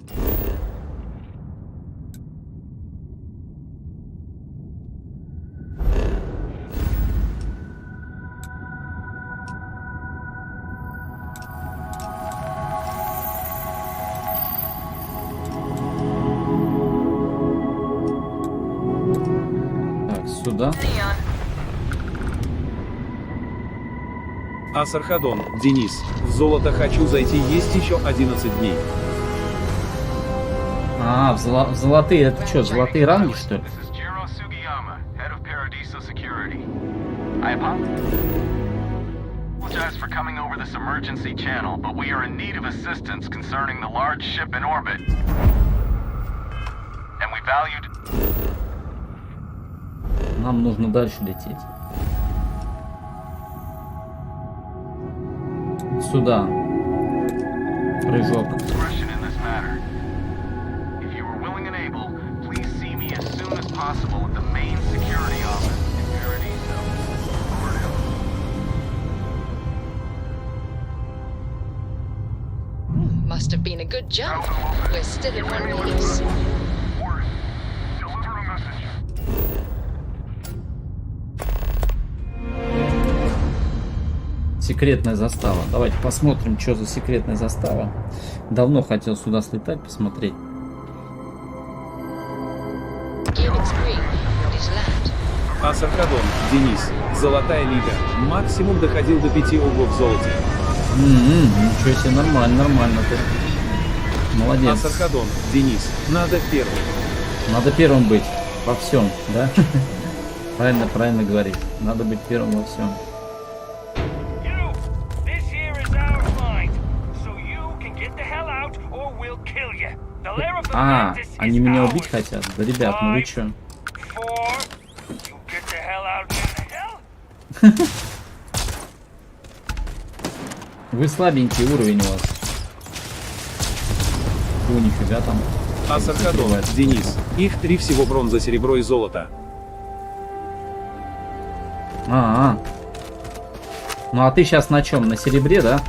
Так, сюда. Асархадон, Денис. В золото хочу зайти, есть еще 11 дней. А, в золотые, это что, золотые ранги, что ли? I apologize for coming over this emergency channel, but we are in need of assistance concerning the large ship in orbit. And we valued... Нам нужно дальше лететь. Сюда. Прыжок. Must have been a good jump. We're still in one piece. Секретная застава. Давайте посмотрим, что за секретная застава. Давно хотел сюда слетать, посмотреть. Асархадон, Денис. Золотая лига. Максимум доходил до 5 углов в золоте. Ничего себе, нормально, нормально ты. Молодец. Асархадон, Денис. Надо первым. Надо первым быть во всем, да? Правильно, правильно говоришь. Надо быть первым во всем. А, они меня убить хотят? Да, ребят, ну вы чё? Вы слабенький уровень у вас. О, нифига там. Асархадон, Денис. Их 3 всего: бронза, серебро и золото. Ну а ты сейчас на чем? На серебре, да?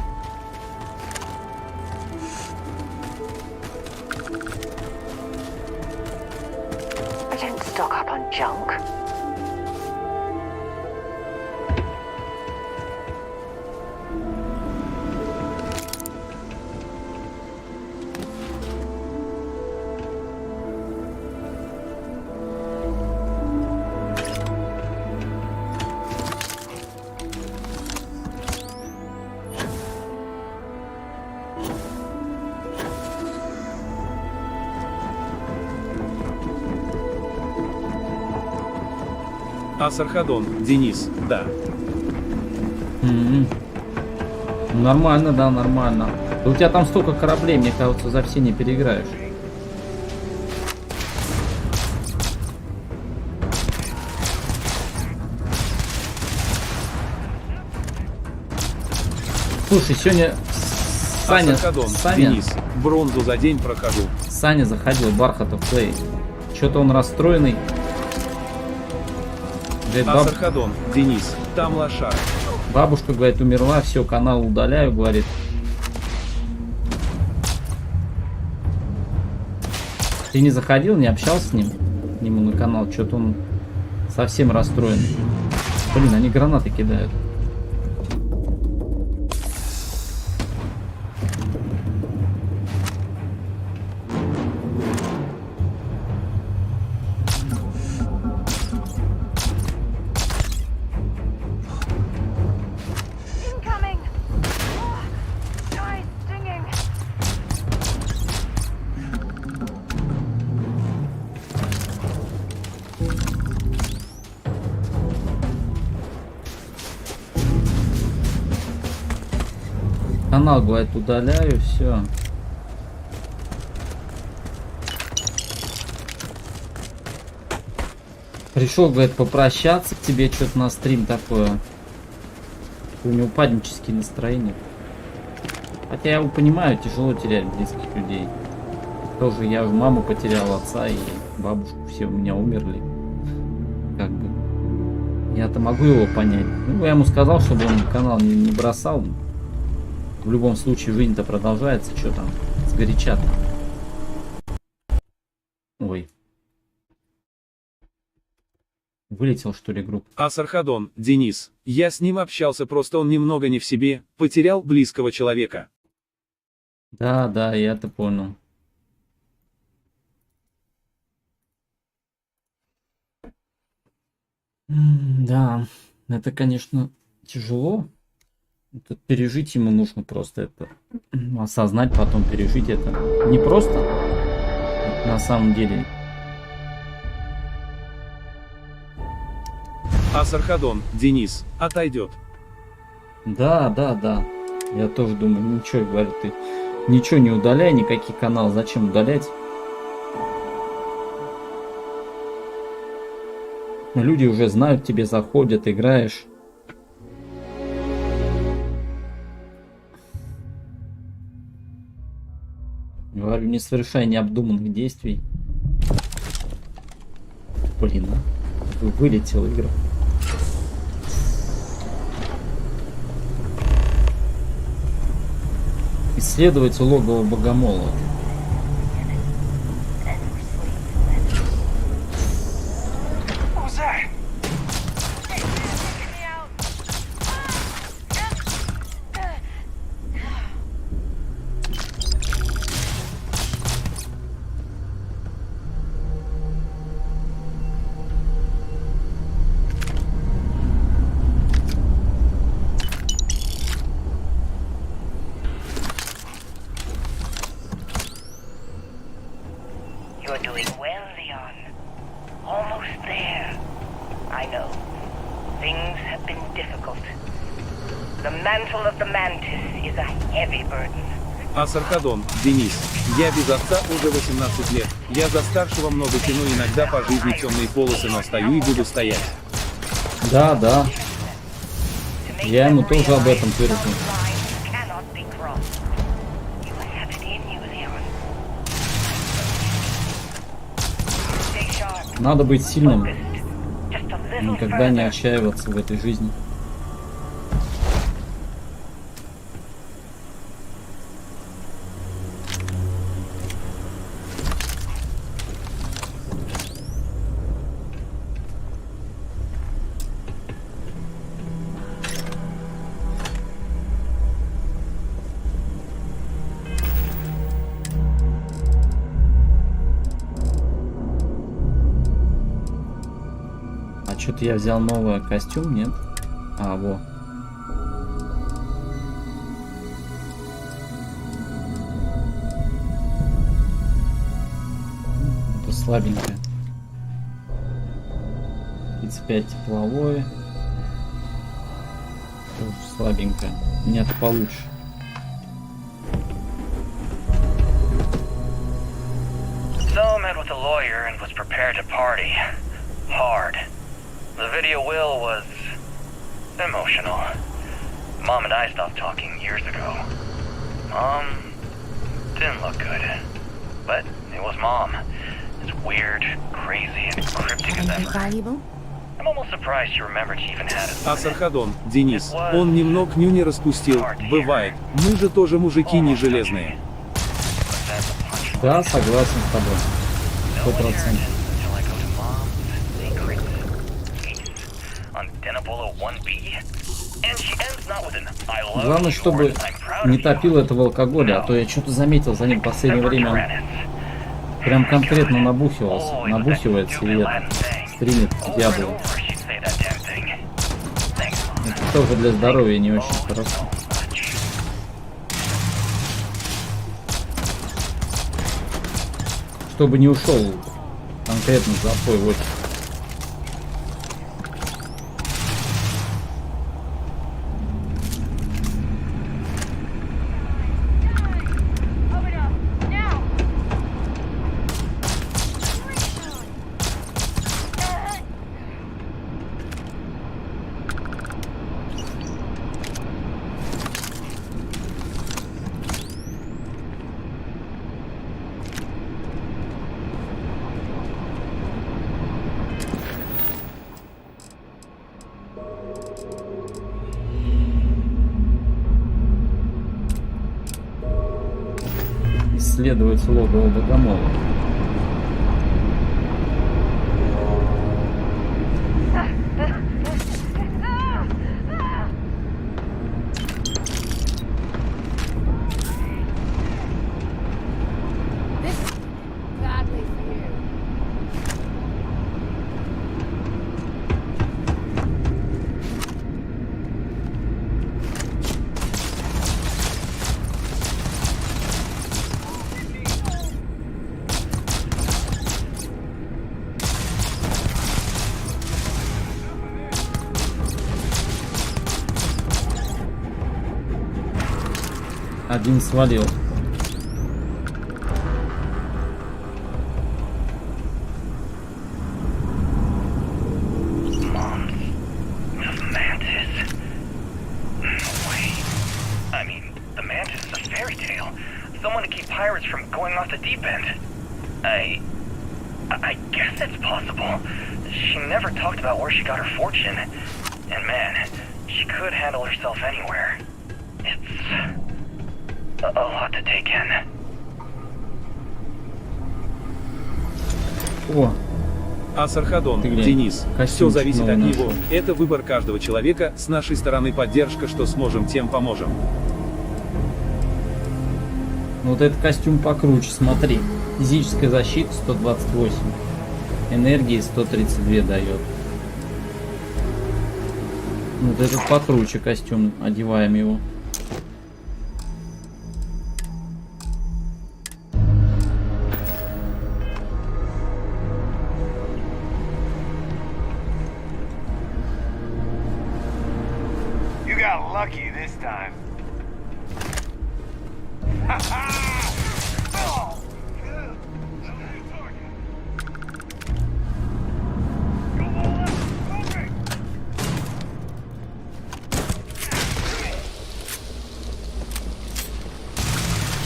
Асархадон, Денис, да. Нормально, да, нормально. Да у тебя там столько кораблей, мне кажется, за все не переиграешь. Слушай, сегодня Саня, Денис, бронзу за день прохожу. Саня заходил, Бархатов плей. Что-то он расстроенный. Асархадон, Денис, там лошадь. Бабушка, говорит, умерла, все, канал удаляю, говорит. Ты не заходил, не общался с ним? К нему на канал, что-то он совсем расстроен. Блин, они гранаты кидают. Канал, говорит, удаляю, все. Пришел, говорит, попрощаться к тебе, что-то на стрим такое. У него упаднические настроения. Хотя я его понимаю, тяжело терять близких людей. Тоже я уже маму потерял, отца и бабушку, все у меня умерли. Как бы. Я-то могу его понять. Ну, я ему сказал, чтобы он канал не бросал. В любом случае, жизнь-то продолжается. Что там? Сгоряча-то. Ой. Вылетел, что ли, группа? Асархадон, Денис. Я с ним общался, просто он немного не в себе. Потерял близкого человека. Да, я-то понял. Да, это, конечно, тяжело. Это пережить ему нужно просто это. Осознать, потом пережить это. Не просто. На самом деле. Асархадон, Денис, отойдет. Да. Я тоже думаю, ничего, говорю, ты ничего не удаляй, никакие каналы. Зачем удалять? Люди уже знают, тебе заходят, играешь. Говорю, не совершай необдуманных действий. Блин, вылетел игра. Исследовать логово богомола. Асаркадон, Денис. Я без отца уже 18 лет. Я за старшего много тяну, иногда по жизни темные полосы, но стою и буду стоять. Да, да. Я ему тоже об этом твердил. Надо быть сильным. Никогда не отчаиваться в этой жизни. Что-то я взял новый костюм, нет? А, во. Это слабенькое. 35 тепловое. Тоже слабенькое. Нет, получше. So met with a lawyer and was prepared to party. Hard. The video will was emotional. Mom and I stopped talking years ago. Mom didn't look good, but it was Mom. As weird, crazy, and cryptic as ever. I'm almost surprised she remembered she even had it. Асаркадон, Денис, он немного нюни распустил. Бывает. Мы же тоже мужики не железные. Да, согласен с тобой. 100%. Главное, чтобы не топил этого алкоголя, а то я что-то заметил за ним в последнее время. Он прям конкретно набухивается и это, стримит дьяволу. Это тоже для здоровья не очень хорошо. Чтобы не ушел конкретно в запой в очередь. Исследовать логово богомола. Один свалил. I guess it's possible. She never talked about where she got her fortune. And man, she could handle herself anywhere. It's a lot to take in. О, Асархадон, Денис, все зависит от него. Это выбор каждого человека, с нашей стороны поддержка, что сможем, тем поможем. Вот этот костюм покруче, смотри. Физическая защита 128. Энергии 132 дает. Вот этот покруче костюм, одеваем его.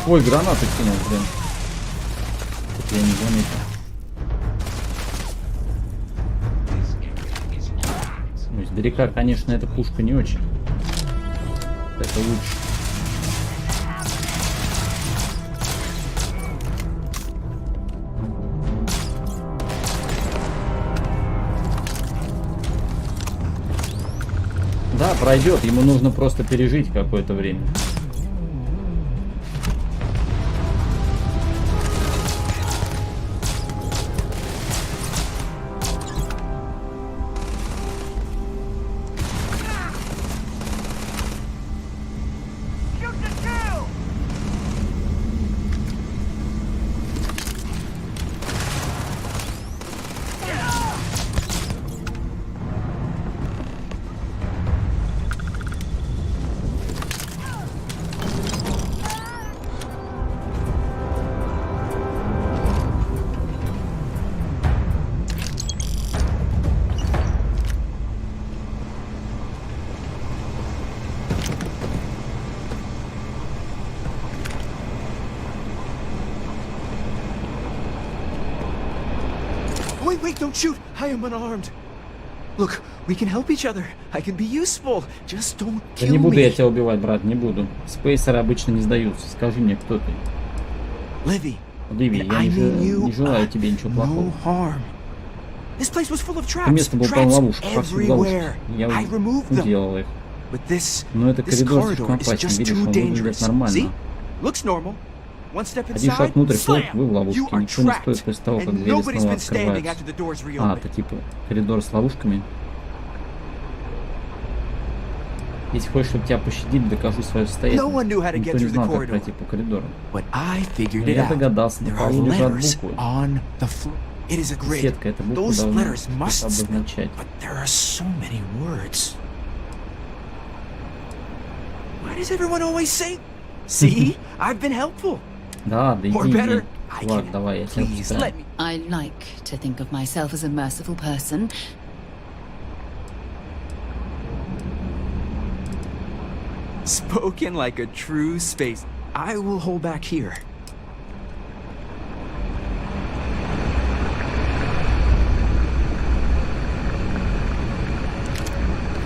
Ой, гранаты кинул, блин. Я не заметил. Ну, издалека, конечно, эта пушка не очень. Это лучше. Да, пройдет. Ему нужно просто пережить какое-то время. Wait, don't shoot! I am unarmed. Look, we can help each other. I can be useful. Just don't kill me. Да не буду я тебя убивать, брат, не буду. Спейсеры обычно не сдаются. Скажи мне, кто ты? Livy, я не желаю тебе ничего плохого. This place was full of traps. Это место было полно ловушек, повсюду ловушки. Я уделал их. Но это коридор слишком опасен, видишь, он выглядит нормально. Один шаг внутрь, хлоп, вы в ловушке. Ничего не стоит после того, как двери снова открываются. А, это типа коридор с ловушками. Если хочешь, чтобы тебя пощадили, докажу свое состояние. Никто не знал, как пройти по коридору. Я догадался, на полу лежат буквы. Сетка, эта буква должна что-то обозначать. Да, да иди. Ладно, давай, я тебя отпускаю. I like to think of myself as a merciful person. Spoken like a true space. I will hold back here.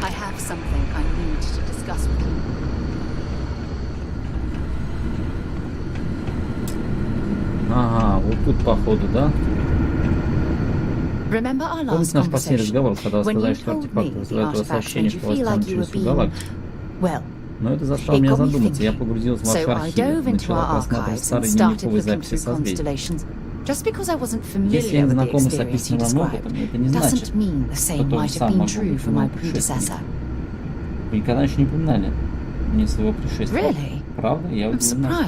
I have something I need to discuss with you. Ага, вот тут походу, да? Помните наш последний разговор, когда вы сказали, что артефакт вызывает возвращение в холостянную всю галактику? Но это заставило меня задуматься. Я погрузилась в ваши архивы, начала просматривать старые дневниковые записи созвездий. Если я не знакома с описанным вам опытом, это не значит, что то же самое могло быть у моего предшественника. Вы никогда еще не упоминали мне своего предшественника. Правда? Я удивлена.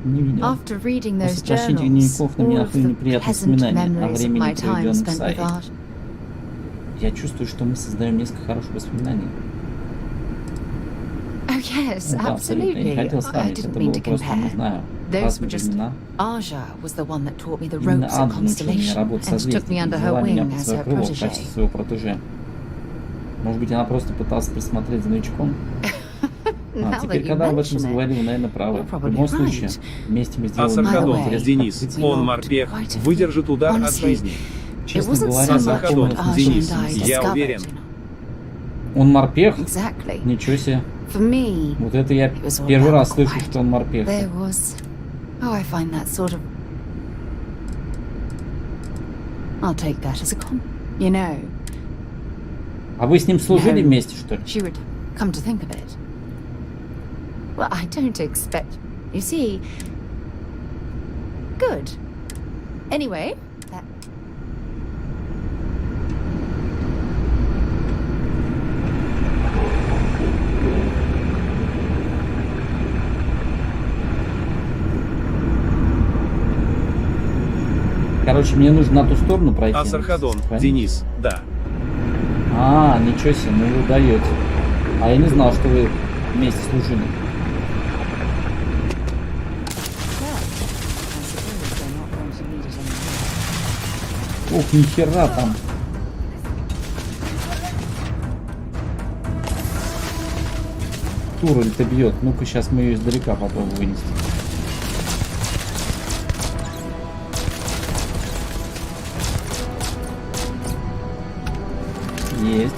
Не видел. После прочтения дневников на меня нахлынули неприятные воспоминания о времени, проведенном в саде. Я чувствую, что мы создаем несколько хороших воспоминаний. Да, абсолютно. Я не хотел сравнивать, это было просто, не знаю, разные времена. Именно Ада научила меня работать со звездами и взяла меня под свое крыло в качестве своего протеже. Может быть, она просто пыталась присмотреть за новичком? А теперь, когда об этом заговорил, наверное, правы. В любом случае, вместе мы сделали много интересных Денис, он морпех, выдержит удар от жизни. Честно говоря, Денис, я уверен. Он морпех? Ничего себе. Вот это я первый раз слышу, что он морпех. А вы с ним служили вместе, что ли? Well, I don't expect... You see... Good. Anyway, that... Короче, мне нужно на ту сторону пройти. Асархадон, Денис, да. А, ничего себе, ну вы даете. А я не знал, что вы вместе служили. Ох, нихера там. Турель-то бьет. Ну-ка, сейчас мы ее издалека попробуем вынести. Есть.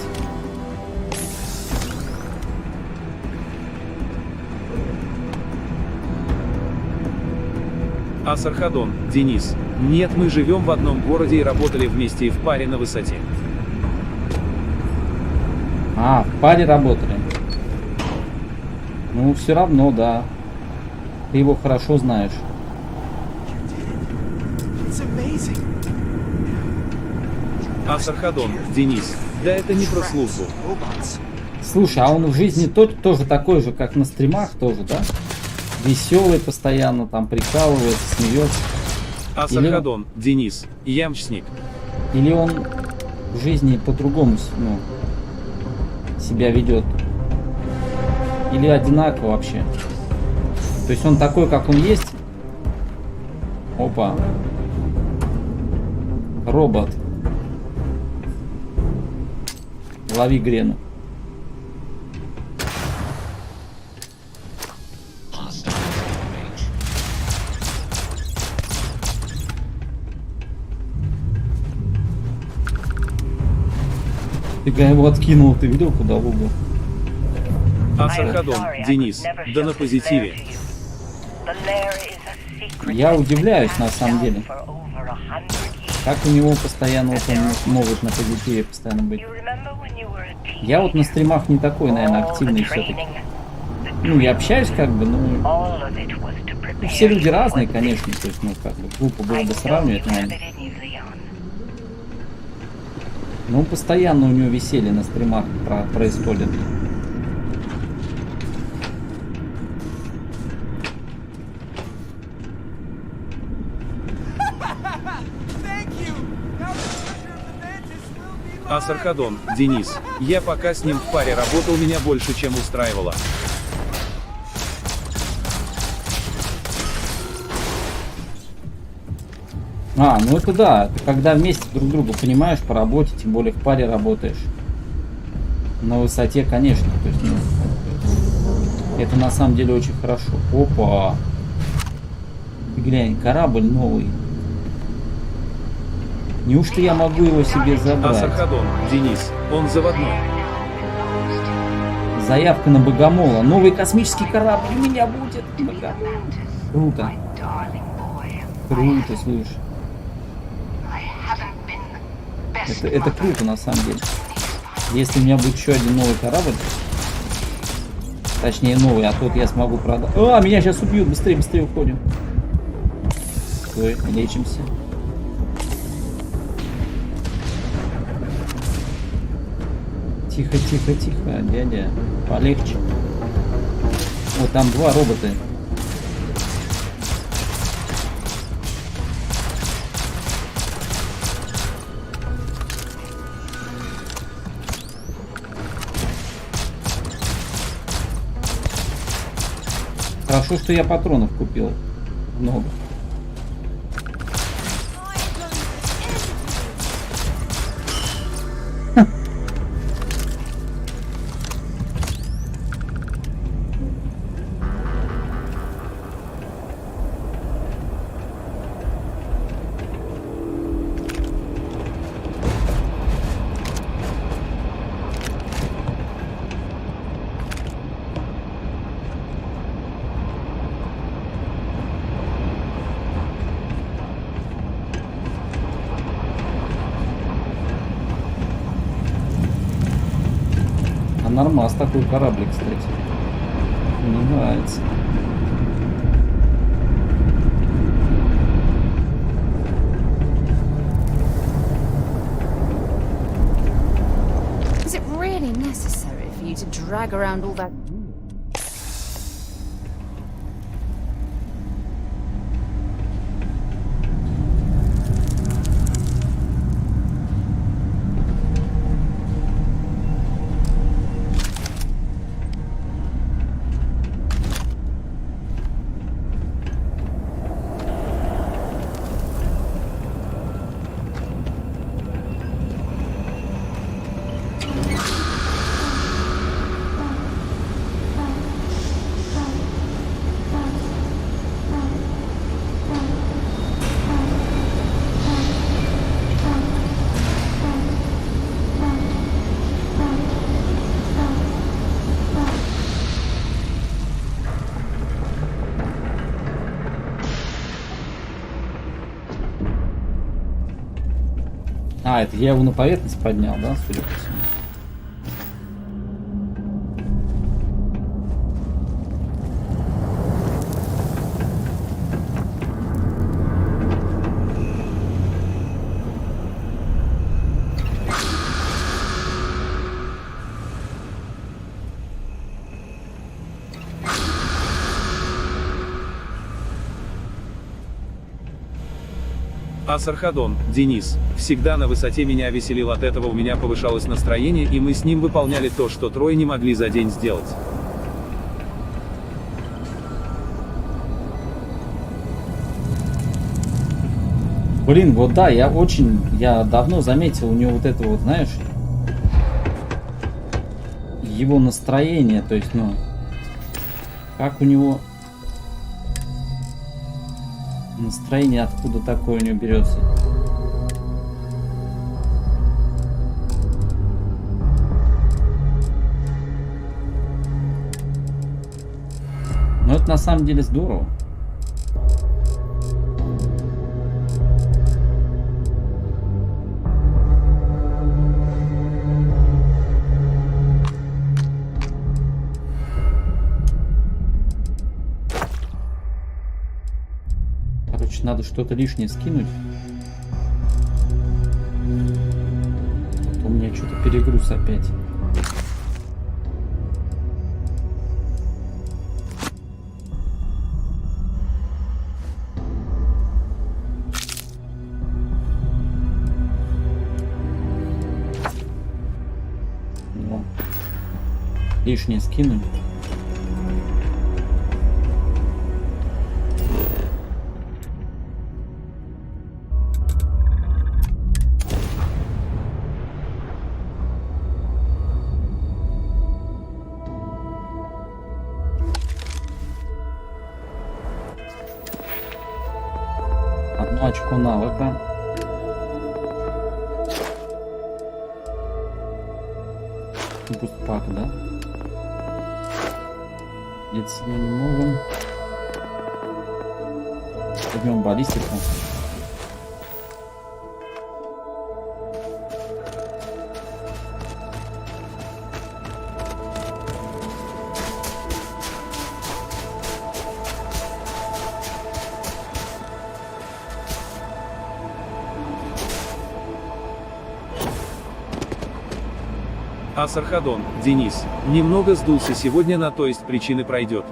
Асархадон, Денис. Нет, мы живем в одном городе и работали вместе и в паре на высоте. А, в паре работали. Ну, все равно, да. Ты его хорошо знаешь. Асархадон, Денис. Да это не про службу. Слушай, а он в жизни тоже такой же, как на стримах тоже, да? Веселый постоянно, там прикалывается, смеется. Асархадон, Денис, ямчник. Или он в жизни по-другому, ну, себя ведет? Или одинаково вообще? То есть он такой, как он есть? Опа. Робот. Лови грену. Ты его откинул, ты видел, куда в угол? Асархадон, Денис, да на позитиве. Я удивляюсь на самом деле. Как у него постоянно вот он может на позитиве постоянно быть. Я вот на стримах не такой, наверное, активный все-таки. Ну, я общаюсь как бы, ну, все люди разные, конечно, то есть, ну, как бы, глупо было бы сравнивать, наверное. Но постоянно у него веселье на стримах происходит. Асархадон, Денис. Я пока с ним в паре работал, меня больше чем устраивало. А, ну это да, это когда вместе друг друга понимаешь по работе, тем более в паре работаешь. На высоте, конечно, то есть, ну, это на самом деле очень хорошо. Опа! Глянь, корабль новый. Неужто я могу его себе забрать? Асархадон, Денис, он заводной. Заявка на Богомола. Новый космический корабль у меня будет. Круто. Круто, слушай. Это круто на самом деле. Если у меня будет еще один новый корабль, точнее новый, а тот я смогу продать. А, меня сейчас убьют, быстрее, быстрее уходим. Стой, лечимся. Тихо, тихо, тихо, дядя, полегче. Вот там два робота. Хорошо, что я патронов купил много. Нормас такой кораблик, кстати. Мне нравится. Is it really necessary for you to drag around all that? А, это я его на поверхность поднял, да, судя по всему? Асархадон, Денис, всегда на высоте, меня веселил от этого, у меня повышалось настроение, и мы с ним выполняли то, что трое не могли за день сделать. Блин, вот да, я давно заметил у него вот это вот, знаешь, его настроение, то есть, ну, как у него настроение, откуда такое у него берется. Но это на самом деле здорово. Надо что-то лишнее скинуть. А то у меня что-то перегруз опять. Ну, лишнее скинуть. Очко навыка. Бустпак, да? Нет, сегодня не можем. Возьмем баллистику. Асархадон, Денис, немного сдулся сегодня, на то есть причины пройдет.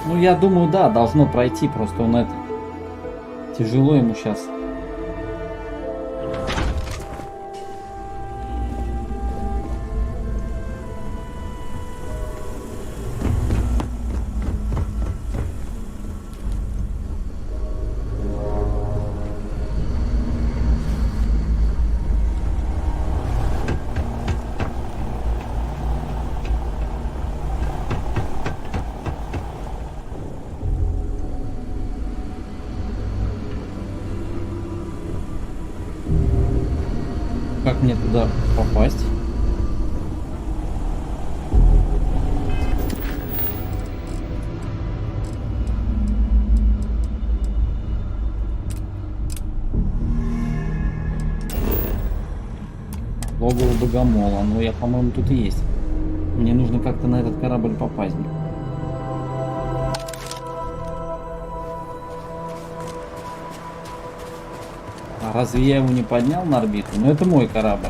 Ну, я думаю, да, должно пройти, просто он это... Тяжело ему сейчас. Как мне туда попасть? Логово богомола. Ну, я, по-моему, тут и есть. Мне нужно как-то на этот корабль попасть. Разве я его не поднял на орбиту? Ну, это мой корабль.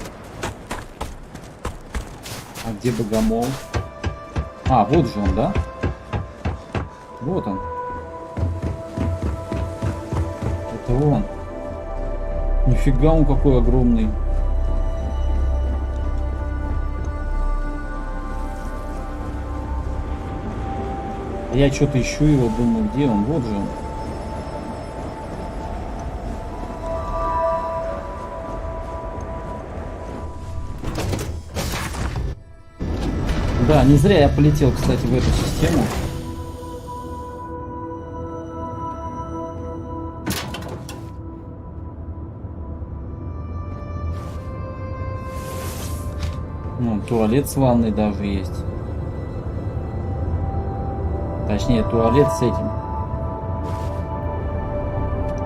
А где богомол? А, вот же он, да? Вот он. Это он. Нифига он какой огромный. Я что-то ищу его, думаю, где он? Вот же он. Да, не зря я полетел, кстати, в эту систему. Ну, туалет с ванной даже есть. Точнее, туалет с этим.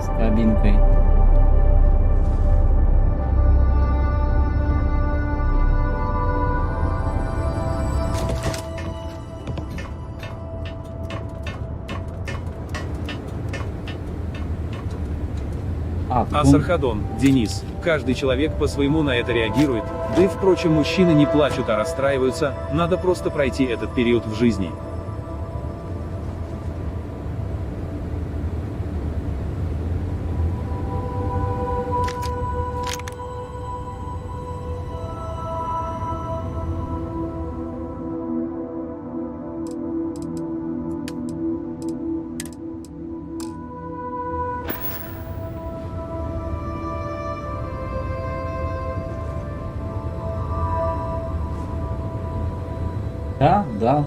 С кабинкой. Асархадон, Денис. Каждый человек по-своему на это реагирует, да и впрочем мужчины не плачут, а расстраиваются, надо просто пройти этот период в жизни. Да.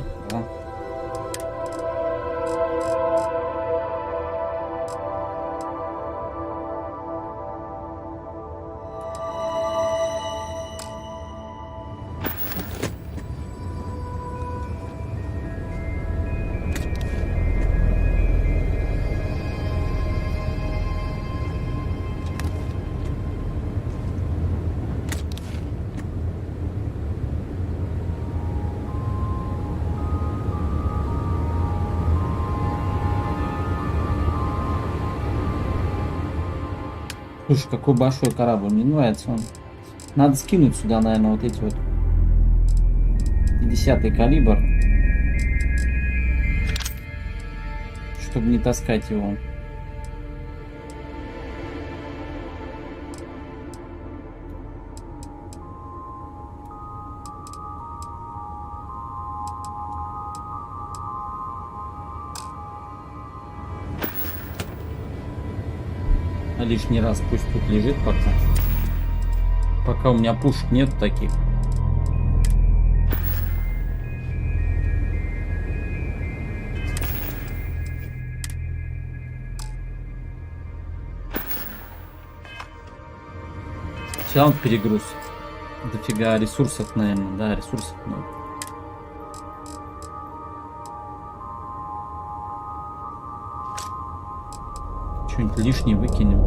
Слушай, какой большой корабль, мне нравится он. Надо скинуть сюда, наверное, вот эти вот 50-й калибр, чтобы не таскать его. Лишний раз пусть тут лежит пока у меня пушек нет таких. Все равно перегруз. Дофига ресурсов, наверное, да, ресурсов много. Что-нибудь лишнее выкинем.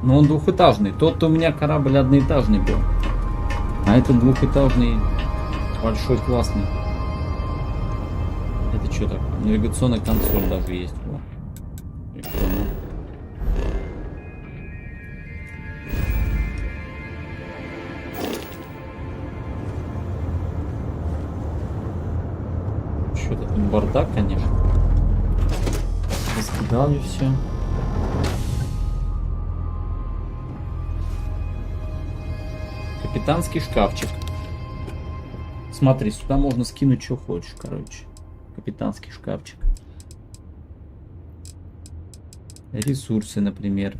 Но он двухэтажный. Тот у меня корабль одноэтажный был. А этот двухэтажный, большой, классный. Это что такое? Навигационная консоль даже есть. Что-то тут бардак, конечно. Раскидали все. Капитанский шкафчик. Смотри, сюда можно скинуть, что хочешь, короче. Капитанский шкафчик. Ресурсы, например.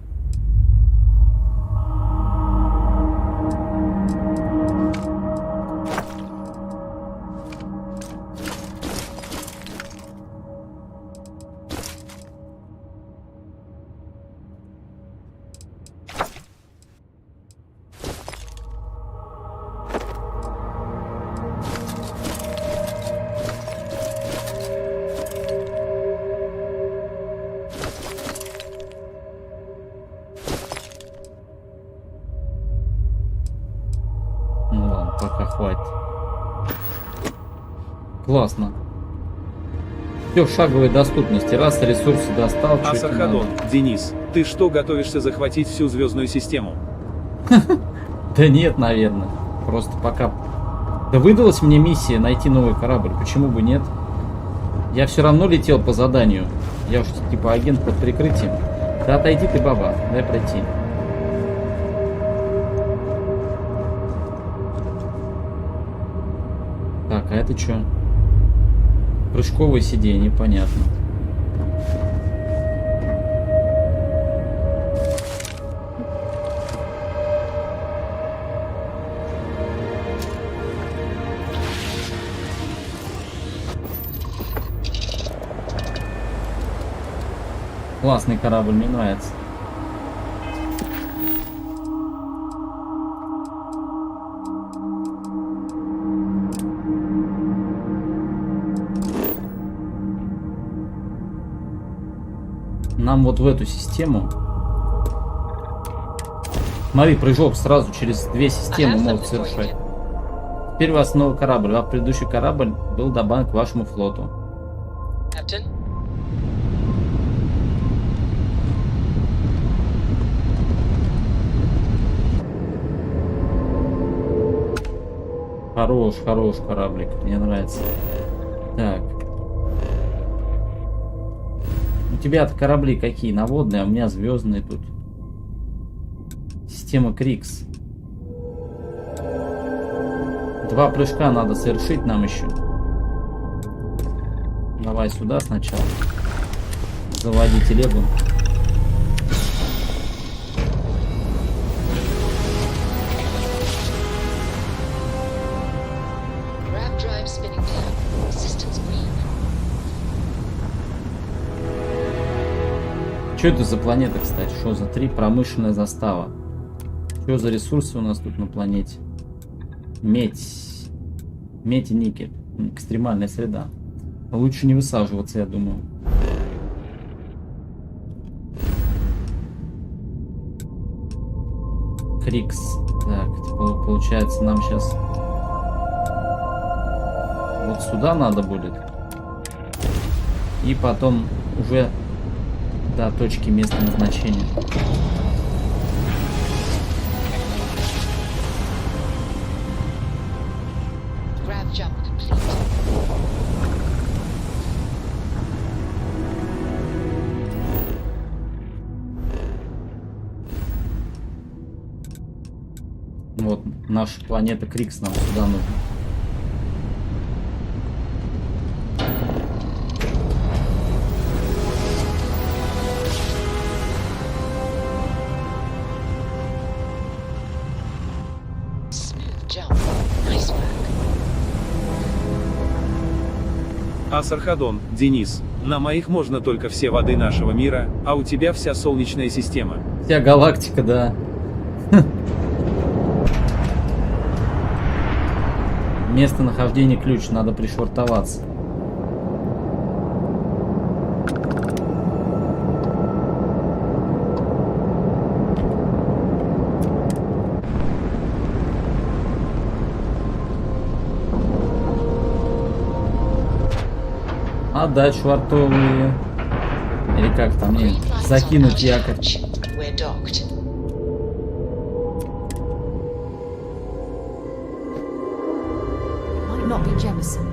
Классно. Все в шаговой доступности. Раз ресурсы достал. Асархадон, Денис, ты что, готовишься захватить всю звездную систему? Да нет, наверное. Просто пока... Да выдалась мне миссия найти новый корабль. Почему бы нет? Я все равно летел по заданию. Я уж типа агент под прикрытием. Да отойди ты, баба. Дай пройти. Так, а это что? Прыжковое сиденье, понятно. Классный корабль, мне нравится. Нам вот в эту систему. Смотри, прыжок сразу через две системы могут совершать. Теперь у вас новый корабль, а предыдущий корабль был добавлен к вашему флоту. Хорош кораблик, мне нравится. Так. У тебя-то корабли какие? Наводные, а у меня звездные тут. Система Крикс. 2 прыжка надо совершить нам еще. Давай сюда сначала. Заводи телегу. Что это за планета, кстати? Что за 3? Промышленная застава. Что за ресурсы у нас тут на планете? Медь. Медь и никель. Экстремальная среда. Лучше не высаживаться, я думаю. Крикс. Так, получается, нам сейчас вот сюда надо будет. И потом уже до точки места назначения. Вот наша планета Крикс нам сюда нужна. Асархадон, Денис, на моих можно только все воды нашего мира, а у тебя вся солнечная система. Вся галактика, да. Местонахождение ключ, надо пришвартоваться. Отдать швартовые. Или как там, не, закинуть якорь. Not be Jemison,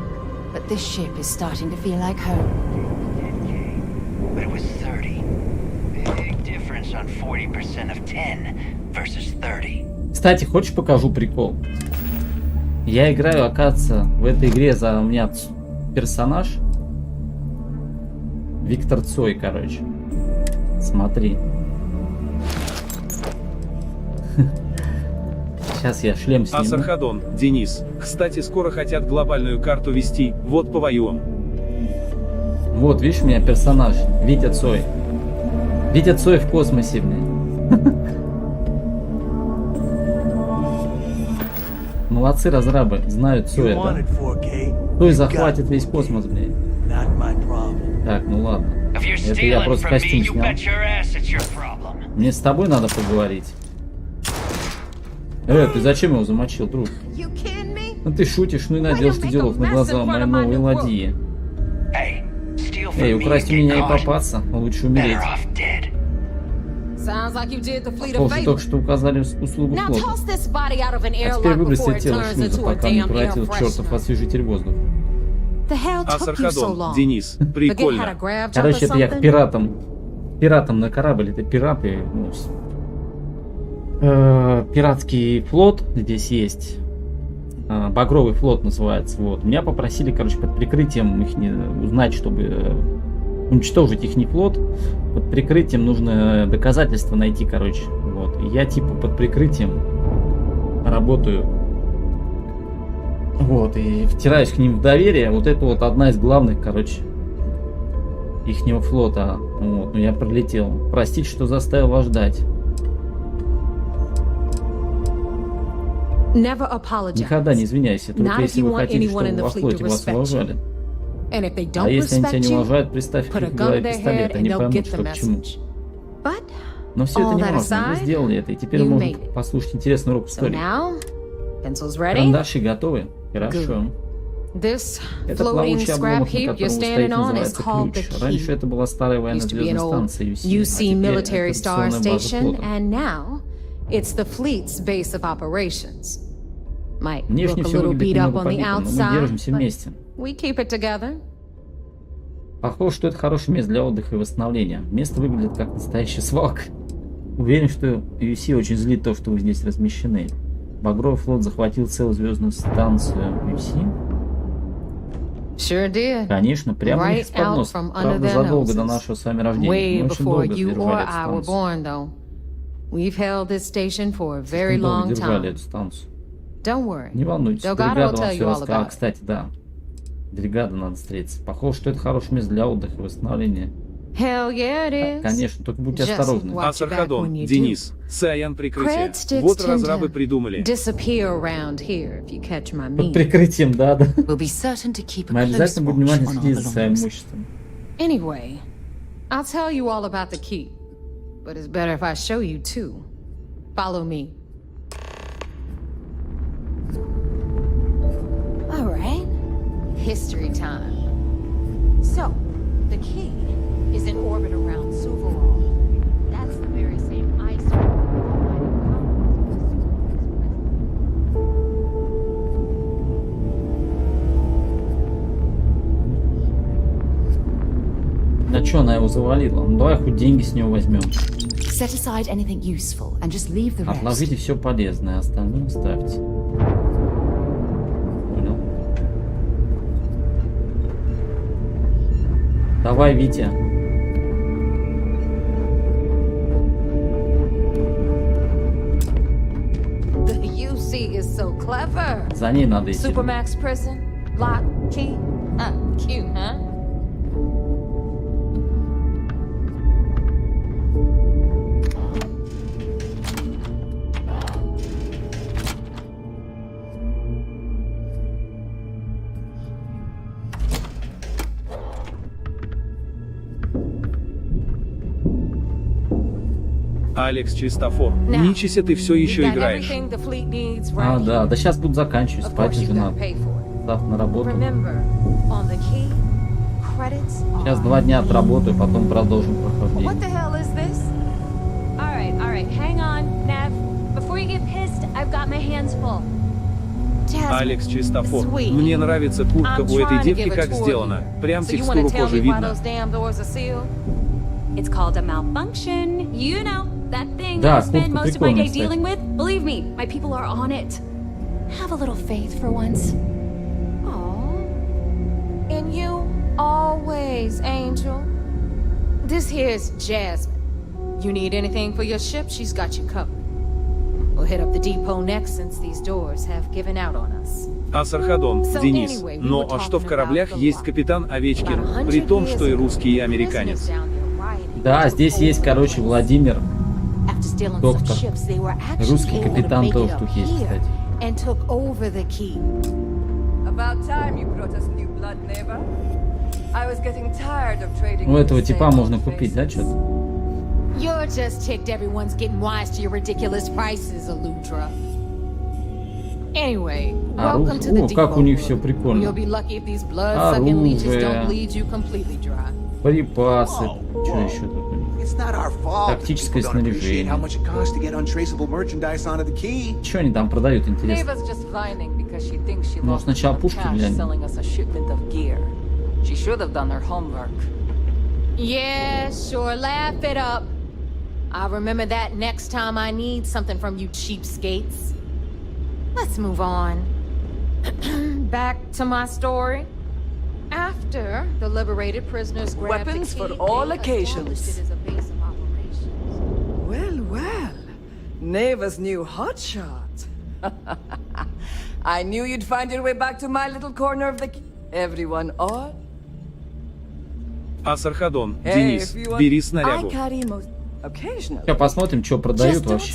but this ship is starting to feel like home. But it was 30. Big difference on 40% of 10 versus 30. Кстати, хочешь покажу прикол? Я играю, оказывается, в этой игре у меня персонаж Виктор Цой, короче. Смотри. Сейчас я шлем сниму. Асархадон, Денис. Кстати, скоро хотят глобальную карту вести. Вот повоюем. Вот, видишь, у меня персонаж. Витя Цой. Витя Цой в космосе, блин. Молодцы разрабы, знают Цоя, да? Цой захватит весь космос, блин. Так, ну ладно. Это я просто костюм снял. Мне с тобой надо поговорить. Ты зачем его замочил, друг? Ну ты шутишь, ну и наделаешь ты делов на глаза моей новой ладьи. Эй, украсть у меня и попасться, лучше умереть. Похоже, только что указали услугу флота. А теперь выбросьте тело шлюза, пока не превратил в чертов освежитель воздуха. Асархадон, Денис, прикольно. Короче, это я к пиратам на корабль, это пираты, ну, пиратский флот здесь есть, Багровый флот называется, вот. Меня попросили, короче, под прикрытием их узнать, чтобы уничтожить их флот, под прикрытием нужно доказательства найти, короче, вот. И я типа под прикрытием работаю, вот, и втираюсь к ним в доверие. Вот это вот одна из главных, короче, ихнего флота. Вот, но я пролетел. Простите, что заставил вас ждать. Никогда не извиняйся, только если вы хотите, чтобы во флоте вас уважали. А если они тебя не уважают, приставь к голове пистолет, они поймут, что к чему. Но все это не важно, вы сделали это, и теперь мы можем послушать интересный урок истории. Карандаши готовы? Хорошо. Это плавучий обломок, на котором вы стоите, называется ключ. Раньше это была старая военно-звездная станция UC, а теперь это операционная база флота. Внешне все выглядит немного побито, но мы держимся вместе. Похоже, что это хорошее место для отдыха и восстановления. Место выглядит как настоящая свалка. Уверен, что UC очень злит то, что вы здесь размещены. Багровый флот захватил целую звездную станцию UC. Конечно, прямо у них из-под носа. Правда, задолго до нашего с вами рождения. Мы очень долго держали эту станцию. Не волнуйтесь, бригада вам все расскажет. Кстати, да, бригада надо встретиться. Похоже, что это хорошее место для отдыха и восстановления. Конечно, только будьте осторожны. Асархадон, Денис, Саян прикрытие. Вот разрабы придумали. Под прикрытием, да. Мы обязательно будем внимательно следить за своим имуществом. Anyway, I'll tell you all about the key, but it's better if I show you too. Follow me. All right, history time. So, the key is in orbit around Suvorov. That's the very same isotope. А чё она его завалила? Ну давай хоть деньги с него возьмем. Отложите все полезное, остальное ставьте. Понял? Давай, Витя. За ней надо идти. Алекс Чистофор, ничися ты все еще играешь. А, да, да сейчас буду заканчивать, спать уже надо. Завтра на работу. Сейчас 2 дня отработаю, потом продолжим прохождение. Алекс Чистофор, мне нравится куртка у этой девки, как сделана. Прям текстуру кожи видно. That thing Да, I spend most of my day кстати. dealing with? Believe me, my people are on it. Have a little faith for once. Aww. And you always, Angel. This here's Jasmine. You need anything for your ship, she's got you covered. We'll hit up the depot next since these doors have given out on us. Асархадон, Денис. Но а что в кораблях есть капитан Овечкин, при том, что и русский, и американец? Да, здесь есть, короче, Владимир, доктор. Русский капитан тоже тут есть, кстати. У этого типа можно купить, да, что-то? You're just ticked everyone's getting wise to your ridiculous prices, Aludra. Anyway, welcome to the как у них все прикольно. You'll be lucky if these blood-sucking leeches don't bleed you completely dry. Припасы. Что еще тут у них? Тактическое снаряжение. Что они там продают, интересно? Ну, сначала пушки глянем. Yeah, sure, laugh it up. I'll remember that next time I need something from you cheapskates. Let's move on. Back to my story. After the liberated prisoners grabbed weapons the key, for all occasions. Well, well. Neva's new hotshot. I knew you'd find your way back to my little corner of the... Everyone on? Асархадон, Денис, бери снарягу. Сейчас посмотрим, что продают вообще.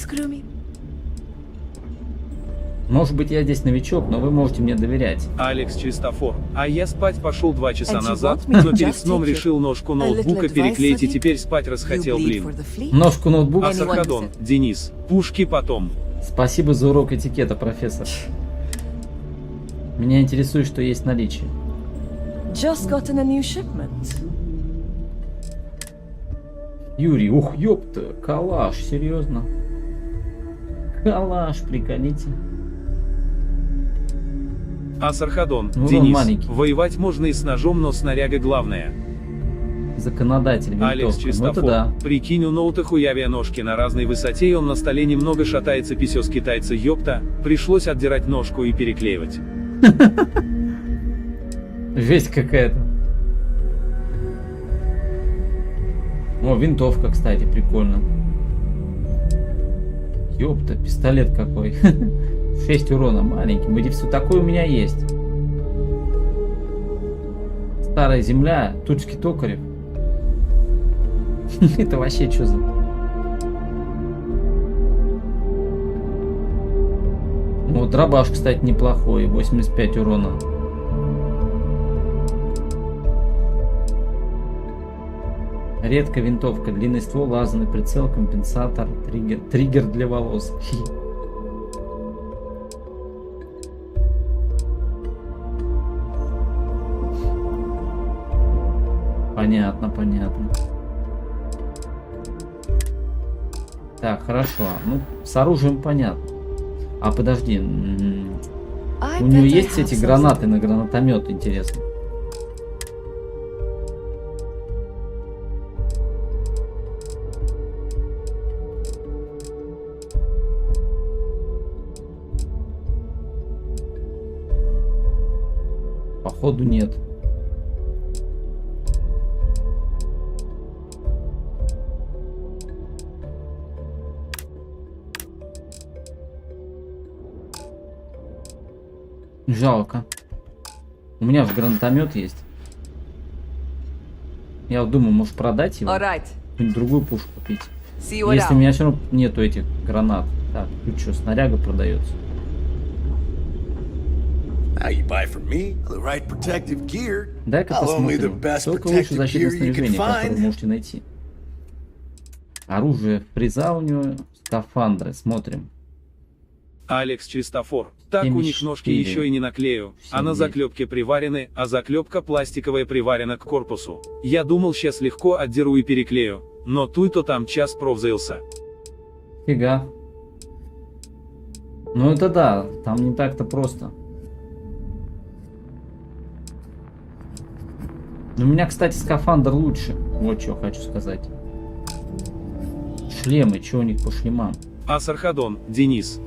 Может быть, я здесь новичок, но вы можете мне доверять. Алекс Чистофор. А я спать пошел 2 часа назад, но перед сном решил ножку ноутбука переклеить и теперь спать расхотел, блин. Ножку ноутбука? Асархадон, Денис, пушки потом. Спасибо за урок этикета, профессор. Меня интересует, что есть в наличии. Юрий, ух, ёпта, калаш, серьезно? Калаш, приколите. Асархадон, ну, Денис, воевать можно и с ножом, но снаряга главное. Законодатель, Алекс Чистофор, да. Прикинь, у ноута хуявия ножки на разной высоте, и он на столе немного шатается, писёс китайца, ёпта, пришлось отдирать ножку и переклеивать. Жесть какая-то. О, винтовка, кстати, прикольно. Ёпта, пистолет какой. 6 урона, маленький. Модифицию такой у меня есть. Старая земля, тучки токарев. Это вообще что за... Вот дробаш, кстати, неплохой. 85 урона. Редкая винтовка, длинный ствол, лазерный прицел, компенсатор, триггер для волос. Понятно, понятно. Так, хорошо. Ну, с оружием понятно. А подожди. У нее есть эти гранаты на гранатомет, интересно? Походу нет. Жалко. У меня же гранатомет есть. Я вот думаю, может продать его? Какую-нибудь другую пушку купить. Если у меня все равно нету этих гранат. Так, тут что, снаряга продается? Дай-ка посмотрим. Только лучше защитное снаряжение, которое вы можете найти. Оружие в приза у него, скафандры, смотрим. Алекс Чистофор. Так у них ножки еще и не наклею, а на заклепке приварены, а заклепка пластиковая приварена к корпусу. Я думал, сейчас легко отдеру и переклею, но туй-то там час провзаился. Фига. Ну это да, там не так-то просто. У меня, кстати, скафандр лучше. Вот что хочу сказать. Шлемы, что у них по шлемам? Асархадон, Денис.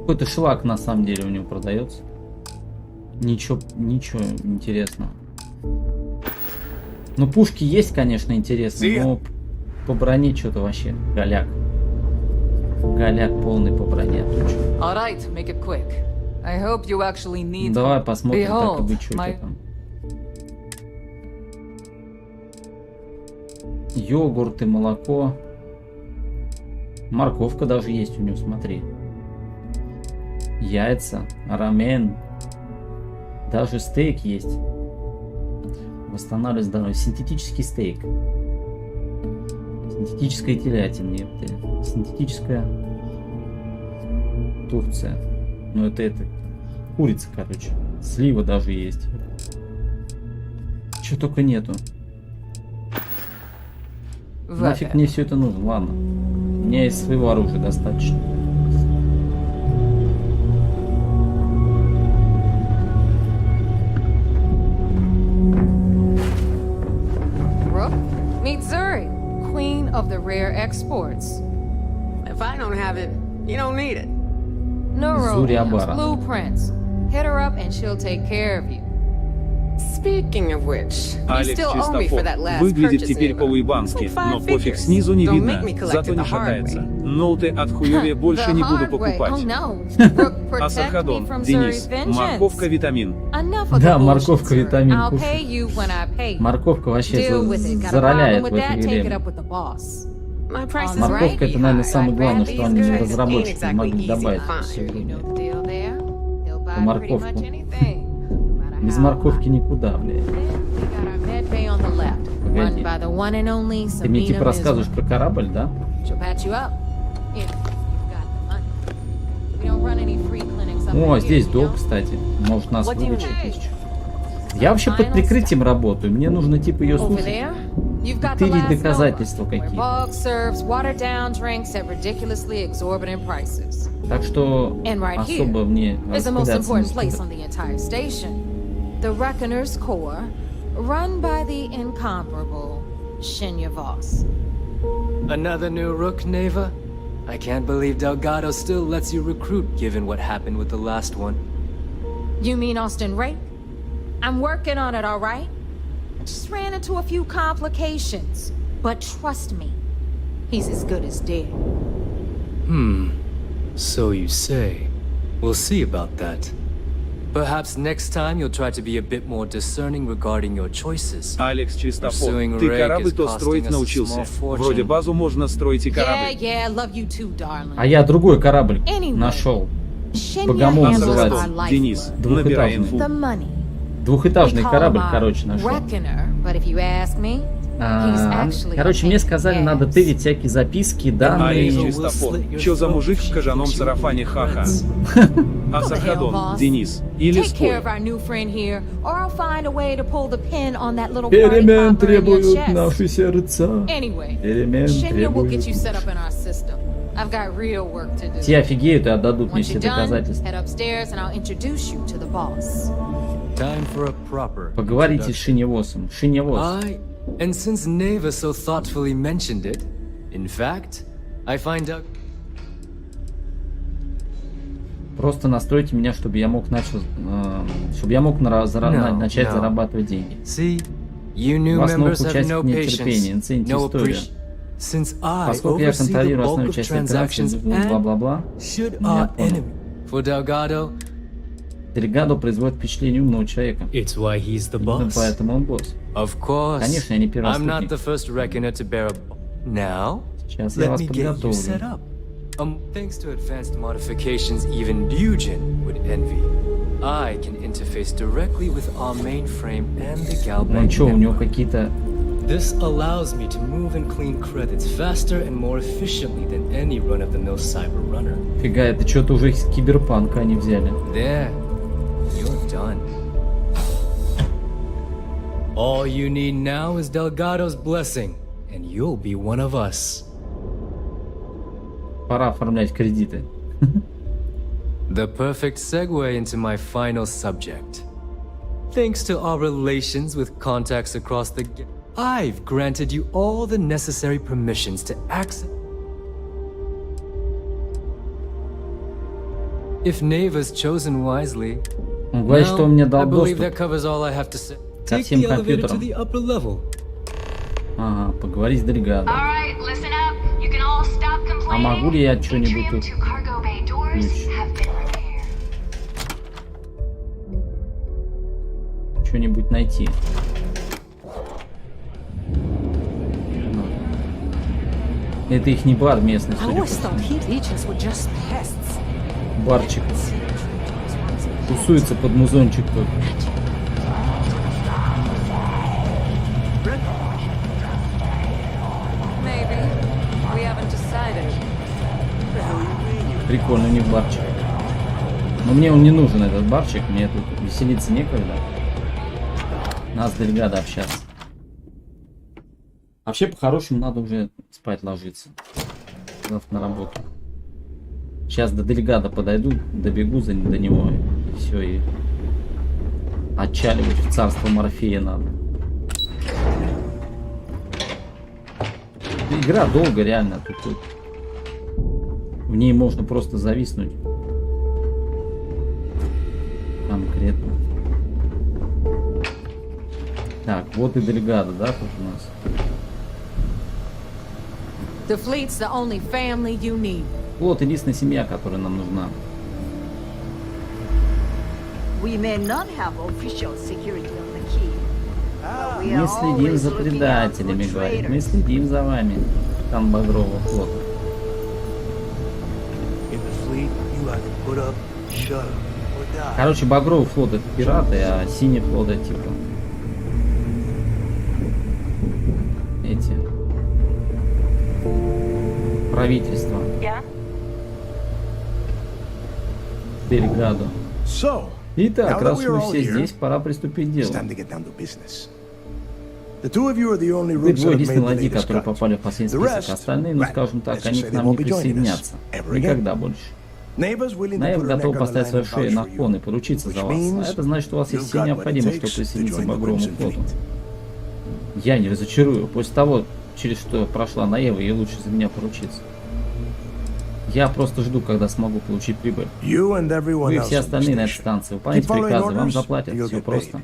Какой-то шлак на самом деле у него продается. Ничего интересного. Ну пушки есть, конечно, интересные, но по броне что-то вообще голяк. Голяк полный по броне. Давай посмотрим, так и быть, что там. Йогурты, молоко. Морковка даже есть у него, смотри. Яйца, рамен. Даже стейк есть. Восстанавливать здоровье. Синтетический стейк. Синтетическая телятина. Синтетическая Турция. Ну это курица, короче. Слива даже есть. Чего только нету. Нафиг мне все это нужно? Ладно. У меня из своего оружия достаточно. Meet Zuri, queen of the rare exports. If I don't have it, you don't need it. No romance, blueprints. Hit her up and she'll take care of you. Алекс Чистофор выглядит теперь по-уебански, но пофиг, снизу не видно, зато не шатается. Ноуты от хуёвия больше не буду покупать. Асахадон, Денис, морковка витамин. Да, морковка витамин кушает. Морковка вообще зароляет в этой игре. Морковка это, наверное, самое главное, что они разработчики могли добавить в всю игру. Это морковку. Без морковки никуда, блядь. Погоди. Ты мне типа рассказываешь про корабль, да? О, здесь док, кстати. Может нас выручить. Я вообще под прикрытием работаю. Мне нужно типа ее слушать. Тырить доказательства какие-то. Так что особо мне распыляться не стоит. The Reckoner's Corps, run by the incomparable Shinya Voss. Another new rook, Neva? I can't believe Delgado still lets you recruit, given what happened with the last one. You mean Austin Rake? I'm working on it, all right? Just ran into a few complications. But trust me, he's as good as dead. So you say. We'll see about that. Perhaps next time you'll try to be a bit more discerning regarding your choices. Алекс Чистофор, ты корабль-то строить научился. Вроде базу можно строить и корабль. А я другой корабль нашел. Богомол называется. Денис, набирай инфу. Двухэтажный корабль, короче, нашел. Короче, мне сказали, надо тырить всякие записки, данные. Алекс Чистофор, чё за мужик в кожаном сарафане, ха-ха. Асахадон, Денис, или спорь. Перемен требуют наши сердца. Перемен требуют. Те офигеют и отдадут мне все доказательства. Поговорите с Шиневосом. Шиневос. And since Neva so thoughtfully mentioned it, in fact, I find out... Просто настройте меня, чтобы я мог начать зарабатывать деньги. Вас научит участник нетерпения, оцените историю. Поскольку я контролирую основную часть операции, бла-бла-бла, я понял. Делегадо производит впечатление умного человека. Именно поэтому он босс. Конечно, я не первоступник. Сейчас я вас подготовлю. Thanks to advanced modifications even Dujin would envy, I can interface directly with our mainframe and the Galbank network. This allows me to move and clean credits faster and more efficiently than any run-of-the-mill cyber runner. Фига, это что-то уже из Киберпанка они взяли. There, you're done. All you need now is Delgado's blessing, and you'll be one of us. Пора оформлять кредиты. The perfect segue into my final subject. Thanks to our relations with contacts across the... I've granted you all the necessary permissions to access... If Neva's chosen wisely, I believe that covers all I have to say. Take the elevator to the upper level. Ага, поговори с Делегадо. А могу ли я что-нибудь тут? Что-нибудь найти? Это их не бар местный, барчик. Тусуется под музончик тут. Прикольно, у них барчик. Но мне он не нужен, этот барчик. Мне тут веселиться некогда. Нас с Делегадо общаться. Вообще, по-хорошему, надо уже спать ложиться. Завтра на работу. Сейчас до Делегадо подойду, добегу до него. И все, и отчаливать в царство Морфея надо. Игра долго, реально. Тут. В ней можно просто зависнуть. Конкретно. Так, вот и бригада, да, тут у нас. The fleet's the only family you need. Вот единственная семья, которая нам нужна. We may not have official security on the key. Мы следим за предателями, говорит. Мы следим за вами. Там Багрового флота. Короче, Багровый флот это пираты, а синий флот это типа эти правительства. Бригаду. Итак, раз мы все здесь, пора приступить к делу. Вы двое единственные ладьи, которые попали в последний список. Остальные, ну скажем так, они к нам не присоединятся. Никогда больше. Наев готов поставить свою шею на кон и поручиться за вас. А это значит, что у вас есть все необходимое, чтобы присоединиться к Багровому флоту. Я не разочарую. После того, через что прошла Наева, ей лучше за меня поручиться. Я просто жду, когда смогу получить прибыль. Вы и все остальные на этой станции. Выполняйте приказы, вам заплатят. Все просто.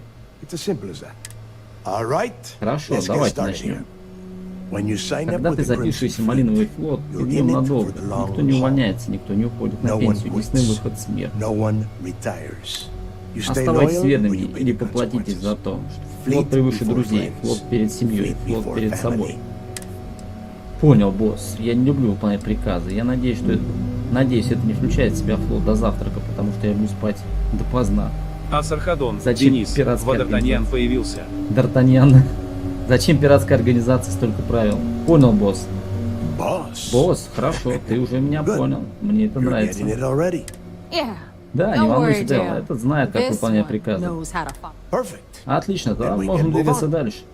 Хорошо, давайте начнем. Когда ты запишешься в малиновый флот, ты в нем надолго. Никто не увольняется, никто не уходит на пенсию. Единственный выход — смерть. Оставайтесь верными или поплатитесь за то, что флот превыше друзей, флот перед семьей, флот перед собой. Понял, босс. Я не люблю выполнять приказы. Я надеюсь, что это не включает в себя флот до завтрака, потому что я люблю спать допоздна. Асархадон, зачем Денис, Д'Артаньян появился. Д'Артаньян. Зачем пиратской организации столько правил? Понял, босс. Босс, хорошо, ты уже меня понял. Мне это нравится. Да, не волнуйся, Делла. Этот знает, как выполнять приказы. Отлично, тогда можем двигаться дальше.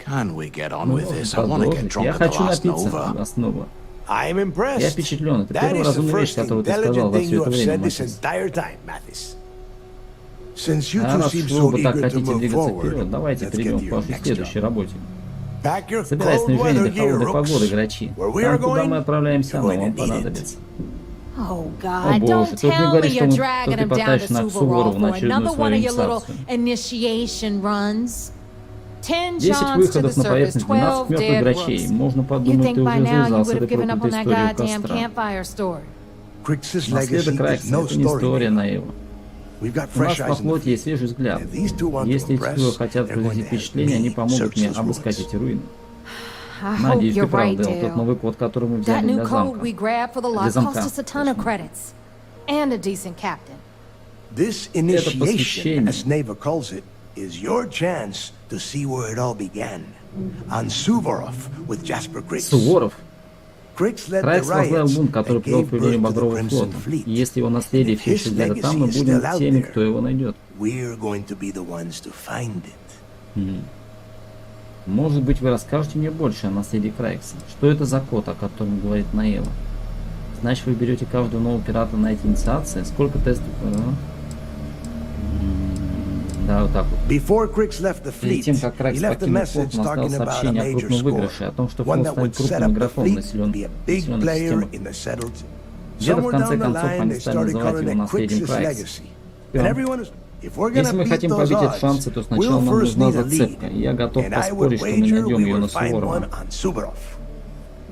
Продолжить. Я хочу напиться основа. Я впечатлен. Это первая разумная вещь, которую ты сказал за все это время, Матис. А раз вы оба так хотите двигаться вперед, давайте перейдем к вашей следующей работе. Собирай снижение до холодной погоды, грачи. Там, куда мы отправляемся, оно вам понадобится. О боже, тут не говори, что ты потащишь на Суворову на очередную свою инициацию. 10 выходов на поверхность, 12 мертвых грачей. Можно подумать, ты уже завязал с этой проклятой историей у костра. Наследок Крайкса — это не история Наева. У нас во флоте есть свежий взгляд. Если эти двое хотят произвести впечатление, они помогут мне обыскать эти руины. Надеюсь, ты прав, Дэл. Тот новый код, который мы взяли для замка. Это посвящение. Суворов. Крайкс возглавил бунт, который привел к появлению Багрового флота. И если его наследие все еще где-то там, мы будем теми, кто его найдет. Может быть, вы расскажете мне больше о наследии Крайкса. Что это за код, о котором говорит Наева? Значит, вы берете каждого нового пирата на эти инициации? Сколько тестов? Да, вот так вот. Перед тем, как Крайкс покинул флот, он оставил сообщение о крупном выигрыше, о том, что флот станет крупным игроком населенных системах. Где-то в конце концов они стали называть его наследием Крайкса. Если мы хотим победить эти шансы, то сначала нам нужна зацепка. И я готов поспорить, что мы найдем ее на Суворова.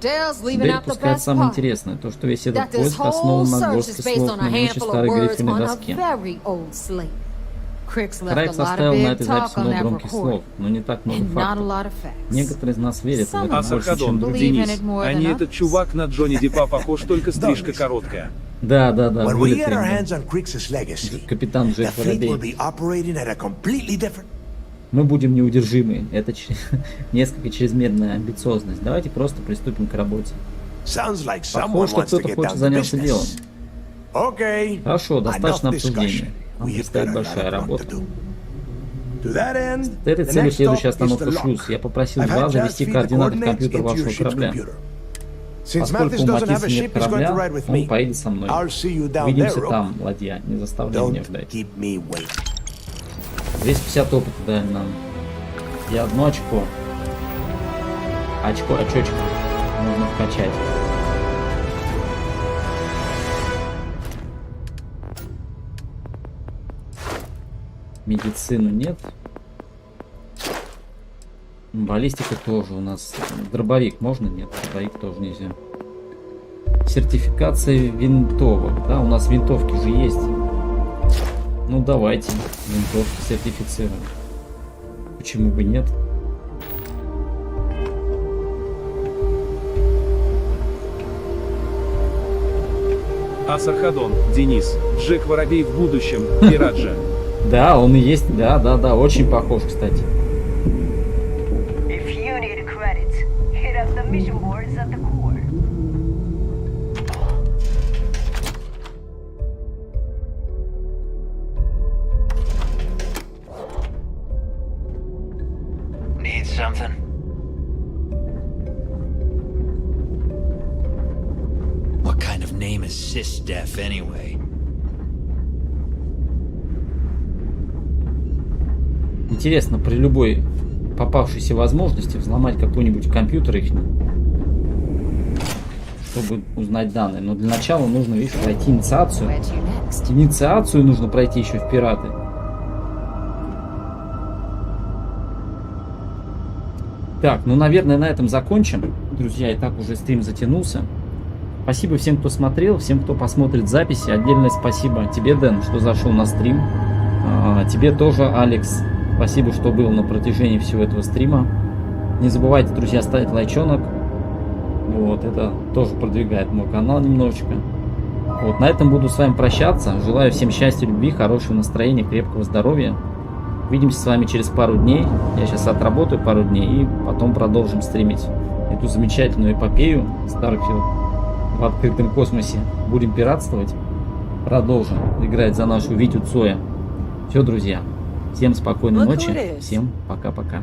Теперь пускай самое интересное, то, что весь этот поиск основан на горстке слов на меньше старой грифельной доске. Крайкс оставил на этой записи много громких слов, но не так много фактов. Некоторые из нас верят в это больше, чем другие. Денис, а не этот чувак на Джонни Деппа похож, только стрижка короткая. Да, капитан Джек Воробей. Мы будем неудержимы. Это несколько чрезмерная амбициозность. Давайте просто приступим к работе. Похоже, что кто-то хочет заняться делом. Хорошо, достаточно обсуждения. Нам предстоит большая работа. С этой целью следующая остановка шлюз. Я попросил вас завести координаты в компьютер вашего корабля. Поскольку у Матисса нет корабля, он поедет со мной. Увидимся там, ладья. Не заставляй меня ждать. 250 опыта дали нам. Я одно очко. Очочек можно вкачать. Медицину нет. Баллистика тоже у нас. Дробовик можно? Нет, дробовик тоже нельзя. Сертификация винтовок. Да, у нас винтовки же есть. Ну давайте винтовки сертифицируем. Почему бы нет? Асархадон, Денис, Джек Воробей в будущем, Пираджа. Да, он и есть, да, очень похож, кстати. Need something? What kind of name is sysdef anyway? Интересно, при любой попавшейся возможности взломать какой-нибудь компьютер их, чтобы узнать данные. Но для начала нужно, видишь, пройти инициацию. Инициацию нужно пройти еще в пираты. Так, ну, наверное, на этом закончим. Друзья, и так уже стрим затянулся. Спасибо всем, кто смотрел, всем, кто посмотрит записи. Отдельное спасибо тебе, Дэн, что зашел на стрим. Тебе тоже, Алекс. Спасибо, что был на протяжении всего этого стрима. Не забывайте, друзья, ставить лайчонок. Вот, это тоже продвигает мой канал немножечко. Вот, на этом буду с вами прощаться. Желаю всем счастья, любви, хорошего настроения, крепкого здоровья. Увидимся с вами через пару дней. Я сейчас отработаю пару дней и потом продолжим стримить эту замечательную эпопею STARFIELD в открытом космосе. Будем пиратствовать. Продолжим играть за нашу Витю Цоя. Все, друзья. Всем спокойной ночи. Всем пока-пока.